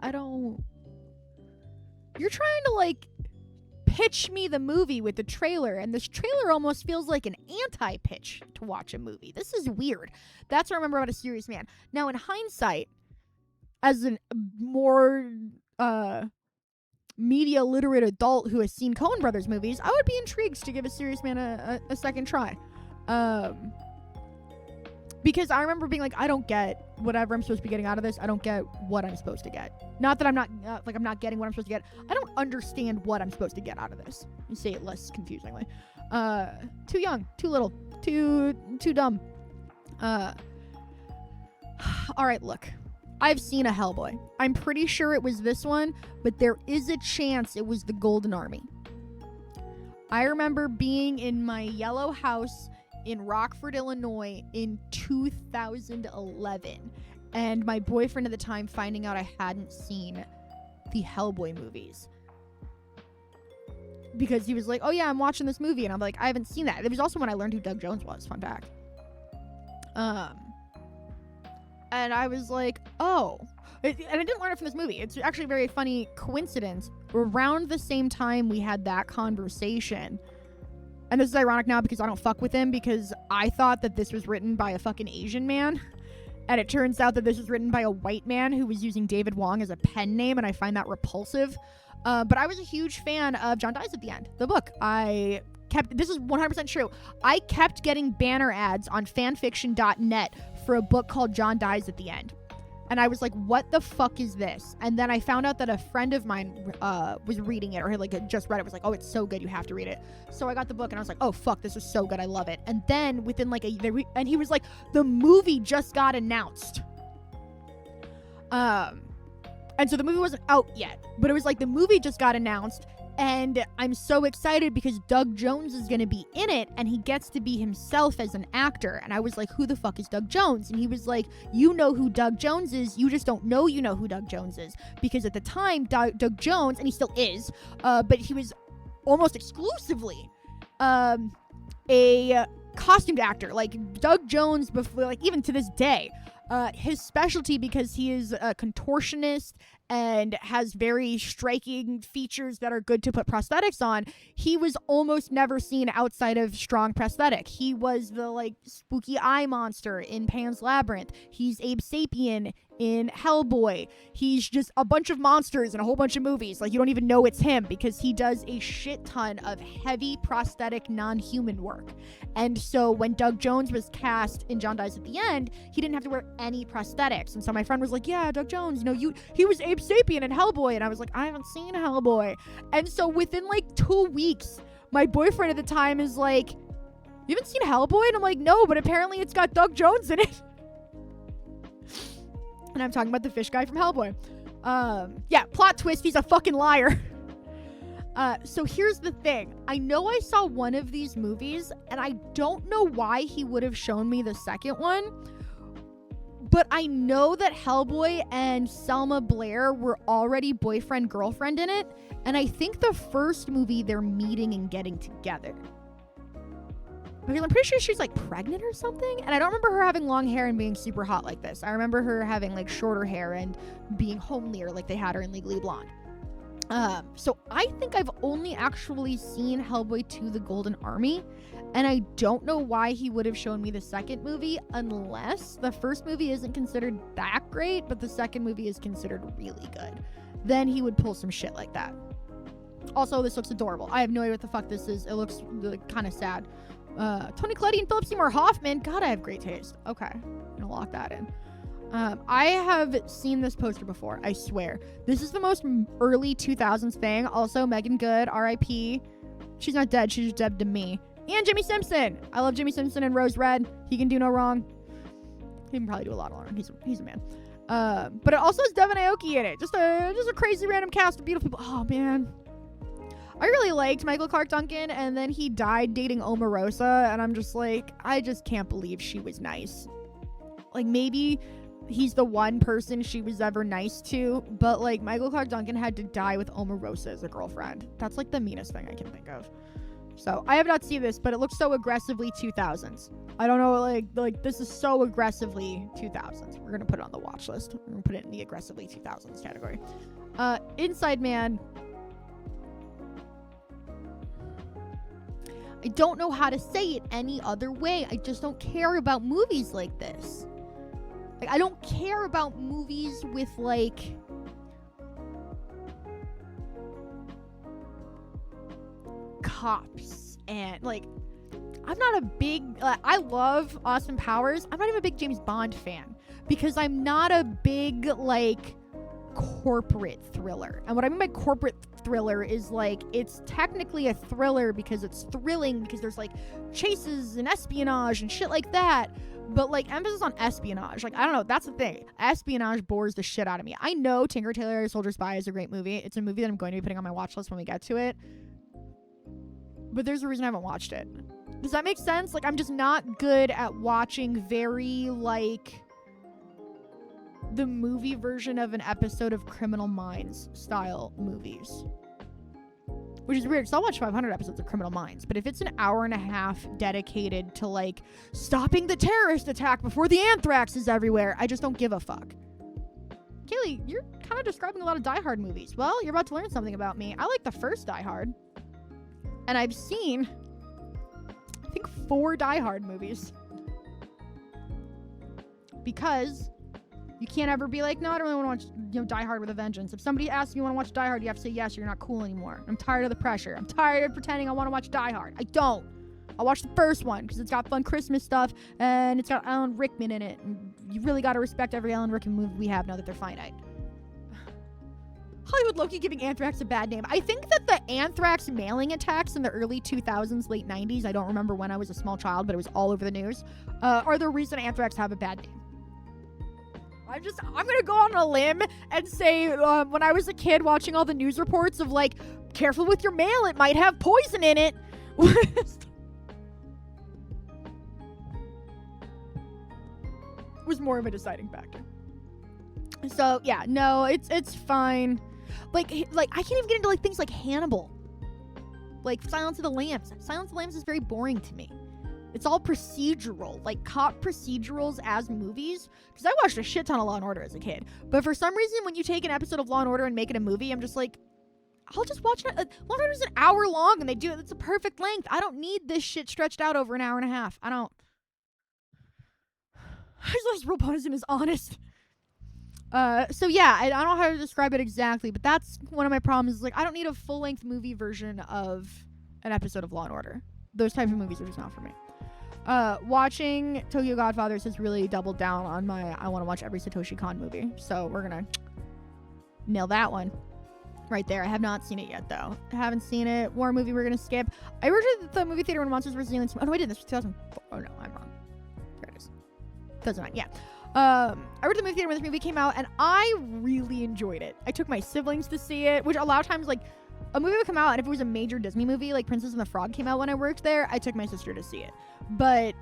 You're trying to, like, pitch me the movie with the trailer, and this trailer almost feels like an anti-pitch to watch a movie. This is weird. That's what I remember about A Serious Man. Now, in hindsight, as a more media literate adult who has seen Coen Brothers movies, I would be intrigued to give A Serious Man a second try. Because I remember being like, I don't get whatever I'm supposed to be getting out of this. I don't get what I'm supposed to get. Not that I'm not, I'm not getting what I'm supposed to get. I don't understand what I'm supposed to get out of this. You say it less confusingly. Too young, too little, too dumb. All right, look. I've seen a Hellboy. I'm pretty sure it was this one, but there is a chance it was the Golden Army. I remember being in my yellow house in Rockford, Illinois in 2011, and my boyfriend at the time finding out I hadn't seen the Hellboy movies, because he was like, oh yeah, I'm watching this movie, and I'm like, I haven't seen that. It was also when I learned who Doug Jones was, fun fact. And I was like, oh, and I didn't learn it from this movie. It's actually a very funny coincidence. Around the same time we had that conversation, and this is ironic now because I don't fuck with him, because I thought that this was written by a fucking Asian man. And it turns out that this was written by a white man who was using David Wong as a pen name, and I find that repulsive. But I was a huge fan of John Dies at the End, the book. This is 100% true. I kept getting banner ads on fanfiction.net for a book called John Dies at the End. And I was like, what the fuck is this? And then I found out that a friend of mine was reading it, or had just read it, was like, oh, it's so good, you have to read it. So I got the book and I was like, oh fuck, this is so good, I love it. And then within like and he was like, the movie just got announced. And so the movie wasn't out yet, but it was like the movie just got announced, And I'm so excited because Doug Jones is going to be in it, and he gets to be himself as an actor. And I was like, who the fuck is Doug Jones? And he was like, you know who Doug Jones is. You just don't know you know who Doug Jones is. Because at the time, Doug Jones, and he still is, but he was almost exclusively a costumed actor. Like Doug Jones, before, like even to this day, his specialty, because he is a contortionist and has very striking features that are good to put prosthetics on, he was almost never seen outside of strong prosthetic. He was the like spooky eye monster in Pan's Labyrinth. He's Abe Sapien in Hellboy. He's just a bunch of monsters in a whole bunch of movies. Like, you don't even know it's him because he does a shit ton of heavy prosthetic non-human work. And so when Doug Jones was cast in John Dies at the End, he didn't have to wear any prosthetics. And so my friend was like, yeah, Doug Jones, he was Abe Sapien in Hellboy. And I was like, I haven't seen Hellboy. And so within like 2 weeks, my boyfriend at the time is like, you haven't seen Hellboy? And I'm like, no, but apparently it's got Doug Jones in it. And I'm talking about the fish guy from Hellboy. Yeah, plot twist, he's a fucking liar. So here's the thing. I know I saw one of these movies, and I don't know why he would have shown me the second one. But I know that Hellboy and Selma Blair were already boyfriend-girlfriend in it. And I think the first movie, they're meeting and getting together. Because I'm pretty sure she's like pregnant or something. And I don't remember her having long hair and being super hot like this. I remember her having like shorter hair and being homelier like they had her in Legally Blonde. So I think I've only actually seen Hellboy 2: The Golden Army. And I don't know why he would have shown me the second movie unless the first movie isn't considered that great, but the second movie is considered really good. Then he would pull some shit like that. Also, this looks adorable. I have no idea what the fuck this is. It looks kind of sad. Tony Collette and Philip Seymour Hoffman. God, I have great taste. Okay, I'm gonna lock that in. I have seen this poster before, I swear. This is the most early 2000s thing. Also, Megan Good, R.I.P. She's not dead, she's just dead to me. And Jimmy Simpson. I love Jimmy Simpson and Rose Red. He can do no wrong. He can probably do a lot of wrong. He's a man. But it also has Devin Aoki in it. Just a crazy random cast of beautiful people. Oh, man. I really liked Michael Clark Duncan, and then he died dating Omarosa, and I'm just like, I just can't believe she was nice. Like, maybe he's the one person she was ever nice to, but, like, Michael Clark Duncan had to die with Omarosa as a girlfriend. That's, like, the meanest thing I can think of. So, I have not seen this, but it looks so aggressively 2000s. I don't know, like this is so aggressively 2000s. We're gonna put it on the watch list. We're gonna put it in the aggressively 2000s category. Inside Man. I don't know how to say it any other way. I just don't care about movies like this. Like, I don't care about movies with, like, cops and, like, I'm not a big, I love Austin Powers. I'm not even a big James Bond fan because I'm not a big, like, corporate thriller. And what I mean by corporate thriller is, like, it's technically a thriller because it's thrilling because there's, like, chases and espionage and shit like that, but, like, emphasis on espionage. Like, I don't know, that's the thing. Espionage bores the shit out of me. I know Tinker Tailor Soldier Spy is a great movie. It's a movie that I'm going to be putting on my watch list when we get to it, but there's a reason I haven't watched it. Does that make sense? Like, I'm just not good at watching very, like, the movie version of an episode of Criminal Minds style movies. Which is weird, because I'll watch 500 episodes of Criminal Minds, but if it's an hour and a half dedicated to, like, stopping the terrorist attack before the anthrax is everywhere, I just don't give a fuck. Kaylee, you're kind of describing a lot of Die Hard movies. Well, you're about to learn something about me. I like the first Die Hard. And I've seen, I think, 4 Die Hard movies. Because you can't ever be like, no, I don't really want to watch, Die Hard with a vengeance. If somebody asks you, you want to watch Die Hard, you have to say yes, or you're not cool anymore. I'm tired of the pressure. I'm tired of pretending I want to watch Die Hard. I don't. I'll watch the first one because it's got fun Christmas stuff and it's got Alan Rickman in it. And you really got to respect every Alan Rickman movie we have now that they're finite. Hollywood Loki giving anthrax a bad name. I think that the anthrax mailing attacks in the early 2000s, late 90s, I don't remember when I was a small child, but it was all over the news, are the reason anthrax have a bad name. I'm gonna go on a limb and say when I was a kid watching all the news reports of, like, careful with your mail, it might have poison in it. Was more of a deciding factor. So yeah, no, it's fine. Like I can't even get into like things like Hannibal, like Silence of the Lambs. Silence of the Lambs is very boring to me. It's all procedural, like cop procedurals as movies. Because I watched a shit ton of Law and Order as a kid, but for some reason, when you take an episode of Law and Order and make it a movie, I'm just like, I'll just watch it. Law and Order is an hour long, and they do it. It's a perfect length. I don't need this shit stretched out over an hour and a half. I don't. I just real Bonison is honest. So yeah, I don't know how to describe it exactly, but that's one of my problems. Is like, I don't need a full-length movie version of an episode of Law and Order. Those types of movies are just not for me. Watching Tokyo Godfathers has really doubled down on my I want to watch every Satoshi Kon movie. So we're gonna nail that one right there. I have not seen it yet, though. I haven't seen it. War movie we're gonna skip. I worked at the movie theater when Monsters vs. Aliens. Oh no, I didn't. This was 2004. Oh no, I'm wrong. There it is. 2009. Yeah. I worked at the movie theater when this movie came out, and I really enjoyed it. I took my siblings to see it, which a lot of times, like, a movie would come out, and if it was a major Disney movie, like Princess and the Frog came out when I worked there, I took my sister to see it. But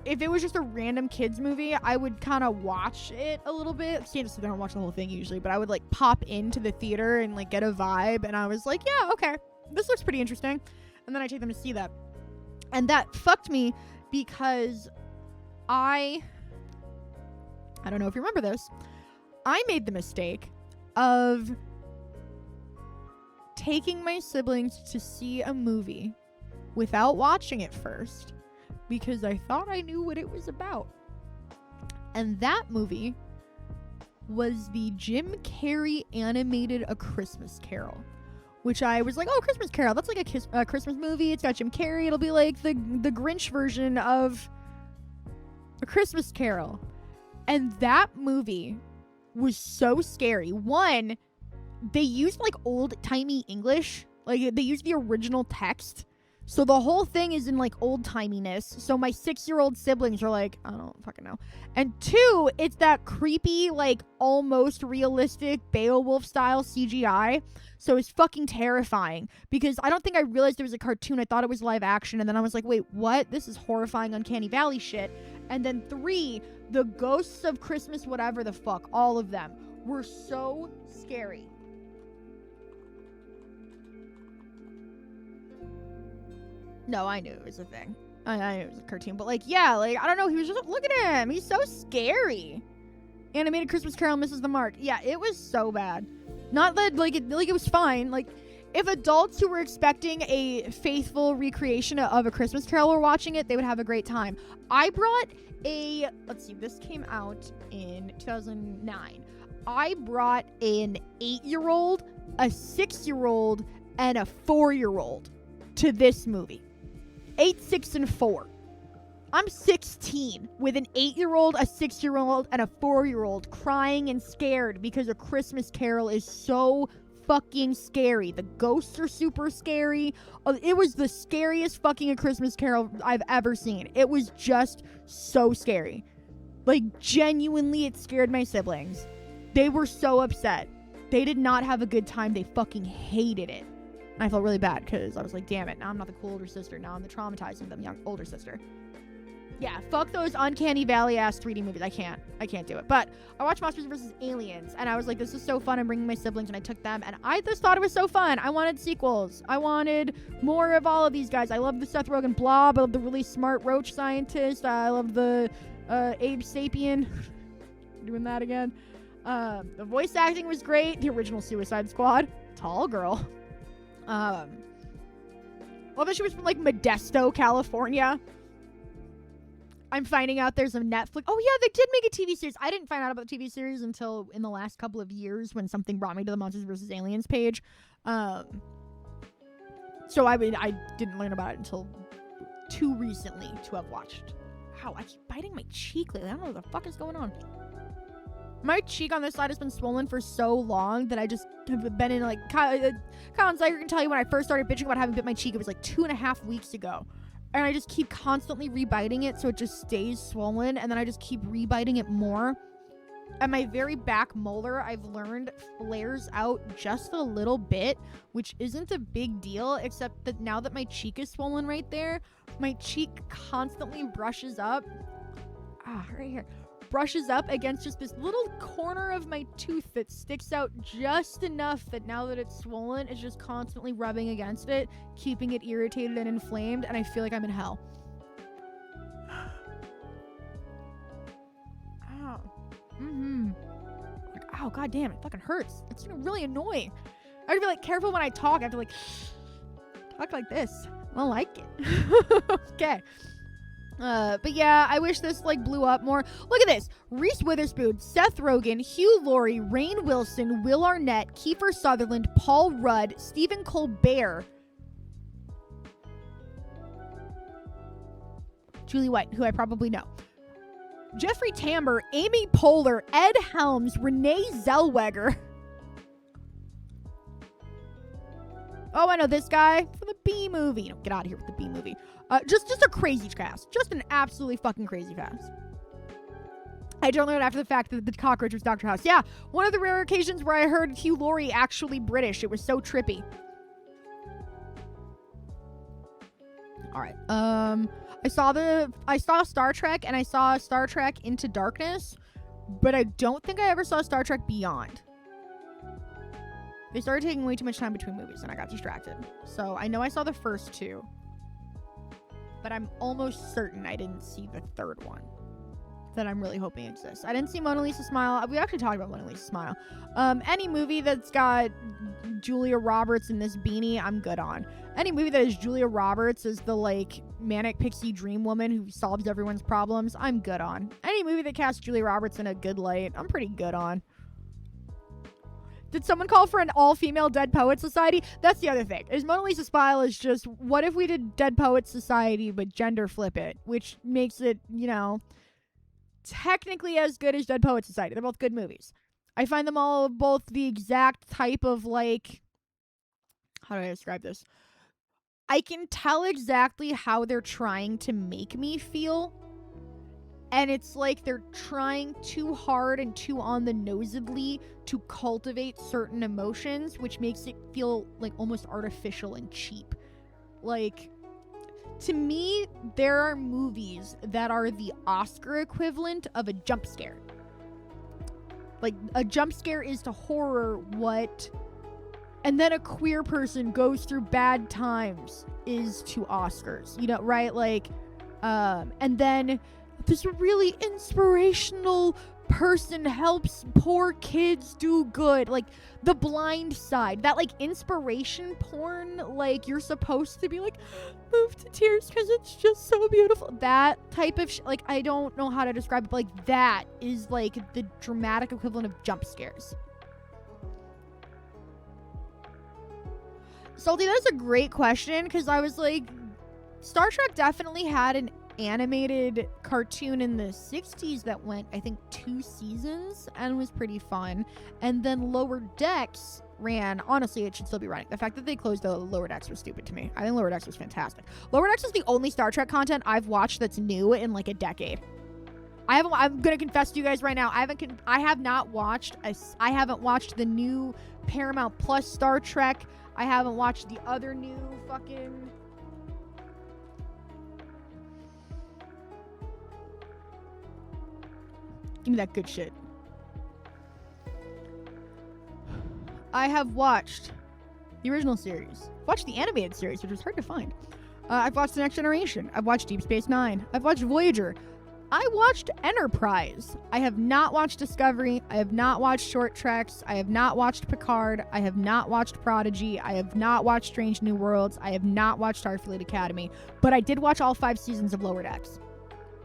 if it was just a random kids movie, I would kind of watch it a little bit. I can't just sit there and watch the whole thing usually, but I would like pop into the theater and like get a vibe, and I was like, yeah, okay, this looks pretty interesting. And then I take them to see that. And that fucked me because I don't know if you remember this. I made the mistake of taking my siblings to see a movie without watching it first because I thought I knew what it was about. And that movie was the Jim Carrey animated A Christmas Carol, which I was like, oh, Christmas Carol, that's like a Christmas movie. It's got Jim Carrey. It'll be like the Grinch version of A Christmas Carol. And that movie was so scary. One, they used like old-timey English. Like they used the original text. So the whole thing is in like old-timiness. So my 6-year-old siblings are like, I don't fucking know. And two, it's that creepy, like almost realistic Beowulf style CGI. So it's fucking terrifying because I don't think I realized it was a cartoon. I thought it was live action. And then I was like, wait, what? This is horrifying Uncanny Valley shit. And then three, the ghosts of Christmas, whatever the fuck, all of them were so scary. No, I knew it was a thing. I knew it was a cartoon. But like, yeah, like, I don't know. He was just, look at him. He's so scary. Animated Christmas Carol misses the mark. Yeah, it was so bad. Not that, like it was fine. Like, if adults who were expecting a faithful recreation of A Christmas Carol were watching it, they would have a great time. I brought let's see, this came out in 2009. I brought an 8-year-old, a 6-year-old, and a 4-year-old to this movie. 8, 6, and 4. I'm 16 with an 8-year-old, a 6-year-old, and a 4-year-old crying and scared because A Christmas Carol is so fucking scary. The ghosts are super scary. It was the scariest fucking A Christmas Carol I've ever seen. It was just so scary. Like, genuinely, it scared my siblings. They were so upset. They did not have a good time. They fucking hated it. And I felt really bad because I was like, damn it, now I'm not the cool older sister. Now I'm the traumatizing them young older sister. Yeah, fuck those Uncanny Valley ass 3D movies. I can't do it. But I watched Monsters vs. Aliens, and I was like, this is so fun. I'm bringing my siblings, and I took them, and I just thought it was so fun. I wanted sequels. I wanted more of all of these guys. I love the Seth Rogen Blob. I love the really smart roach scientist. I love the Abe Sapien. Doing that again. The voice acting was great. The original Suicide Squad. Tall girl. Love that she was from like Modesto, California. I'm finding out there's a Netflix. Oh yeah, they did make a TV series. I didn't find out about the TV series until in the last couple of years when something brought me to the Monsters vs. Aliens page. So I didn't learn about it until too recently to have watched. Wow, I keep biting my cheek lately. I don't know what the fuck is going on. My cheek on this side has been swollen for so long that I just have been in like Colin Zeiger can tell you when I first started bitching about having bit my cheek, it was like 2.5 weeks ago. And I just keep constantly rebiting it so it just stays swollen, and then I just keep rebiting it more. and my very back molar, I've learned, flares out just a little bit, which isn't a big deal, except that now that my cheek is swollen right there, my cheek constantly brushes up. Right here. Brushes up against just this little corner of my tooth that sticks out just enough that now that it's swollen, it's just constantly rubbing against it, keeping it irritated and inflamed, and I feel like I'm in hell. Ow. Like, ow, god damn, it fucking hurts. It's really annoying. I have to be like careful when I talk. I have to like talk like this. I don't like it. Okay. But yeah, I wish this like blew up more. Look at this. Reese Witherspoon, Seth Rogen, Hugh Laurie, Rainn Wilson, Will Arnett, Kiefer Sutherland, Paul Rudd, Stephen Colbert, Julie White, who I probably know, Jeffrey Tambor, Amy Poehler, Ed Helms, Renee Zellweger. Oh, I know this guy from the B movie. No, get out of here with the B movie. Just a crazy cast. Just an absolutely fucking crazy cast. I don't learn after the fact that the cockroach was Dr. House. Yeah, one of the rare occasions where I heard Hugh Laurie actually British. It was so trippy. All right. I saw Star Trek and I saw Star Trek Into Darkness, but I don't think I ever saw Star Trek Beyond. They started taking way too much time between movies and I got distracted. So I know I saw the first two, but I'm almost certain I didn't see the third one that I'm really hoping exists. I didn't see Mona Lisa Smile. We actually talked about Mona Lisa Smile. Any movie that's got Julia Roberts in this beanie, I'm good on. Any movie that has Julia Roberts as the like manic pixie dream woman who solves everyone's problems, I'm good on. Any movie that casts Julia Roberts in a good light, I'm pretty good on. Did someone call for an all-female Dead Poets Society? That's the other thing. Is Mona Lisa Smile is just, what if we did Dead Poets Society but gender flip it? Which makes it, you know, technically as good as Dead Poets Society. They're both good movies. I find them all both the exact type of, like, how do I describe this? I can tell exactly how they're trying to make me feel. And it's like they're trying too hard and too on the nosedly to cultivate certain emotions, which makes it feel like almost artificial and cheap. Like, to me, there are movies that are the Oscar equivalent of a jump scare. Like, a jump scare is to horror what, and then a queer person goes through bad times is to Oscars. You know, right? Like, and then this really inspirational person helps poor kids do good. Like, The Blind Side. That, like, inspiration porn, like, you're supposed to be, like, moved to tears because it's just so beautiful. That type of like, I don't know how to describe it, but, like, that is, like, the dramatic equivalent of jump scares. Salty, that's a great question, because I was like, Star Trek definitely had an animated cartoon in the 60s that went, I think, 2 seasons and was pretty fun. And then Lower Decks ran, honestly, it should still be running. The fact that they closed the Lower Decks was stupid to me. I think Lower Decks was fantastic. Lower Decks is the only Star Trek content I've watched that's new in like a decade. I'm gonna confess to you guys right now, I haven't watched the new Paramount Plus Star Trek. I haven't watched the other new fucking, give me that good shit. I have watched the original series. I've watched the animated series, which was hard to find. I've watched The Next Generation. I've watched Deep Space Nine. I've watched Voyager. I watched Enterprise. I have not watched Discovery. I have not watched Short Treks. I have not watched Picard. I have not watched Prodigy. I have not watched Strange New Worlds. I have not watched Starfleet Academy. But I did watch all 5 seasons of Lower Decks.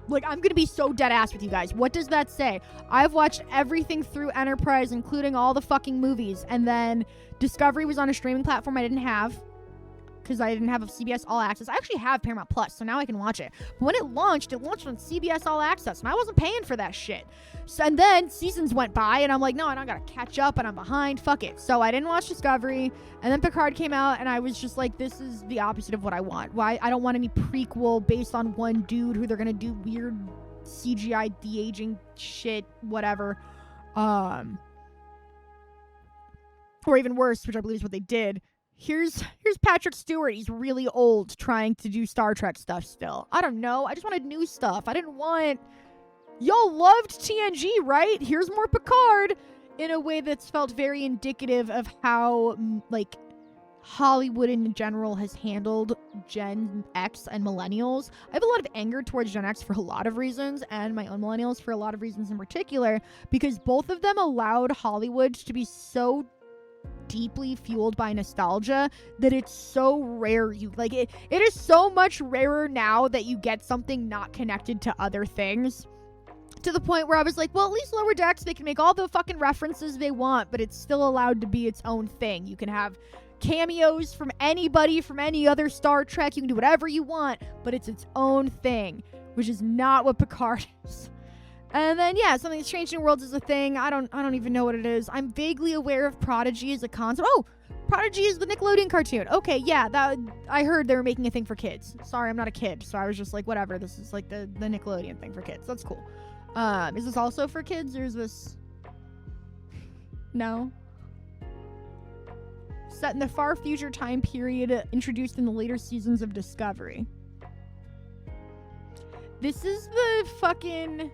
Like, I'm gonna be so dead ass with you guys. What does that say? I've watched everything through Enterprise, including all the fucking movies. And then Discovery was on a streaming platform I didn't have, because I didn't have a CBS All Access. I actually have Paramount Plus, so now I can watch it. But when it launched on CBS All Access, and I wasn't paying for that shit. So, and then seasons went by, and I'm like, no, I don't gotta catch up, and I'm behind. Fuck it. So I didn't watch Discovery, and then Picard came out, and I was just like, this is the opposite of what I want. Why? I don't want any prequel based on one dude who they're gonna do weird CGI de-aging shit, whatever. Or even worse, which I believe is what they did. Here's Patrick Stewart. He's really old, trying to do Star Trek stuff still. I don't know. I just wanted new stuff. I didn't want... Y'all loved TNG, right? Here's more Picard, in a way that's felt very indicative of how, like, Hollywood in general has handled Gen X and millennials. I have a lot of anger towards Gen X for a lot of reasons, and my own millennials for a lot of reasons in particular, because both of them allowed Hollywood to be so deeply fueled by nostalgia that it's so rare. It is so much rarer now that you get something not connected to other things, to the point where I was like, well, at least Lower Decks, they can make all the fucking references they want, but it's still allowed to be its own thing. You can have cameos from anybody from any other Star Trek. You can do whatever you want, but it's its own thing, which is not what Picard is. And then, yeah, something that's changed in worlds is a thing. I don't even know what it is. I'm vaguely aware of Prodigy as a concept. Oh, Prodigy is the Nickelodeon cartoon. Okay, yeah, that I heard they were making a thing for kids. Sorry, I'm not a kid, so I was just like, whatever. This is like the Nickelodeon thing for kids. That's cool. Is this also for kids, or is this... No? Set in the far future time period introduced in the later seasons of Discovery. This is the fucking...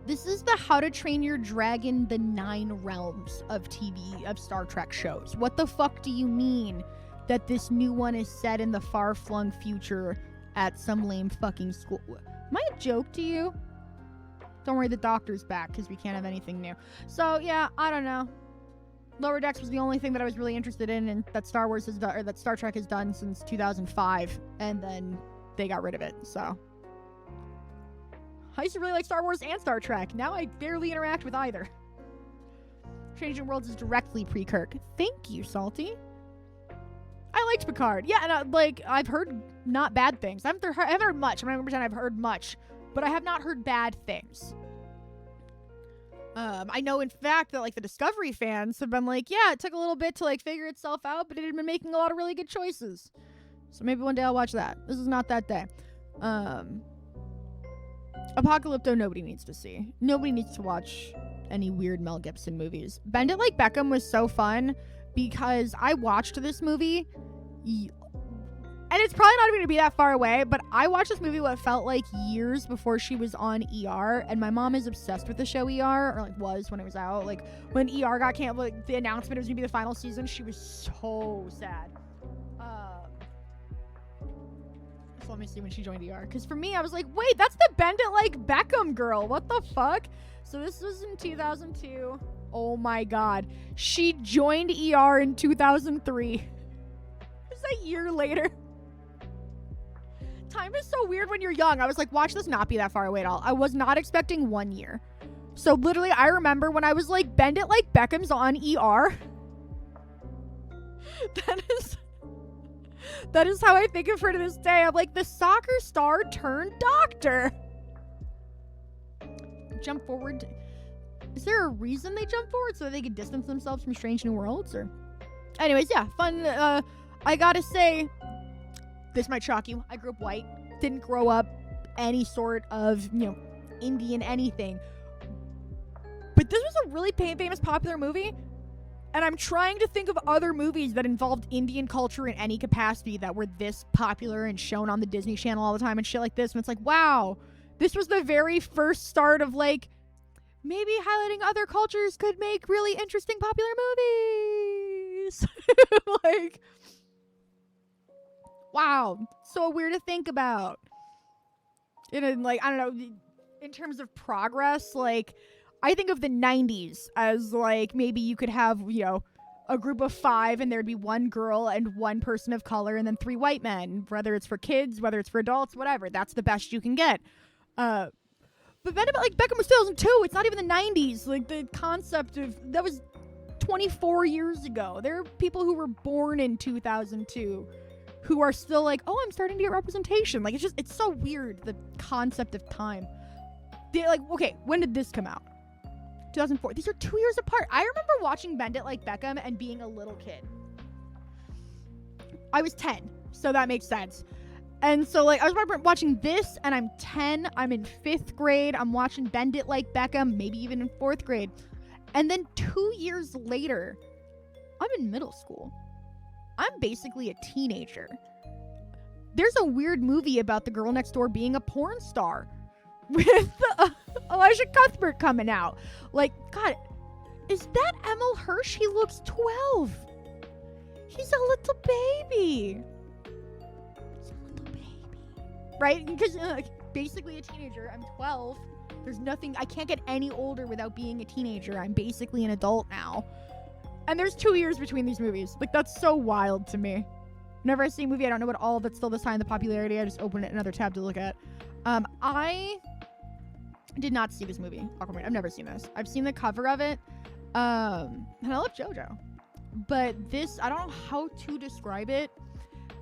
This is the How to Train Your Dragon, the 9 realms of TV, of Star Trek shows. What the fuck do you mean that this new one is set in the far-flung future at some lame fucking school? Am I a joke to you? Don't worry, the doctor's back, because we can't have anything new. So, yeah, I don't know. Lower Decks was the only thing that I was really interested in, and that Star Wars has done, or that Star Trek has done since 2005, and then they got rid of it, so... I used to really like Star Wars and Star Trek. Now I barely interact with either. Changing Worlds is directly pre-Kirk. Thank you, Salty. I liked Picard. Yeah, and I've heard not bad things. I haven't heard much. I'm not pretend I've heard much, but I have not heard bad things. I know, in fact, that the Discovery fans have been like, yeah, it took a little bit to figure itself out, but it had been making a lot of really good choices. So maybe one day I'll watch that. This is not that day. Apocalypto nobody needs to see. Nobody needs to watch any weird Mel Gibson movies. Bend It Like Beckham was so fun because I watched this movie, and it's probably not even going to be that far away, but I watched this movie what felt like years before she was on ER, and my mom is obsessed with the show ER, or was when it was out. When ER got canceled, the announcement it was going to be the final season, she was so sad. Let me see when she joined ER, because for me I was like, wait, that's the Bend It Like Beckham girl, what the fuck? So this was in 2002. Oh my god, she joined ER in 2003. It's a year later. Time is so weird when you're young. I was like, watch this not be that far away at all. I was not expecting 1 year. So literally I remember when I was like, Bend It Like Beckham's on ER. That is how I think of her to this day. I'm like, the soccer star turned doctor. Jump forward. Is there a reason they jump forward so that they could distance themselves from Strange New Worlds? Or, anyways, yeah, fun. I gotta say, this might shock you. I grew up white. Didn't grow up any sort of, Indian anything. But this was a really famous, popular movie. And I'm trying to think of other movies that involved Indian culture in any capacity that were this popular and shown on the Disney Channel all the time and shit like this. And it's like, wow, this was the very first start of maybe highlighting other cultures could make really interesting popular movies. Wow, so weird to think about. And I don't know, in terms of progress, I think of the 90s as maybe you could have, a group of 5 and there'd be 1 girl and 1 person of color and then 3 white men, whether it's for kids, whether it's for adults, whatever. That's the best you can get. But Bend It Like Beckham was 2002. It's not even the 90s. The concept of that was 24 years ago. There are people who were born in 2002 who are still oh, I'm starting to get representation. It's so weird, the concept of time. Okay, when did this come out? 2004. These are 2 years apart. I remember watching Bend It Like Beckham and being a little kid. I was 10, so that makes sense. And so, like, I was watching this, and I'm 10. I'm in 5th grade. I'm watching Bend It Like Beckham, maybe even in 4th grade. And then 2 years later, I'm in middle school. I'm basically a teenager. There's a weird movie about the girl next door being a porn star with Elijah Cuthbert coming out. Like, God, is that Emil Hirsch? He looks 12. He's a little baby. Right? Because basically a teenager. I'm 12. There's nothing. I can't get any older without being a teenager. I'm basically an adult now. And there's 2 years between these movies. Like, that's so wild to me. Whenever I see a movie, I don't know what all of it's still this high in the popularity. I just open it another tab to look at. I did not see this movie, Aquamarine. I've never seen this. I've seen the cover of it. And I love JoJo. But this, I don't know how to describe it.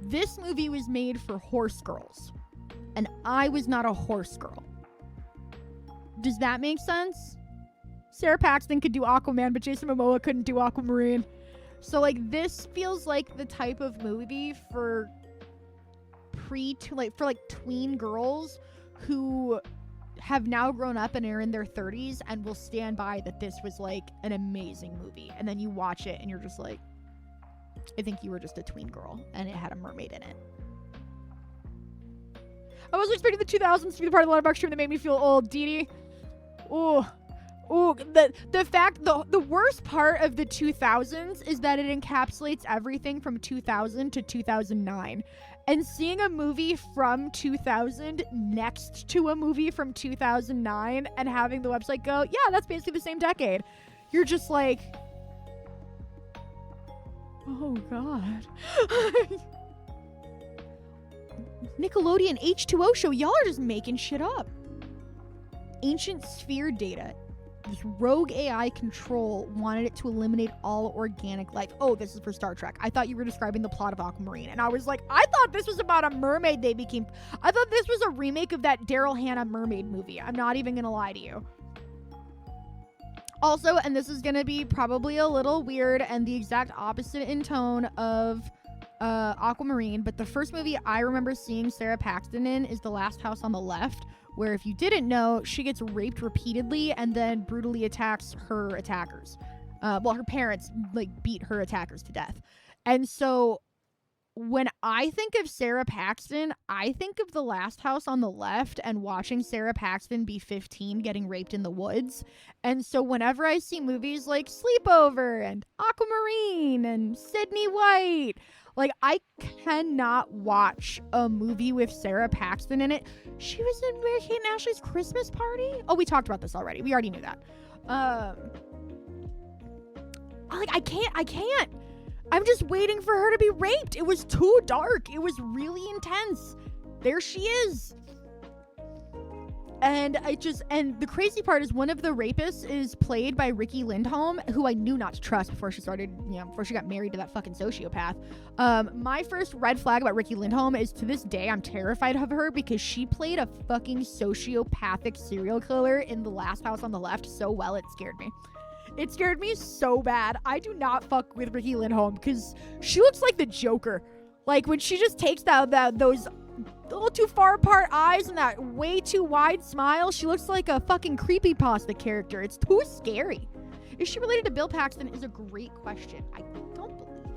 This movie was made for horse girls. And I was not a horse girl. Does that make sense? Sarah Paxton could do Aquaman, but Jason Momoa couldn't do Aquamarine. So, like, this feels like the type of movie for tween girls who have now grown up and are in their 30s and will stand by that this was, like, an amazing movie. And then you watch it and you're just like, I think you were just a tween girl and it had a mermaid in it. I wasn't expecting the 2000s to be the part of the Letterboxd stream that made me feel old, Dee. Ooh, the worst part of the 2000s is that it encapsulates everything from 2000 to 2009. And seeing a movie from 2000 next to a movie from 2009 and having the website go, yeah, that's basically the same decade. You're just like, oh, God. Nickelodeon H2O show. Y'all are just making shit up. Ancient sphere data. This rogue AI control wanted it to eliminate all organic life. Oh, this is for Star Trek. I thought you were describing the plot of Aquamarine. And I was like, I thought this was about a mermaid I thought this was a remake of that Daryl Hannah mermaid movie. I'm not even gonna lie to you. Also, and this is gonna be probably a little weird and the exact opposite in tone of Aquamarine, but the first movie I remember seeing Sarah Paxton in is The Last House on the Left, where, if you didn't know, she gets raped repeatedly and then brutally attacks her attackers. Her parents, like, beat her attackers to death. And so when I think of Sarah Paxton, I think of The Last House on the Left and watching Sarah Paxton be 15 getting raped in the woods. And so whenever I see movies like Sleepover and Aquamarine and Sydney White, like, I cannot watch a movie with Sarah Paxton in it. She was in Mary-Kate and Ashley's Christmas Party. Oh, we talked about this already. We already knew that. I can't. I'm just waiting for her to be raped. It was too dark. It was really intense. There she is. And the crazy part is one of the rapists is played by Riki Lindholm, who I knew not to trust before she got married to that fucking sociopath. My first red flag about Riki Lindholm is, to this day, I'm terrified of her because she played a fucking sociopathic serial killer in The Last House on the Left so well it scared me. It scared me so bad. I do not fuck with Riki Lindholm because she looks like the Joker. Like, when she just takes those a little too far apart eyes and that way too wide smile, she looks like a fucking creepypasta character. It's too scary. Is she related to Bill Paxton is a great question. I don't believe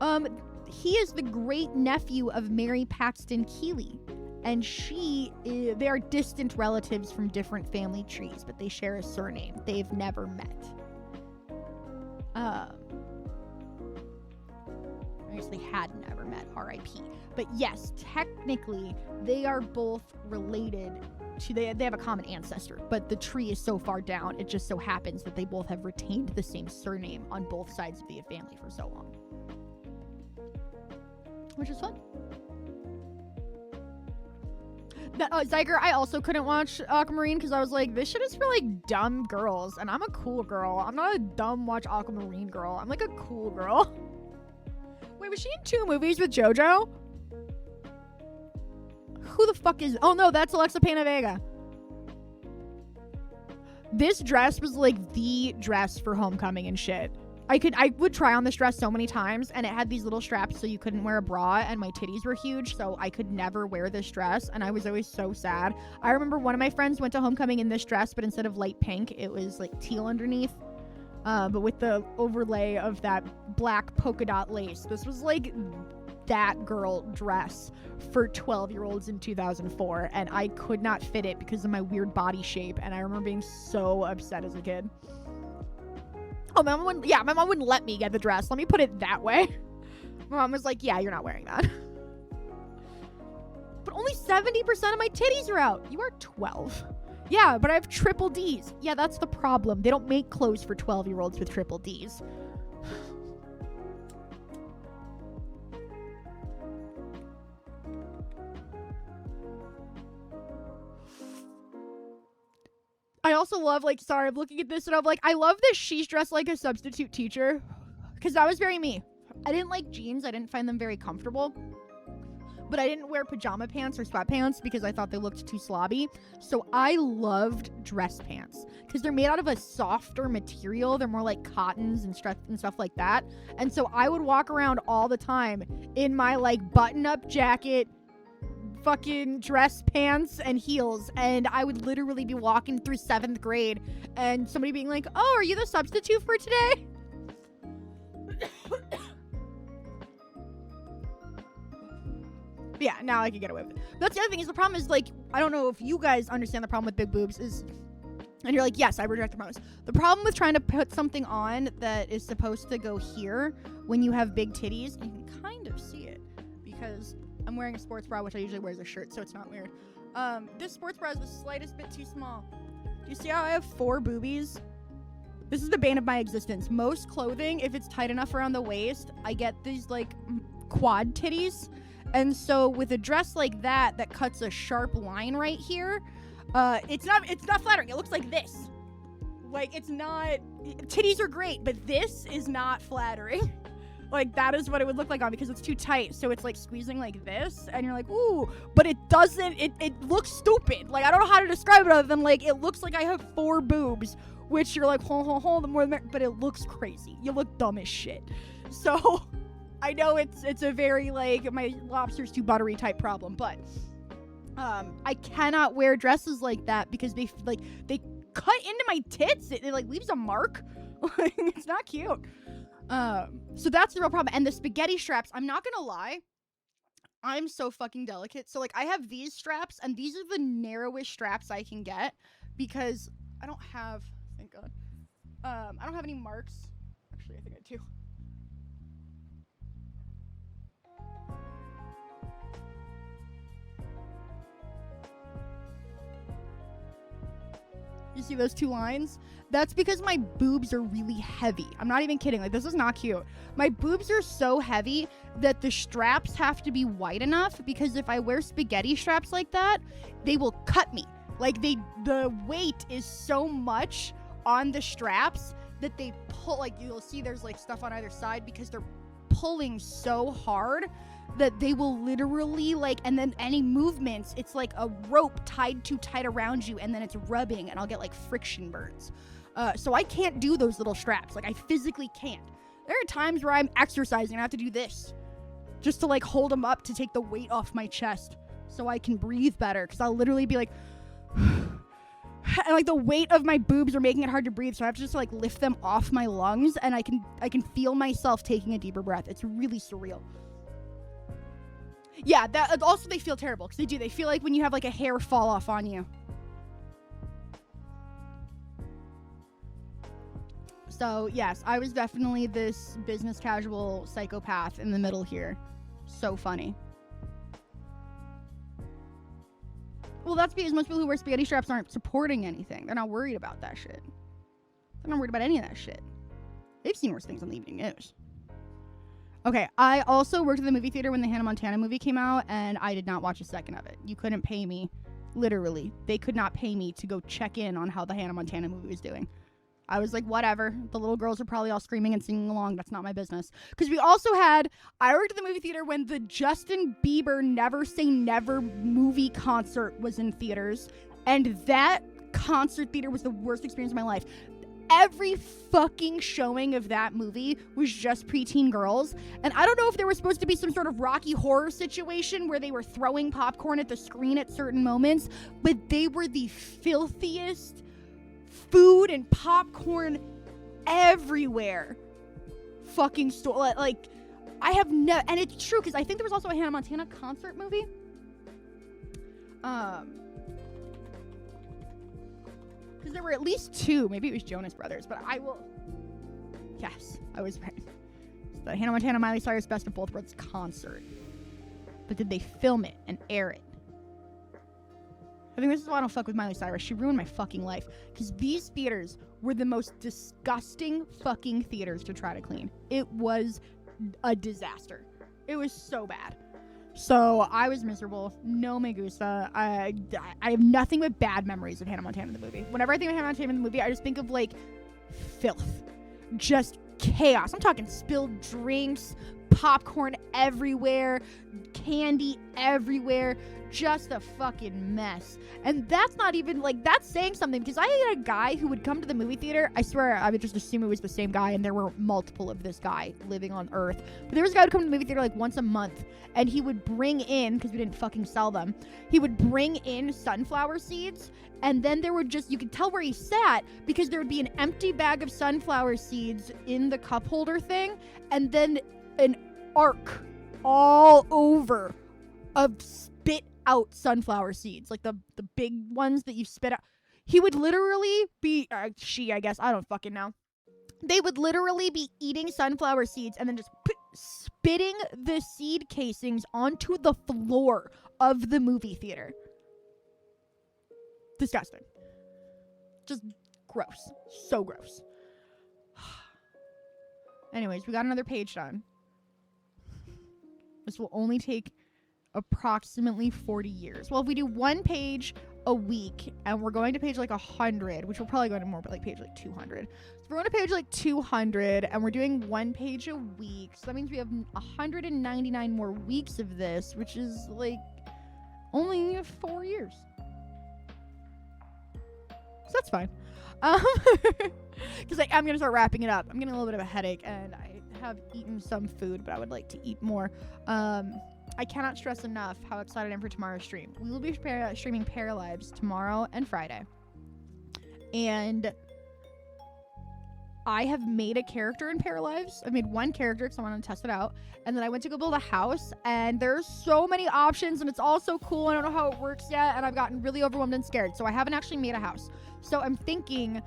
so. He is the great nephew of Mary Paxton Keeley, and they are distant relatives from different family trees, but they share a surname. They've never met. I guess they had never met, R.I.P. But yes, technically, they are both related to, they have a common ancestor, but the tree is so far down, it just so happens that they both have retained the same surname on both sides of the family for so long. Which is fun. Zyger, I also couldn't watch Aquamarine because I was like, this shit is for, like, dumb girls, and I'm a cool girl. I'm not a dumb watch Aquamarine girl. I'm, like, a cool girl. Wait, was she in 2 movies with JoJo? Who the fuck is... Oh, no, that's Alexa Pena Vega. This dress was, like, the dress for homecoming and shit. I would try on this dress so many times, and it had these little straps so you couldn't wear a bra, and my titties were huge, so I could never wear this dress, and I was always so sad. I remember one of my friends went to homecoming in this dress, but instead of light pink, it was, like, teal underneath, but with the overlay of that black polka dot lace. This was, like, that girl dress for 12-year-olds in 2004, and I could not fit it because of my weird body shape, and I remember being so upset as a kid. Oh, my mom wouldn't let me get the dress. Let me put it that way. My mom was like, yeah, you're not wearing that. But only 70% of my titties are out. You are 12. Yeah, but I have triple Ds. Yeah, that's the problem. They don't make clothes for 12-year-olds with triple Ds. I also love, like, sorry, I'm looking at this and I'm like, I love that she's dressed like a substitute teacher. Because that was very me. I didn't like jeans. I didn't find them very comfortable. But I didn't wear pajama pants or sweatpants because I thought they looked too slobby. So I loved dress pants. Because they're made out of a softer material. They're more like cottons and stuff like that. And so I would walk around all the time in my, like, button-up jacket, fucking dress pants and heels, and I would literally be walking through 7th grade and somebody being like, oh, are you the substitute for today? Yeah, now I can get away with it. That's the other thing is the problem is, like, I don't know if you guys understand the problem with big boobs is, and you're like, yes, I reject the promise. The problem with trying to put something on that is supposed to go here when you have big titties, you can kind of see it because I'm wearing a sports bra, which I usually wear as a shirt, so it's not weird. This sports bra is the slightest bit too small. Do you see how I have 4 boobies? This is the bane of my existence. Most clothing, if it's tight enough around the waist, I get these, like, quad titties. And so with a dress like that cuts a sharp line right here, it's not flattering. It looks like this. Like, it's not... Titties are great, but this is not flattering. Like, that is what it would look like on because it's too tight. So it's like squeezing like this and you're like, ooh, but it doesn't, it looks stupid. Like, I don't know how to describe it other than, like, it looks like I have 4 boobs, which you're like, the more the but it looks crazy. You look dumb as shit. So I know it's a very, like, my lobster's too buttery type problem, but I cannot wear dresses like that because they cut into my tits. It like leaves a mark. It's not cute. So that's the real problem. And the spaghetti straps, I'm not gonna lie, I'm so fucking delicate. So, like, I have these straps, and these are the narrowest straps I can get because I don't have, thank God, I don't have any marks. Actually, I think I do. You see those 2 lines? That's because my boobs are really heavy. I'm not even kidding. Like, this is not cute. My boobs are so heavy that the straps have to be wide enough because if I wear spaghetti straps like that, they will cut me. Like, the weight is so much on the straps that they pull, like, you'll see there's, like, stuff on either side because they're pulling so hard that they will literally, like, and then any movements, it's like a rope tied too tight around you and then it's rubbing and I'll get, like, friction burns. So I can't do those little straps. Like, I physically can't. There are times where I'm exercising and I have to do this just to, like, hold them up to take the weight off my chest so I can breathe better because I'll literally be like and, like, the weight of my boobs are making it hard to breathe, so I have to just, like, lift them off my lungs and I can feel myself taking a deeper breath. It's really surreal. Yeah, that also they feel terrible because they feel like when you have, like, a hair fall off on you. So, yes, I was definitely this business casual psychopath in the middle here. So funny. Well, that's because most people who wear spaghetti straps aren't supporting anything. They're not worried about that shit. They're not worried about any of that shit. They've seen worse things on the evening news. Okay, I also worked at the movie theater when the Hannah Montana movie came out, and I did not watch a second of it. You couldn't pay me. Literally. They could not pay me to go check in on how the Hannah Montana movie was doing. I was like, whatever. The little girls are probably all screaming and singing along. That's not my business. Because we also had, I worked at the movie theater when the Justin Bieber Never Say Never movie concert was in theaters. And that concert theater was the worst experience of my life. Every fucking showing of that movie was just preteen girls. And I don't know if there was supposed to be some sort of Rocky Horror situation where they were throwing popcorn at the screen at certain moments, but they were the filthiest food and popcorn everywhere. Fucking store. Like, I have no, and it's true because I think there was also a Hannah Montana concert movie. Because there were at least two. Maybe it was Jonas Brothers, but yes, I was right. It's the Hannah Montana Miley Cyrus Best of Both Worlds concert. But did they film it and air it? I think this is why I don't fuck with Miley Cyrus. She ruined my fucking life. Because these theaters were the most disgusting fucking theaters to try to clean. It was a disaster. It was so bad. So I was miserable. No me gusta. I have nothing but bad memories of Hannah Montana the movie. Whenever I think of Hannah Montana the movie, I just think of like filth, just chaos. I'm talking spilled drinks, popcorn everywhere, candy everywhere, just a fucking mess. And that's not even like, that's saying something, because I had a guy who would come to the movie theater. I swear I would just assume it was the same guy, and there were multiple of this guy living on Earth. But there was a guy who would come to the movie theater like once a month, and he would bring in, because we didn't fucking sell them, he would bring in sunflower seeds, and then there would just, you could tell where he sat because there would be an empty bag of sunflower seeds in the cup holder thing, and then an arc all over of spit out sunflower seeds, like the big ones that you spit out. He would literally be, she, I guess, I don't fucking know. They would literally be eating sunflower seeds and then just spitting the seed casings onto the floor of the movie theater. Disgusting. Just gross. So gross. Anyways, we got another page done. This will only take approximately 40 years. Well, if we do one page a week, and we're going to page like 100, which we're probably going to more, but like page like 200. So we're going to page like 200, and we're doing one page a week. So that means we have 199 more weeks of this, which is like only 4 years. So that's fine. Because I'm going to start wrapping it up. I'm getting a little bit of a headache, and I have eaten some food, but I would like to eat more. I cannot stress enough how excited I am for tomorrow's stream. We will be streaming Paralives tomorrow and Friday. And I have made a character in Paralives. I've made one character because I want to test it out. And then I went to go build a house, and there's so many options, and it's all so cool. I don't know how it works yet, and I've gotten really overwhelmed and scared. So I haven't actually made a house. So I'm thinking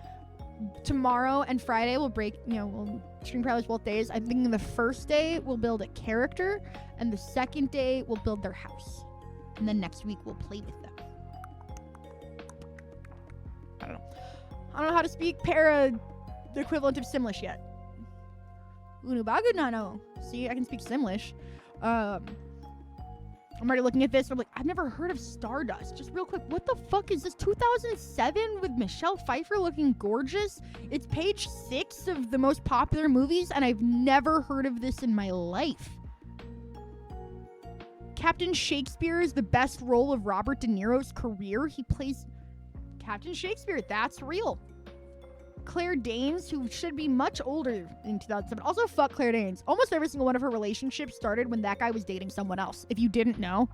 tomorrow and Friday we'll we'll stream Paralives both days. I'm thinking the first day we'll build a character, and the second day we'll build their house. And then next week we'll play with them. I don't know how to speak the equivalent of Simlish yet. Unubagu Nano. See, I can speak Simlish. I'm already looking at this. I'm like, I've never heard of Stardust. Just real quick, what the fuck is this? 2007 with Michelle Pfeiffer looking gorgeous? It's page 6 of the most popular movies, and I've never heard of this in my life. Captain Shakespeare is the best role of Robert De Niro's career. He plays Captain Shakespeare. That's real. Claire Danes, who should be much older in 2007. Also, fuck Claire Danes. Almost every single one of her relationships started when that guy was dating someone else. If you didn't know,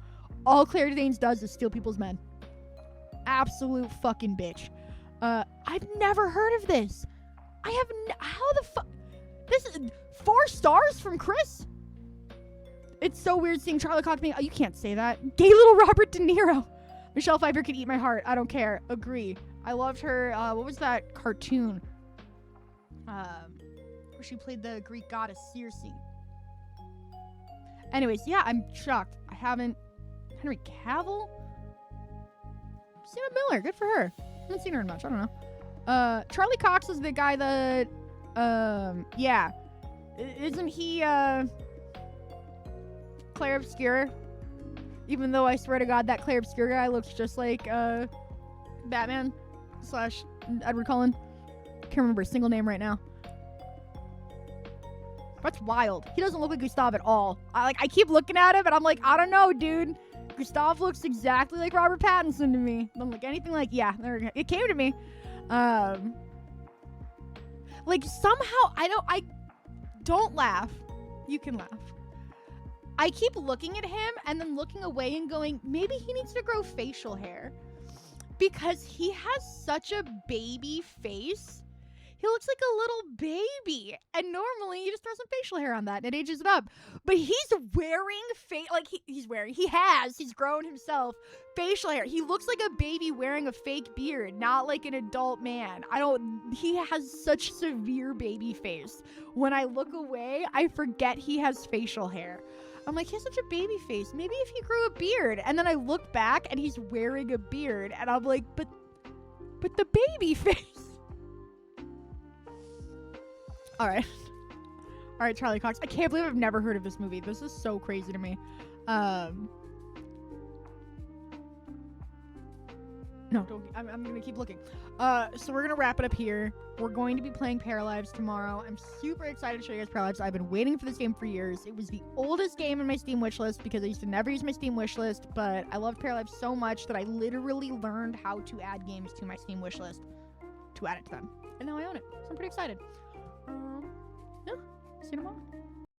all Claire Danes does is steal people's men. Absolute fucking bitch. I've never heard of this. How the fuck? This is 4 stars from Chris? It's so weird seeing Charlie Cox being, you can't say that. Gay little Robert De Niro. Michelle Pfeiffer could eat my heart. I don't care. Agree. I loved her. What was that cartoon? Where she played the Greek goddess Circe. Anyways, yeah, I'm shocked. I haven't. Henry Cavill? Sienna Miller. Good for her. I haven't seen her in much. I don't know. Charlie Cox is the guy that. Yeah. Isn't he, Claire Obscure? Even though I swear to God, that Claire Obscure guy looks just like, Batman / Edward Cullen. Can't remember a single name right now. That's wild. He doesn't look like Gustav at all. I keep looking at him and I'm like, I don't know, dude. Gustav looks exactly like Robert Pattinson to me. Doesn't look anything like, yeah, there we go. It came to me. Like somehow I don't laugh. You can laugh. I keep looking at him and then looking away and going, maybe he needs to grow facial hair because he has such a baby face. He looks like a little baby, and normally you just throw some facial hair on that and it ages it up. But he's wearing he's grown himself facial hair. He looks like a baby wearing a fake beard, not like an adult man. He has such severe baby face. When I look away, I forget he has facial hair. I'm like, he has such a baby face. Maybe if he grew a beard. And then I look back and he's wearing a beard, and I'm like, but the baby face. All right, Charlie Cox. I can't believe I've never heard of this movie. This is so crazy to me. No, don't. I'm gonna keep looking. So we're gonna wrap it up here. We're going to be playing Paralives tomorrow. I'm super excited to show you guys Paralives. I've been waiting for this game for years. It was the oldest game in my Steam wishlist because I used to never use my Steam wishlist, but I loved Paralives so much that I literally learned how to add games to my Steam wishlist to add it to them, and now I own it. So I'm pretty excited. Yeah, see you tomorrow.